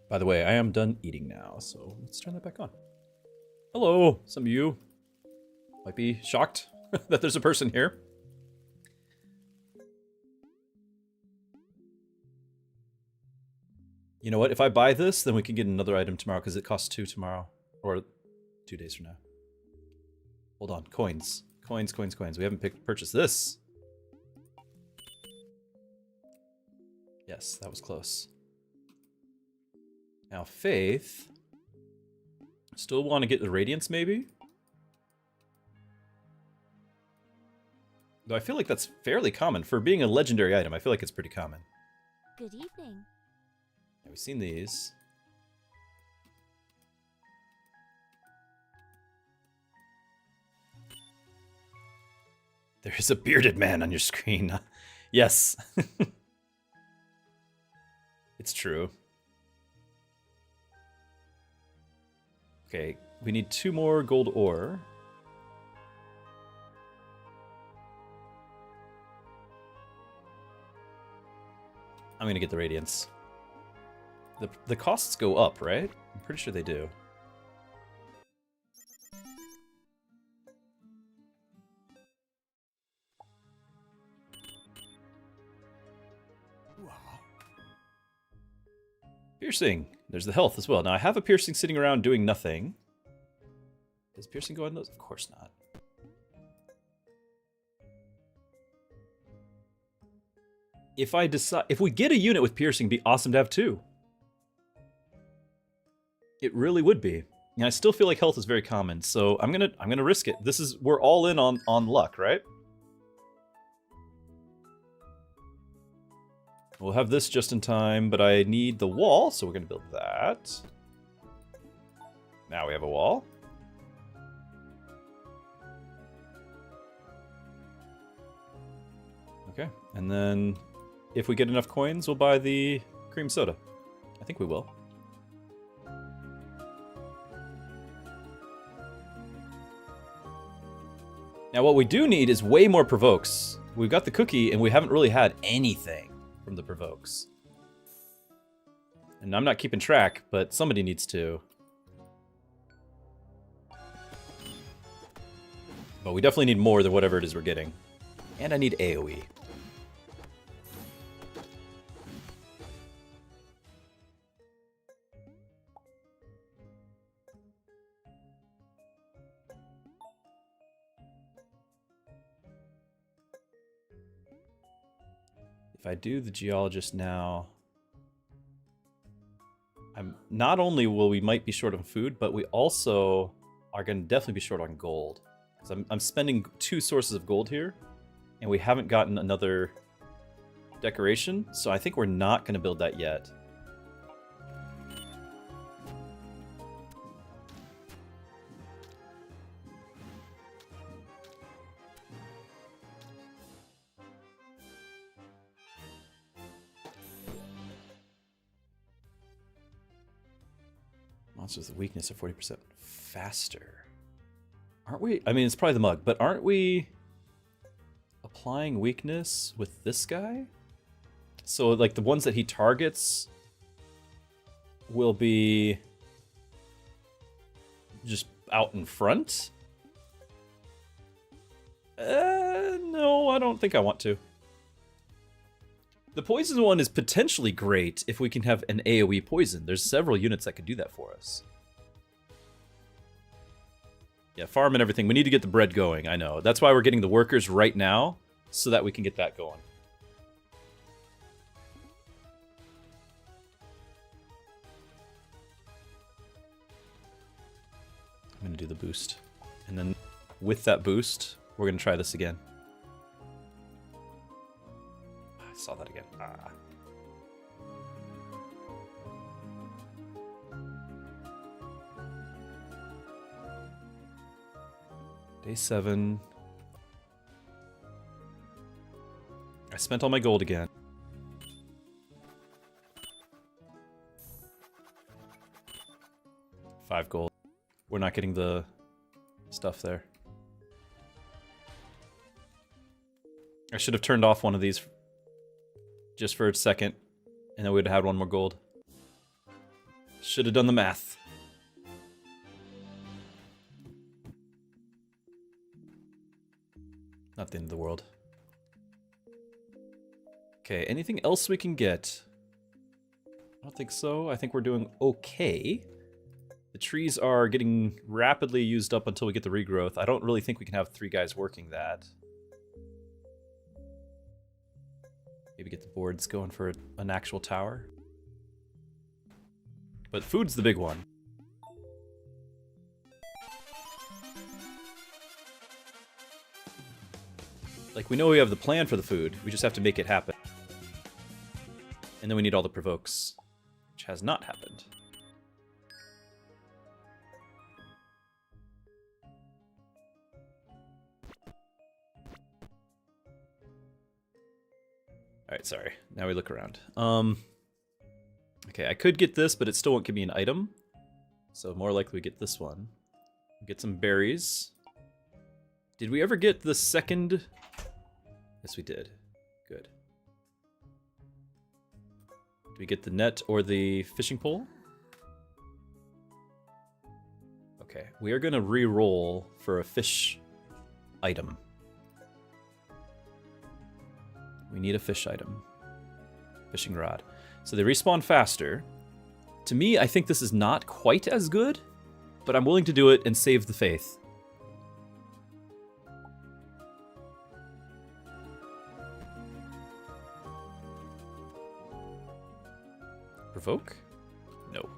By the way, I am done eating now, so let's turn that back on. Hello, some of you might be shocked that there's a person here. You know what? If I buy this, then we can get another item tomorrow, because it costs 2 tomorrow. Or 2 days from now. Hold on. Coins. Coins. We haven't purchased this. Yes, that was close. Now, Faith. Still want to get the Radiance, maybe? Though I feel like that's fairly common. For being a legendary item, I feel like it's pretty common. Good evening. Yeah, we've seen these. There is a bearded man on your screen. Yes. It's true. Okay, we need 2 more gold ore. I'm gonna get the radiance. The costs go up, right? I'm pretty sure they do. Piercing. There's the health as well. Now I have a piercing sitting around doing nothing. Does piercing go on those? Of course not. If we get a unit with piercing, it'd be awesome to have two. It really would be. And I still feel like health is very common, so I'm gonna risk it. We're all in on luck, right? We'll have this just in time, but I need the wall, so we're gonna build that. Now we have a wall. Okay, and then if we get enough coins, we'll buy the cream soda. I think we will. Now what we do need is way more provokes. We've got the cookie, and we haven't really had anything from the provokes. And I'm not keeping track, but somebody needs to. But we definitely need more than whatever it is we're getting. And I need AoE. If I do the geologist now, not only will we might be short on food, but we also are going to definitely be short on gold. Because I'm spending 2 sources of gold here, and we haven't gotten another decoration, so I think we're not going to build that yet. Monsters with weakness are 40% faster. Aren't we? I mean, it's probably the mug, but aren't we applying weakness with this guy? So, like, the ones that he targets will be just out in front? No, I don't think I want to. The poison one is potentially great if we can have an AoE poison. There's several units that could do that for us. Yeah, farm and everything. We need to get the bread going, I know. That's why we're getting the workers right now, so that we can get that going. I'm going to do the boost. And then with that boost, we're going to try this again. I saw that again. Ah. Day 7. I spent all my gold again. $5 gold. We're not getting the stuff there. I should have turned off one of these just for a second, and then we'd have had 1 more gold. Should have done the math. Not the end of the world. Okay, anything else we can get? I don't think so. I think we're doing okay. The trees are getting rapidly used up until we get the regrowth. I don't really think we can have 3 guys working that. Maybe get the boards going for an actual tower. But food's the big one. Like, we know we have the plan for the food. We just have to make it happen. And then we need all the provokes, which has not happened. Alright, sorry. Now we look around. Okay, I could get this, but it still won't give me an item. So more likely we get this one. Get some berries. Did we ever get the second? Yes, we did. Good. Do we get the net or the fishing pole? Okay, we are going to re-roll for a fish item. We need a fish item. Fishing rod. So they respawn faster. To me, I think this is not quite as good, but I'm willing to do it and save the faith. Provoke? No.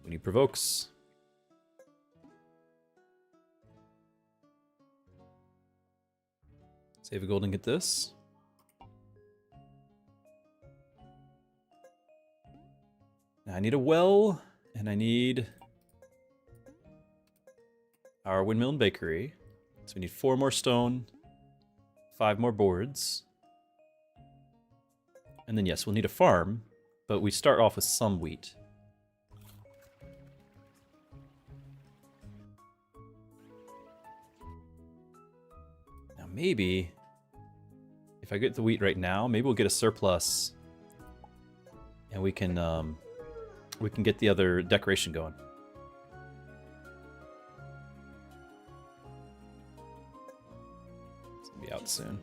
We need provokes. Save a gold and get this. Now I need a well, and I need our windmill and bakery. So we need 4 more stone, 5 more boards. And then yes, we'll need a farm, but we start off with some wheat. Now maybe, if I get the wheat right now, maybe we'll get a surplus, and we can get the other decoration going. It's gonna be out soon.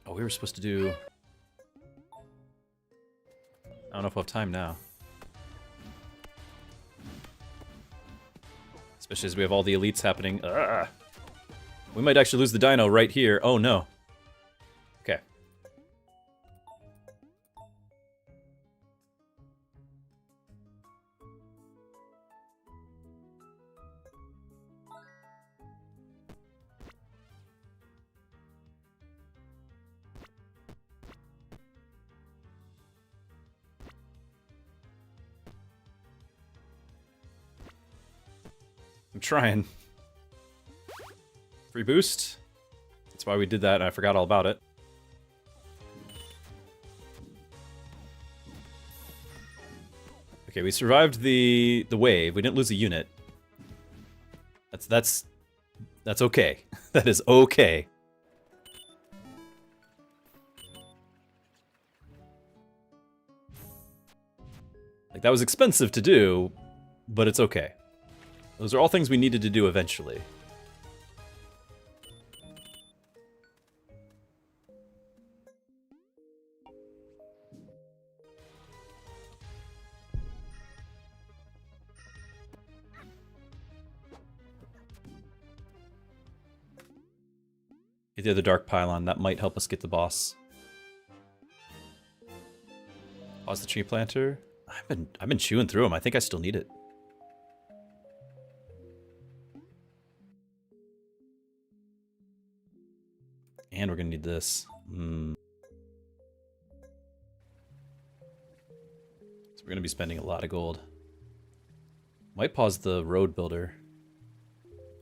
Oh, we were supposed to do... I don't know if we'll have time now. Especially as we have all the elites happening. Ugh. We might actually lose the dino right here. Oh no. Okay. I'm trying. Free boost. That's why we did that, and I forgot all about it. Okay, we survived the wave. We didn't lose a unit. That's okay. That is okay. Like, that was expensive to do, but it's okay. Those are all things we needed to do eventually. Get the other dark pylon, that might help us get the boss. Pause the tree planter. I've been chewing through them. I think I still need it. And we're gonna need this. So we're gonna be spending a lot of gold. Might pause the road builder.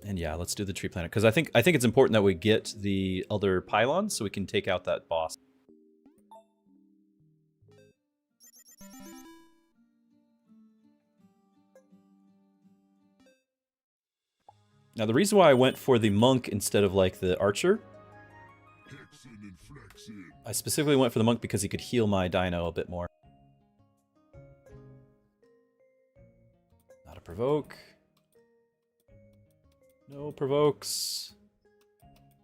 And yeah, let's do the tree planter. Because I think it's important that we get the other pylons so we can take out that boss. Now the reason why I went for the monk instead of like the archer, I specifically went for the monk because he could heal my dino a bit more. Not a provoke. No provokes.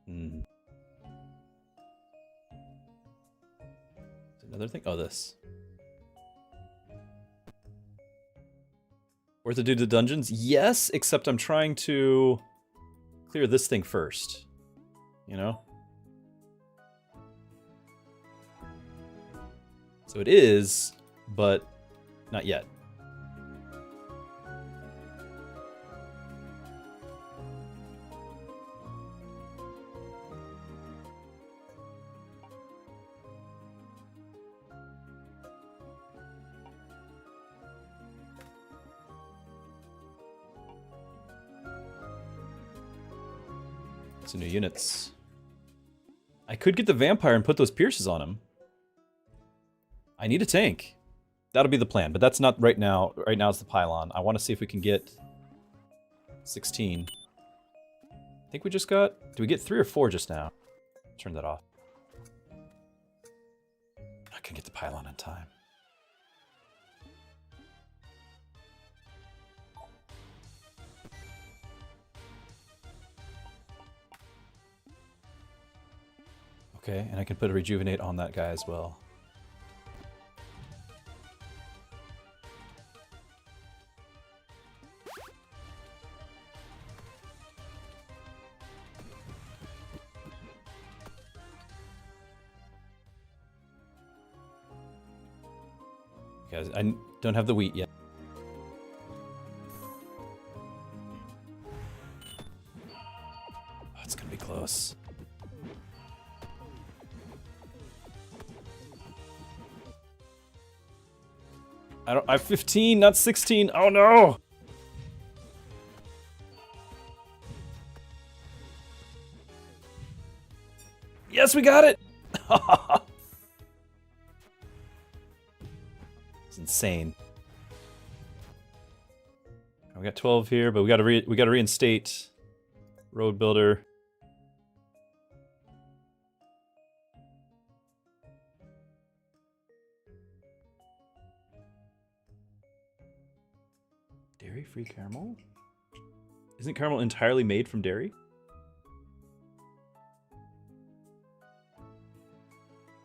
Another thing? Oh, this. Worth to do the dungeons? Yes, except I'm trying to clear this thing first. You know? So it is, but not yet. Some new units. I could get the vampire and put those pierces on him. I need a tank. That'll be the plan, but that's not right now. Right now it's the pylon. I want to see if we can get 16. I think we just got... Did we get 3 or 4 just now? Turn that off. I can get the pylon in time. Okay, and I can put a rejuvenate on that guy as well. Guys, I don't have the wheat yet. Oh, it's gonna be close. I have 15, not 16. Oh no! Yes, we got it! It's insane. We got 12 here, but we gotta reinstate road builder. Dairy-free caramel? Isn't caramel entirely made from dairy?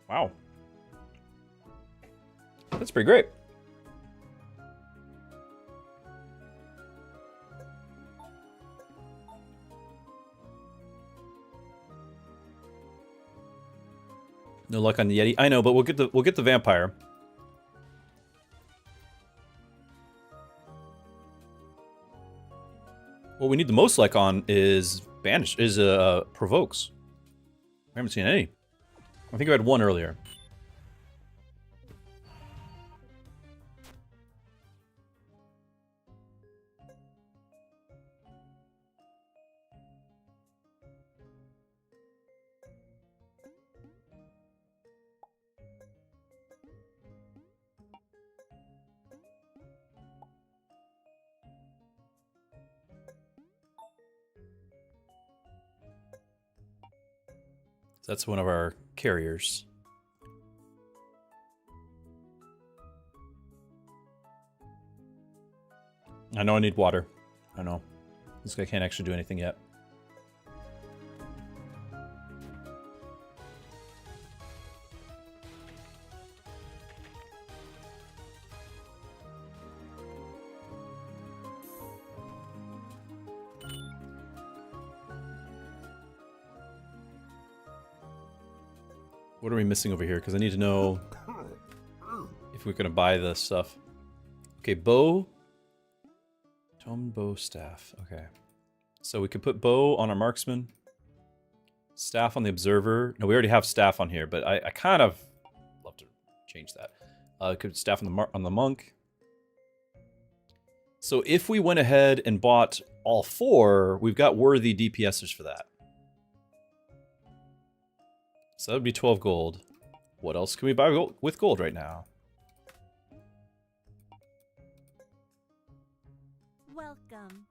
Wow. That's pretty great. No luck on the Yeti. I know, but we'll get the vampire. What we need the most luck on is provokes. We haven't seen any. I think I had one earlier. That's one of our carriers. I know I need water. I know. This guy can't actually do anything yet. What are we missing over here? Because I need to know if we're going to buy the stuff. Okay, bow. Tome bow staff. Okay. So we could put bow on our marksman. Staff on the observer. No, we already have staff on here, but I kind of love to change that. Could staff on the monk. So if we went ahead and bought all 4, we've got worthy DPSers for that. So that would be 12 gold. What else can we buy with gold right now? Welcome.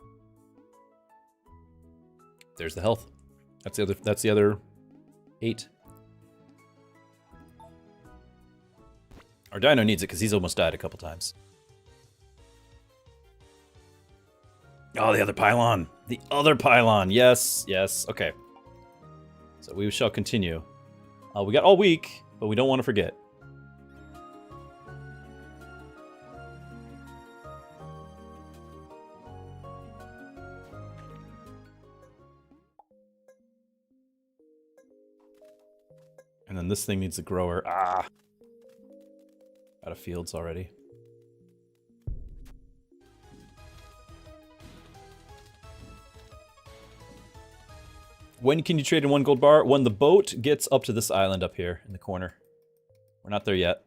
There's the health. That's the other 8. Our dino needs it because he's almost died a couple times. Oh, the other pylon. The other pylon. Yes, yes. Okay. So we shall continue. We got all week, but we don't want to forget. And then this thing needs a grower. Ah! Out of fields already. When can you trade in 1 gold bar? When the boat gets up to this island up here in the corner. We're not there yet.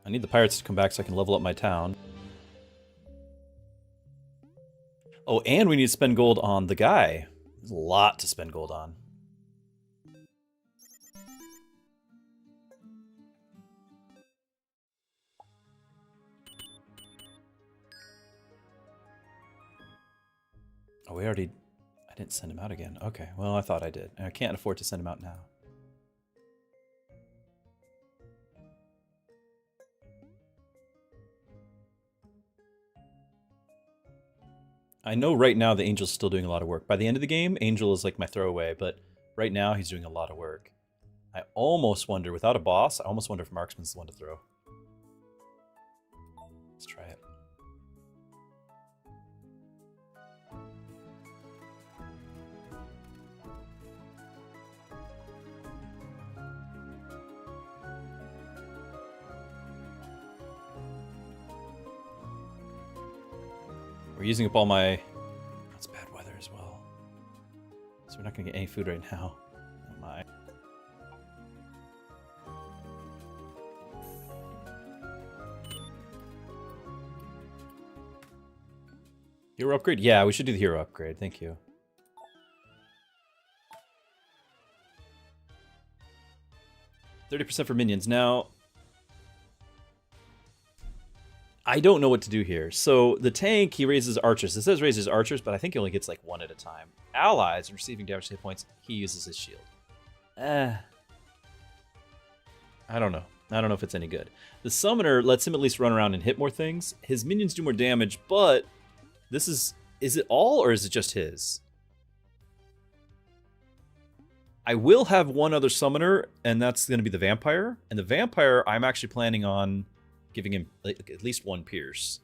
I need the pirates to come back so I can level up my town. Oh, and we need to spend gold on the guy. There's a lot to spend gold on. Oh, we already... I didn't send him out again. Okay, well, I thought I did. I can't afford to send him out now. I know right now the Angel's still doing a lot of work. By the end of the game, Angel is like my throwaway, but right now he's doing a lot of work. I almost wonder, without a boss, I almost wonder if Marksman's the one to throw. Let's try it. We're using up all my... That's bad weather as well. So we're not going to get any food right now. Oh my. Hero upgrade? Yeah, we should do the hero upgrade. Thank you. %30 for minions. Now... I don't know what to do here. So the tank, he raises archers. It says raises archers, but I think he only gets like one at a time. Allies receiving damage to hit points, he uses his shield. I don't know. I don't know if it's any good. The summoner lets him at least run around and hit more things. His minions do more damage, but this is it all or is it just his? I will have one other summoner, and that's going to be the vampire. And the vampire, I'm actually planning on giving him like at least one pierce.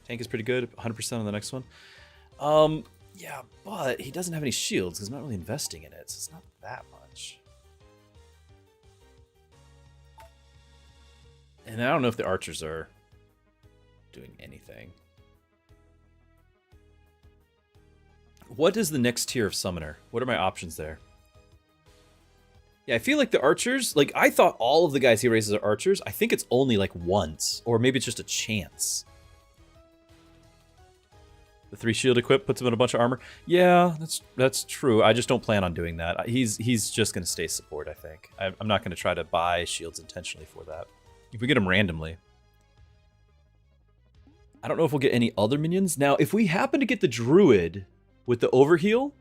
Tank is pretty good, 100% on the next one. Yeah, but he doesn't have any shields because I'm not really investing in it, so it's not that much. And I don't know if the archers are doing anything. What is the next tier of summoner? What are my options there? Yeah, I feel like the archers, like I thought all of the guys he raises are archers. I think it's only like once, or maybe it's just a chance. The 3 shield equip puts him in a bunch of armor. Yeah, that's true. I just don't plan on doing that. He's just going to stay support, I think. I'm not going to try to buy shields intentionally for that. If we get them randomly. I don't know if we'll get any other minions. Now, if we happen to get the druid with the overheal,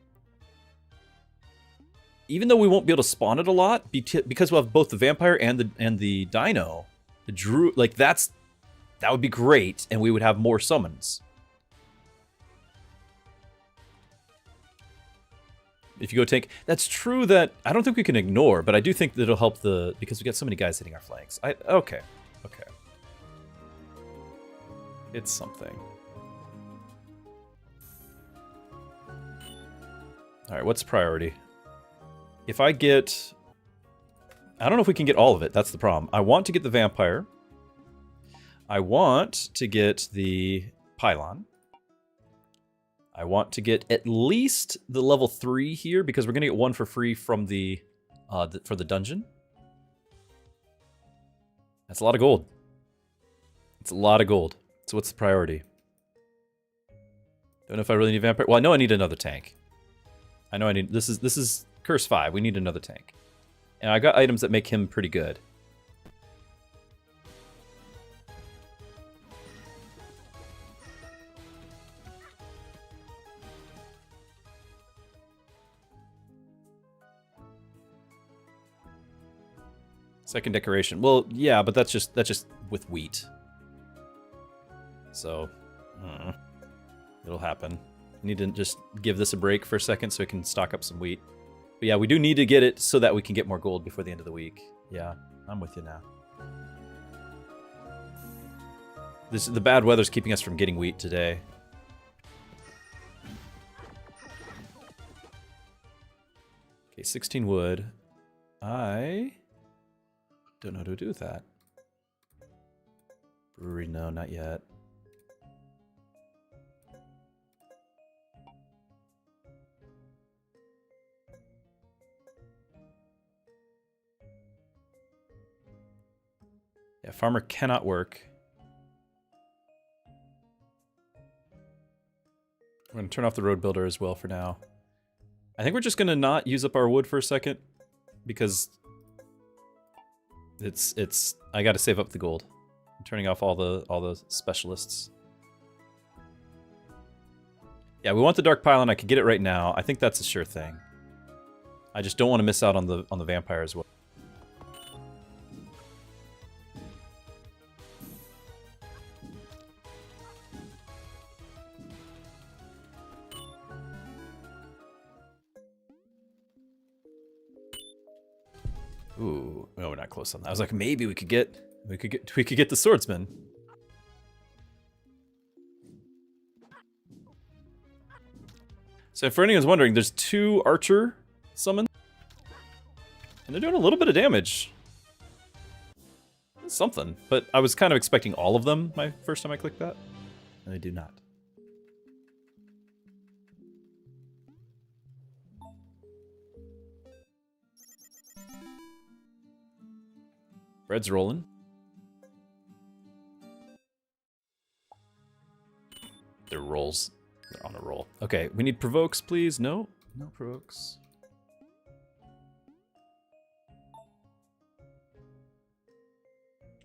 even though we won't be able to spawn it a lot, because we'll have both the vampire and the dino, the druid, like that would be great, and we would have more summons. If you go tank, that's true that I don't think we can ignore, but I do think that it'll help because we got so many guys hitting our flanks. Okay. It's something. All right, what's priority? If I get... I don't know if we can get all of it. That's the problem. I want to get the vampire. I want to get the pylon. I want to get at least the level 3 here because we're going to get one for free from for the dungeon. That's a lot of gold. It's a lot of gold. So what's the priority? Don't know if I really need vampire. Well, I know I need another tank. I know I need... This is Curse 5. We need another tank. And I got items that make him pretty good. Second decoration. Well, yeah, but that's just with wheat. So, it'll happen. Need to just give this a break for a second so we can stock up some wheat. But yeah, we do need to get it so that we can get more gold before the end of the week. Yeah, I'm with you now. The bad weather's keeping us from getting wheat today. Okay, 16 wood. I don't know what to do with that. Brewery, no, not yet. Yeah, farmer cannot work. I'm going to turn off the road builder as well for now. I think we're just going to not use up our wood for a second because it's I got to save up the gold. I'm turning off all the specialists. Yeah, we want the dark pylon. I could get it right now. I think that's a sure thing. I just don't want to miss out on the vampire as well. Ooh, no, we're not close on that. I was like, maybe we could get the swordsman. So for anyone's wondering, there's 2 archer summons, and they're doing a little bit of damage. That's something, but I was kind of expecting all of them my first time I clicked that, and they do not. Bread's rolling. They're rolls. They're on a roll. Okay, we need provokes, please. No, no provokes.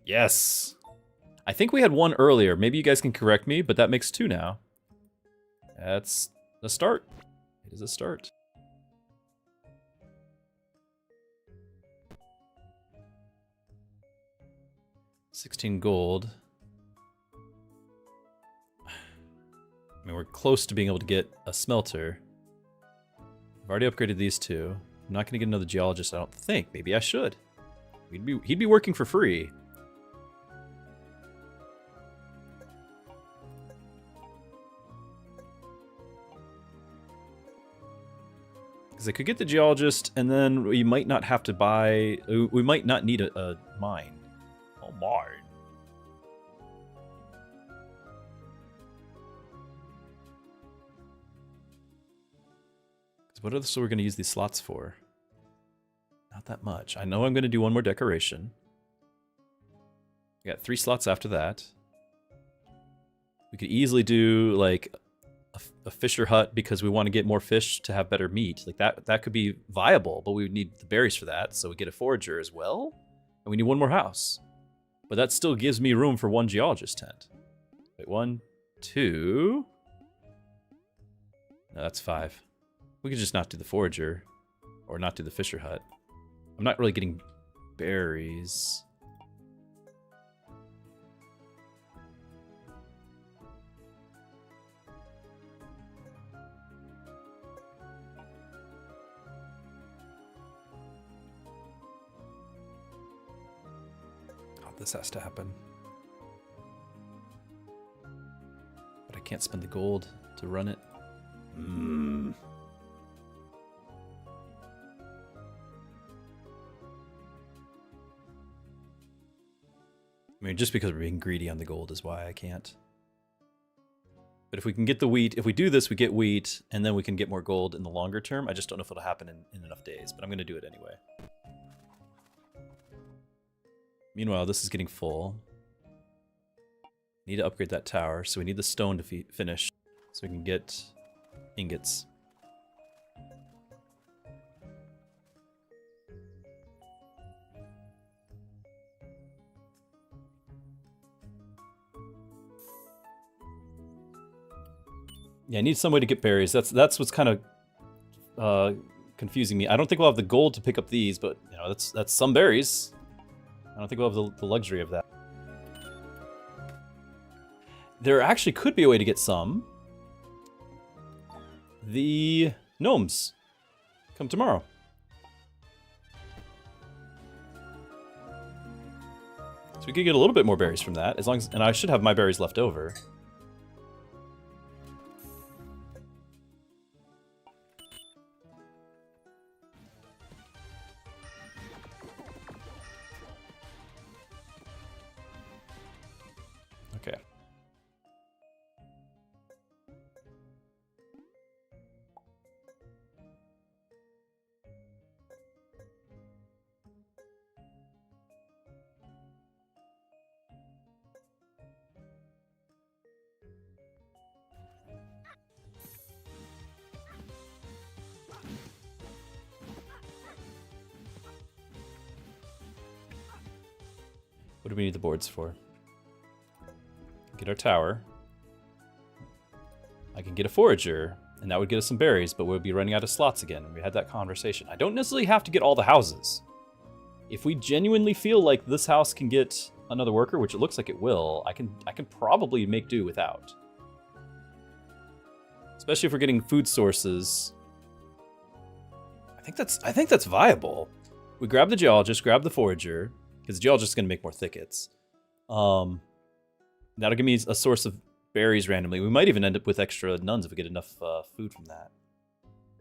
Yes. I think we had 1 earlier. Maybe you guys can correct me, but that makes 2 now. That's a start. It is a start. $16 gold. I mean, we're close to being able to get a smelter. I've already upgraded these 2. I'm not going to get another geologist, I don't think. Maybe I should. He'd be working for free. Because I could get the geologist, and then we might not have to buy... We might not need a mine. Oh, mine. What else are we going to use these slots for? Not that much. I know I'm going to do 1 more decoration. We got 3 slots after that. We could easily do like a fisher hut because we want to get more fish to have better meat. Like that could be viable, but we would need the berries for that. So we get a forager as well. And we need 1 more house. But that still gives me room for 1 geologist tent. Wait, 1, 2. No, that's 5. We could just not do the forager, or not do the fisher hut. I'm not really getting berries. Oh, this has to happen. But I can't spend the gold to run it. I mean, just because we're being greedy on the gold is why I can't. But if we can get the wheat, if we do this, we get wheat, and then we can get more gold in the longer term. I just don't know if it'll happen in enough days, but I'm going to do it anyway. Meanwhile, this is getting full. Need to upgrade that tower, so we need the stone to finish, so we can get ingots. Yeah, I need some way to get berries. That's what's kind of confusing me. I don't think we'll have the gold to pick up these, but you know, that's some berries. I don't think we'll have the luxury of that. There actually could be a way to get some. The gnomes come tomorrow. So we could get a little bit more berries from that, as long as, and I should have my berries left over. Okay. What do we need the boards for? Get our tower. I can get a forager, and that would get us some berries, but we'll be running out of slots again. We had that conversation. I don't necessarily have to get all the houses. If we genuinely feel like this house can get another worker, which it looks like it will, I can probably make do without. Especially if we're getting food sources. I think that's viable. We grab the geologist, grab the forager, because the geologist is going to make more thickets. That'll give me a source of berries randomly. We might even end up with extra nuns if we get enough food from that.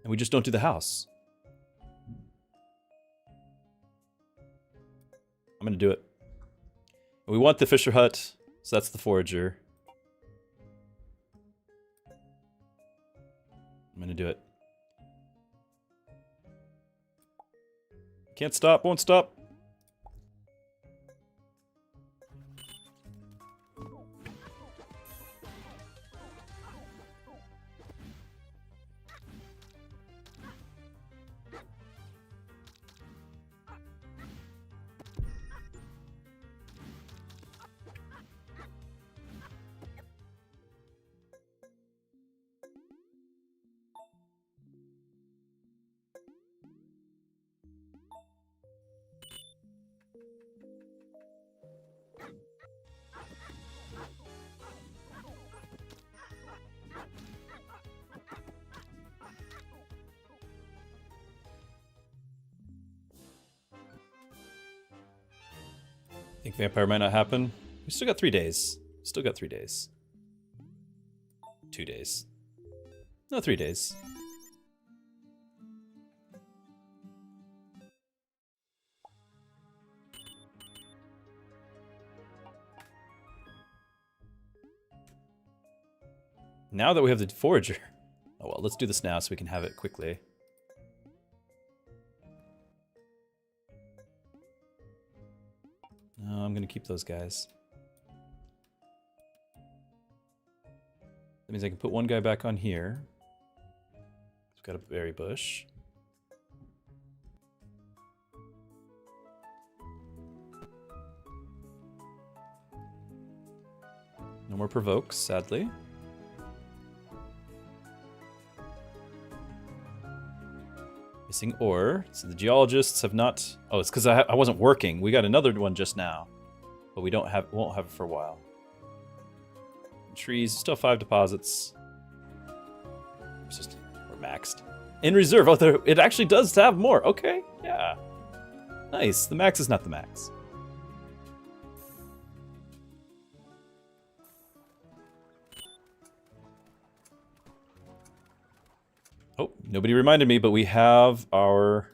And we just don't do the house. I'm going to do it. We want the Fisher Hut, so that's the forager. I'm going to do it. Can't stop, won't stop. Think vampire might not happen. We still got 3 days. Still got 3 days. 2 days. No, 3 days. Now that we have the forager. Oh well, let's do this now so we can have it quickly. No, I'm gonna keep those guys. That means I can put one guy back on here. We've got a berry bush. No more provokes, sadly. Missing ore. So the geologists have not... Oh, it's because I wasn't working. We got another one just now. But we won't have it for a while. Trees, still 5 deposits. We're maxed. In reserve. Oh, it actually does have more. Okay, yeah. Nice. The max is not the max. Oh, nobody reminded me, but we have our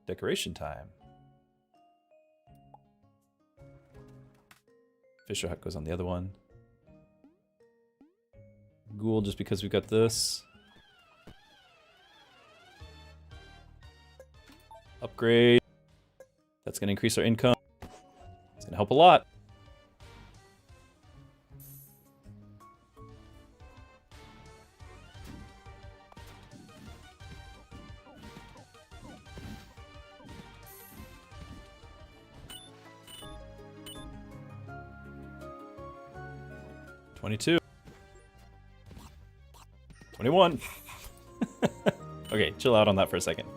decoration time. Fisher Hut goes on the other one. Ghoul, just because we got this. Upgrade. That's going to increase our income. It's going to help a lot. $22. $21. Okay, chill out on that for a second.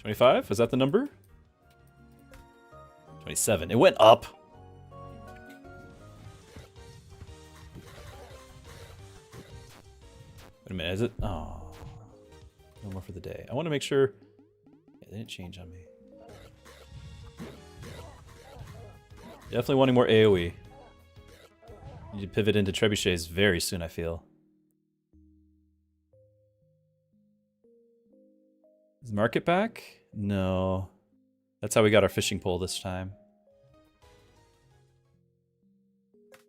$25? Was that the number? $27. It went up. Wait a minute, is it? Oh. No more for the day. I want to make sure... Yeah, they didn't change on me. Definitely wanting more AoE. Need to pivot into trebuchets very soon, I feel. Is market back? No. That's how we got our fishing pole this time.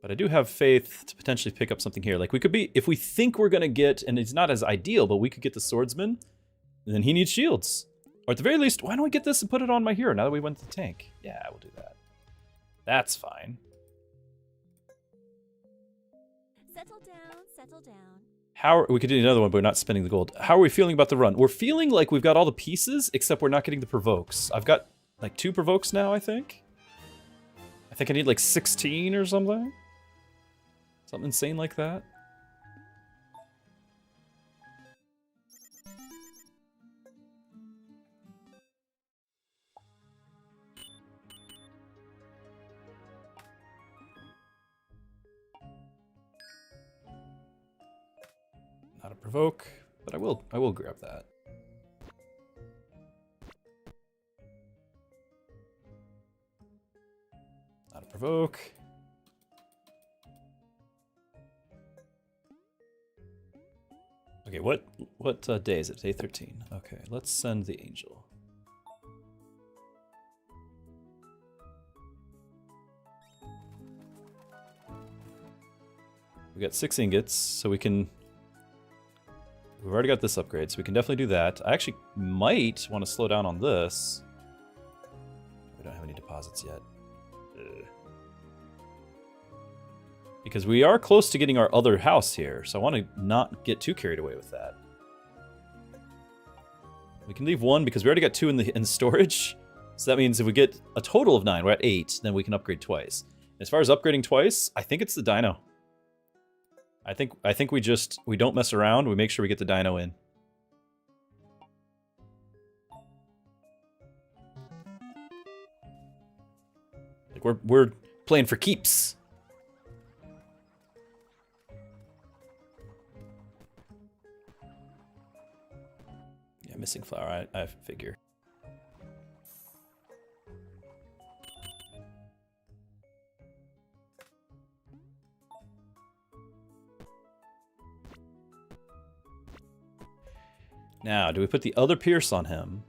But I do have faith to potentially pick up something here. Like we could be, if we think we're gonna get, and it's not as ideal, but we could get the swordsman, and then he needs shields. Or at the very least, why don't we get this and put it on my hero now that we went to the tank? Yeah, we'll do that. That's fine. Settle down, settle down. We could do another one, but we're not spending the gold. How are we feeling about the run? We're feeling like we've got all the pieces, except we're not getting the provokes. I've got like 2 provokes now, I think. I think I need like 16 or something. Something insane like that. Not a provoke, but I will grab that. Not a provoke. Okay, what day is it? Day 13. Okay, let's send the angel. We got 6 ingots, so we can... We've already got this upgrade, so we can definitely do that. I actually might want to slow down on this. We don't have any deposits yet. Ugh. Because we are close to getting our other house here, so I want to not get too carried away with that. We can leave 1 because we already got 2 in storage. So that means if we get a total of 9, we're at 8, then we can upgrade twice. As far as upgrading twice, I think it's the dino. I think we don't mess around. We make sure we get the dino in. Like we're playing for keeps. Yeah, missing flower. I figure. Now, do we put the other pierce on him?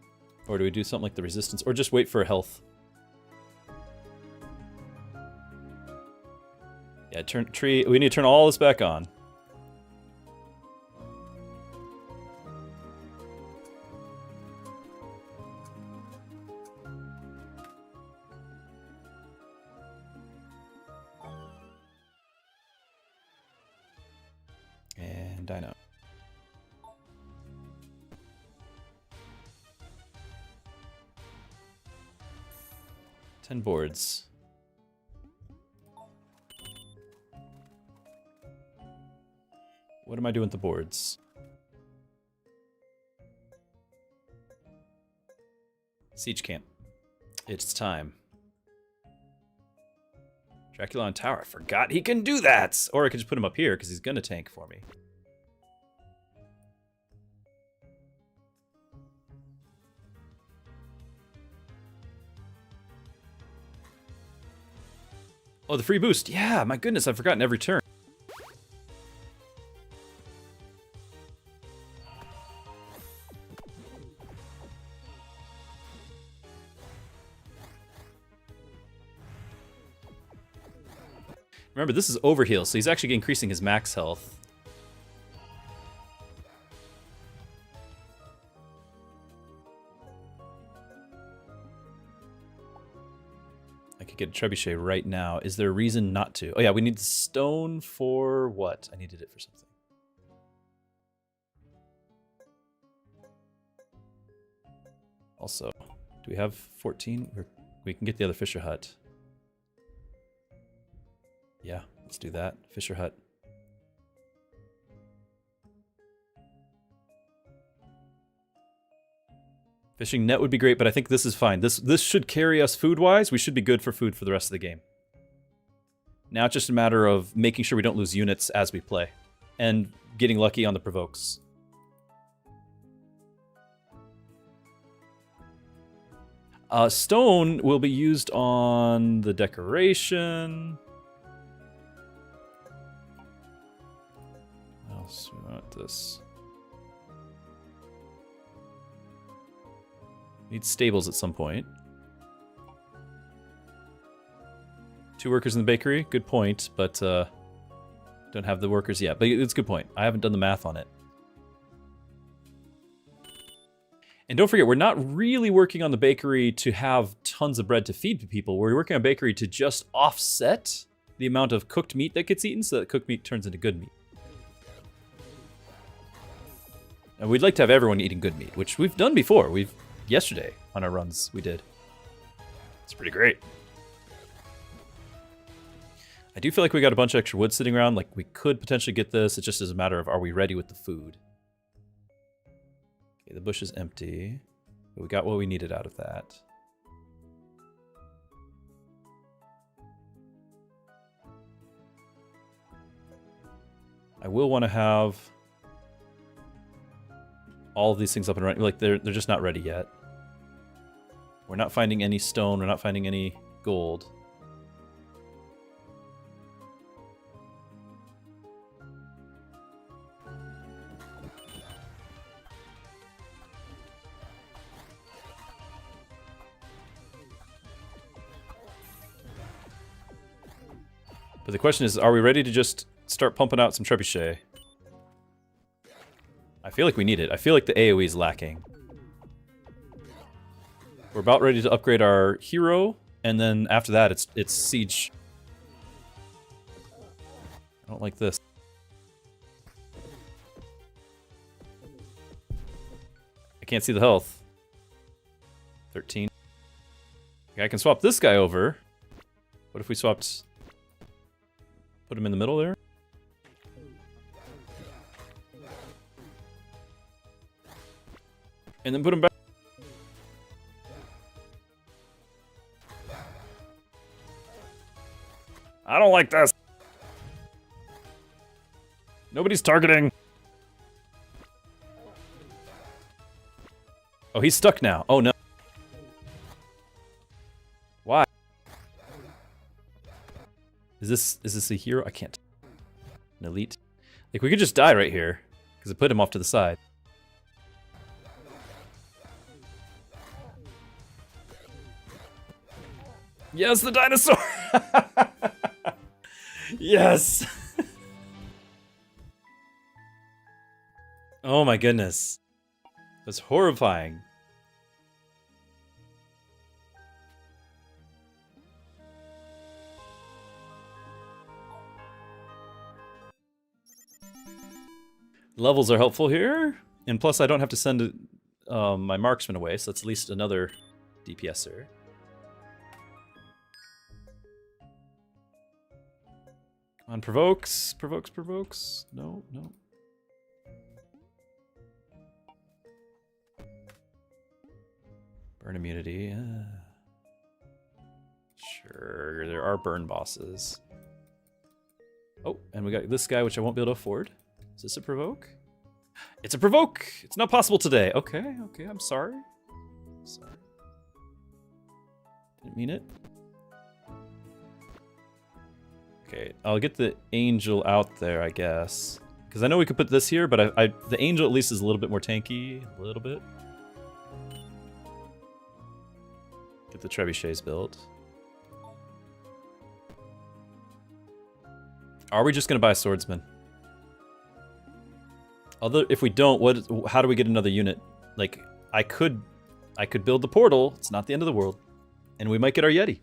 Or do we do something like the resistance? Or just wait for a health? Yeah, we need to turn all this back on. And dino. 10 boards. What am I doing with the boards? Siege camp. It's time. Dracula on tower. I forgot he can do that! Or I could just put him up here because he's gonna tank for me. Oh, the free boost. Yeah, my goodness, I've forgotten every turn. Remember, this is overheal, so he's actually increasing his max health. Get a trebuchet right now. Is there a reason not to? Oh yeah, we need the stone for what? I needed it for something. Also, do we have 14? We can get the other Fisher Hut. Yeah, let's do that. Fisher Hut. Fishing net would be great, but I think this is fine. This should carry us food-wise. We should be good for food for the rest of the game. Now it's just a matter of making sure we don't lose units as we play. And getting lucky on the provokes. Stone will be used on the decoration. What else? We want this. Need stables at some point. 2 workers in the bakery, good point, but don't have the workers yet. But it's a good point. I haven't done the math on it. And don't forget, we're not really working on the bakery to have tons of bread to feed people. We're working on bakery to just offset the amount of cooked meat that gets eaten so that cooked meat turns into good meat. And we'd like to have everyone eating good meat, which we've done before. Yesterday on our runs we did. It's pretty great. I do feel like we got a bunch of extra wood sitting around. Like, we could potentially get this. It just is a matter of, are we ready with the food? Okay, the bush is empty. But we got what we needed out of that. I will want to have all of these things up and running. Like, they're just not ready yet. We're not finding any stone. We're not finding any gold. But the question is, are we ready to just start pumping out some trebuchet? I feel like we need it. I feel like the AoE is lacking. We're about ready to upgrade our hero, and then after that, it's siege. I don't like this. I can't see the health. 13. Okay, I can swap this guy over. What if we swapped... Put him in the middle there? And then put him back. I don't like this. Nobody's targeting. Oh, he's stuck now. Oh, no. Why? Is this a hero? I can't. An elite? Like, we could just die right here. Because it put him off to the side. Yes, the dinosaur! Yes! Oh my goodness. That's horrifying. Levels are helpful here. And plus I don't have to send my marksman away, so that's at least another DPSer. On provokes. No. Burn immunity. Sure, there are burn bosses. Oh, and we got this guy, which I won't be able to afford. Is this a provoke? It's a provoke! It's not possible today. Okay, I'm sorry. Didn't mean it. Okay, I'll get the angel out there, I guess. Because I know we could put this here, but the angel at least is a little bit more tanky. A little bit. Get the trebuchets built. Are we just going to buy a swordsman? Although, if we don't, how do we get another unit? Like, I could build the portal. It's not the end of the world. And we might get our Yeti.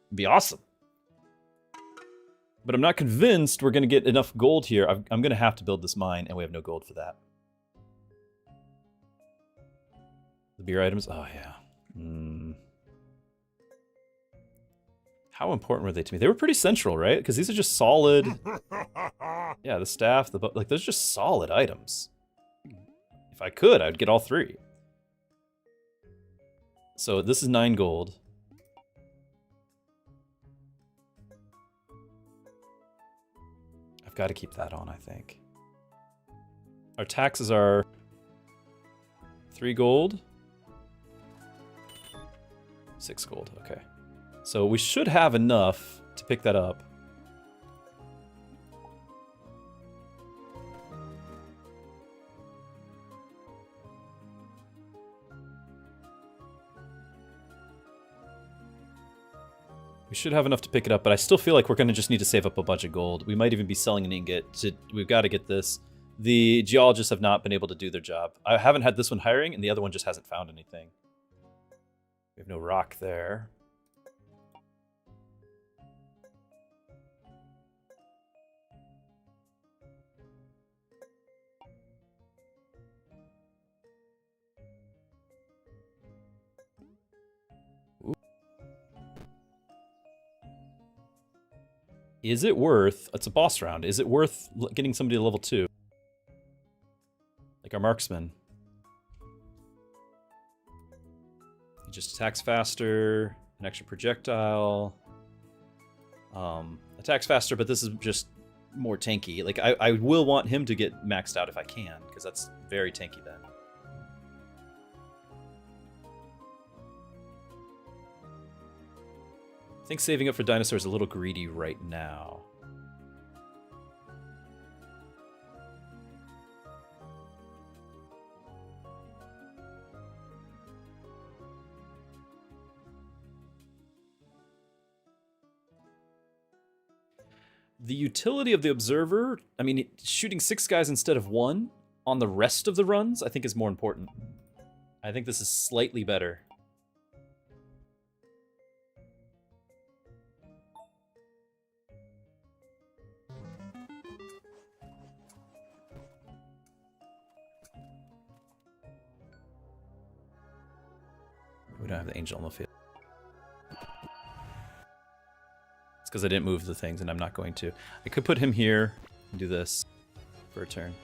It'd be awesome. But I'm not convinced we're going to get enough gold here. I'm going to have to build this mine, and we have no gold for that. The beer items? Oh, yeah. How important were they to me? They were pretty central, right? Because these are just solid... Yeah, the staff, like, those are just solid items. If I could, I'd get all three. So this is 9 gold. I've got to keep that on, I think. Our taxes are 3 gold. 6 gold, okay. So we should have enough to pick that up. We should have enough to pick it up, but I still feel like we're going to just need to save up a bunch of gold. We might even be selling an ingot. We've got to get this. The geologists have not been able to do their job. I haven't had this one hiring, and the other one just hasn't found anything. We have no rock there. Is it worth... It's a boss round. Is it worth getting somebody to level 2? Like our marksman. He just attacks faster. An extra projectile. Attacks faster, but this is just more tanky. Like, I will want him to get maxed out if I can, because that's very tanky then. I think saving up for dinosaurs is a little greedy right now. The utility of the observer, I mean, shooting 6 guys instead of 1 on the rest of the runs, I think is more important. I think this is slightly better. We don't have the angel on the field. It's because I didn't move the things, and I'm not going to. I could put him here and do this for a turn.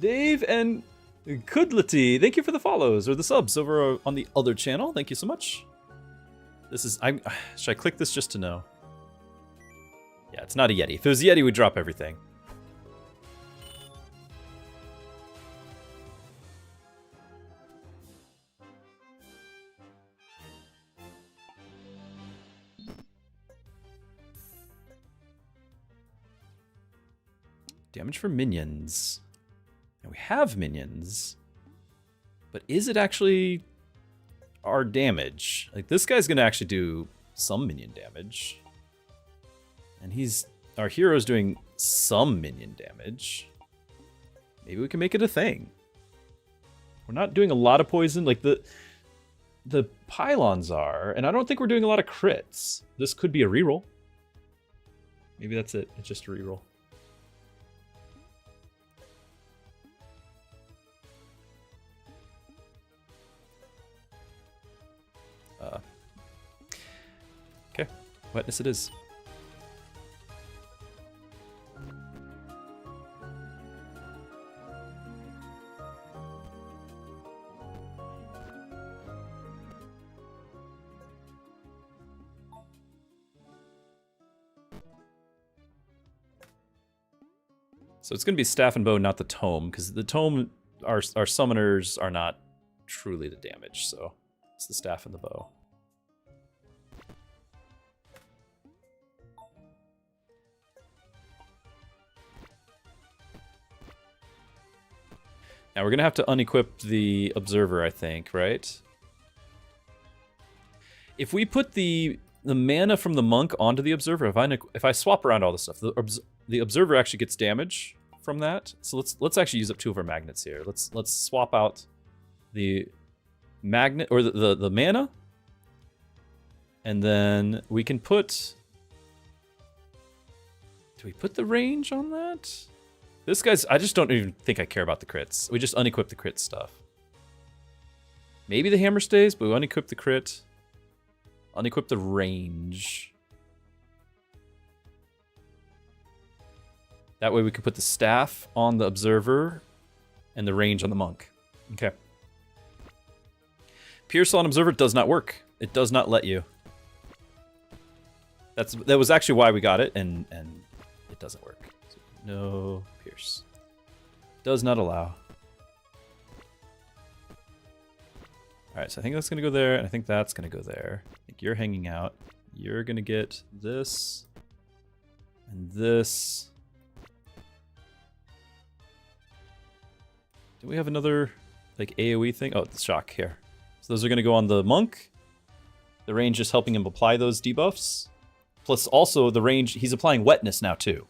Dave and Kudlety, thank you for the follows or the subs over on the other channel. Thank you so much. This is... should I click this just to know? Yeah, it's not a Yeti. If it was a Yeti, we'd drop everything. Damage for minions. And we have minions. But is it actually our damage? Like, this guy's gonna actually do some minion damage. And our hero's doing some minion damage. Maybe we can make it a thing. We're not doing a lot of poison, like the pylons are, and I don't think we're doing a lot of crits. This could be a reroll. Maybe that's it. It's just a reroll. Okay, wetness it is. So it's going to be staff and bow, not the tome, because the tome, our summoners are not truly the damage, so it's the staff and the bow. Now we're going to have to unequip the observer, I think, right? If we put the mana from the monk onto the observer, if I swap around all this stuff, the observer actually gets damage from that. So let's actually use up 2 of our magnets here. Let's swap out the magnet or the mana, and then we can put. Do we put the range on that? This guy's. I just don't even think I care about the crits. We just unequip the crit stuff. Maybe the hammer stays, but we unequip the crit. Unequip the range. That way we can put the staff on the observer and the range on the monk. Okay. Pierce on observer does not work. It does not let you. That was actually why we got it, and it doesn't work. So no pierce. Does not allow. Alright, so I think that's going to go there, and I think that's going to go there. I think you're hanging out. You're going to get this, and this. Do we have another, like, AoE thing? Oh, the shock here. So those are going to go on the monk. The range is helping him apply those debuffs. Plus, also, the range, he's applying wetness now, too.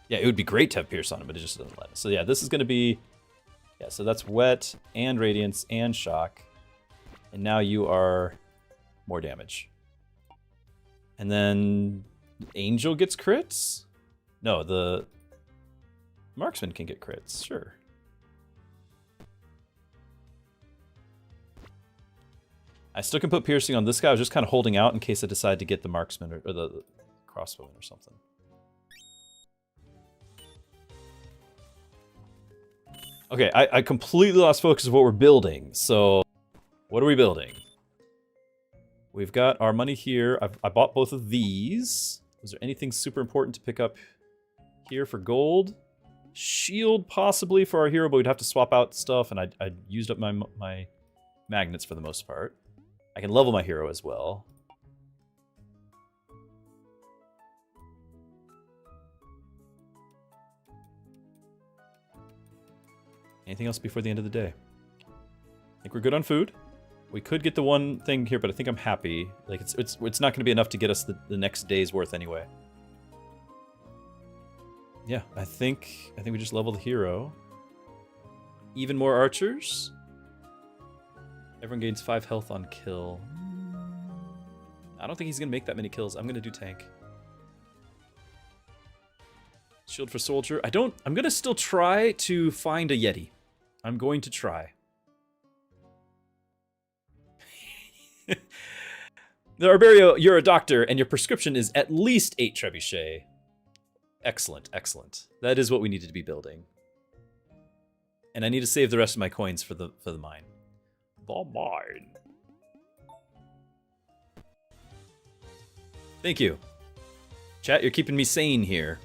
Yeah, it would be great to have pierce on him, but it just doesn't let us. So yeah, this is going to be... Yeah, so that's wet, and radiance, and shock. And now you are more damage. And then Angel gets crits? No, the marksman can get crits, sure. I still can put piercing on this guy. I was just kind of holding out in case I decide to get the marksman or the crossbowman or something. Okay, I completely lost focus of what we're building. So, what are we building? We've got our money here. I bought both of these. Was there anything super important to pick up here for gold? Shield possibly for our hero, but we'd have to swap out stuff, and I used up my magnets for the most part. I can level my hero as well. Anything else before the end of the day? I think we're good on food. We could get the one thing here, but I think I'm happy. Like it's not going to be enough to get us the next day's worth anyway. Yeah, I think we just level the hero. Even more archers. Everyone gains 5 health on kill. I don't think he's going to make that many kills. I'm going to do tank. Shield for soldier. I'm going to still try to find a Yeti. I'm going to try. The Arbario, you're a doctor, and your prescription is at least 8 trebuchet. Excellent, excellent. That is what we needed to be building. And I need to save the rest of my coins for the mine. The mine. Thank you. Chat, you're keeping me sane here.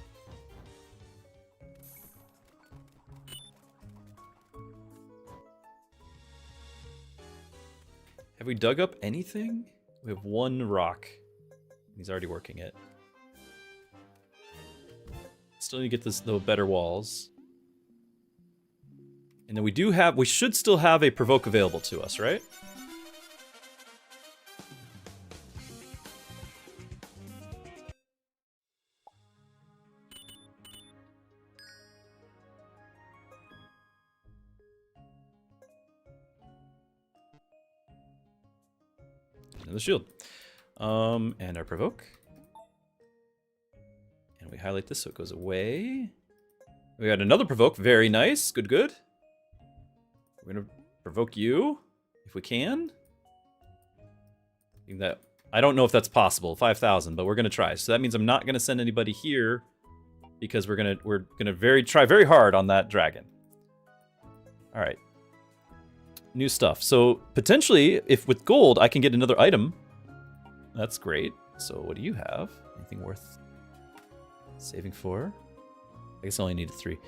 Have we dug up anything? We have 1 rock. He's already working it. Still need to get the better walls. And then we should still have a provoke available to us, right? Another shield. And our provoke. And we highlight this so it goes away. We got another provoke. Very nice. Good, good. We're gonna provoke you if we can. I don't know if that's possible. 5,000, but we're gonna try. So that means I'm not gonna send anybody here because we're gonna try very hard on that dragon. All right. New stuff. So potentially, if with gold I can get another item, that's great. So what do you have? Anything worth saving for? I guess I only needed 3.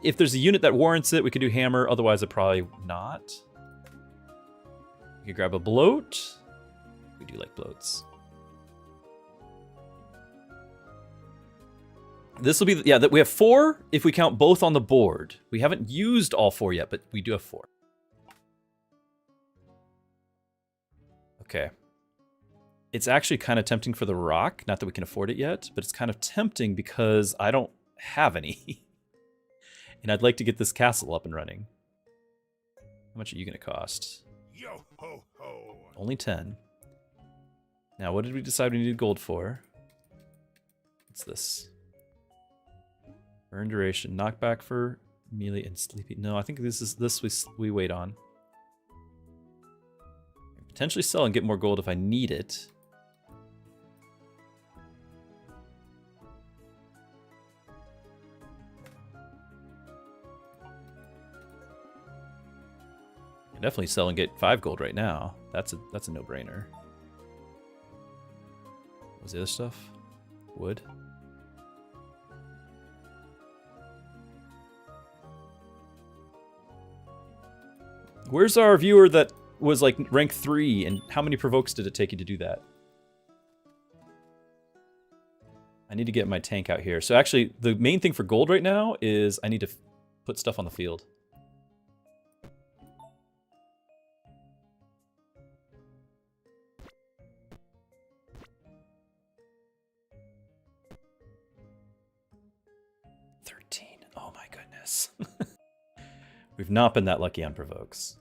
If there's a unit that warrants it, we could do hammer. Otherwise, I'd probably not. We could grab a bloat. We do like bloats. This will be, yeah, that we have 4 if we count both on the board. We haven't used all 4 yet, but we do have 4. Okay. It's actually kind of tempting for the rock. Not that we can afford it yet, but it's kind of tempting because I don't have any. And I'd like to get this castle up and running. How much are you going to cost? Yo ho ho. Only 10. Now, what did we decide we needed gold for? What's this? Burn duration. Knockback for melee and sleepy. No, I think this we wait on. Potentially sell and get more gold if I need it. I can definitely sell and get 5 gold right now. That's a no-brainer. What was the other stuff? Wood. Where's our viewer that was like rank 3, and how many provokes did it take you to do that? I need to get my tank out here. So actually, the main thing for gold right now is I need to put stuff on the field. Oh my goodness. We've not been that lucky on provokes.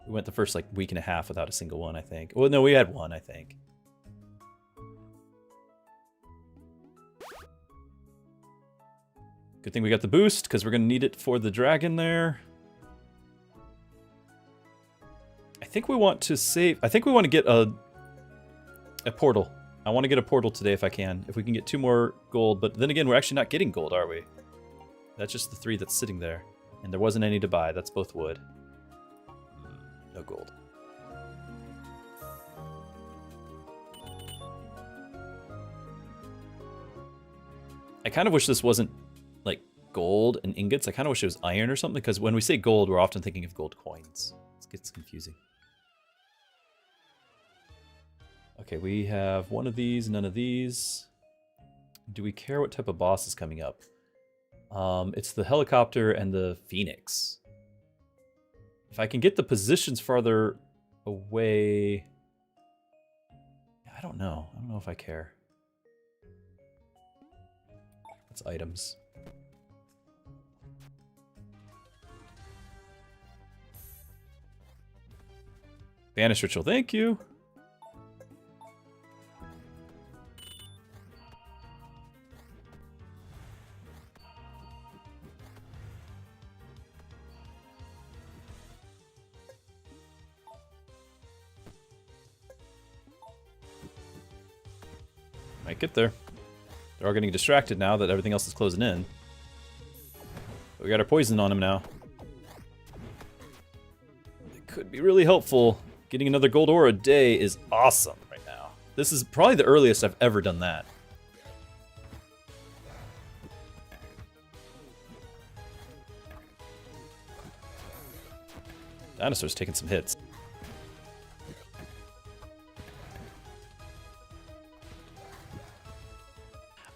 We went the first like week and a half without a single one, I think. Well, no, we had one, I think. Good thing we got the boost, because we're going to need it for the dragon there. I think we want to save... I think we want to get a portal. I want to get a portal today if I can. If we can get 2 more gold. But then again, we're actually not getting gold, are we? That's just the 3 that's sitting there. And there wasn't any to buy. That's both wood. No gold. I kind of wish this wasn't like gold and ingots. I kind of wish it was iron or something, because when we say gold, we're often thinking of gold coins. It gets confusing. Okay, we have one of these, none of these. Do we care what type of boss is coming up? It's the helicopter and the phoenix. If I can get the positions farther away... I don't know. I don't know if I care. That's items. Banish ritual, thank you. Might get there. They're all getting distracted now that everything else is closing in. But we got our poison on him now. It could be really helpful. Getting another gold ore a day is awesome right now. This is probably the earliest I've ever done that. Dinosaur's taking some hits.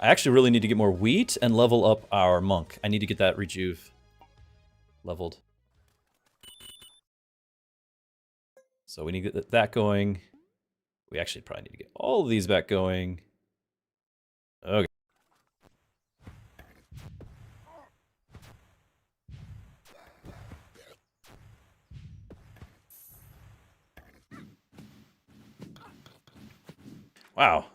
I actually really need to get more wheat and level up our monk. I need to get that rejuve leveled. So we need to get that going. We actually probably need to get all of these back going. Okay. Wow.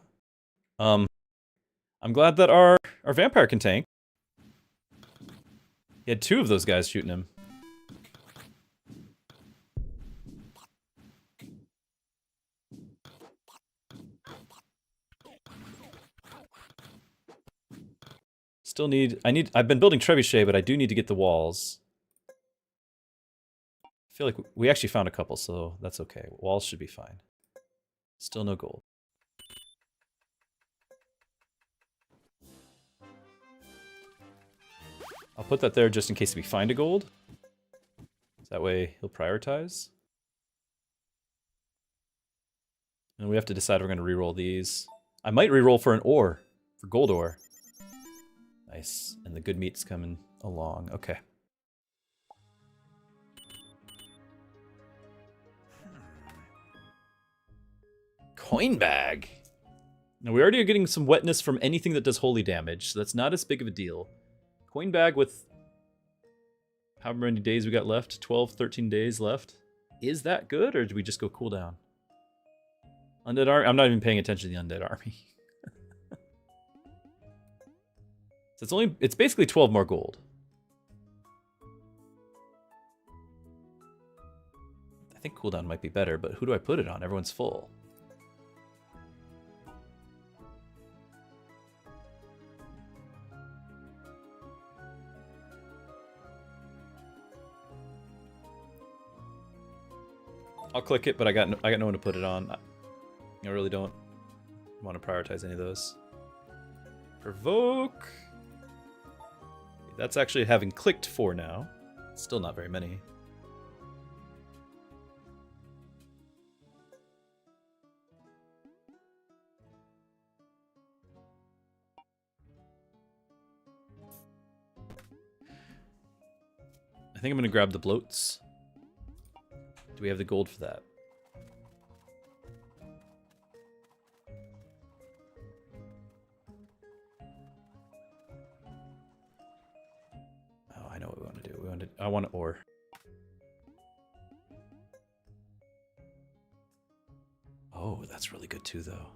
I'm glad that our vampire can tank. He had 2 of those guys shooting him. Still need... I've been building trebuchet, but I do need to get the walls. I feel like we actually found a couple, so that's okay. Walls should be fine. Still no gold. I'll put that there just in case we find a gold. That way he'll prioritize. And we have to decide if we're going to reroll these. I might reroll for an ore, for gold ore. Nice. And the good meat's coming along. Okay. Coin bag. Now we already are getting some wetness from anything that does holy damage, so that's not as big of a deal. Coin bag with however many days we got left, 12, 13 days left. Is that good, or do we just go cooldown? Undead army? I'm not even paying attention to the undead army. So it's basically 12 more gold. I think cooldown might be better, but who do I put it on? Everyone's full. I'll click it, but I got no one to put it on. I really don't want to prioritize any of those. Provoke. That's actually having clicked 4 now. Still not very many. I think I'm gonna grab the bloats. Do we have the gold for that? Oh, I know what we want to do. I want ore. Oh, that's really good too, though.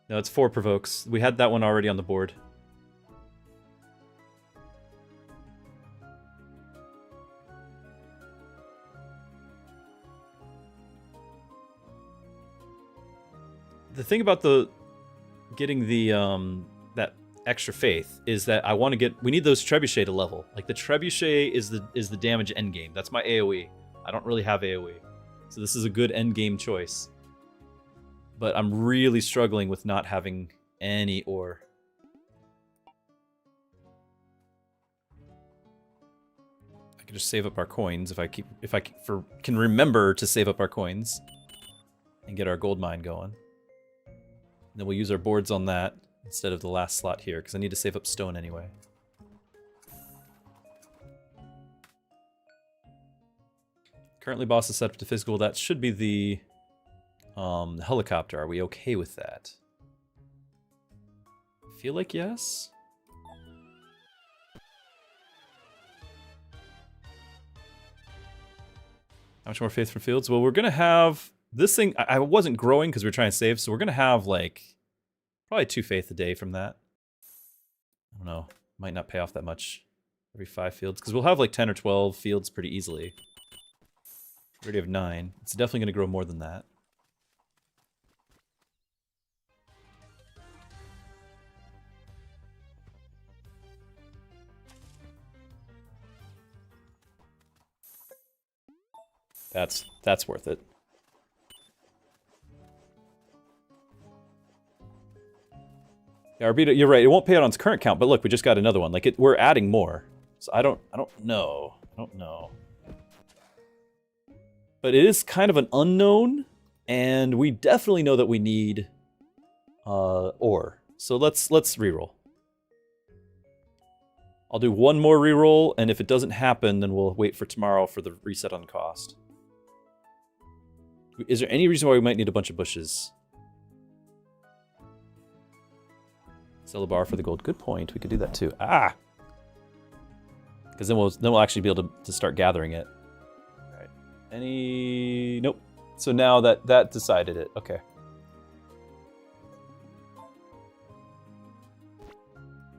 No, it's 4 provokes. We had that one already on the board. The thing about getting the that extra faith is that I want to get. We need those trebuchet to level. Like the trebuchet is the damage endgame. That's my AOE. I don't really have AOE, so this is a good endgame choice. But I'm really struggling with not having any ore. I can just save up our coins if I can remember to save up our coins and get our gold mine going. And then we'll use our boards on that instead of the last slot here, because I need to save up stone anyway. Currently boss is set up to physical. That should be the helicopter. Are we okay with that? I feel like yes. How much more faith from fields? Well, we're going to have... This thing, I wasn't growing because we were trying to save, so we're going to have, like, probably 2 faith a day from that. I don't know. Might not pay off that much every 5 fields, because we'll have, like, 10 or 12 fields pretty easily. We already have 9. It's definitely going to grow more than that. That's worth it. Yeah, Arbita, you're right. It won't pay out on its current count, but look, we just got another one. Like we're adding more. So I don't know. But it is kind of an unknown, and we definitely know that we need ore. So let's reroll. I'll do one more reroll, and if it doesn't happen, then we'll wait for tomorrow for the reset on cost. Is there any reason why we might need a bunch of bushes? Sell a bar for the gold. Good point. We could do that too. Ah! Because then we'll actually be able to start gathering it. All right. Any... Nope. So now that decided it. Okay.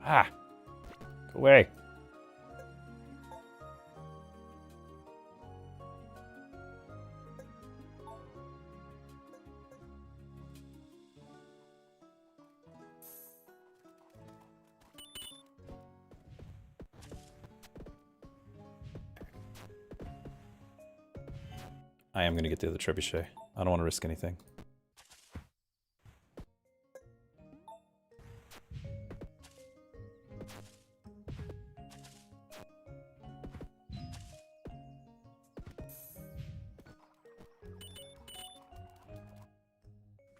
Ah! Go away. I am going to get the other trebuchet. I don't want to risk anything.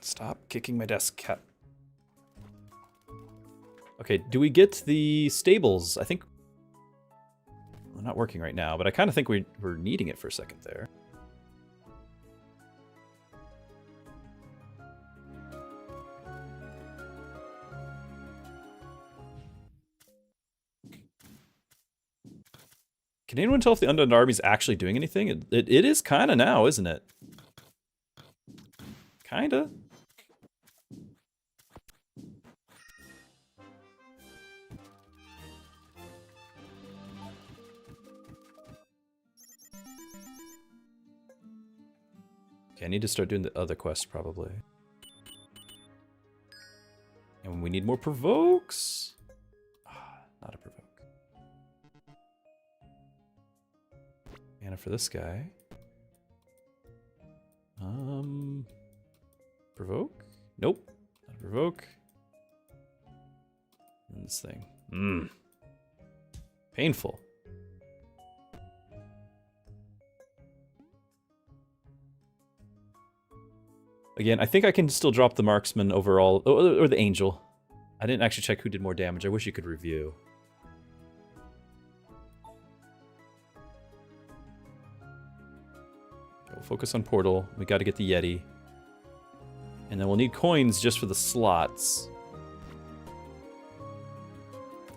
Stop kicking my desk, cat. Okay, do we get the stables? I think... They're not working right now, but I kind of think we're needing it for a second there. Can anyone tell if the Undead Army is actually doing anything? It is kind of now, isn't it? Kind of. Okay, I need to start doing the other quest probably. And we need more provokes. Not a provoke. Mana for this guy. Provoke? Nope. Not a provoke. And this thing. Painful. Again, I think I can still drop the marksman overall, or the angel. I didn't actually check who did more damage. I wish you could review. We'll focus on portal. We got to get the Yeti. And then we'll need coins just for the slots.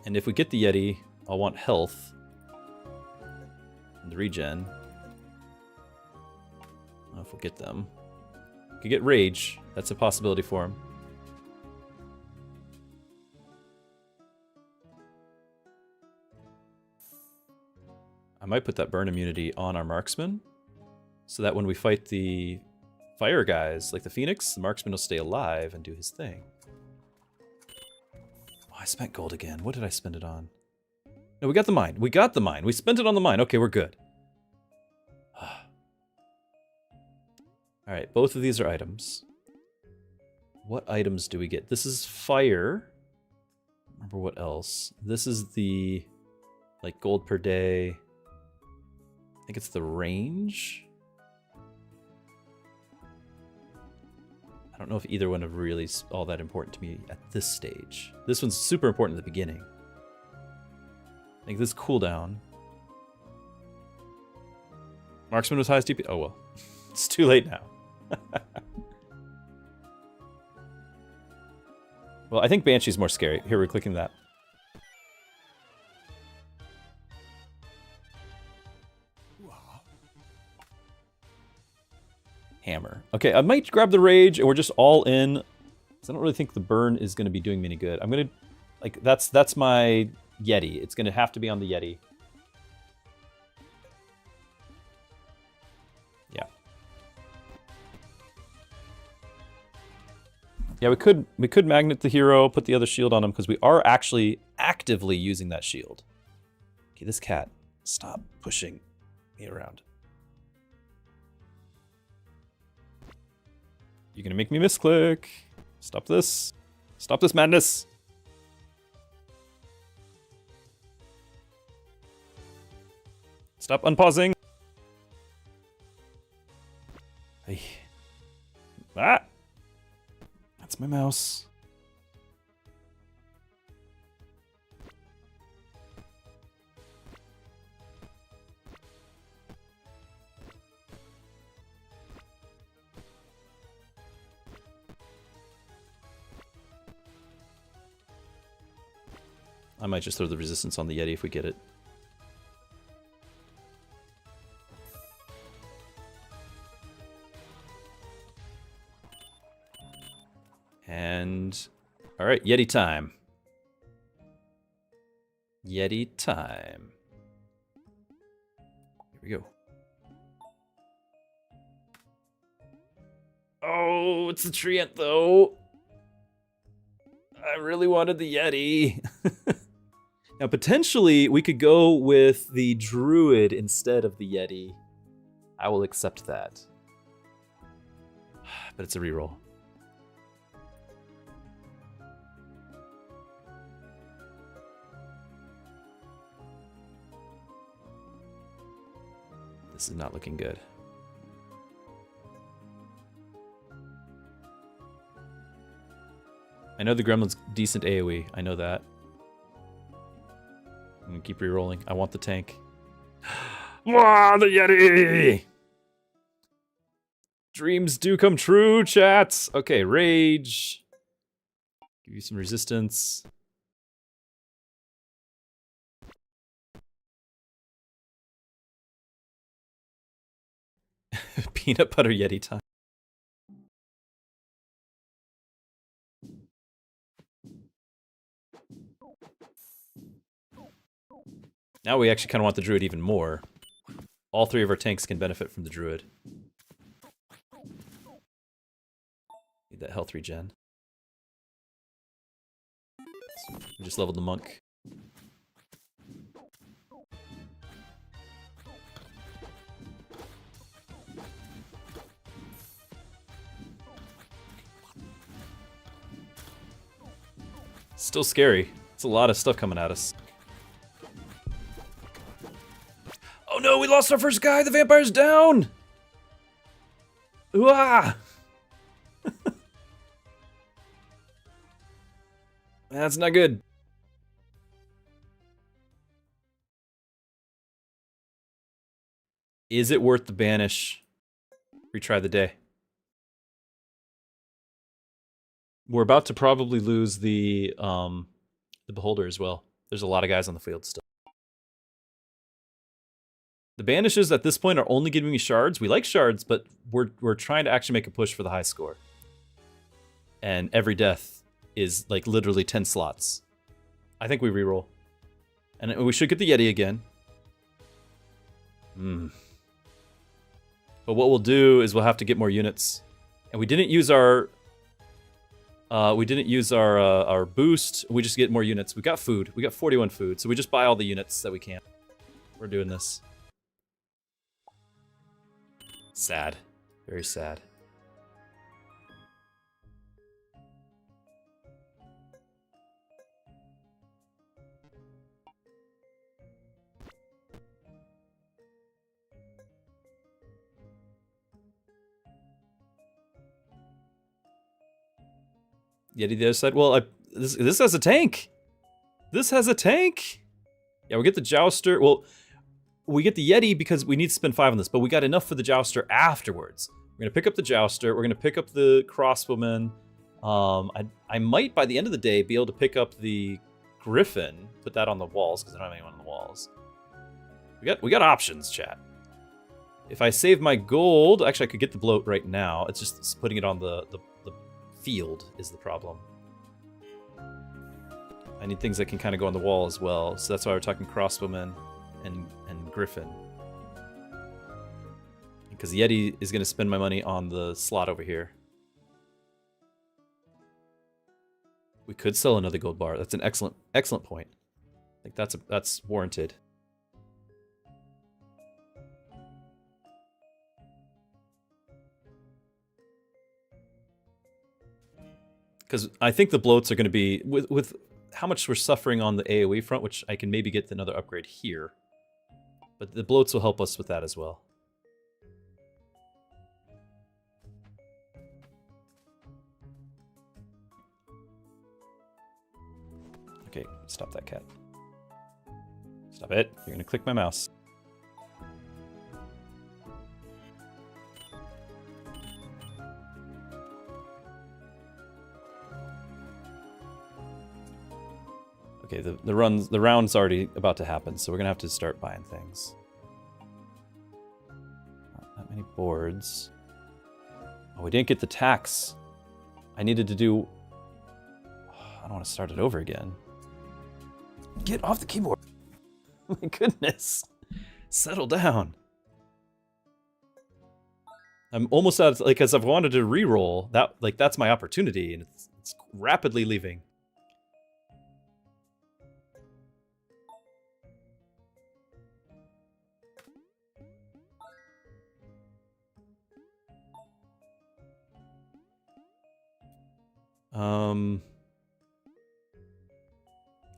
And if we get the Yeti, I'll want health. And the regen. I don't know if we'll get them. We could get rage. That's a possibility for him. I might put that burn immunity on our marksman, so that when we fight the fire guys, like the Phoenix, the marksman will stay alive and do his thing. Oh, I spent gold again. What did I spend it on? No, we got the mine. We got the mine. We spent it on the mine. Okay, we're good. Alright, both of these are items. What items do we get? This is fire. Remember what else? This is the, like, gold per day. I think it's the range. I don't know if either one are really all that important to me at this stage. This one's super important at the beginning. I think this cooldown. Marksman was highest DP. Oh well, it's too late now. Well, I think Banshee's more scary. Here, we're clicking that. Hammer. Okay, I might grab the Rage, and we're just all in. 'Cause I don't really think the burn is going to be doing me any good. I'm going to... Like, that's my Yeti. It's going to have to be on the Yeti. Yeah. Yeah, we could magnet the hero, put the other shield on him, because we are actually actively using that shield. Okay, this cat, stop pushing me around. You're gonna make me misclick. Stop this. Stop this madness. Stop unpausing. Hey. Ah! That's my mouse. I might just throw the resistance on the Yeti if we get it. And... Alright, Yeti time. Yeti time. Here we go. Oh, it's the Treant though. I really wanted the Yeti. Now, potentially, we could go with the Druid instead of the Yeti. I will accept that. But it's a reroll. This is not looking good. I know the Gremlin's decent AoE. I know that. I'm gonna keep re-rolling. I want the tank. Wow, the Yeti! Dreams do come true, chats! Okay, Rage. Give you some resistance. Peanut butter Yeti time. Now we actually kind of want the Druid even more. All three of our tanks can benefit from the Druid. Need that health regen. We just leveled the Monk. Still scary. It's a lot of stuff coming at us. Oh no, we lost our first guy! The vampire's down! Ooh-ah! That's not good. Is it worth the banish? Retry the day. We're about to probably lose the Beholder as well. There's a lot of guys on the field still. The banishes at this point are only giving me shards. We like shards, but we're trying to actually make a push for the high score. And every death is like literally 10 slots. I think we reroll. And we should get the Yeti again. Hmm. But what we'll do is we'll have to get more units. And we didn't use our our boost. We just get more units. We got food. We got 41 food. So we just buy all the units that we can. We're doing this. Sad. Very sad. Yeti the other side. Well, this has a tank. This has a tank. Yeah, we get the Jouster. Well, we get the Yeti because we need to spend 5 on this, but we got enough for the Jouster afterwards. We're gonna pick up the Jouster. We're gonna pick up the Crossbowman. I might by the end of the day be able to pick up the Griffin. Put that on the walls because I don't have anyone on the walls. We got options, chat. If I save my gold, actually I could get the bloat right now. It's just putting it on the field is the problem. I need things that can kind of go on the wall as well, so that's why we're talking Crossbowman and Griffin. Because the Yeti is going to spend my money on the slot over here. We could sell another gold bar. That's an excellent point. I think that's warranted. Because I think the bloats are going to be, with how much we're suffering on the AoE front, which I can maybe get another upgrade here. But the bloats will help us with that as well. Okay, stop that cat. Stop it. You're going to click my mouse. Okay, the round's already about to happen, so we're gonna have to start buying things. Not that many boards. Oh, we didn't get the tax. I needed to do... I don't want to start it over again. Get off the keyboard! My goodness! Settle down! I'm almost out of... Like, because I've wanted to re-roll. That's my opportunity, and it's rapidly leaving.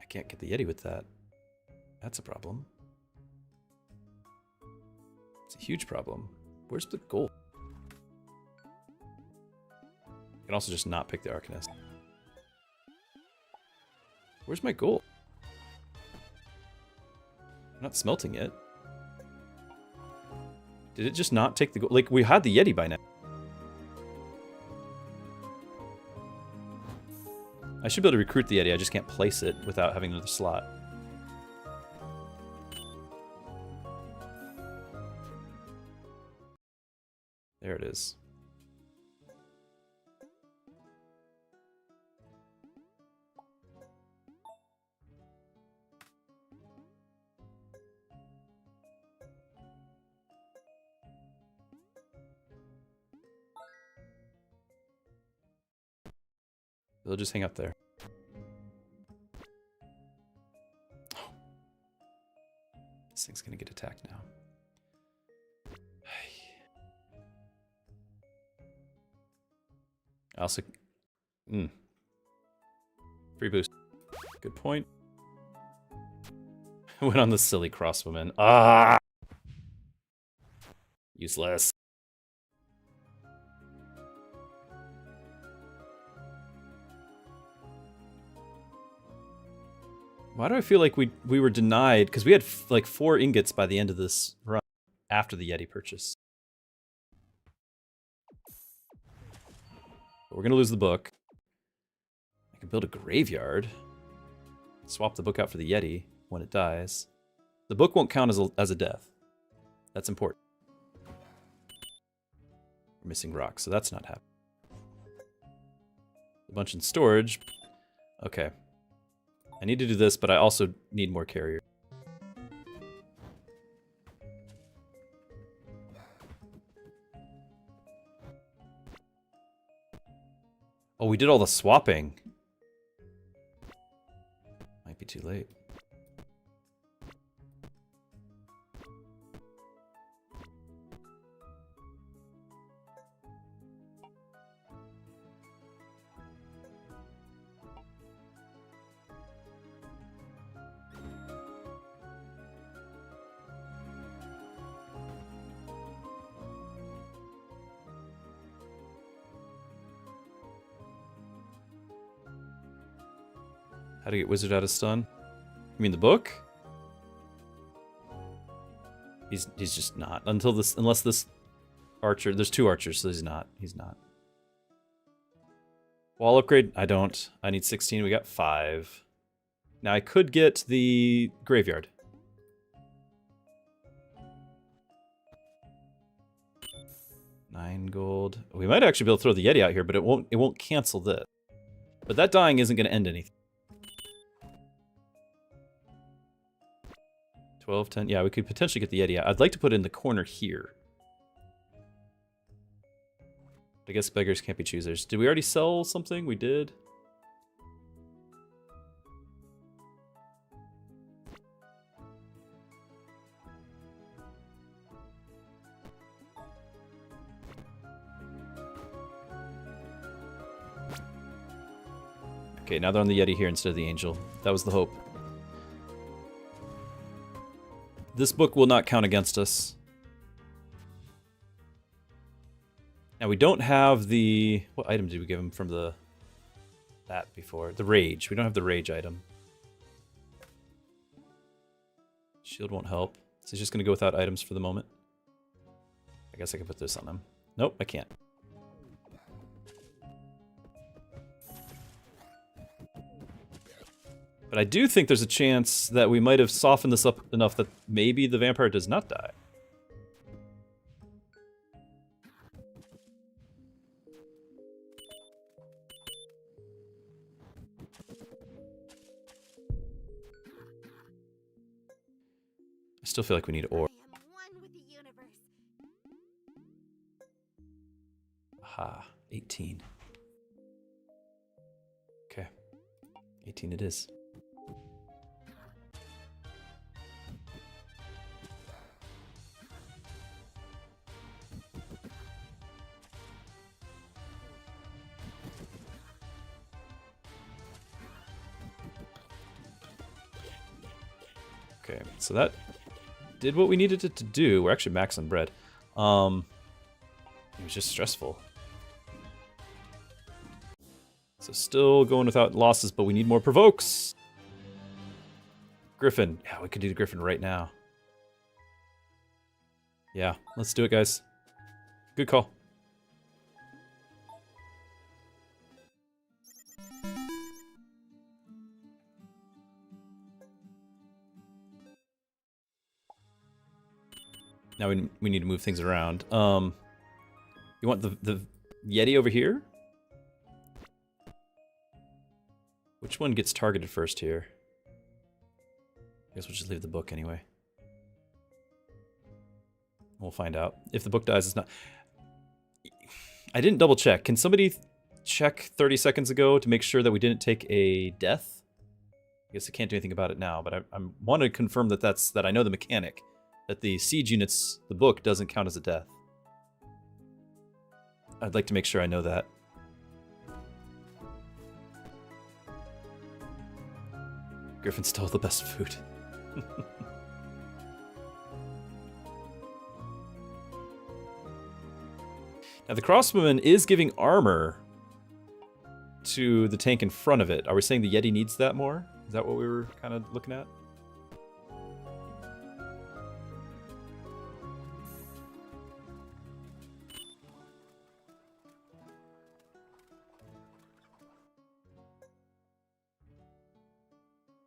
I can't get the Yeti with that. That's a problem. It's a huge problem. Where's the gold? I can also just not pick the Arcanist. Where's my gold? I'm not smelting it. Did it just not take the gold? Like, we had the Yeti by now. I should be able to recruit the Yeti, I just can't place it without having another slot. There it is. They'll just hang out there. Oh. This thing's gonna get attacked now. I also... Free boost. Good point. Went on the silly crossbowman. Ah! Useless. Why do I feel like we were denied? Because we had like 4 ingots by the end of this run after the Yeti purchase. But we're gonna lose the book. I can build a graveyard. Swap the book out for the Yeti when it dies. The book won't count as a death. That's important. We're missing rocks, so that's not happening. A bunch in storage. Okay. I need to do this, but I also need more carrier. Oh, we did all the swapping. Might be too late. How to get wizard out of stun? You mean the book? He's just not until this, unless this archer. There's 2 archers, so he's not. He's not. Wall upgrade? I don't. I need 16. We got 5. Now I could get the graveyard. $9 gold. We might actually be able to throw the Yeti out here, but it won't cancel this. But that dying isn't going to end anything. 12, 10. Yeah, we could potentially get the Yeti out. I'd like to put it in the corner here. I guess beggars can't be choosers. Did we already sell something? We did. Okay, now they're on the Yeti here instead of the Angel. That was the hope. This book will not count against us. Now we don't have the... What item did we give him from that before? The Rage. We don't have the Rage item. Shield won't help. So he's just going to go without items for the moment. I guess I can put this on him. Nope, I can't. But I do think there's a chance that we might have softened this up enough that maybe the vampire does not die. I still feel like we need ore. I am one with the universe. Aha, 18. Okay, 18 it is. Okay, so that did what we needed it to do. We're actually max on bread. It was just stressful. So still going without losses, but we need more provokes. Griffin. Yeah, we could do the Griffin right now. Yeah, let's do it, guys. Good call. Now we need to move things around. You want the Yeti over here? Which one gets targeted first here? I guess we'll just leave the book anyway. We'll find out. If the book dies, it's not... I didn't double check. Can somebody check 30 seconds ago to make sure that we didn't take a death? I guess I can't do anything about it now, but I want to confirm that that I know the mechanic. That the siege units, the book, doesn't count as a death. I'd like to make sure I know that. Griffin stole the best food. Now the crossbowman is giving armor to the tank in front of it. Are we saying the Yeti needs that more? Is that what we were kind of looking at?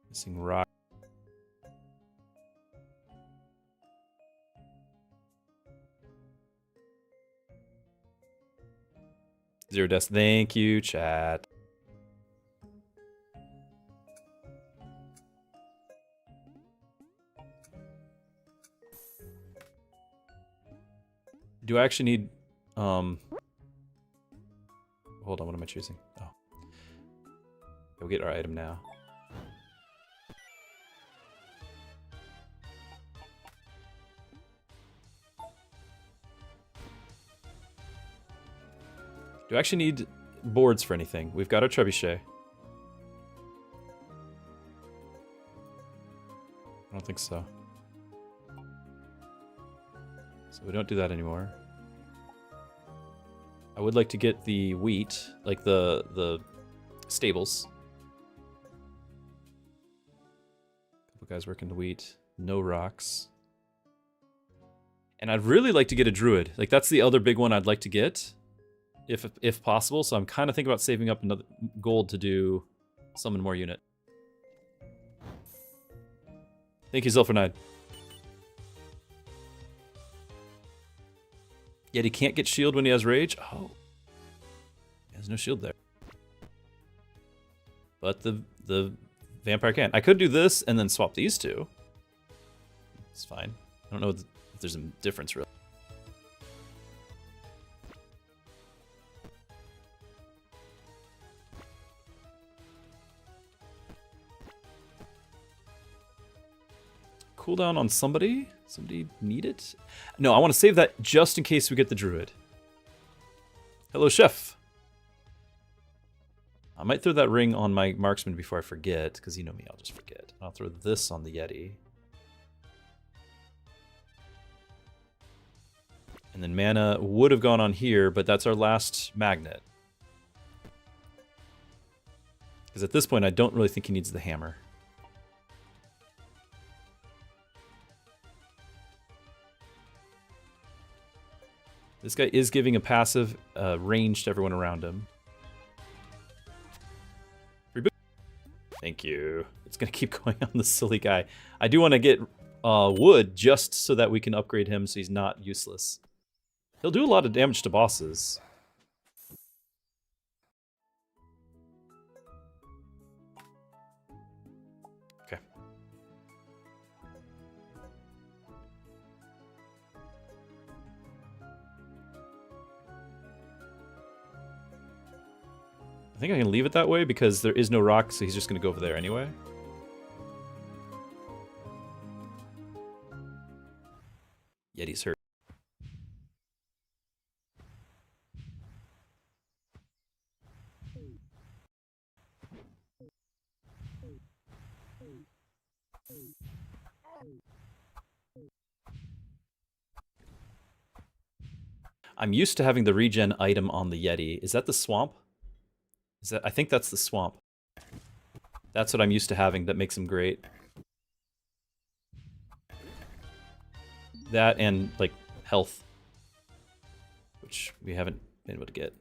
Missing rock. Zero deaths. Thank you, chat. Do I actually need hold on, what am I choosing? Oh. We'll get our item now. Do I actually need boards for anything? We've got our trebuchet. I don't think so. So we don't do that anymore. I would like to get the wheat, like the stables. Couple guys working the wheat. No rocks. And I'd really like to get a druid. Like that's the other big one I'd like to get, if possible. So I'm kind of thinking about saving up another gold to do summon more unit. Thank you, Zilphernide. Yet he can't get shield when he has rage? Oh. There's no shield there. But the vampire can. I could do this and then swap these two. It's fine. I don't know if there's a difference really. Cooldown on somebody? Somebody need it? No, I want to save that just in case we get the druid. Hello, chef. I might throw that ring on my marksman before I forget, because you know me, I'll just forget. I'll throw this on the Yeti. And then mana would have gone on here, but that's our last magnet. Because at this point, I don't really think he needs the hammer. This guy is giving a passive range to everyone around him. Reboot. Thank you. It's going to keep going on the silly guy. I do want to get wood just so that we can upgrade him so he's not useless. He'll do a lot of damage to bosses. Okay. I think I can leave it that way because there is no rock, so he's just going to go over there anyway. Yeti's hurt. I'm used to having the regen item on the Yeti. Is that the swamp? Is that? I think that's the swamp. That's what I'm used to having that makes him great. That and, like, health. Which we haven't been able to get.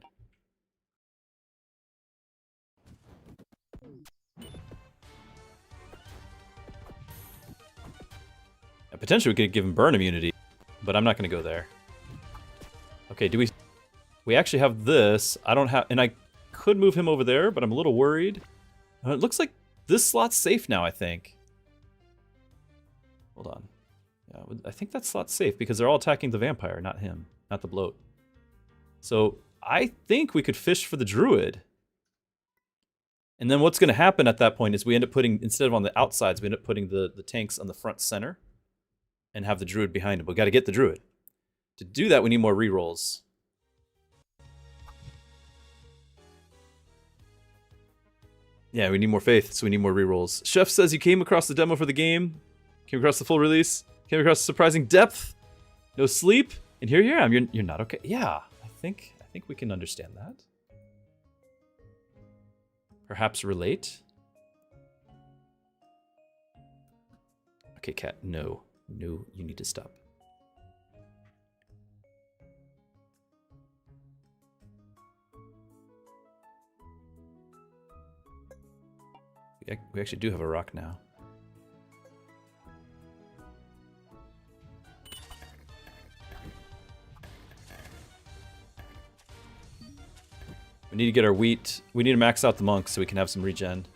And potentially we could give him burn immunity, but I'm not going to go there. Okay, do we... We actually have this. I don't have... And I could move him over there, but I'm a little worried. It looks like this slot's safe now, I think. Hold on. Yeah, I think that slot's safe because they're all attacking the vampire, not him. Not the bloat. So I think we could fish for the druid. And then what's going to happen at that point is we end up putting, instead of on the outsides, we end up putting the tanks on the front center and have the druid behind him. We got to get the druid. To do that, we need more rerolls. Yeah, we need more faith, so we need more rerolls. Chef says you came across the demo for the game, came across the full release, came across surprising depth, no sleep, and here you am. You're not okay. Yeah, I think we can understand that. Perhaps relate. Okay, cat. No, you need to stop. We actually do have a rock now. We need to get our wheat. We need to max out the monk so we can have some regen.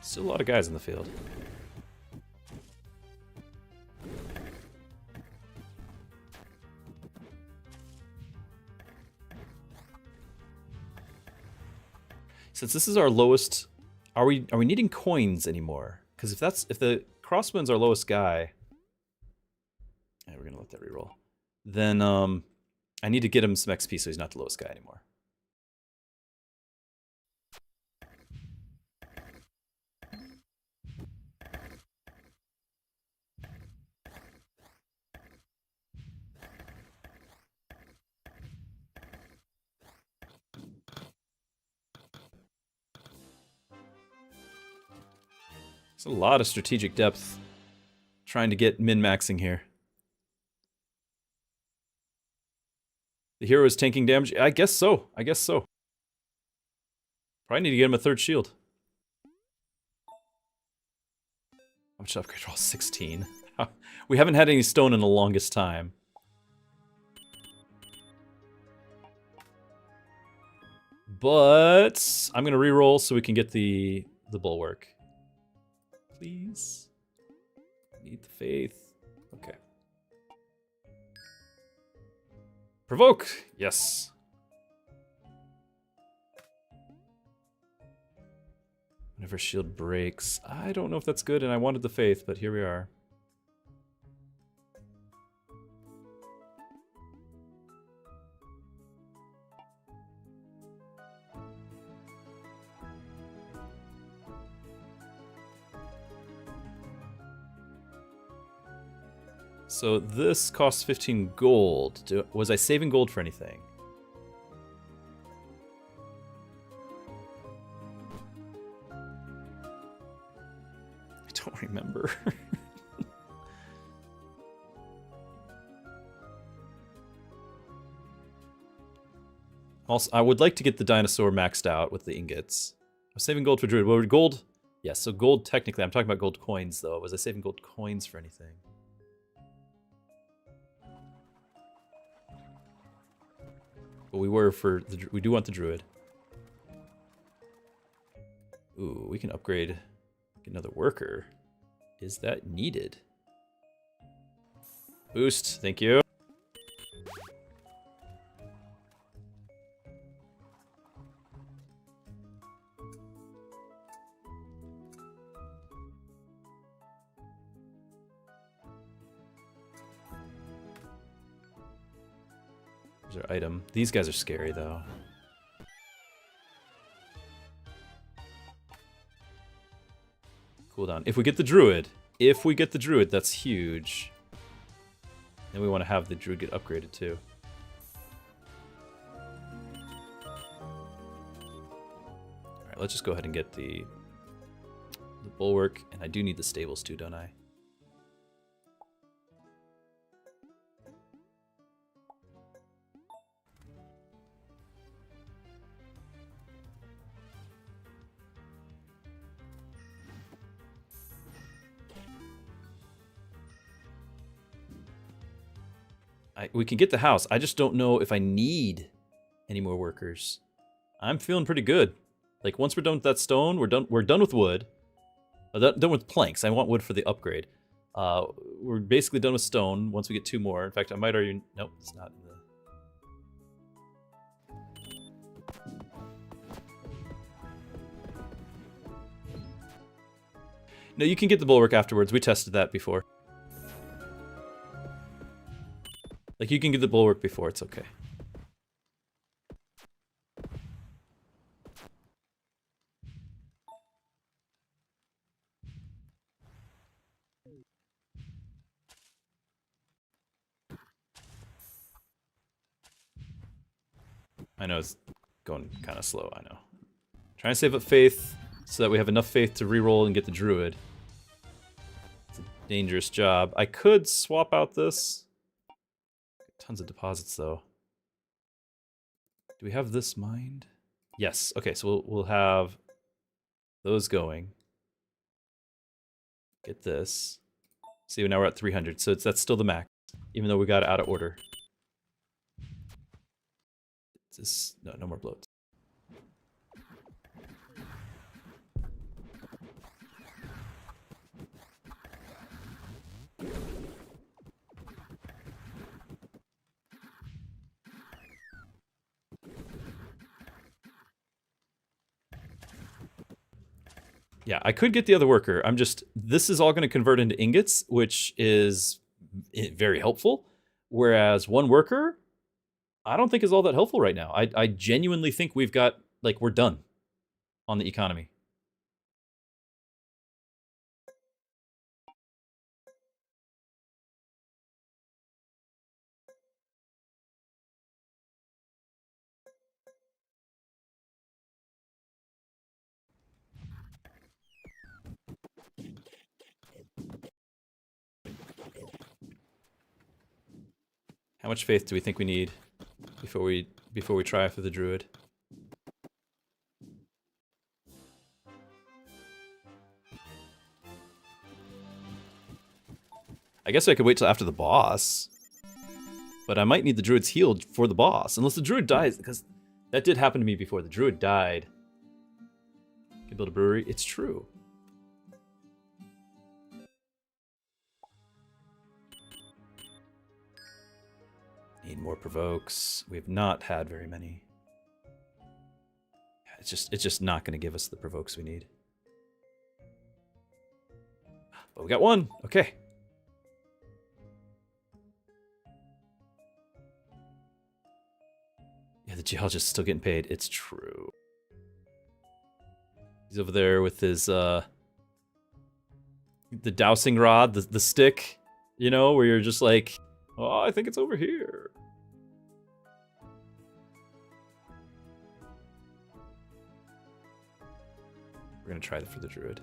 Still a lot of guys in the field. Since this is our lowest, are we needing coins anymore? Because if the crossbow's our lowest guy, yeah, we're gonna let that reroll. Then I need to get him some XP so he's not the lowest guy anymore. There's a lot of strategic depth trying to get min-maxing here. The hero is tanking damage? I guess so. I guess so. Probably need to get him a third shield. How much upgrade roll? 16. We haven't had any stone in the longest time. But I'm gonna reroll so we can get the bulwark. Please. Need the faith. Okay. Provoke! Yes. Whenever shield breaks. I don't know if that's good, and I wanted the faith, but here we are. So this costs 15 gold. Was I saving gold for anything? I don't remember. Also, I would like to get the dinosaur maxed out with the ingots. I was saving gold for druid. Well, gold? Yes, so gold technically. I'm talking about gold coins, though. Was I saving gold coins for anything? But we were for the... We do want the druid. Ooh, we can upgrade... Get another worker. Is that needed? Boost, thank you. There's our item. These guys are scary, though. Cooldown. If we get the druid, that's huge. Then we want to have the druid get upgraded, too. Alright, let's just go ahead and get the bulwark. And I do need the stables, too, don't I? We can get the house. I just don't know if I need any more workers. I'm feeling pretty good. Like, once we're done with that stone, we're done with wood. Done with planks. I want wood for the upgrade. We're basically done with stone once we get 2 more. In fact, I might already... Nope, it's not in the... No, you can get the bulwark afterwards. We tested that before. Like, you can get the bulwark before, it's okay. I know it's going kind of slow, I know. Trying to save up faith so that we have enough faith to reroll and get the druid. It's a dangerous job. I could swap out this. Tons of deposits, though. Do we have this mined? Yes. Okay, so we'll have those going. Get this. See, now we're at 300, so that's still the max, even though we got it out of order. This, no more bloats. Yeah, I could get the other worker. I'm just, this is all going to convert into ingots, which is very helpful. Whereas one worker, I don't think is all that helpful right now. I genuinely think we've got, like, we're done on the economy. How much faith do we think we need before we try for the druid? I guess I could wait till after the boss. But I might need the druid's healed for the boss. Unless the druid dies, because that did happen to me before. The druid died. Can build a brewery. It's true. Need more provokes. We've not had very many. It's just not going to give us the provokes we need. But we got one. Okay. Yeah, the geologist is still getting paid. It's true. He's over there with his the dowsing rod, the stick, you know, where you're just like, oh, I think it's over here. We're gonna try it for the druid.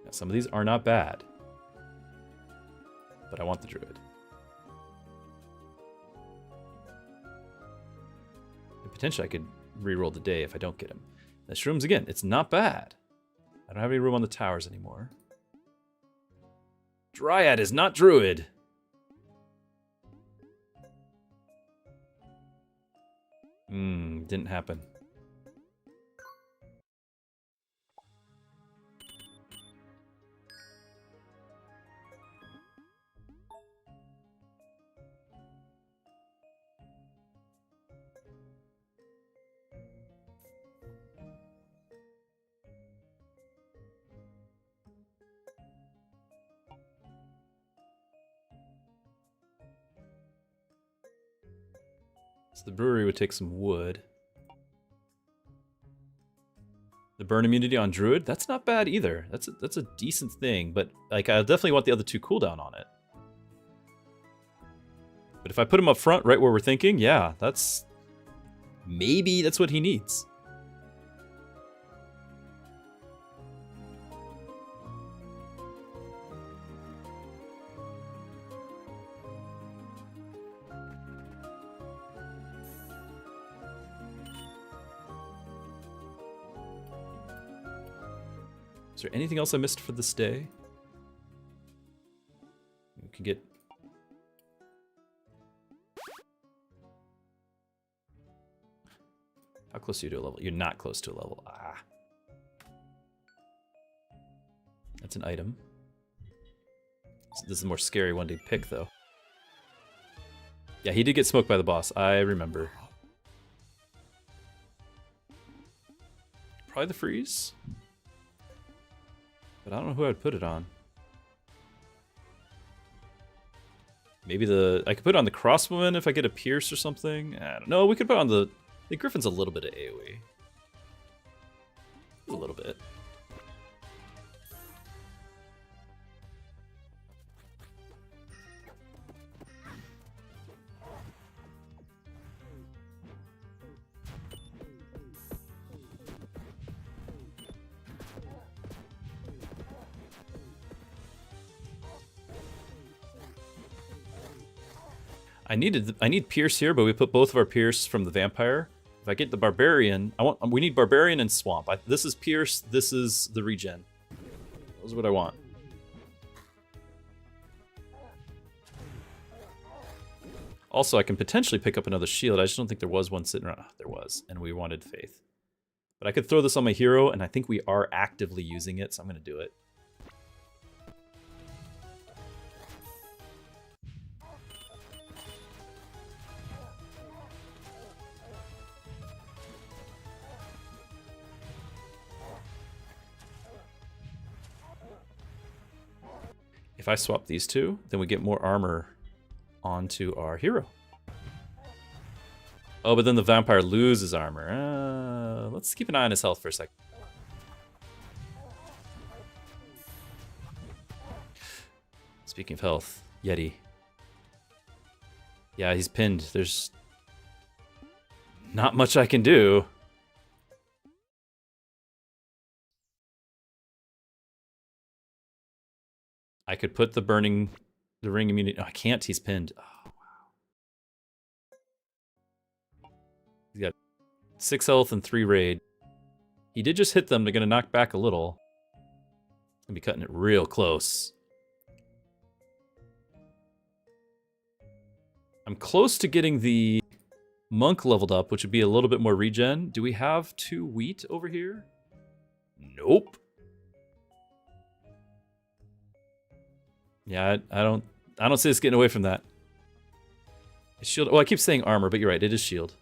Now, some of these are not bad, but I want the druid. And potentially I could reroll the day if I don't get him. The shrooms, again, it's not bad. I don't have any room on the towers anymore. Dryad is not druid. Didn't happen. So the brewery would take some wood. The burn immunity on druid, that's not bad either. That's a decent thing, but like I definitely want the other two cooldown on it. But if I put him up front, right where we're thinking, yeah, maybe that's what he needs. Is there anything else I missed for this day? We can get... How close are you to a level? You're not close to a level. Ah. That's an item. This is a more scary one to pick, though. Yeah, he did get smoked by the boss. I remember. Probably the freeze. But I don't know who I'd put it on. Maybe I could put it on the crossbowman if I get a pierce or something. I don't know. We could put it on the Griffin's a little bit of AoE. A little bit. I need Pierce here, but we put both of our Pierce from the Vampire. If I get the Barbarian, we need Barbarian and Swamp. This is Pierce, this is the regen. Those are what I want. Also, I can potentially pick up another shield. I just don't think there was one sitting around. Oh, there was, and we wanted Faith. But I could throw this on my hero, and I think we are actively using it, so I'm going to do it. If I swap these two, then we get more armor onto our hero. Oh, but then the vampire loses armor. Let's keep an eye on his health for a sec. Speaking of health, Yeti. Yeah, he's pinned. There's not much I can do. I could put the ring immunity. No, I can't. He's pinned. Oh, wow. He's got 6 health and 3 raid. He did just hit them. They're going to knock back a little. Gonna be cutting it real close. I'm close to getting the monk leveled up, which would be a little bit more regen. Do we have 2 wheat over here? Nope. Yeah, I don't see us getting away from that. Shield. Well, I keep saying armor, but you're right. It is shield.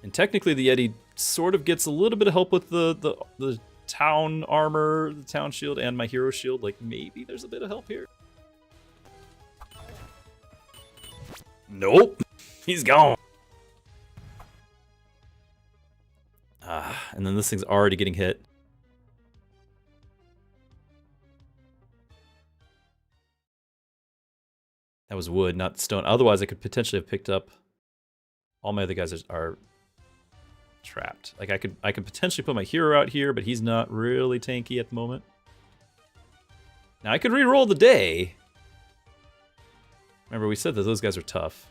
And technically, the Yeti sort of gets a little bit of help with the town armor, the town shield, and my hero shield. Like, maybe there's a bit of help here. Nope. He's gone. And then this thing's already getting hit. That was wood, not stone. Otherwise, I could potentially have picked up. All my other guys are trapped. Like I could potentially put my hero out here, but he's not really tanky at the moment. Now I could re-roll the day. Remember, we said that those guys are tough.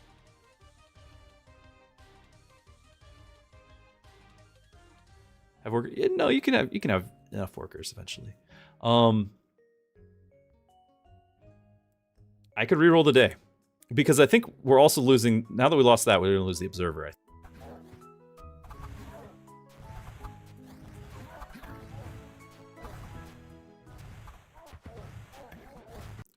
Have workers? No, you can have enough workers eventually. I could re-roll the day because I think we're also losing. Now that we lost that, we're gonna lose the observer. I think.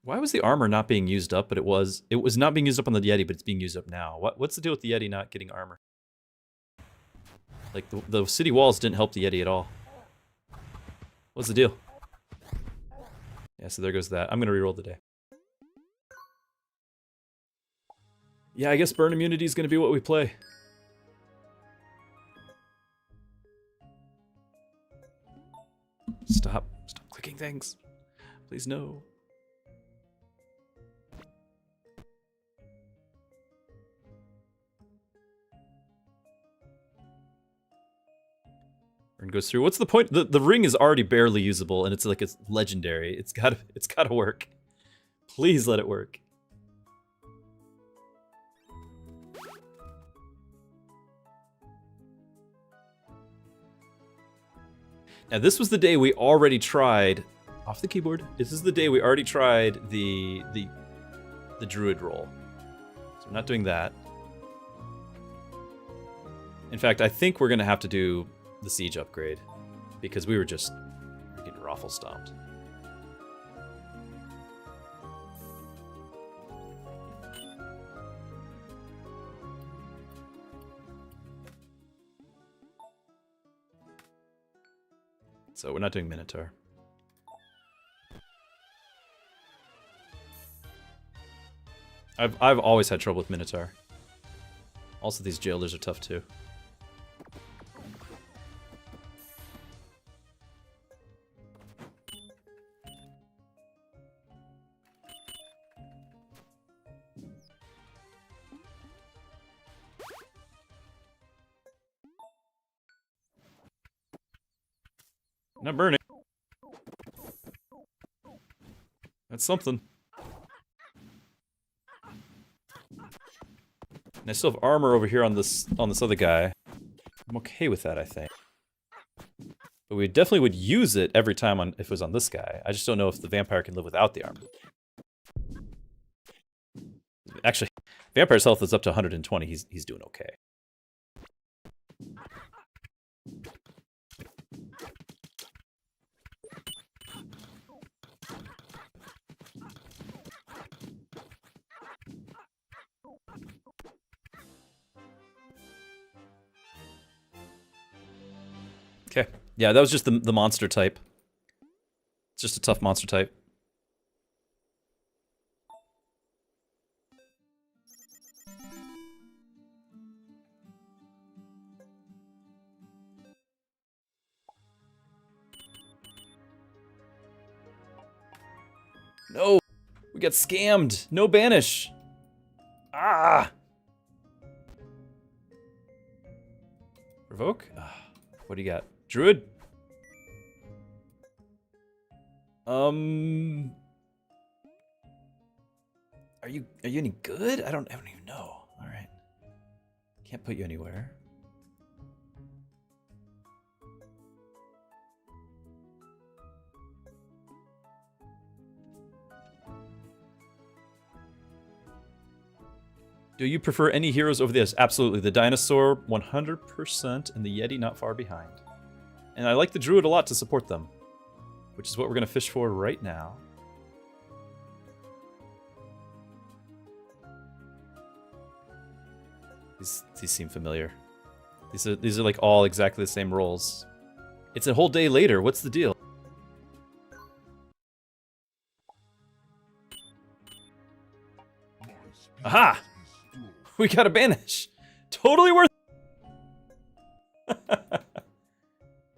Why was the armor not being used up? But it was not being used up on the Yeti, but it's being used up now. What's the deal with the Yeti not getting armor? Like, the city walls didn't help the Yeti at all. What's the deal? Yeah, so there goes that. I'm gonna reroll the day. Yeah, I guess burn immunity is gonna be what we play. Stop clicking things. Please no. Goes through. What's the point? The ring is already barely usable, and it's like it's legendary. It's gotta work. Please let it work. Now this was the day we already tried off the keyboard. This is the day we already tried the druid roll. So we're not doing that. In fact, I think we're gonna have to do the siege upgrade because we were just getting raffle stomped. So we're not doing Minotaur. I've always had trouble with Minotaur. Also, these jailers are tough too. Not burning. That's something. And I still have armor over here on this other guy. I'm okay with that, I think. But we definitely would use it every time if it was on this guy. I just don't know if the vampire can live without the armor. Actually, vampire's health is up to 120. He's doing okay. Okay. Yeah, that was just the monster type. It's just a tough monster type. No! We got scammed! No banish! Ah! Revoke? What do you got? Druid? Are you any good? I don't even know. Alright. Can't put you anywhere. Do you prefer any heroes over this? Absolutely. The dinosaur, 100%, and the Yeti not far behind. And I like the Druid a lot to support them, which is what we're going to fish for right now. These seem familiar. These are like all exactly the same roles. It's a whole day later. What's the deal? Aha! We got a banish. Totally worth it.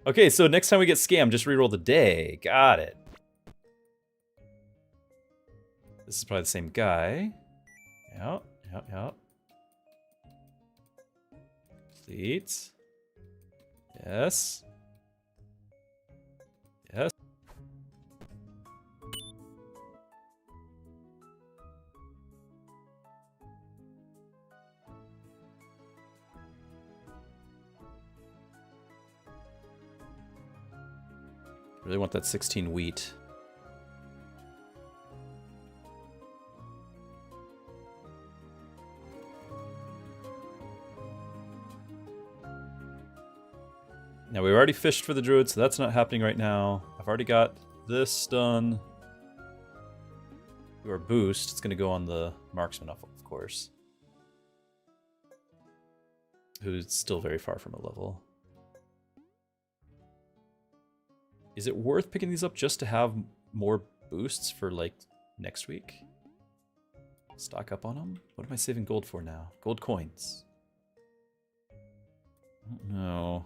Okay, so next time we get scammed, just reroll the day. Got it. This is probably the same guy. Yep. Complete. Yes. Yes. Really want that 16 wheat. Now we already fished for the druid, so that's not happening right now. I've already got this done. Do our boost. It's going to go on the marksman, of course. Who's still very far from a level. Is it worth picking these up just to have more boosts for, like, next week? Stock up on them? What am I saving gold for now? Gold coins. I don't know.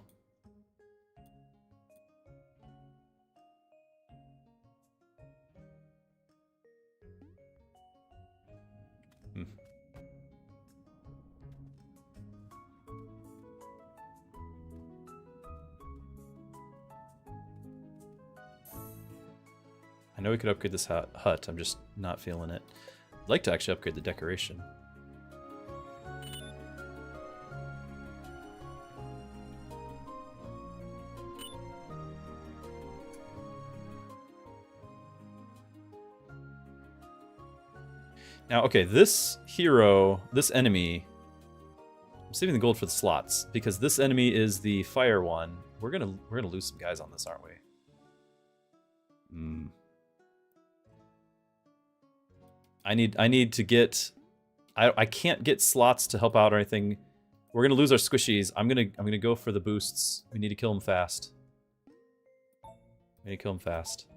I know we could upgrade this hut, I'm just not feeling it. I'd like to actually upgrade the decoration. Now, okay, this hero, this enemy, I'm saving the gold for the slots because this enemy is the fire one. We're gonna lose some guys on this, aren't we? I need to get. I can't get slots to help out or anything. We're gonna lose our squishies. I'm gonna go for the boosts. We need to kill them fast. We need to kill them fast.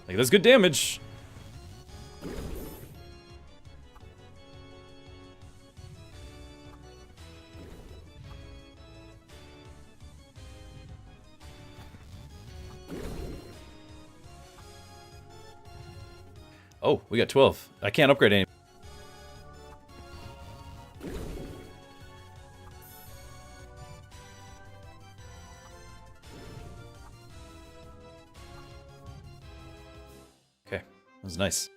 Like, that's good damage. Oh, we got 12. I can't upgrade any. Okay, that was nice.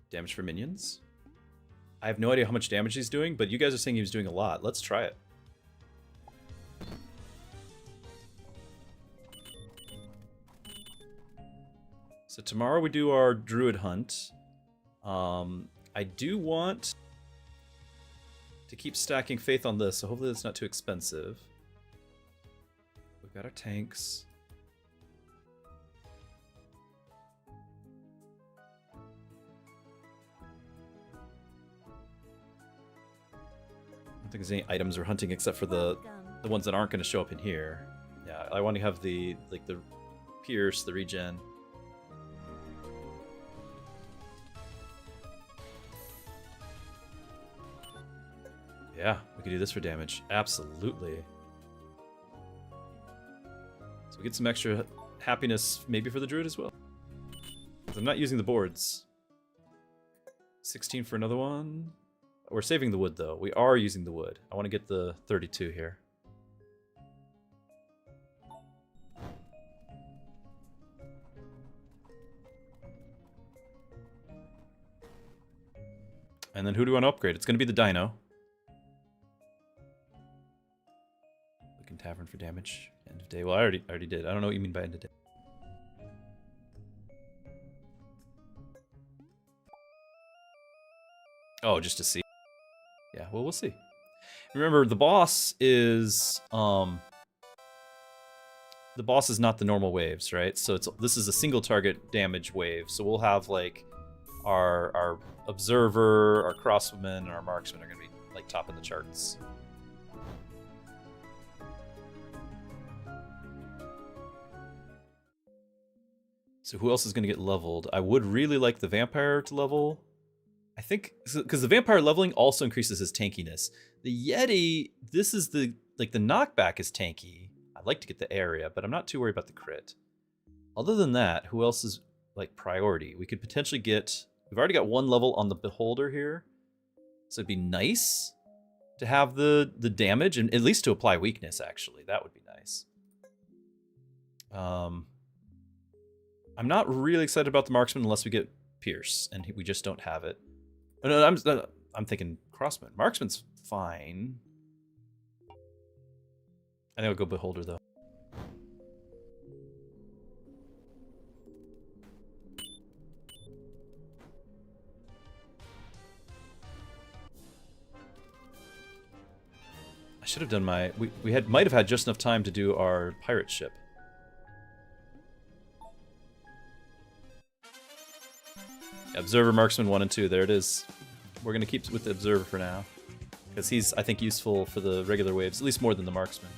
Damage for minions? I have no idea how much damage he's doing, but you guys are saying he was doing a lot. Let's try it. So tomorrow we do our druid hunt. I do want to keep stacking faith on this, so hopefully it's not too expensive. We've got our tanks. I don't think there's any items we're hunting except for the ones that aren't going to show up in here. Yeah, I want to have the pierce, the regen. Yeah, we could do this for damage. Absolutely. So we get some extra happiness maybe for the druid as well. 'Cause I'm not using the boards. 16 for another one. We're saving the wood though. We are using the wood. I want to get the 32 here. And then who do we want to upgrade? It's going to be the dino. Looking tavern for damage. End of day. Well, I already did. I don't know what you mean by end of day. Oh, just to see. Yeah, well, we'll see. Remember, the boss is not the normal waves, right? So this is a single target damage wave. So we'll have like our observer, our crossbowman, and our marksman are going to be like top of the charts. So who else is going to get leveled? I would really like the vampire to level. I think because the vampire leveling also increases his tankiness. The Yeti, this is the knockback is tanky. I'd like to get the area, but I'm not too worried about the crit. Other than that, who else is like priority? We could potentially get. We've already got one level on the beholder here, so it'd be nice to have the damage and at least to apply weakness. Actually, that would be nice. I'm not really excited about the marksman unless we get Pierce, and we just don't have it. Oh, no, I'm thinking crossman. Marksman's fine. I think I'll go beholder though. I should have done my. We might have had just enough time to do our pirate ship. Observer, marksman 1 and 2. There it is. We're gonna keep with the observer for now, because he's, I think, useful for the regular waves, at least more than the marksman.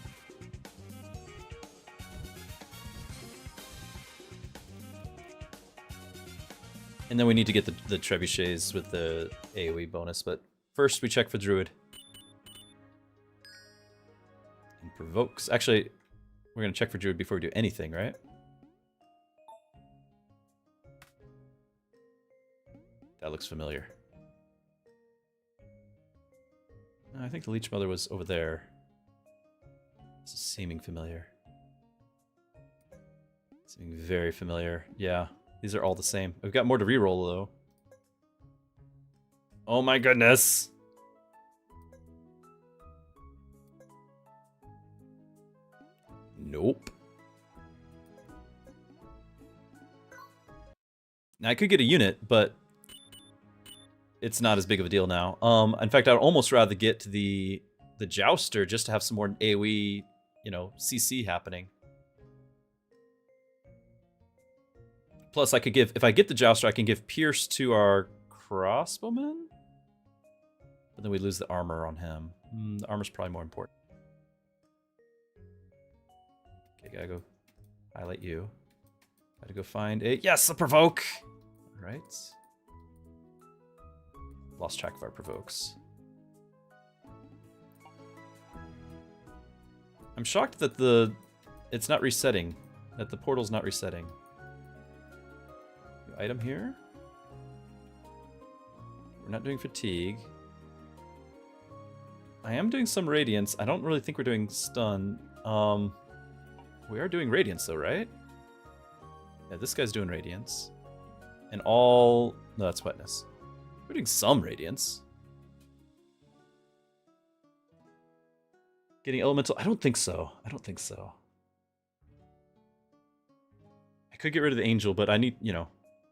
And then we need to get the trebuchets with the AoE bonus, but first we check for druid. And provokes. Actually, we're gonna check for druid before we do anything, right? That looks familiar. I think the Leech Mother was over there. This is seeming familiar. Seeming very familiar. Yeah, these are all the same. We've got more to reroll though. Oh my goodness! Nope. Now I could get a unit, but it's not as big of a deal now. In fact, I'd almost rather get to the Jouster just to have some more AoE, you know, CC happening. Plus, I could give, if I get the Jouster, I can give Pierce to our crossbowman. But then we lose the armor on him. The armor's probably more important. Okay, gotta go highlight you. Gotta go find a, yes, a provoke! Alright. Lost track of our provokes. I'm shocked that it's not resetting. That the portal's not resetting. New item here. We're not doing fatigue. I am doing some radiance. I don't really think we're doing stun. We are doing radiance though, right? Yeah, this guy's doing radiance. And all, no, that's wetness. We're doing some radiance. Getting elemental, I don't think so. I don't think so. I could get rid of the angel, but I need, you know,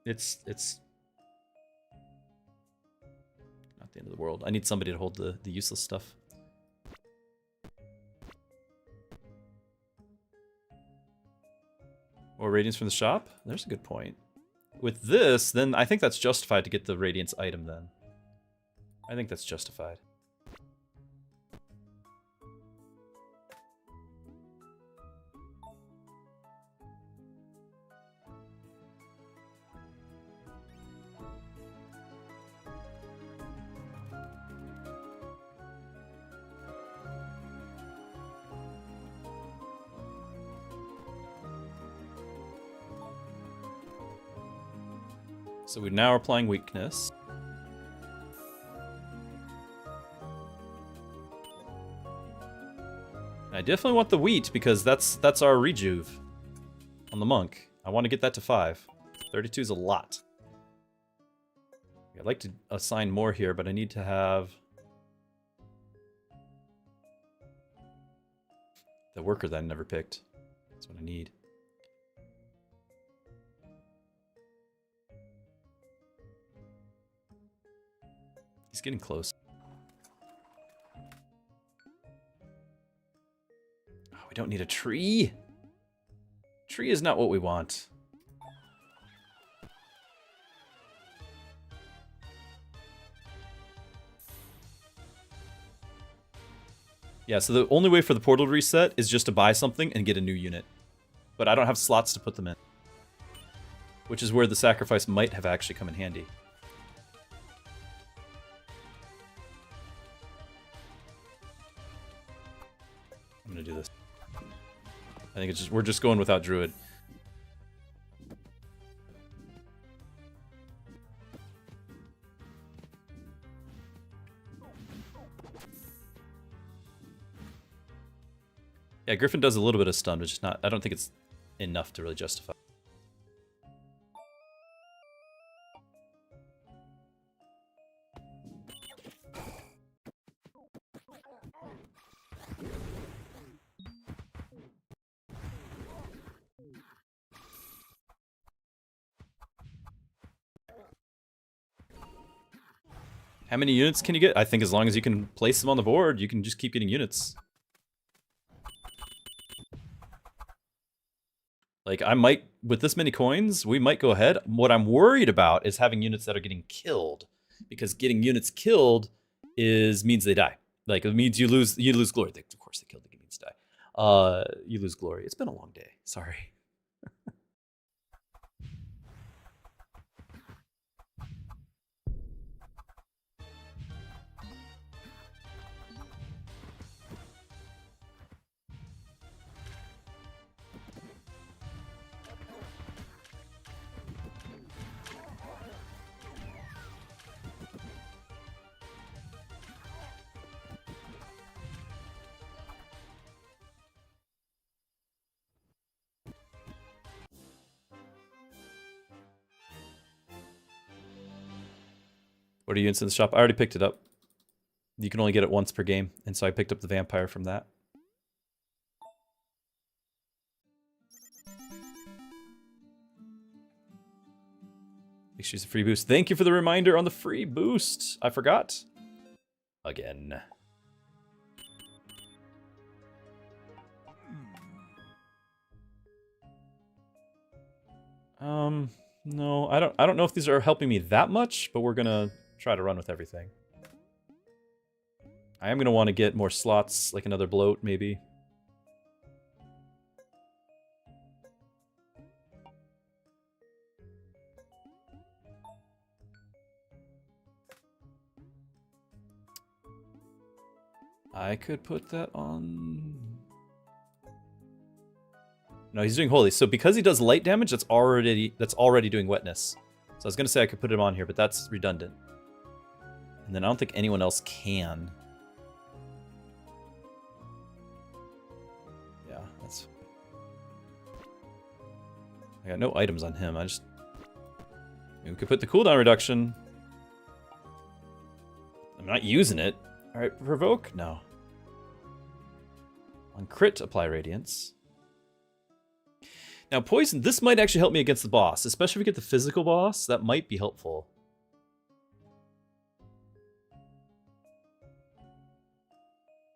it's not the end of the world. I need somebody to hold the useless stuff. More radiance from the shop? There's a good point. With this, then I think that's justified to get the radiance item then. I think that's justified. So we now are applying weakness. I definitely want the wheat because that's our rejuve on the monk. I want to get that to 5. 32 is a lot. I'd like to assign more here, but I need to have the worker that I never picked. That's what I need. He's getting close. Oh, we don't need a tree. Tree is not what we want. Yeah, so the only way for the portal to reset is just to buy something and get a new unit. But I don't have slots to put them in. Which is where the sacrifice might have actually come in handy. I'm gonna do this. I think it's just we're just going without druid. Yeah, Griffin does a little bit of stun, but just not. I don't think it's enough to really justify. How many units can you get? I think as long as you can place them on the board, you can just keep getting units. Like, I might, with this many coins, we might go ahead. What I'm worried about is having units that are getting killed. Because getting units killed means they die. Like, it means you lose glory. Of course they killed the means die. You lose glory. It's been a long day. Sorry. What are units in the shop? I already picked it up. You can only get it once per game, and so I picked up the vampire from that. Make sure it's a free boost. Thank you for the reminder on the free boost. I forgot. Again. No, I don't know if these are helping me that much, but we're gonna try to run with everything. I am gonna want to get more slots, like another bloat, maybe. I could put that on... No, he's doing holy. So because he does light damage, that's already doing wetness. So I was gonna say I could put him on here, but that's redundant. And then I don't think anyone else can. Yeah, that's... I got no items on him. I mean, we could put the cooldown reduction. I'm not using it. Alright, provoke? No. On crit, apply radiance. Now, poison, this might actually help me against the boss, especially if we get the physical boss. That might be helpful.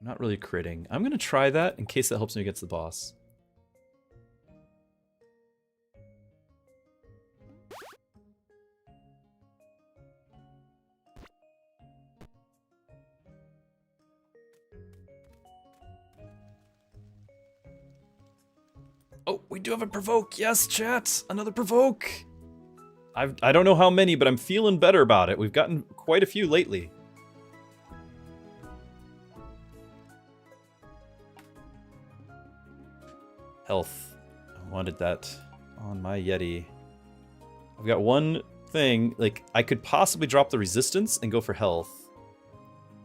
I'm not really critting. I'm going to try that in case that helps me against the boss. Oh, we do have a provoke. Yes, chat. Another provoke. I don't know how many, but I'm feeling better about it. We've gotten quite a few lately. Health. I wanted that on my Yeti. I've got one thing. Like, I could possibly drop the resistance and go for health.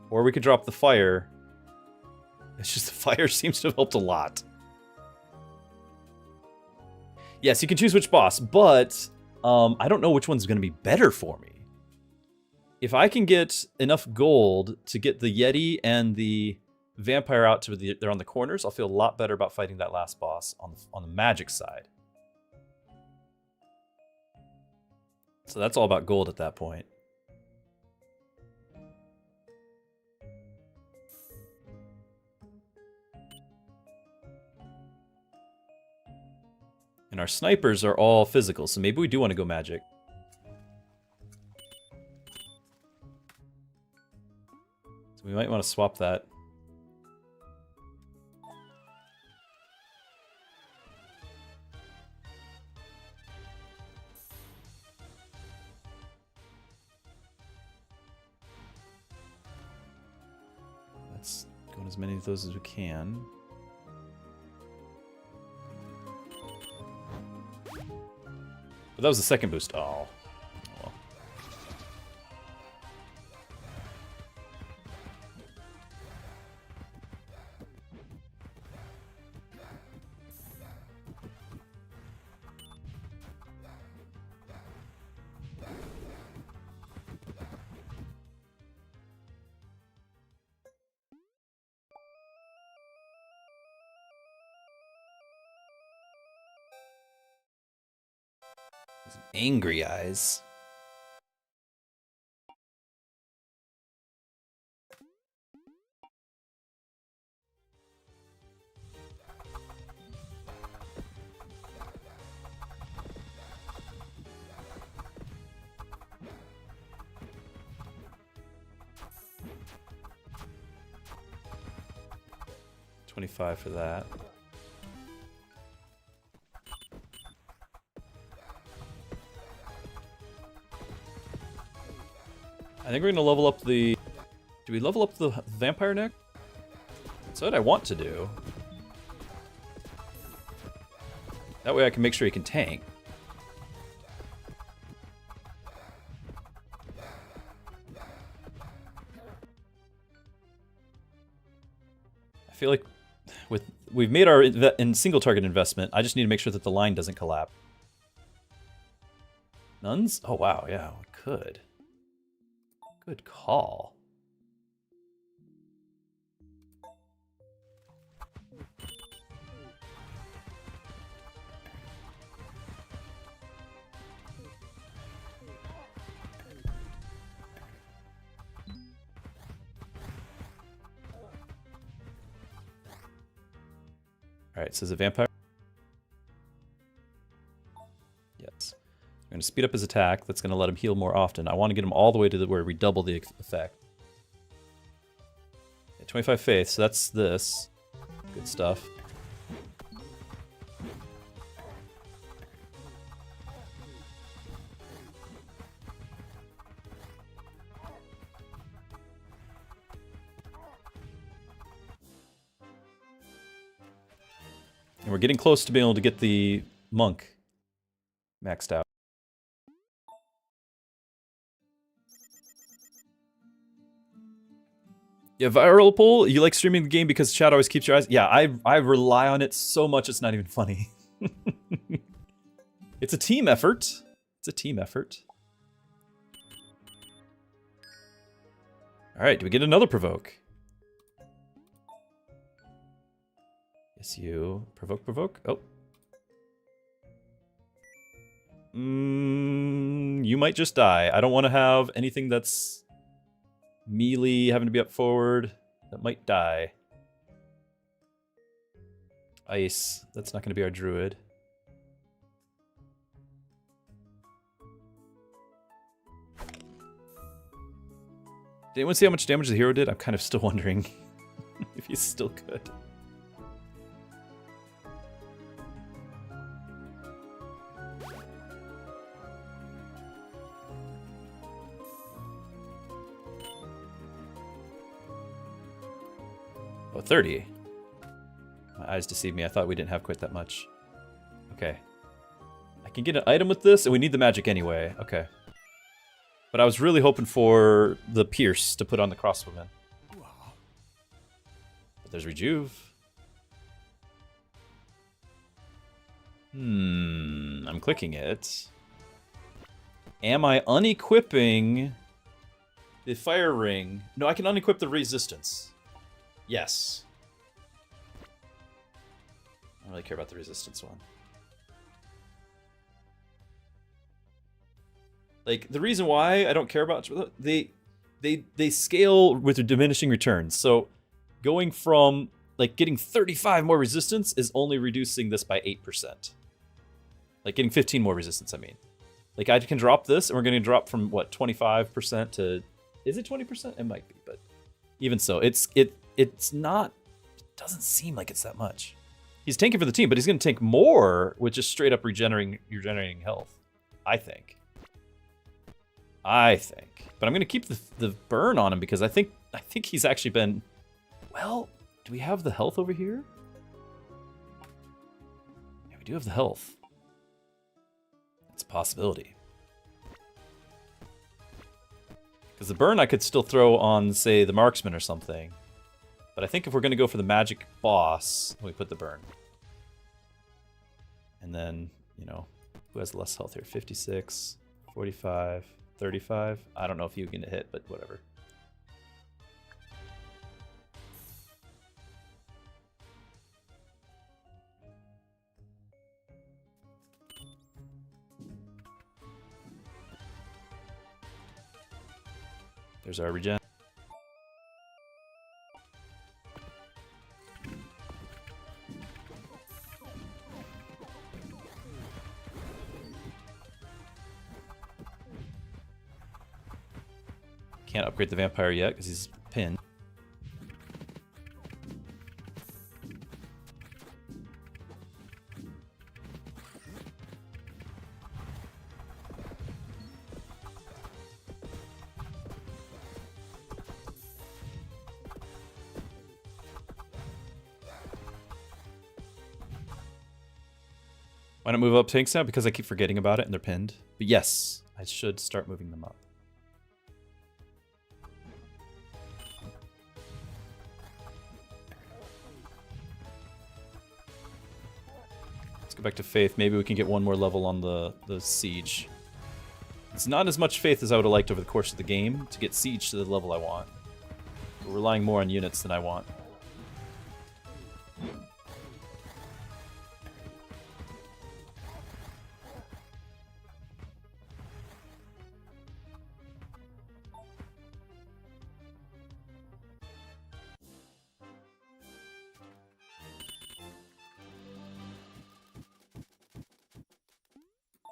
Or we could drop the fire. It's just the fire seems to have helped a lot. Yes, you can choose which boss, but I don't know which one's going to be better for me. If I can get enough gold to get the Yeti and the vampire out to they're on the corners, I'll feel a lot better about fighting that last boss on the magic side. So that's all about gold at that point. And our snipers are all physical, so maybe we do want to go magic. So we might want to swap that. Let's go on as many of those as we can. But that was the second boost. Oh. Well. Angry eyes. $25 for that. I think we're going to level up the... Do we level up the vampire neck? That's what I want to do. That way I can make sure he can tank. I feel like we've made our in single target investment. I just need to make sure that the line doesn't collapse. Nuns? Oh wow, yeah, we could. Good call. Alright, so is it vampire? Yes. I'm going to speed up his attack. That's going to let him heal more often. I want to get him all the way to where we double the effect. Yeah, 25 faith, so that's this. Good stuff. And we're getting close to being able to get the monk maxed out. Yeah, viral poll. You like streaming the game because chat always keeps your eyes. Yeah, I rely on it so much it's not even funny. It's a team effort. It's a team effort. All right, do we get another provoke? Yes, you provoke. Oh, You might just die. I don't want to have anything that's melee having to be up forward. That might die. Ice. That's not going to be our druid. Did anyone see how much damage the hero did? I'm kind of still wondering if he's still good. Oh, 30. My eyes deceive me. I thought we didn't have quite that much. Okay. I can get an item with this, and we need the magic anyway. Okay. But I was really hoping for the pierce to put on the crossbowman. But there's rejuve. I'm clicking it. Am I unequipping the fire ring? No, I can unequip the resistance. Yes. I don't really care about the resistance one. Like, the reason why I don't care about they scale with diminishing returns. So going from like getting 35 more resistance is only reducing this by 8%. Like getting 15 more resistance, I mean. Like I can drop this and we're going to drop from what 25% to, is it 20%? It might be, but even so, it's not, it doesn't seem like it's that much. He's tanking for the team, but he's going to tank more with just straight up regenerating health, I think. But I'm going to keep the burn on him because I think he's actually been, well, do we have the health over here? Yeah, we do have the health. It's a possibility. Because the burn I could still throw on, say, the marksman or something. But I think if we're going to go for the magic boss, we put the burn. And then, you know, who has less health here? 56, 45, 35. I don't know if you can hit, but whatever. There's our regen. Can't upgrade the vampire yet because he's pinned. Why not move up tanks now? Because I keep forgetting about it and they're pinned. But yes, I should start moving them up. Let's go back to Faith. Maybe we can get one more level on the Siege. It's not as much Faith as I would have liked over the course of the game to get Siege to the level I want. We're relying more on units than I want.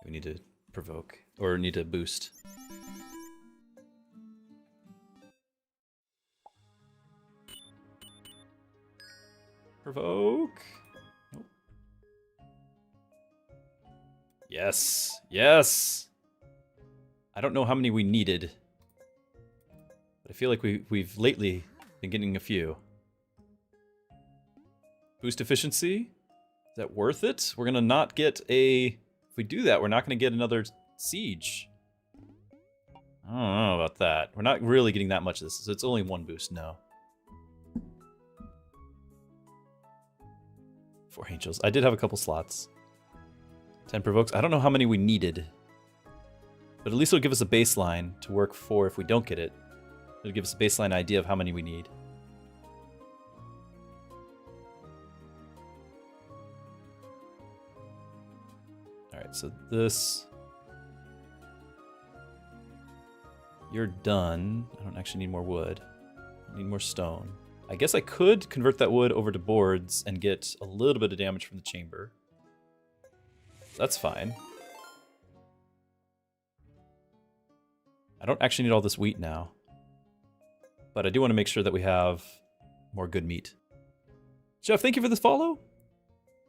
We need to provoke, or need to boost. Provoke. Nope. Yes, yes. I don't know how many we needed, but I feel like we've lately been getting a few. Boost efficiency. Is that worth it? We're gonna not get a. If we do that, we're not going to get another siege. I don't know about that. We're not really getting that much of this, so it's only one boost, no. 4 angels. I did have a couple slots. 10 provokes. I don't know how many we needed. But at least it'll give us a baseline to work for if we don't get it. It'll give us a baseline idea of how many we need. Alright, so this You're done. I don't actually need more wood. I need more stone. I guess I could convert that wood over to boards and get a little bit of damage from the chamber. That's fine. I don't actually need all this wheat now. But I do want to make sure that we have more good meat. Jeff, thank you for this follow.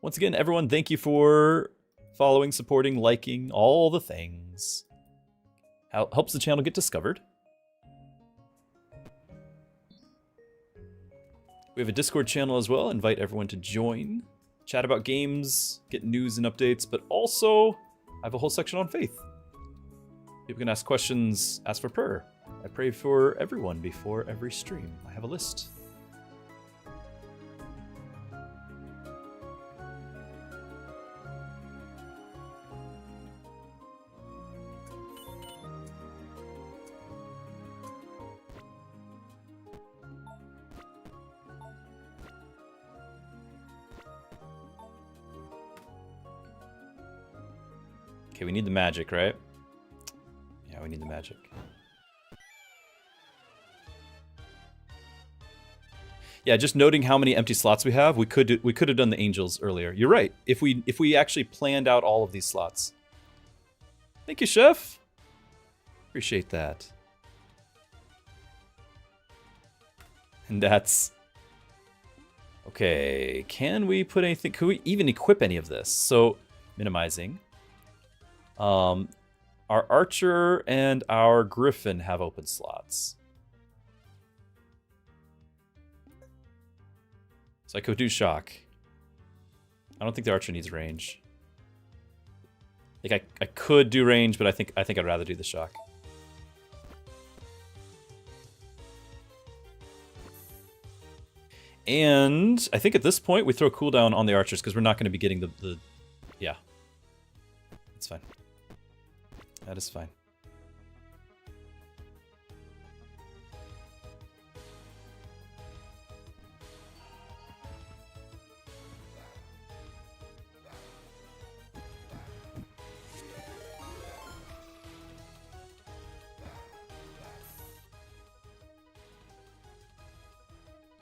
Once again, everyone, thank you for following, supporting, liking, all the things. Helps the channel get discovered. We have a Discord channel as well. Invite everyone to join. Chat about games, get news and updates, but also I have a whole section on faith. People can ask questions, ask for prayer. I pray for everyone before every stream. I have a list. Okay, we need the magic, right? Yeah, we need the magic. Yeah, just noting how many empty slots we have, we could have done the angels earlier. You're right. If we actually planned out all of these slots. Thank you, Chef. Appreciate that. And that's okay. Can we put anything? Could we even equip any of this? So minimizing. Our archer and our griffin have open slots. So I could do shock. I don't think the archer needs range. Like I could do range, but I think I'd rather do the shock. And I think at this point we throw a cooldown on the archers because we're not going to be getting the yeah. It's fine. That is fine.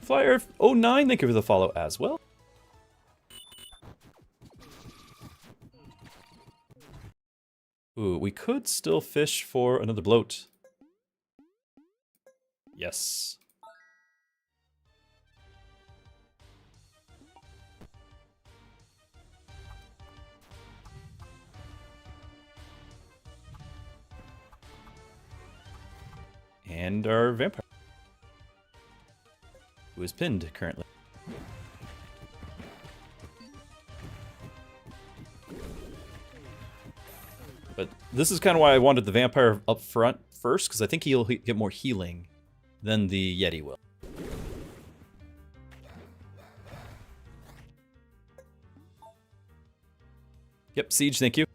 Flyer09, thank you for the follow as well. Ooh, we could still fish for another bloat. Yes. And our vampire, who is pinned currently. But this is kind of why I wanted the vampire up front first, because I think he'll get more healing than the Yeti will. Yep, Siege, thank you.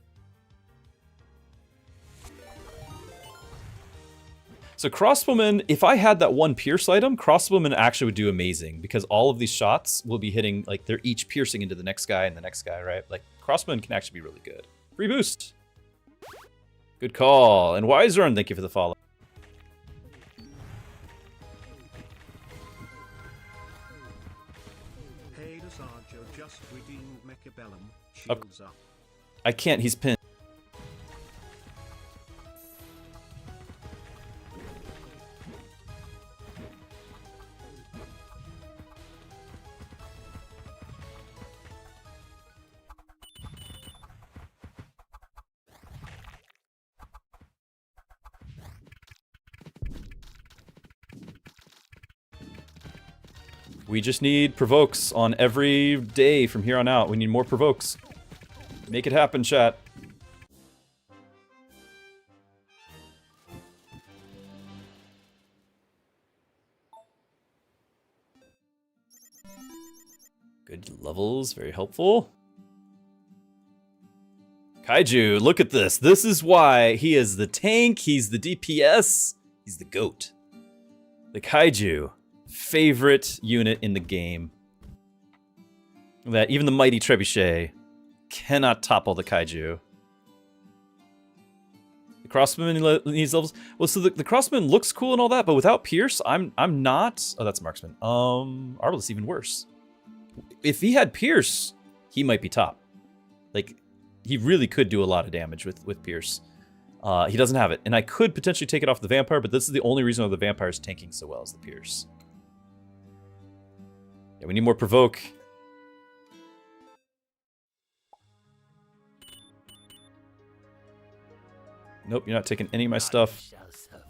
So crossbowman, if I had that one pierce item, crossbowman actually would do amazing, because all of these shots will be hitting, like, they're each piercing into the next guy and the next guy, right? Like, crossbowman can actually be really good. Free boost! Good call. And Wiserun, thank you for the follow. Hey, Sarjo just redeemed Mechabellum. Shields up. I can't, he's pinned. We just need provokes on every day from here on out. We need more provokes. Make it happen, chat. Good levels, very helpful. Kaiju, look at this. This is why he is the tank, he's the DPS, he's the GOAT. The Kaiju. Favorite unit in the game. That even the mighty trebuchet cannot topple the Kaiju. The crossman needs levels. Well, so the crossman looks cool and all that, but without Pierce, I'm not. Oh, that's marksman. Arbalest even worse. If he had Pierce, he might be top. Like, he really could do a lot of damage with Pierce. He doesn't have it, and I could potentially take it off the vampire, but this is the only reason why the vampire is tanking so well is the Pierce. Yeah, we need more provoke. Nope, you're not taking any of my stuff. Shall survive.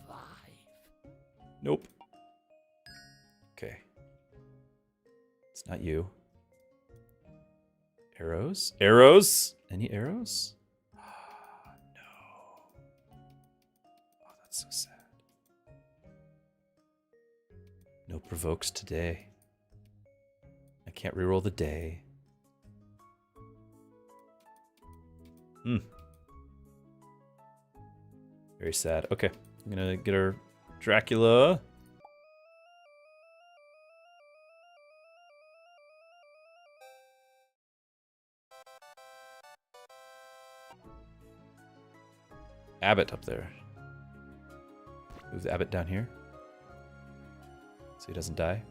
Nope. Okay. It's not you. Arrows? Arrows? Any arrows? No. Oh, that's so sad. No provokes today. I can't reroll the day. Very sad. Okay, I'm gonna get our Dracula. Abbott up there. Move the Abbott down here. So he doesn't die.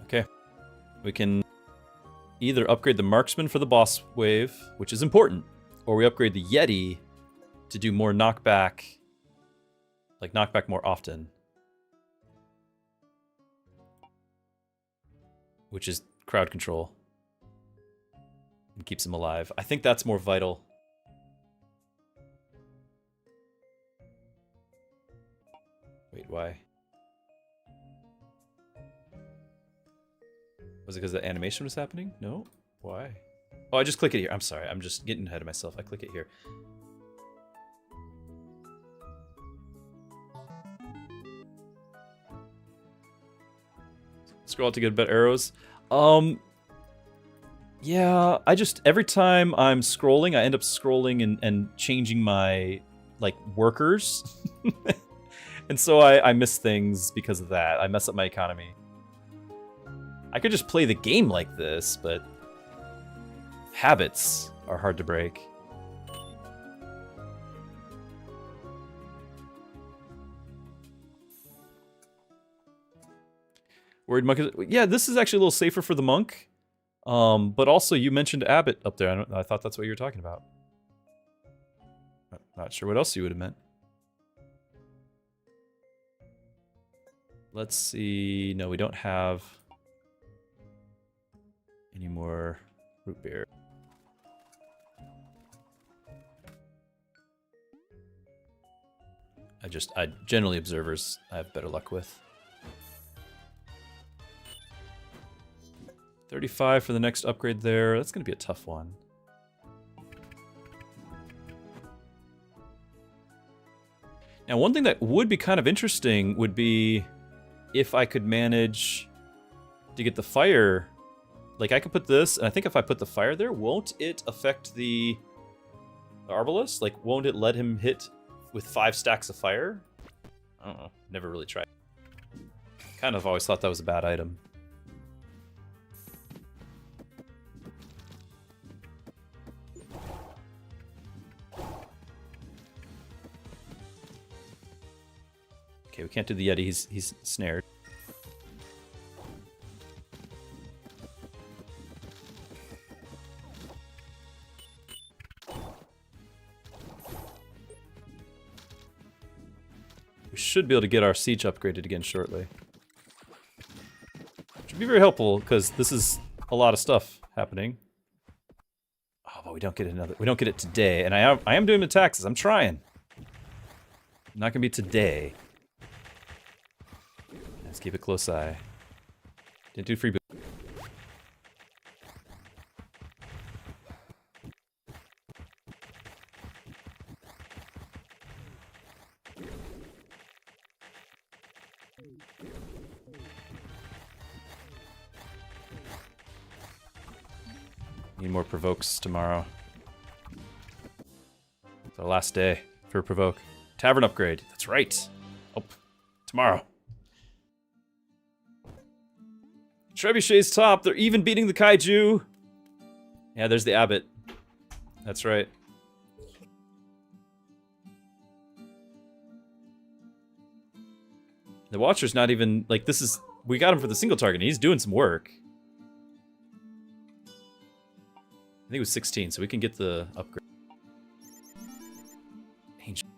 Okay. We can either upgrade the marksman for the boss wave, which is important, or we upgrade the Yeti to do more knockback, like knockback more often. Which is crowd control. And keeps him alive. I think that's more vital. Wait, why? Was it because the animation was happening? No? Why? Oh, I just click it here. I'm sorry. I'm just getting ahead of myself. I click it here. Scroll out to get a bit arrows. Yeah, I just, every time I'm scrolling, I end up scrolling and changing my, like, workers. And so I miss things because of that. I mess up my economy. I could just play the game like this, but habits are hard to break. Worried monk. Yeah, this is actually a little safer for the monk. But also you mentioned Abbott up there. I thought that's what you were talking about. Not sure what else you would have meant. Let's see. No, we don't have any more root beer. I generally observers I have better luck with. 35 for the next upgrade there. That's gonna be a tough one. Now, one thing that would be kind of interesting would be if I could manage to get the fire. Like, I could put this, and I think if I put the fire there, won't it affect the Arbalest? Like, won't it let him hit with 5 stacks of fire? I don't know. Never really tried. Kind of always thought that was a bad item. Okay, we can't do the Yeti. He's snared. We should be able to get our siege upgraded again shortly. Which would be very helpful, because this is a lot of stuff happening. Oh, but we don't get another. We don't get it today, and I am doing the taxes. I'm trying. Not gonna be today. Let's keep a close eye. Didn't do free boot. Need more provokes tomorrow. It's our last day for provoke. Tavern upgrade. That's right. Oh, tomorrow. Trebuchet's top. They're even beating the kaiju. Yeah, there's the abbot. That's right. The Watcher's not even, like, this is... We got him for the single target, and he's doing some work. I think it was 16, so we can get the upgrade. Ancient.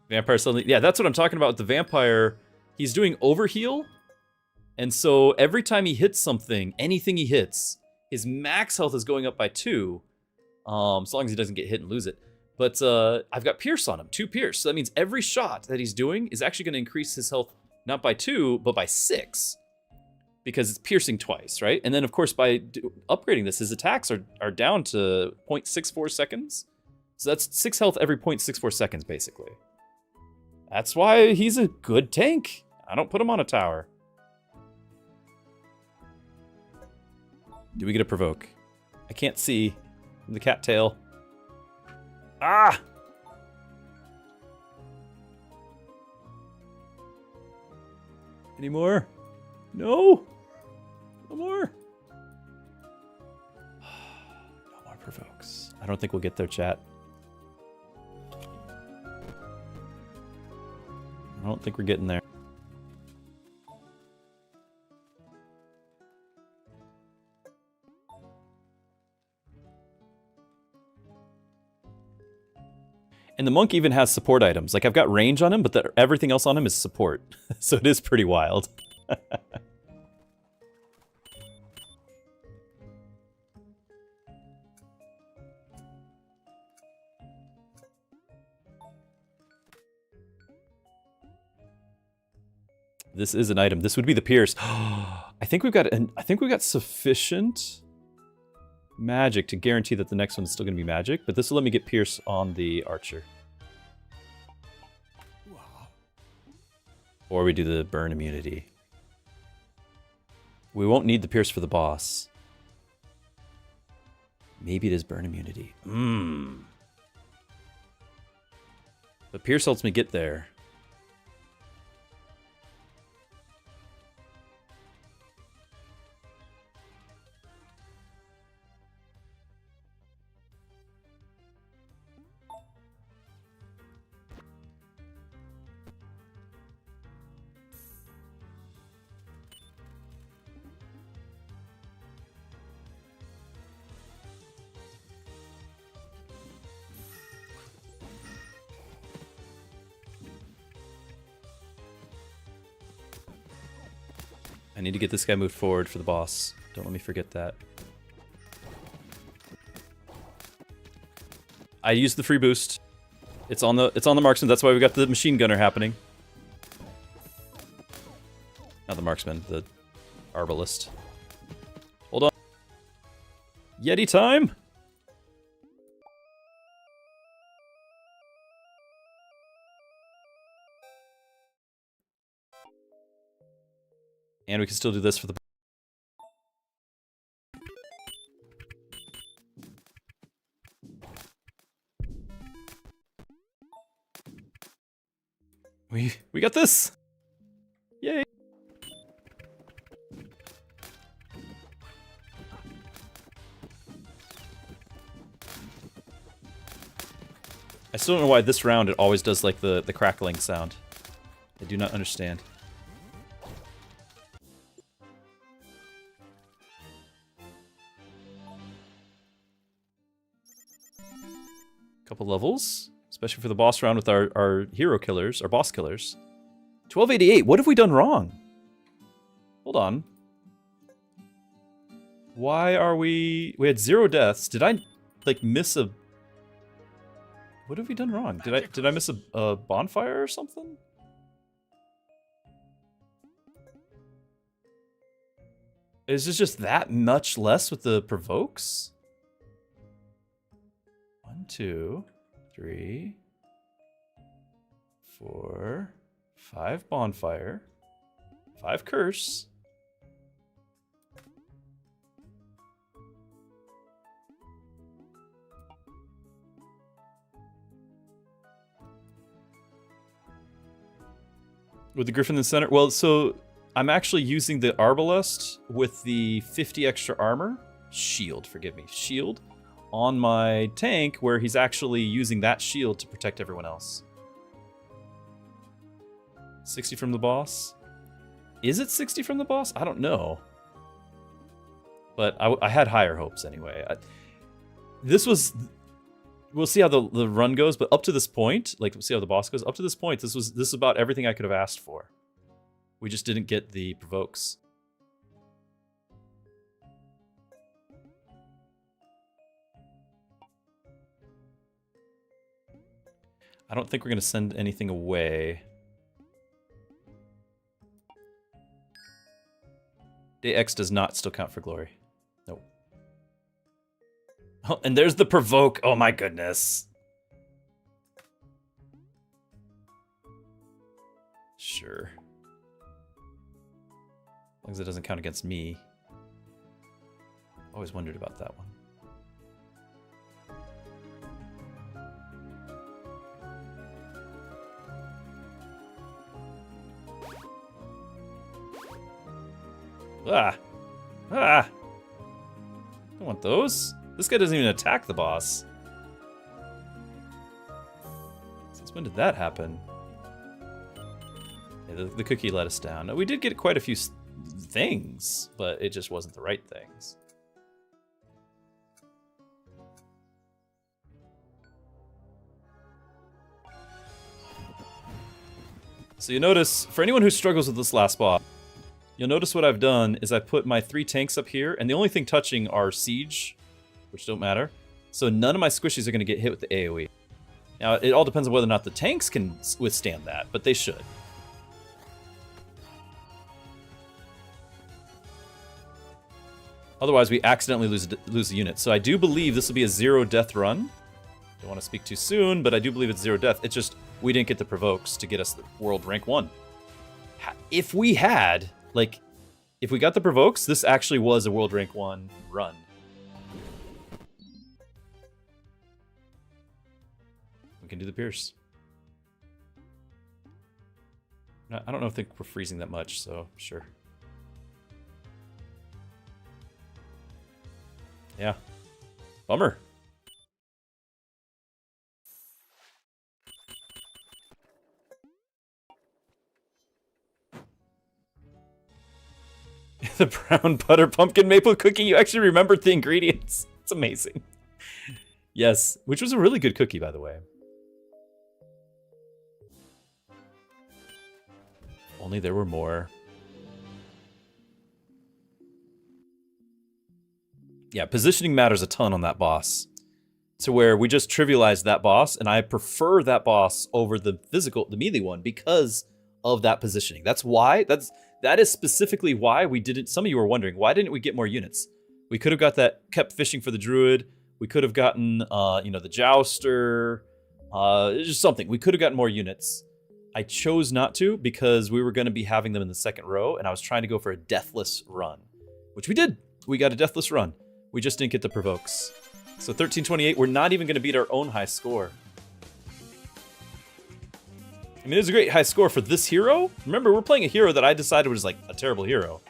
Vampire suddenly... Yeah, that's what I'm talking about with the vampire. He's doing overheal, and so every time he hits something, anything he hits, his max health is going up by 2, as long as he doesn't get hit and lose it. But I've got Pierce on him, 2 Pierce. So that means every shot that he's doing is actually going to increase his health not by 2, but by 6. Because it's piercing twice, right? And then, of course, by upgrading this, his attacks are down to 0.64 seconds. So that's 6 health every 0.64 seconds, basically. That's why he's a good tank. I don't put him on a tower. Do we get a provoke? I can't see the cattail. Ah! Any more? No! No more! No more provokes. I don't think we'll get there, chat. I don't think we're getting there. And the monk even has support items. Like, I've got range on him, but everything else on him is support. So it is pretty wild. This is an item. This would be the Pierce. I think we've got sufficient magic to guarantee that the next one's still going to be magic, but this will let me get Pierce on the Archer. Or we do the burn immunity. We won't need the Pierce for the boss. Maybe it is burn immunity. But Pierce helps me get there. I need to get this guy moved forward for the boss. Don't let me forget that. I used the free boost. It's on the marksman. That's why we got the machine gunner happening. Not the marksman, the arbalist. Hold on. Yeti time! And we can still do this for the... We got this! Yay! I still don't know why this round it always does like the crackling sound. I do not understand. Couple levels, especially for the boss round with our hero killers, our boss killers. 1288, what have we done wrong? Hold on. Why are we had 0 deaths. Did I like miss a... What have we done wrong? Did I miss a bonfire or something? Is this just that much less with the provokes? 1, 2, 3, 4, 5 bonfire, 5 curse. With the Griffin in the center? Well, so I'm actually using the Arbalest with the 50 extra armor. Shield, forgive me. Shield on my tank where he's actually using that shield to protect everyone else. 60 from the boss? Is it 60 from the boss? I don't know. But I had higher hopes anyway. This was... We'll see how the run goes, but up to this point, like we'll see how the boss goes. Up to this point, this is about everything I could have asked for. We just didn't get the provokes. I don't think we're going to send anything away. Day X does not still count for glory. Nope. Oh, and there's the provoke. Oh my goodness. Sure. As long as it doesn't count against me. Always wondered about that one. Ah! Ah! Don't want those. This guy doesn't even attack the boss. Since when did that happen? Yeah, the cookie let us down. We did get quite a few things, but it just wasn't the right things. So you notice, for anyone who struggles with this last boss, you'll notice what I've done is I put my 3 tanks up here, and the only thing touching are siege, which don't matter. So none of my squishies are going to get hit with the AoE. Now, it all depends on whether or not the tanks can withstand that, but they should. Otherwise, we accidentally lose the unit. So I do believe this will be a 0-death run. Don't want to speak too soon, but I do believe it's 0 death. It's just we didn't get the provokes to get us the world rank 1. If we had... Like, if we got the provokes, this actually was a world rank 1 run. We can do the Pierce. I don't think we're freezing that much, so sure. Yeah. Bummer. The brown butter pumpkin maple cookie. You actually remembered the ingredients. It's amazing. Yes, which was a really good cookie, by the way. Only there were more. Yeah, positioning matters a ton on that boss. To where we just trivialized that boss, and I prefer that boss over the melee one because of that positioning. That's why. That is specifically why we didn't... Some of you were wondering, why didn't we get more units? We could have got that, kept fishing for the druid. We could have gotten, you know, the jouster. Just something. We could have gotten more units. I chose not to because we were going to be having them in the second row, and I was trying to go for a deathless run. Which we did. We got a deathless run. We just didn't get the provokes. So 1328, we're not even going to beat our own high score. I mean, it was a great high score for this hero. Remember, we're playing a hero that I decided was like a terrible hero.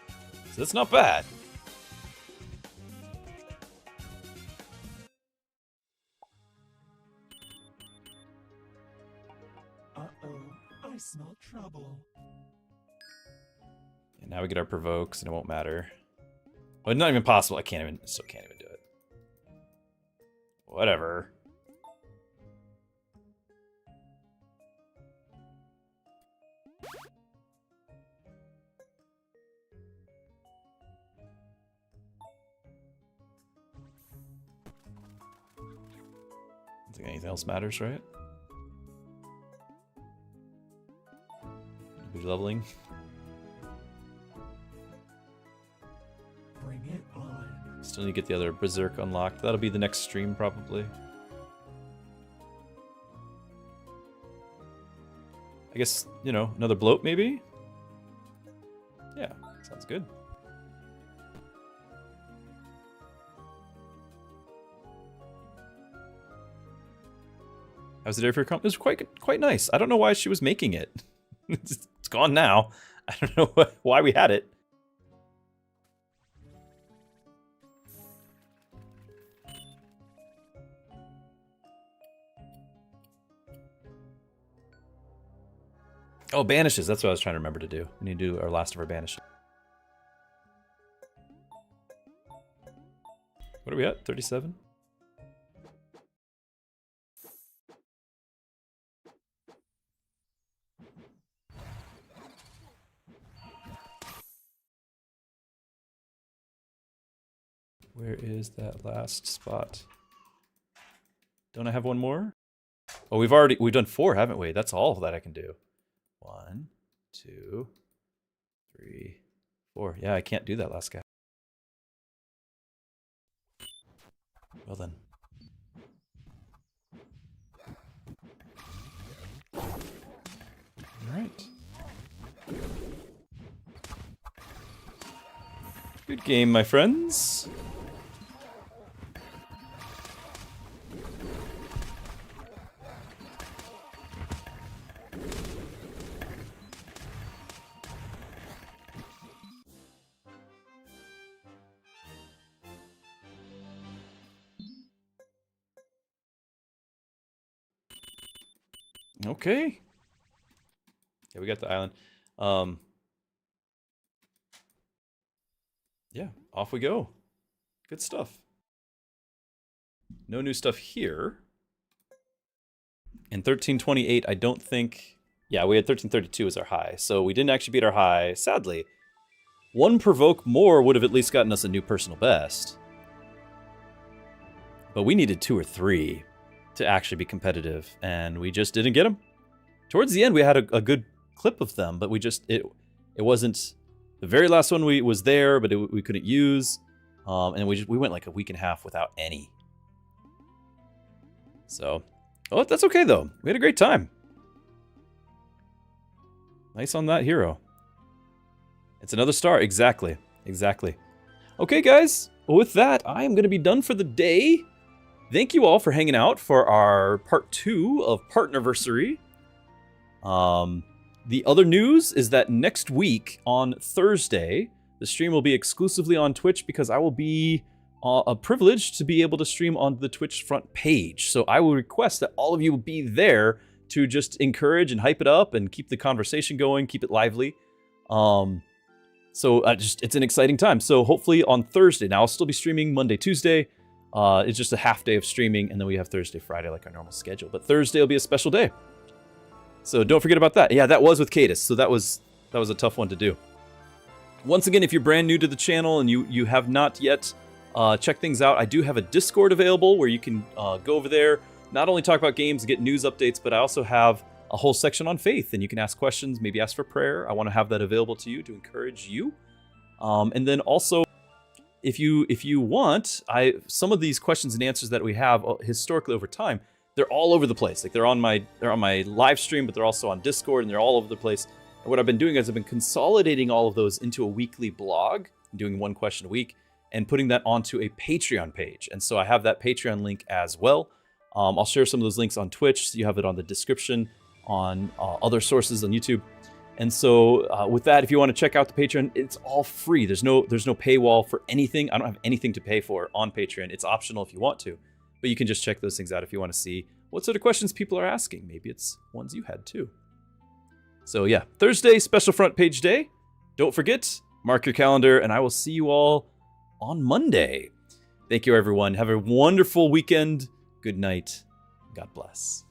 So that's not bad. Uh-oh, I smell trouble. And now we get our provokes, and it won't matter. Well, it's not even possible. Still can't even do it. Whatever. I don't think anything else matters, right? Be leveling. Bring it on. Still need to get the other Berserk unlocked. That'll be the next stream, probably. I guess, you know, another bloat, maybe? Yeah, sounds good. How's the day for your comp? It was quite nice. I don't know why she was making it. It's It's gone now. I don't know why we had it. Oh, banishes. That's what I was trying to remember to do. We need to do our last of our banishes. What are we at? 37? Where is that last spot? Don't I have one more? Oh, we've done 4, haven't we? That's all that I can do. 1, 2, 3, 4. Yeah, I can't do that last guy. Well then. Alright. Good game, my friends. Okay. Yeah, we got the island. Yeah, off we go. Good stuff. No new stuff here. In 1328, I don't think... Yeah, we had 1332 as our high, so we didn't actually beat our high, sadly. 1 provoke more would have at least gotten us a new personal best. But we needed 2 or 3 to actually be competitive, and we just didn't get them. Towards the end, we had a good clip of them, but we just... It wasn't... The very last one was there, but we couldn't use. And we went like a week and a half without any. So, oh, that's okay though. We had a great time. Nice on that hero. It's another star. Exactly. Exactly. Okay, guys. Well, with that, I am going to be done for the day. Thank you all for hanging out for our part 2 of Partnerversary. The other news is that next week on Thursday, the stream will be exclusively on Twitch because I will be privileged to be able to stream on the Twitch front page. So I will request that all of you be there to just encourage and hype it up and keep the conversation going, keep it lively. It's an exciting time. So hopefully on Thursday, now I'll still be streaming Monday, Tuesday. It's just a half day of streaming, and then we have Thursday, Friday like our normal schedule. But Thursday will be a special day. So don't forget about that. Yeah, that was with Cadus, so that was a tough one to do. Once again, if you're brand new to the channel and you have not yet checked things out, I do have a Discord available where you can go over there, not only talk about games and get news updates, but I also have a whole section on faith, and you can ask questions, maybe ask for prayer. I want to have that available to you to encourage you. And then also, if you want, some of these questions and answers that we have historically over time, they're all over the place. Like they're on my live stream, but they're also on Discord, and they're all over the place. And what I've been doing is I've been consolidating all of those into a weekly blog, doing 1 question a week, and putting that onto a Patreon page. And so I have that Patreon link as well. I'll share some of those links on Twitch, so you have it on the description, on other sources on YouTube. And so with that, if you want to check out the Patreon, it's all free. There's no paywall for anything. I don't have anything to pay for on Patreon. It's optional if you want to. But you can just check those things out if you want to see what sort of questions people are asking. Maybe it's ones you had too. So yeah, Thursday, special front page day. Don't forget, mark your calendar, and I will see you all on Monday. Thank you, everyone. Have a wonderful weekend. Good night. God bless.